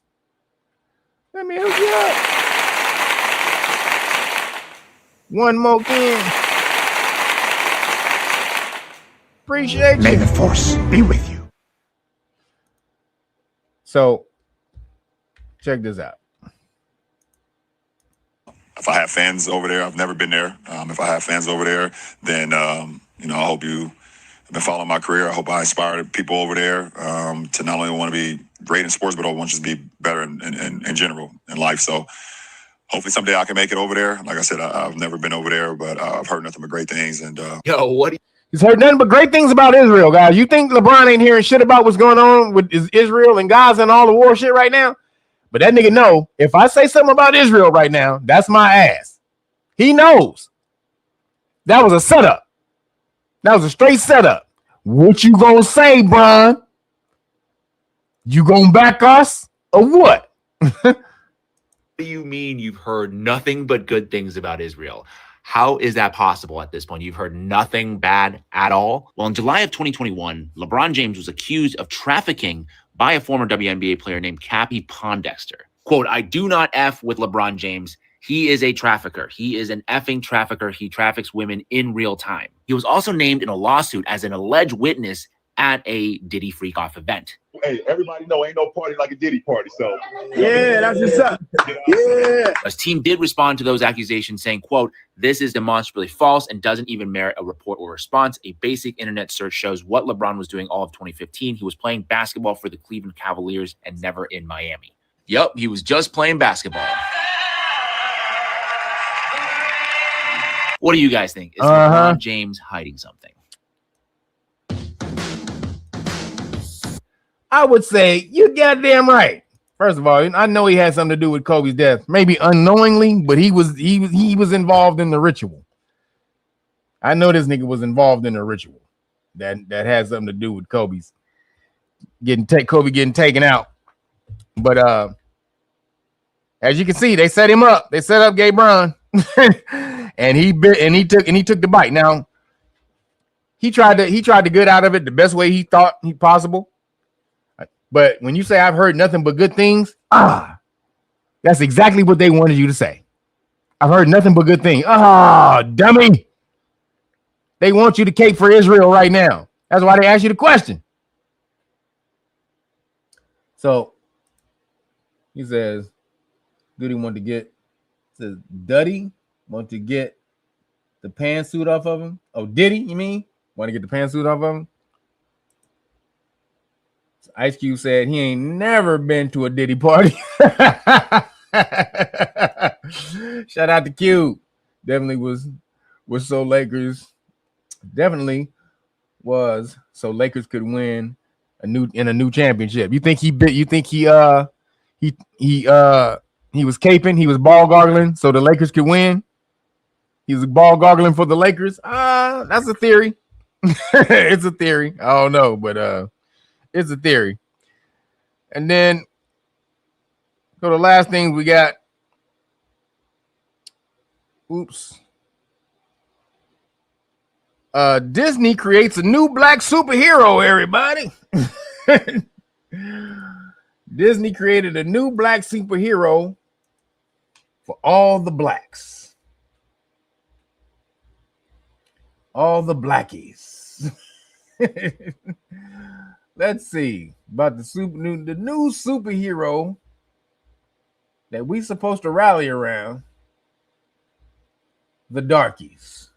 D: Let me hook you up. One more can. Appreciate you.
P: May the force be with you.
D: So, check this out.
S: If I have fans over there, I've never been there. If I have fans over there, then, I hope you have been following my career. I hope I inspire people over there to not only want to be great in sports, but I want you to be better in general in life. So hopefully someday I can make it over there. Like I said, I've never been over there, but I've heard nothing but great things. And
D: He's heard nothing but great things about Israel, guys. You think LeBron ain't hearing shit about what's going on with Israel and Gaza and all the war shit right now? But that nigga know, if I say something about Israel right now, that's my ass. He knows. That was a setup. That was a straight setup. What you gonna say, Bron? You gonna back us or what?
T: What do you mean you've heard nothing but good things about Israel? How is that possible at this point? You've heard nothing bad at all? Well, in July of 2021, LeBron James was accused of trafficking by a former WNBA player named Cappie Pondexter. Quote, I do not F with LeBron James. He is a trafficker. He is an effing trafficker. He traffics women in real time. He was also named in a lawsuit as an alleged witness at a Diddy Freak Off event.
Y: Hey, everybody know ain't no party like a Diddy party, so.
P: Yeah, that's what's up. Yeah.
T: His team did respond to those accusations saying, quote, this is demonstrably false and doesn't even merit a report or response. A basic internet search shows what LeBron was doing all of 2015. He was playing basketball for the Cleveland Cavaliers and never in Miami. Yup, he was just playing basketball. What do you guys think? Is LeBron James hiding something?
D: I would say you're goddamn right. First of all, I know he had something to do with Kobe's death, maybe unknowingly, but he was involved in the ritual. I know this nigga was involved in a ritual that had something to do with Kobe getting taken out. But as you can see, they set him up. They set up Gay Bron, and he took the bite. Now he tried to get out of it the best way he thought he possible. But when you say I've heard nothing but good things, that's exactly what they wanted you to say. I've heard nothing but good things. Dummy. They want you to cape for Israel right now. That's why they asked you the question. So he says, Duddy want to get the pantsuit off of him. Oh, Diddy, you mean? Want to get the pantsuit off of him? Ice Cube said he ain't never been to a Diddy party. Shout out to Cube. Definitely was so Lakers. Definitely was so Lakers could win a new championship. You think he was caping, he was ball gargling so the Lakers could win? He was ball gargling for the Lakers? That's a theory. It's a theory. I don't know, but it's a theory. And then so the last thing we got. Disney creates a new black superhero, everybody. Disney created a new black superhero for all the blacks. All the blackies. Let's see about the new superhero that we supposed to rally around. The darkies.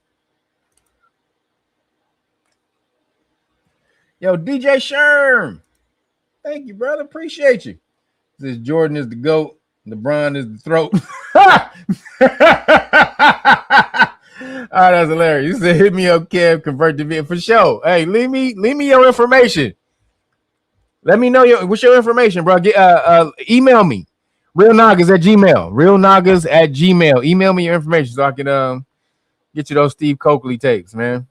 D: Yo, DJ Sherm. Thank you, brother. Appreciate you. This Jordan is the GOAT. LeBron is the throat. Oh, that's hilarious. You said hit me up, Kev, convert the video for sure. Hey, leave me your information. Let me know what's your information, bro. Email me. realnagas@gmail. realnagas@gmail. Email me your information so I can get you those Steve Coakley tapes, man.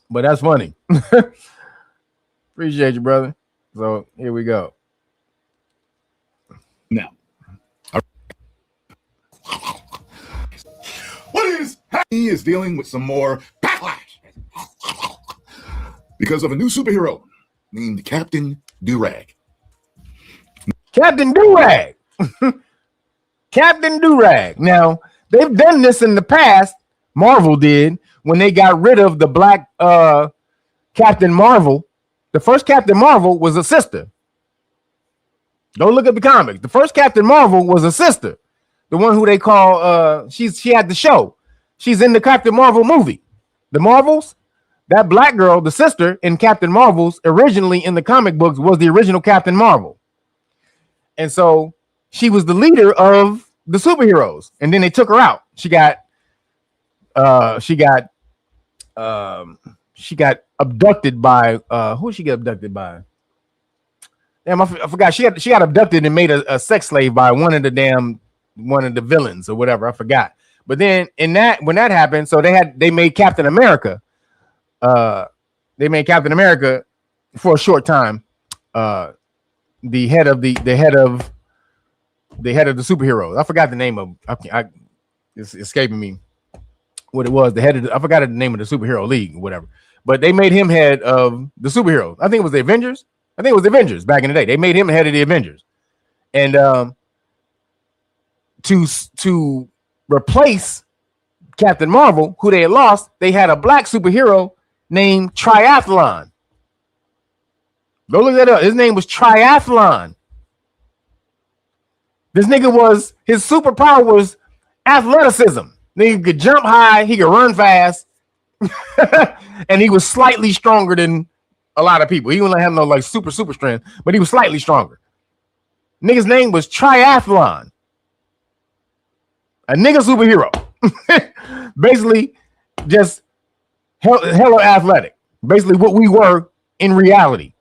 D: But that's funny. Appreciate you, brother. So here we go.
R: Now, what is he is dealing with some more backlash because of a new superhero named Captain Durag.
D: Captain Durag. Captain Durag. Now, they've done this in the past. Marvel did when they got rid of the black Captain Marvel. The first Captain Marvel was a sister. Go look at the comics. The first Captain Marvel was a sister. The one who they call she had the show. She's in the Captain Marvel movie. The Marvels, that black girl, the sister in Captain Marvel's, originally in the comic books was the original Captain Marvel. And so she was the leader of the superheroes. And then they took her out. She got abducted by who did she get abducted by? Damn, I forgot. She got abducted and made a sex slave by one of the villains or whatever. I forgot. But then when that happened, so they made Captain America. They made Captain America for a short time. The head of the superheroes. I forgot the name of. It's escaping me what it was. I forgot the name of the superhero league or whatever. But they made him head of the superheroes. I think it was the Avengers. I think it was the Avengers back in the day. They made him head of the Avengers. And to replace Captain Marvel, who they had lost, they had a black superhero named Triathlon. Go look that up. His name was Triathlon. This nigga his superpower was athleticism. Nigga could jump high, he could run fast, and he was slightly stronger than a lot of people. He wouldn't have no like super strength, but he was slightly stronger. Nigga's name was Triathlon. A nigga superhero. Basically, just hella athletic. Basically what we were in reality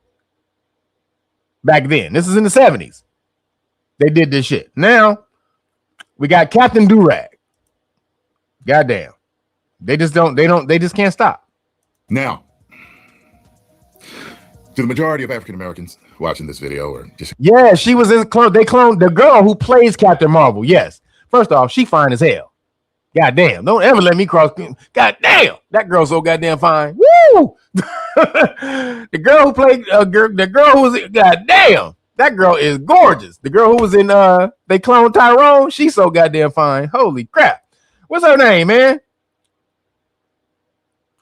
D: back then. This is in the 70s. They did this shit. Now, we got Captain Durag. Goddamn. They just can't stop.
R: Now, to the majority of African Americans watching this video, or just
D: yeah, she was in they cloned the girl who plays Captain Marvel. Yes. First off, she fine as hell. Goddamn. Don't ever let me cross. Goddamn. That girl's so goddamn fine. Woo! The girl who played the girl who was goddamn. That girl is gorgeous. The girl who was in they cloned Tyrone, she's so goddamn fine. Holy crap. What's her name, man?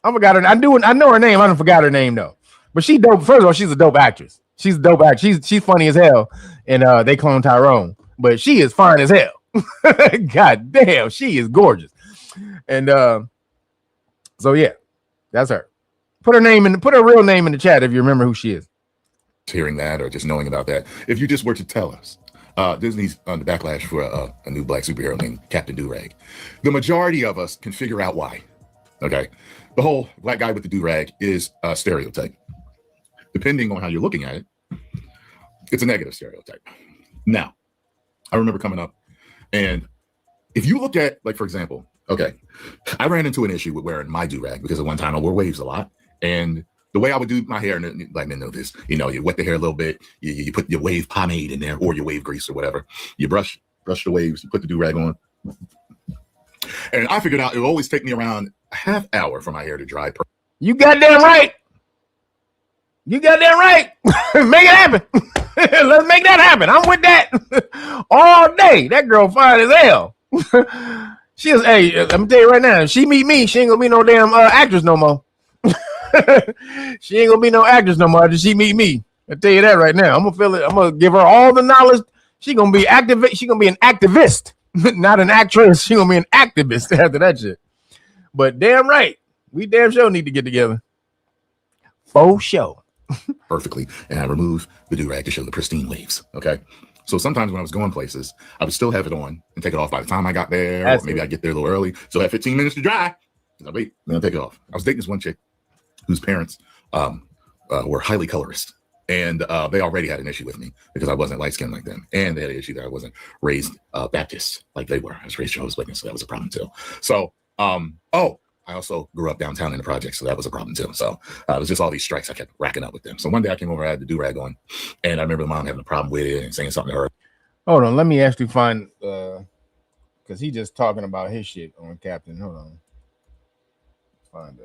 D: I forgot her. I know her name. I don't forgot her name though. But she dope. First of all, she's a dope actress. She's a dope actress. She's funny as hell. And they cloned Tyrone. But she is fine as hell. God damn, she is gorgeous. And so yeah, that's her. Put her real name in the chat if you remember who she is.
R: Hearing that or just knowing about that. If you just were to tell us, Disney's on the backlash for a new black superhero named Captain Durag. The majority of us can figure out why. Okay. The whole black guy with the durag is a stereotype. Depending on how you're looking at it, it's a negative stereotype. Now, I remember coming up, and if you look at, like, for example, okay, I ran into an issue with wearing my durag because at one time I wore waves a lot. And the way I would do my hair, and like men know this, you wet the hair a little bit, you put your wave pomade in there or your wave grease or whatever. You brush the waves, you put the durag on. And I figured out it would always take me around a half hour for my hair to dry.
D: You goddamn right. You goddamn right. Make it happen. Let's make that happen. I'm with that all day. That girl fine as hell. She is. Hey, let me tell you right now. If she meet me, she ain't gonna be no damn actress no more. She ain't gonna be no actress no more. Did she meet me? I tell you that right now. I'm gonna feel it. I'm gonna give her all the knowledge. She gonna be activist. She gonna be an activist, not an actress. She gonna be an activist after that shit. But damn right, we damn sure need to get together. For sure.
R: Perfectly, and I removed the do-rag to show the pristine waves. Okay, so sometimes when I was going places, I would still have it on and take it off by the time I got there. Or maybe I get there a little early, so I have 15 minutes to dry. And I wait, then I take it off. I was dating this one chick whose parents were highly colorist, and they already had an issue with me because I wasn't light-skinned like them, and they had an issue that I wasn't raised Baptist like they were. I was raised Jehovah's Witness, so that was a problem too. So, I also grew up downtown in the project, so that was a problem too. So it was just all these strikes I kept racking up with them. So one day I came over, I had the do-rag on, and I remember the mom having a problem with it and saying something to her.
D: Hold on, let me actually find because he just talking about his shit on Captain. Hold on, find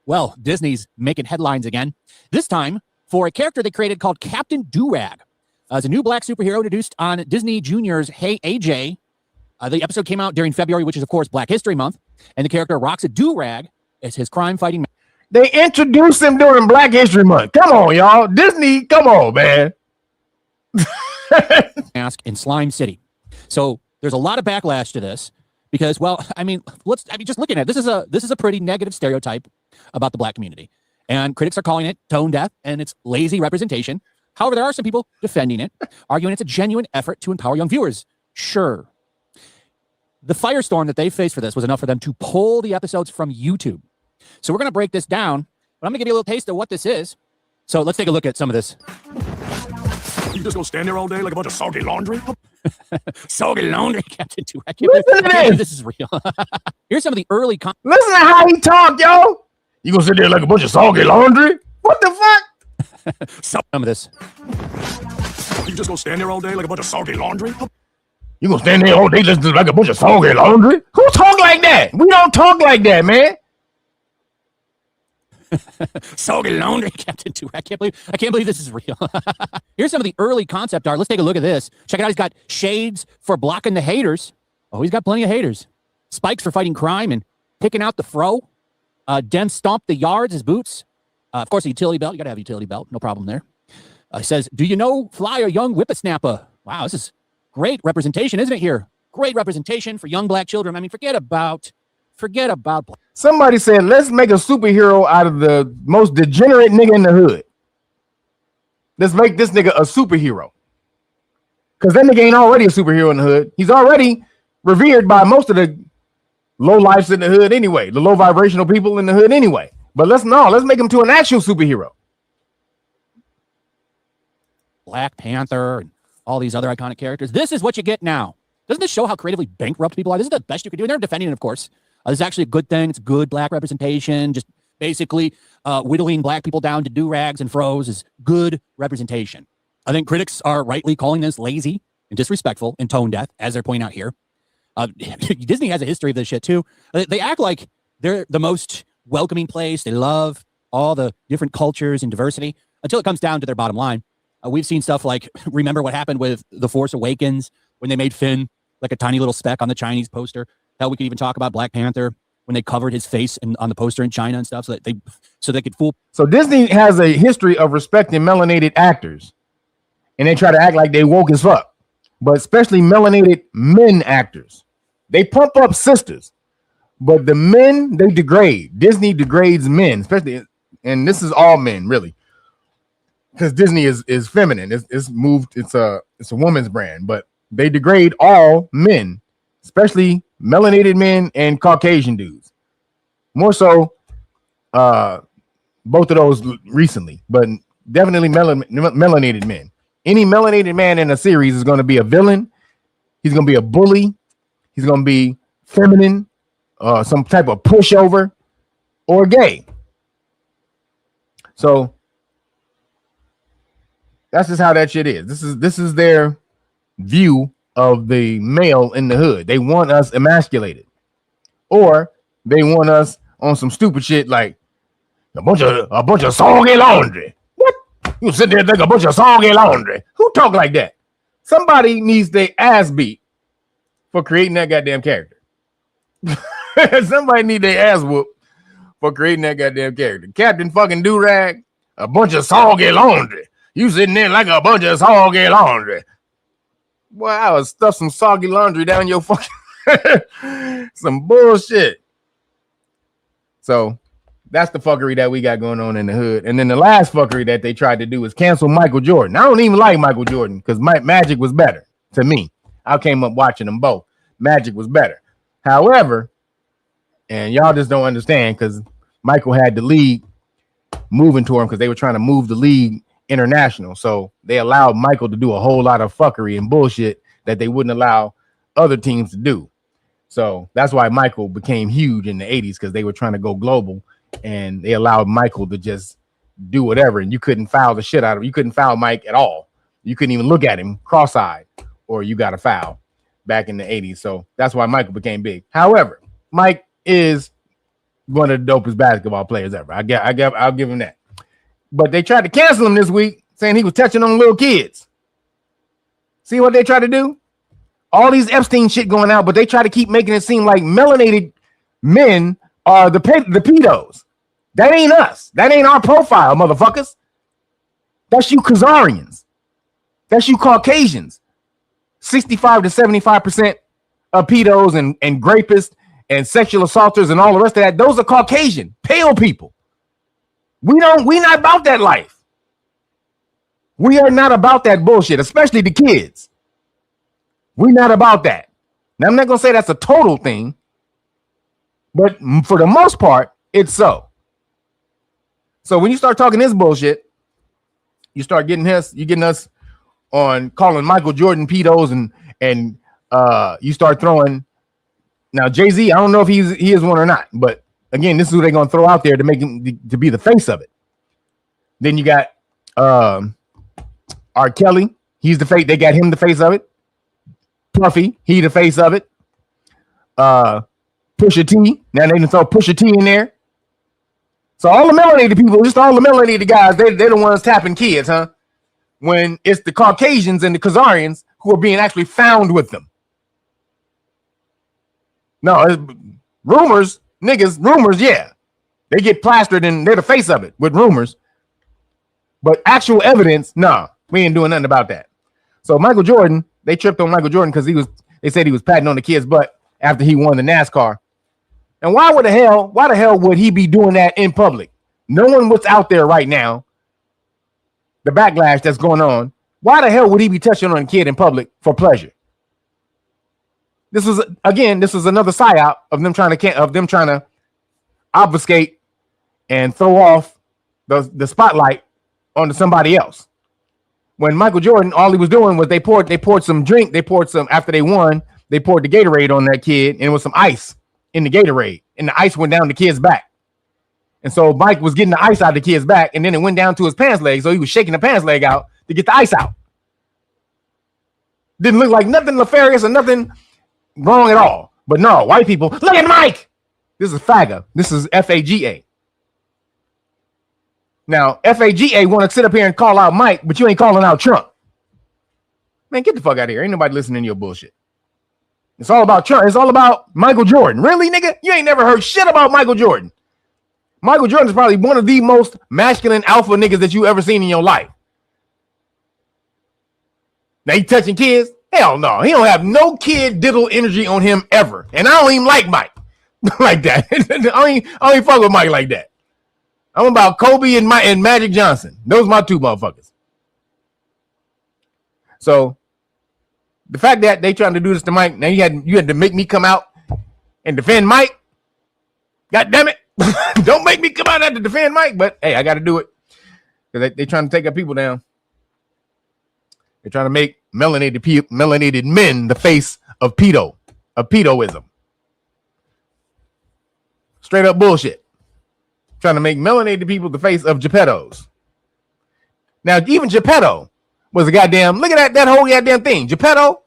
A: Well, Disney's making headlines again, this time for a character they created called Captain Durag. It's a new black superhero introduced on Disney Junior's Hey AJ. The episode came out during February, which is, of course, Black History Month, and the character rocks a durag as his crime-fighting.
D: They introduced him during Black History Month. Come on, y'all. Disney, come on, man.
A: Mask in Slime City. So there's a lot of backlash to this because, well, just looking at it, this is a pretty negative stereotype about the black community, and critics are calling it tone deaf and it's lazy representation. However, there are some people defending it, arguing it's a genuine effort to empower young viewers. Sure. The firestorm that they faced for this was enough for them to pull the episodes from YouTube. So we're going to break this down, but I'm going to give you a little taste of what this is. So let's take a look at some of this.
P: You just gonna stand there all day like a bunch of soggy laundry?
A: Soggy laundry, Captain Two. I can't believe this is real. Here's some of the early.
D: Listen to how he talk, yo. You gonna sit there like a bunch of soggy laundry? What the fuck?
A: Some of this.
P: You just gonna stand there all day like a bunch of soggy laundry?
D: You gonna stand there all day listening to like a bunch of soggy laundry? Who talk like that? We don't talk like that, man.
A: Soggy laundry, Captain Two. I can't believe this is real. Here's some of the early concept art. Let's take a look at this. Check it out. He's got shades for blocking the haters. Oh, he's got plenty of haters. Spikes for fighting crime and picking out the fro. Den stomp the yards, his boots. Of course, a utility belt. You got to have a utility belt. No problem there. He says, do you know fly a young whippersnapper? Wow, this is great representation, isn't it here? Great representation for young black children. I mean, forget about.
D: Somebody said, let's make a superhero out of the most degenerate nigga in the hood. Let's make this nigga a superhero. Because that nigga ain't already a superhero in the hood. He's already revered by most of the low lives in the hood anyway. The low vibrational people in the hood anyway. But let's make him to an actual superhero.
A: Black Panther and all these other iconic characters. This is what you get now. Doesn't this show how creatively bankrupt people are? This is the best you could do. And they're defending it, of course. This is actually a good thing. It's good black representation. Just basically whittling black people down to do-rags and fros is good representation. I think critics are rightly calling this lazy and disrespectful and tone deaf, as they're pointing out here. Disney has a history of this shit, too. They act like they're the most welcoming place. They love all the different cultures and diversity until it comes down to their bottom line. We've seen stuff like, remember what happened with The Force Awakens when they made Finn like a tiny little speck on the Chinese poster? Hell, we could even talk about Black Panther when they covered his face on the poster in China and stuff so they could fool.
D: So Disney has a history of respecting melanated actors, and they try to act like they woke as fuck. But especially melanated men actors, they pump up sisters, but the men they degrade. Disney degrades men, especially, and this is all men really, because Disney is feminine. It's moved. It's a woman's brand, but they degrade all men, especially melanated men and Caucasian dudes. More so, both of those recently, but definitely melanated men. Any melanated man in a series is going to be a villain. He's going to be a bully. He's going to be feminine, some type of pushover, or gay. So that's just how that shit is. This is their view of the male in the hood. They want us emasculated, or they want us on some stupid shit like A bunch of soggy laundry. What? You sit there and think a bunch of soggy laundry. Who talk like that? Somebody needs their ass beat for creating that goddamn character. Somebody need their ass whooped for creating that goddamn character. Captain fucking Durag, a bunch of soggy laundry. You sitting there like a bunch of soggy laundry. Boy, I would stuff some soggy laundry down your fucking some bullshit. So that's the fuckery that we got going on in the hood. And then the last fuckery that they tried to do is cancel Michael Jordan. I don't even like Michael Jordan because Magic was better to me. I came up watching them both. Magic was better. However, and y'all just don't understand because Michael had the league moving to him because they were trying to move the league international. So they allowed Michael to do a whole lot of fuckery and bullshit that they wouldn't allow other teams to do. So that's why Michael became huge in the 80s because they were trying to go global and they allowed Michael to just do whatever. And you couldn't foul the shit out of him. You couldn't foul Mike at all. You couldn't even look at him cross-eyed or you got a foul back in the 80s. So that's why Michael became big. However, Mike is one of the dopest basketball players ever. I'll give him that. But they tried to cancel him this week, saying he was touching on little kids. See what they try to do? All these Epstein shit going out, but they try to keep making it seem like melanated men are the pedos. That ain't us. That ain't our profile, motherfuckers. That's you Khazarians. That's you Caucasians. 65 to 75% of pedos and rapists and sexual assaulters and all the rest of that, those are Caucasian, pale people. We not about that life. We are not about that bullshit, especially the kids. We're not about that. Now, I'm not going to say that's a total thing, but for the most part, it's so. So when you start talking this bullshit, you start getting us on calling Michael Jordan pedos and you start throwing. Now, Jay-Z, I don't know if he is one or not, but again, this is who they're going to throw out there to make him to be the face of it. Then you got R. Kelly. He's the face. They got him the face of it. Puffy, he the face of it. Pusha T. Now they can throw Pusha T in there. So all the melanated people, just all the melanated guys, they're the ones tapping kids, huh? When it's the Caucasians and the Khazarians who are being actually found with them. No, rumors, yeah. They get plastered and they're the face of it with rumors. But actual evidence, nah, we ain't doing nothing about that. So Michael Jordan, they tripped on Michael Jordan because they said he was patting on the kid's butt after he won the NASCAR. And why the hell would he be doing that in public? Knowing what's out there right now, the backlash that's going on, why the hell would he be touching on a kid in public for pleasure? This was another psyop of them trying to obfuscate and throw off the spotlight onto somebody else. When Michael Jordan, all he was doing was they poured some drink, after they won, they poured the Gatorade on that kid, and it was some ice in the Gatorade, and the ice went down the kid's back. And so Mike was getting the ice out of the kid's back, and then it went down to his pants leg, so he was shaking the pants leg out to get the ice out. Didn't look like nothing nefarious or nothing wrong at all. But no, white people, look at Mike. This is FAGA. This is FAGA. Now, FAGA want to sit up here and call out Mike, but you ain't calling out Trump. Man, get the fuck out of here. Ain't nobody listening to your bullshit. It's all about Trump. It's all about Michael Jordan. Really, nigga? You ain't never heard shit about Michael Jordan. Michael Jordan is probably one of the most masculine alpha niggas that you ever seen in your life. Now, he touching kids? Hell no. He don't have no kid diddle energy on him ever. And I don't even like Mike like that. I don't even fuck with Mike like that. I'm about Kobe and Magic Johnson. Those are my two motherfuckers. So the fact that they trying to do this to Mike, now you had to make me come out and defend Mike. God damn it. Don't make me come out and to defend Mike, but hey, I got to do it because they trying to take our people down. They're trying to make melanated men the face of pedoism. Straight up bullshit. Trying to make melanated people the face of Geppettos. Now, even Geppetto was a goddamn, look at that whole goddamn thing. Geppetto,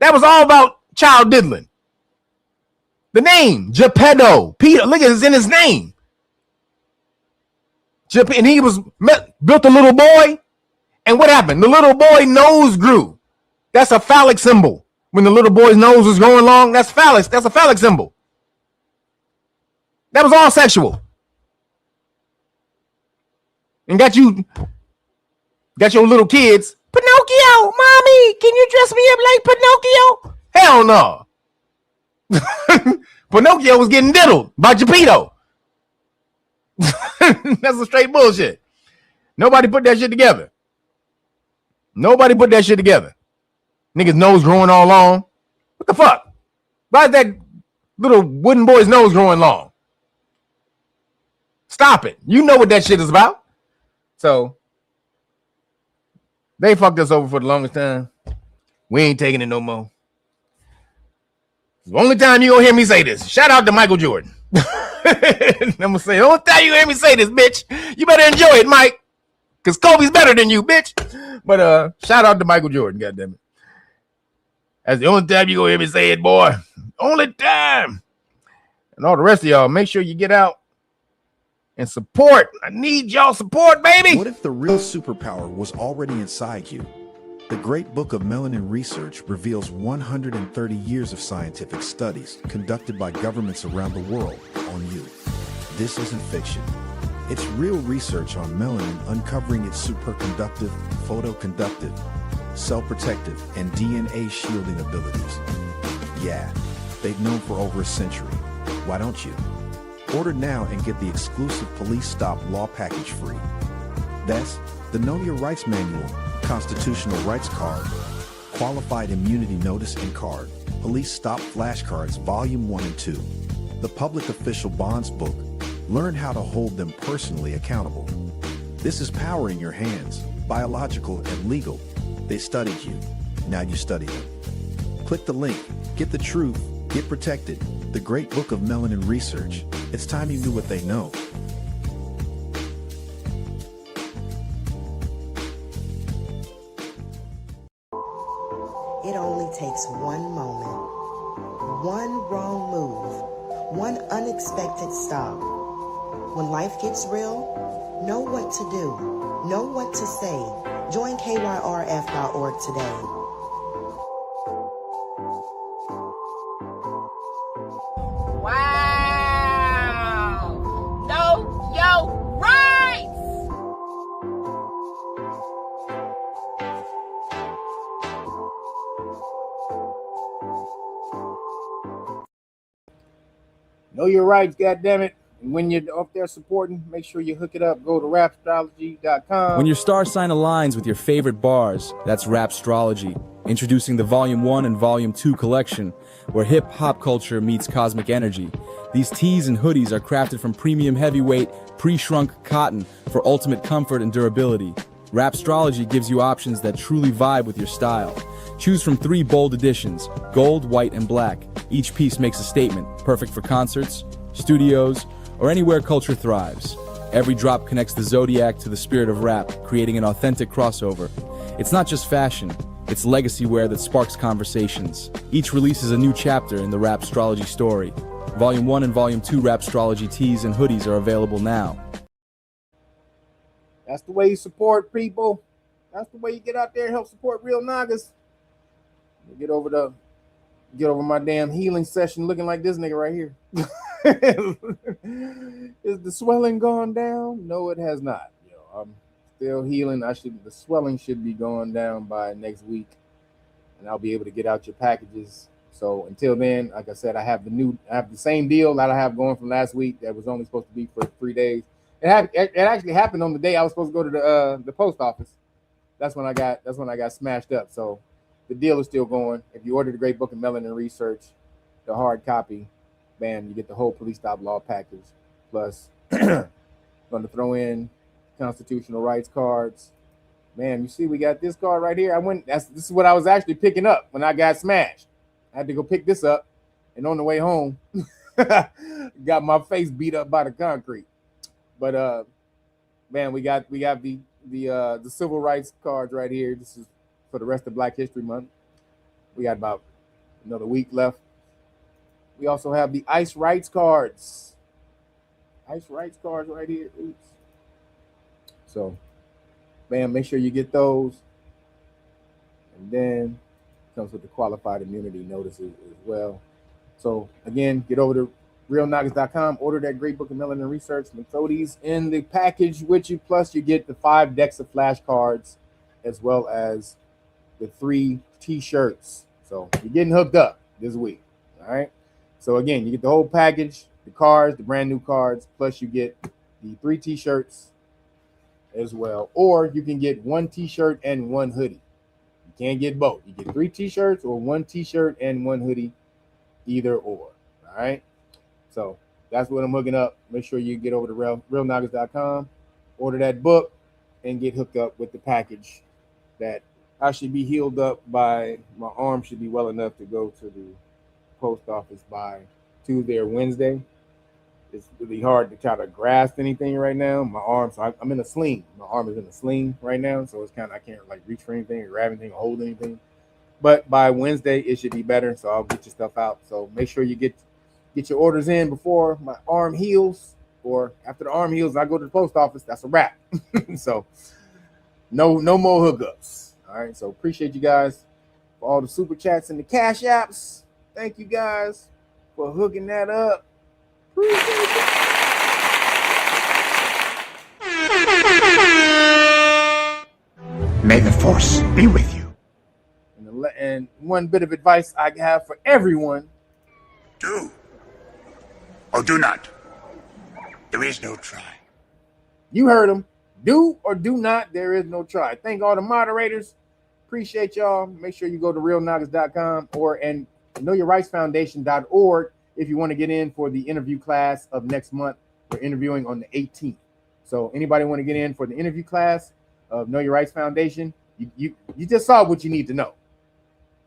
D: that was all about child diddling. The name, Geppetto. Peter, look at it's in his name. And he built a little boy. And what happened? The little boy nose grew. That's a phallic symbol. When the little boy's nose was going long, that's phallus. That's a phallic symbol. That was all sexual. And got your little kids. Pinocchio, mommy, can you dress me up like Pinocchio? Hell no. Pinocchio was getting diddled by Geppetto. That's a straight bullshit. Nobody put that shit together. Niggas' nose growing all long. What the fuck? Why is that little wooden boy's nose growing long? Stop it. You know what that shit is about. So they fucked us over for the longest time. We ain't taking it no more. The only time you gonna hear me say this, shout out to Michael Jordan. I'm gonna say, the only time you hear me say this, bitch, you better enjoy it, Mike. Because Kobe's better than you, bitch. But shout out to Michael Jordan, goddammit. That's the only time you gonna hear me say it, boy. Only time. And all the rest of y'all, make sure you get out and support. I need y'all support, baby.
B: What if the real superpower was already inside you? The Great Book of Melanin Research reveals 130 years of scientific studies conducted by governments around the world on you. This isn't fiction. It's real research on melanin uncovering its superconductive, photoconductive, cell-protective, and DNA shielding abilities. Yeah, they've known for over a century. Why don't you? Order now and get the exclusive Police Stop Law Package free. That's the Know Your Rights Manual, Constitutional Rights Card, Qualified Immunity Notice and Card, Police Stop Flashcards Volume 1 and 2, the Public Official Bonds Book. Learn how to hold them personally accountable. This is power in your hands, biological and legal. They studied you. Now you study them. Click the link. Get the truth. Get protected. The Great Book of Melanin Research. It's time you knew what they know.
C: It only takes one moment, one wrong move, one unexpected stop. When life gets real, know what to do, know what to say. Join KYRF.org today.
E: Wow! Know your rights!
D: Know your rights, goddammit. And when you're up there supporting, make sure you hook it up. Go to rapstrology.com.
V: When your star sign aligns with your favorite bars, that's Rapstrology. Introducing the Volume 1 and Volume 2 collection, where hip-hop culture meets cosmic energy. These tees and hoodies are crafted from premium heavyweight, pre-shrunk cotton for ultimate comfort and durability. Rapstrology gives you options that truly vibe with your style. Choose from 3 bold editions, gold, white, and black. Each piece makes a statement, perfect for concerts, studios, or anywhere culture thrives. Every drop connects the zodiac to the spirit of rap, creating an authentic crossover. It's not just fashion, it's legacy wear that sparks conversations. Each release is a new chapter in the Rapstrology story. Volume 1 and Volume 2 Rapstrology tees and hoodies are available now.
D: That's the way you support people. That's the way you get out there and help support real Nagas. Get over my damn healing session looking like this nigga right here. Is the swelling gone down? No, it has not. I'm still healing. The swelling should be going down by next week, and I'll be able to get out your packages. So until then, like I said, I have the same deal that I have going from last week that was only supposed to be for 3 days. It actually happened on the day I was supposed to go to the post office. That's when I got smashed up. So the deal is still going. If you order the Great Book of Melanin Research, the hard copy, bam, you get the whole Police Stop Law package. Plus, going to throw in constitutional rights cards. Man, you see, we got this card right here. This is what I was actually picking up when I got smashed. I had to go pick this up, and on the way home, got my face beat up by the concrete. But man, we got the civil rights cards right here. This is for the rest of Black History Month. We got about another week left. We also have the ICE rights cards. ICE rights cards right here. Oops. So, bam, make sure you get those. And then comes with the qualified immunity notices as well. So again, get over to realnagas.com, order that great book of Melanin Research, and throw these in the package with you. Plus, you get the 5 decks of flashcards as well as the 3 t-shirts. So you're getting hooked up this week. All right. So again, you get the whole package, the cards, the brand new cards, plus you get the 3 t-shirts as well. Or you can get 1 t-shirt and 1 hoodie. You can't get both. You get 3 t-shirts or 1 t-shirt and 1 hoodie, either or. All right. So that's what I'm hooking up. Make sure you get over to realnagas.com, order that book, and get hooked up with the package that I should be healed up by. My arm should be well enough to go to the post office by Tuesday or Wednesday. It's really hard to try to grasp anything right now. My arm, so I'm in a sling. My arm is in a sling right now, so it's kind of, I can't like reach for anything or grab anything or hold anything. But by Wednesday, it should be better, so I'll get your stuff out. So make sure you get your orders in before my arm heals, or after the arm heals, I go to the post office. That's a wrap. So no more hookups. All right. So appreciate you guys for all the super chats and the cash apps. Thank you guys for hooking that up. Appreciate
J: it. May the force be with you.
D: And one bit of advice I have for everyone:
J: do or do not. There is no try.
D: You heard him. Do or do not. There is no try. Thank all the moderators. Appreciate y'all. Make sure you go to realnagas.com and knowyourrightsfoundation.org if you want to get in for the interview class of next month. We're interviewing on the 18th. So anybody want to get in for the interview class of Know Your Rights Foundation, you just saw what you need to know.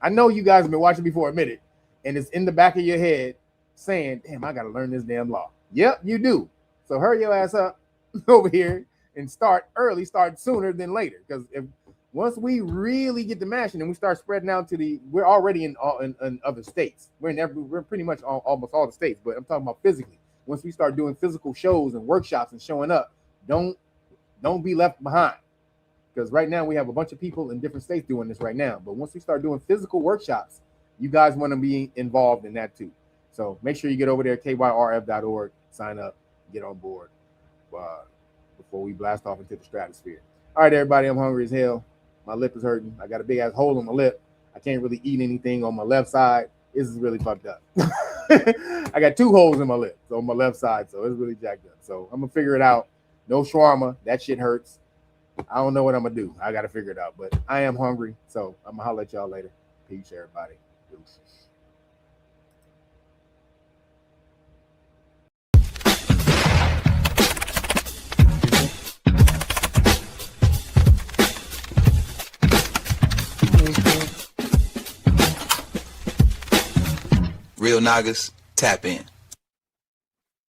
D: I know you guys have been watching before a minute, and it's in the back of your head saying, damn, I got to learn this damn law. Yep, you do. So hurry your ass up over here and start early, start sooner than later. Because if once we really get the mashing and we start spreading out to we're already in other states. We're pretty much almost all the states, but I'm talking about physically. Once we start doing physical shows and workshops and showing up, don't be left behind. Because right now we have a bunch of people in different states doing this right now. But once we start doing physical workshops, you guys want to be involved in that too. So make sure you get over there, KYRF.org, sign up, get on board before we blast off into the stratosphere. All right, everybody, I'm hungry as hell. My lip is hurting. I got a big ass hole on my lip. I can't really eat anything on my left side. This is really fucked up. I got 2 holes in my lip on my left side, so it's really jacked up. So I'm gonna figure it out. No shawarma. That shit hurts. I don't know what I'm gonna do. I gotta figure it out, but I am hungry, so I'm gonna holler at y'all later. Peace, everybody. Deuces.
G: Real Nagas, tap in.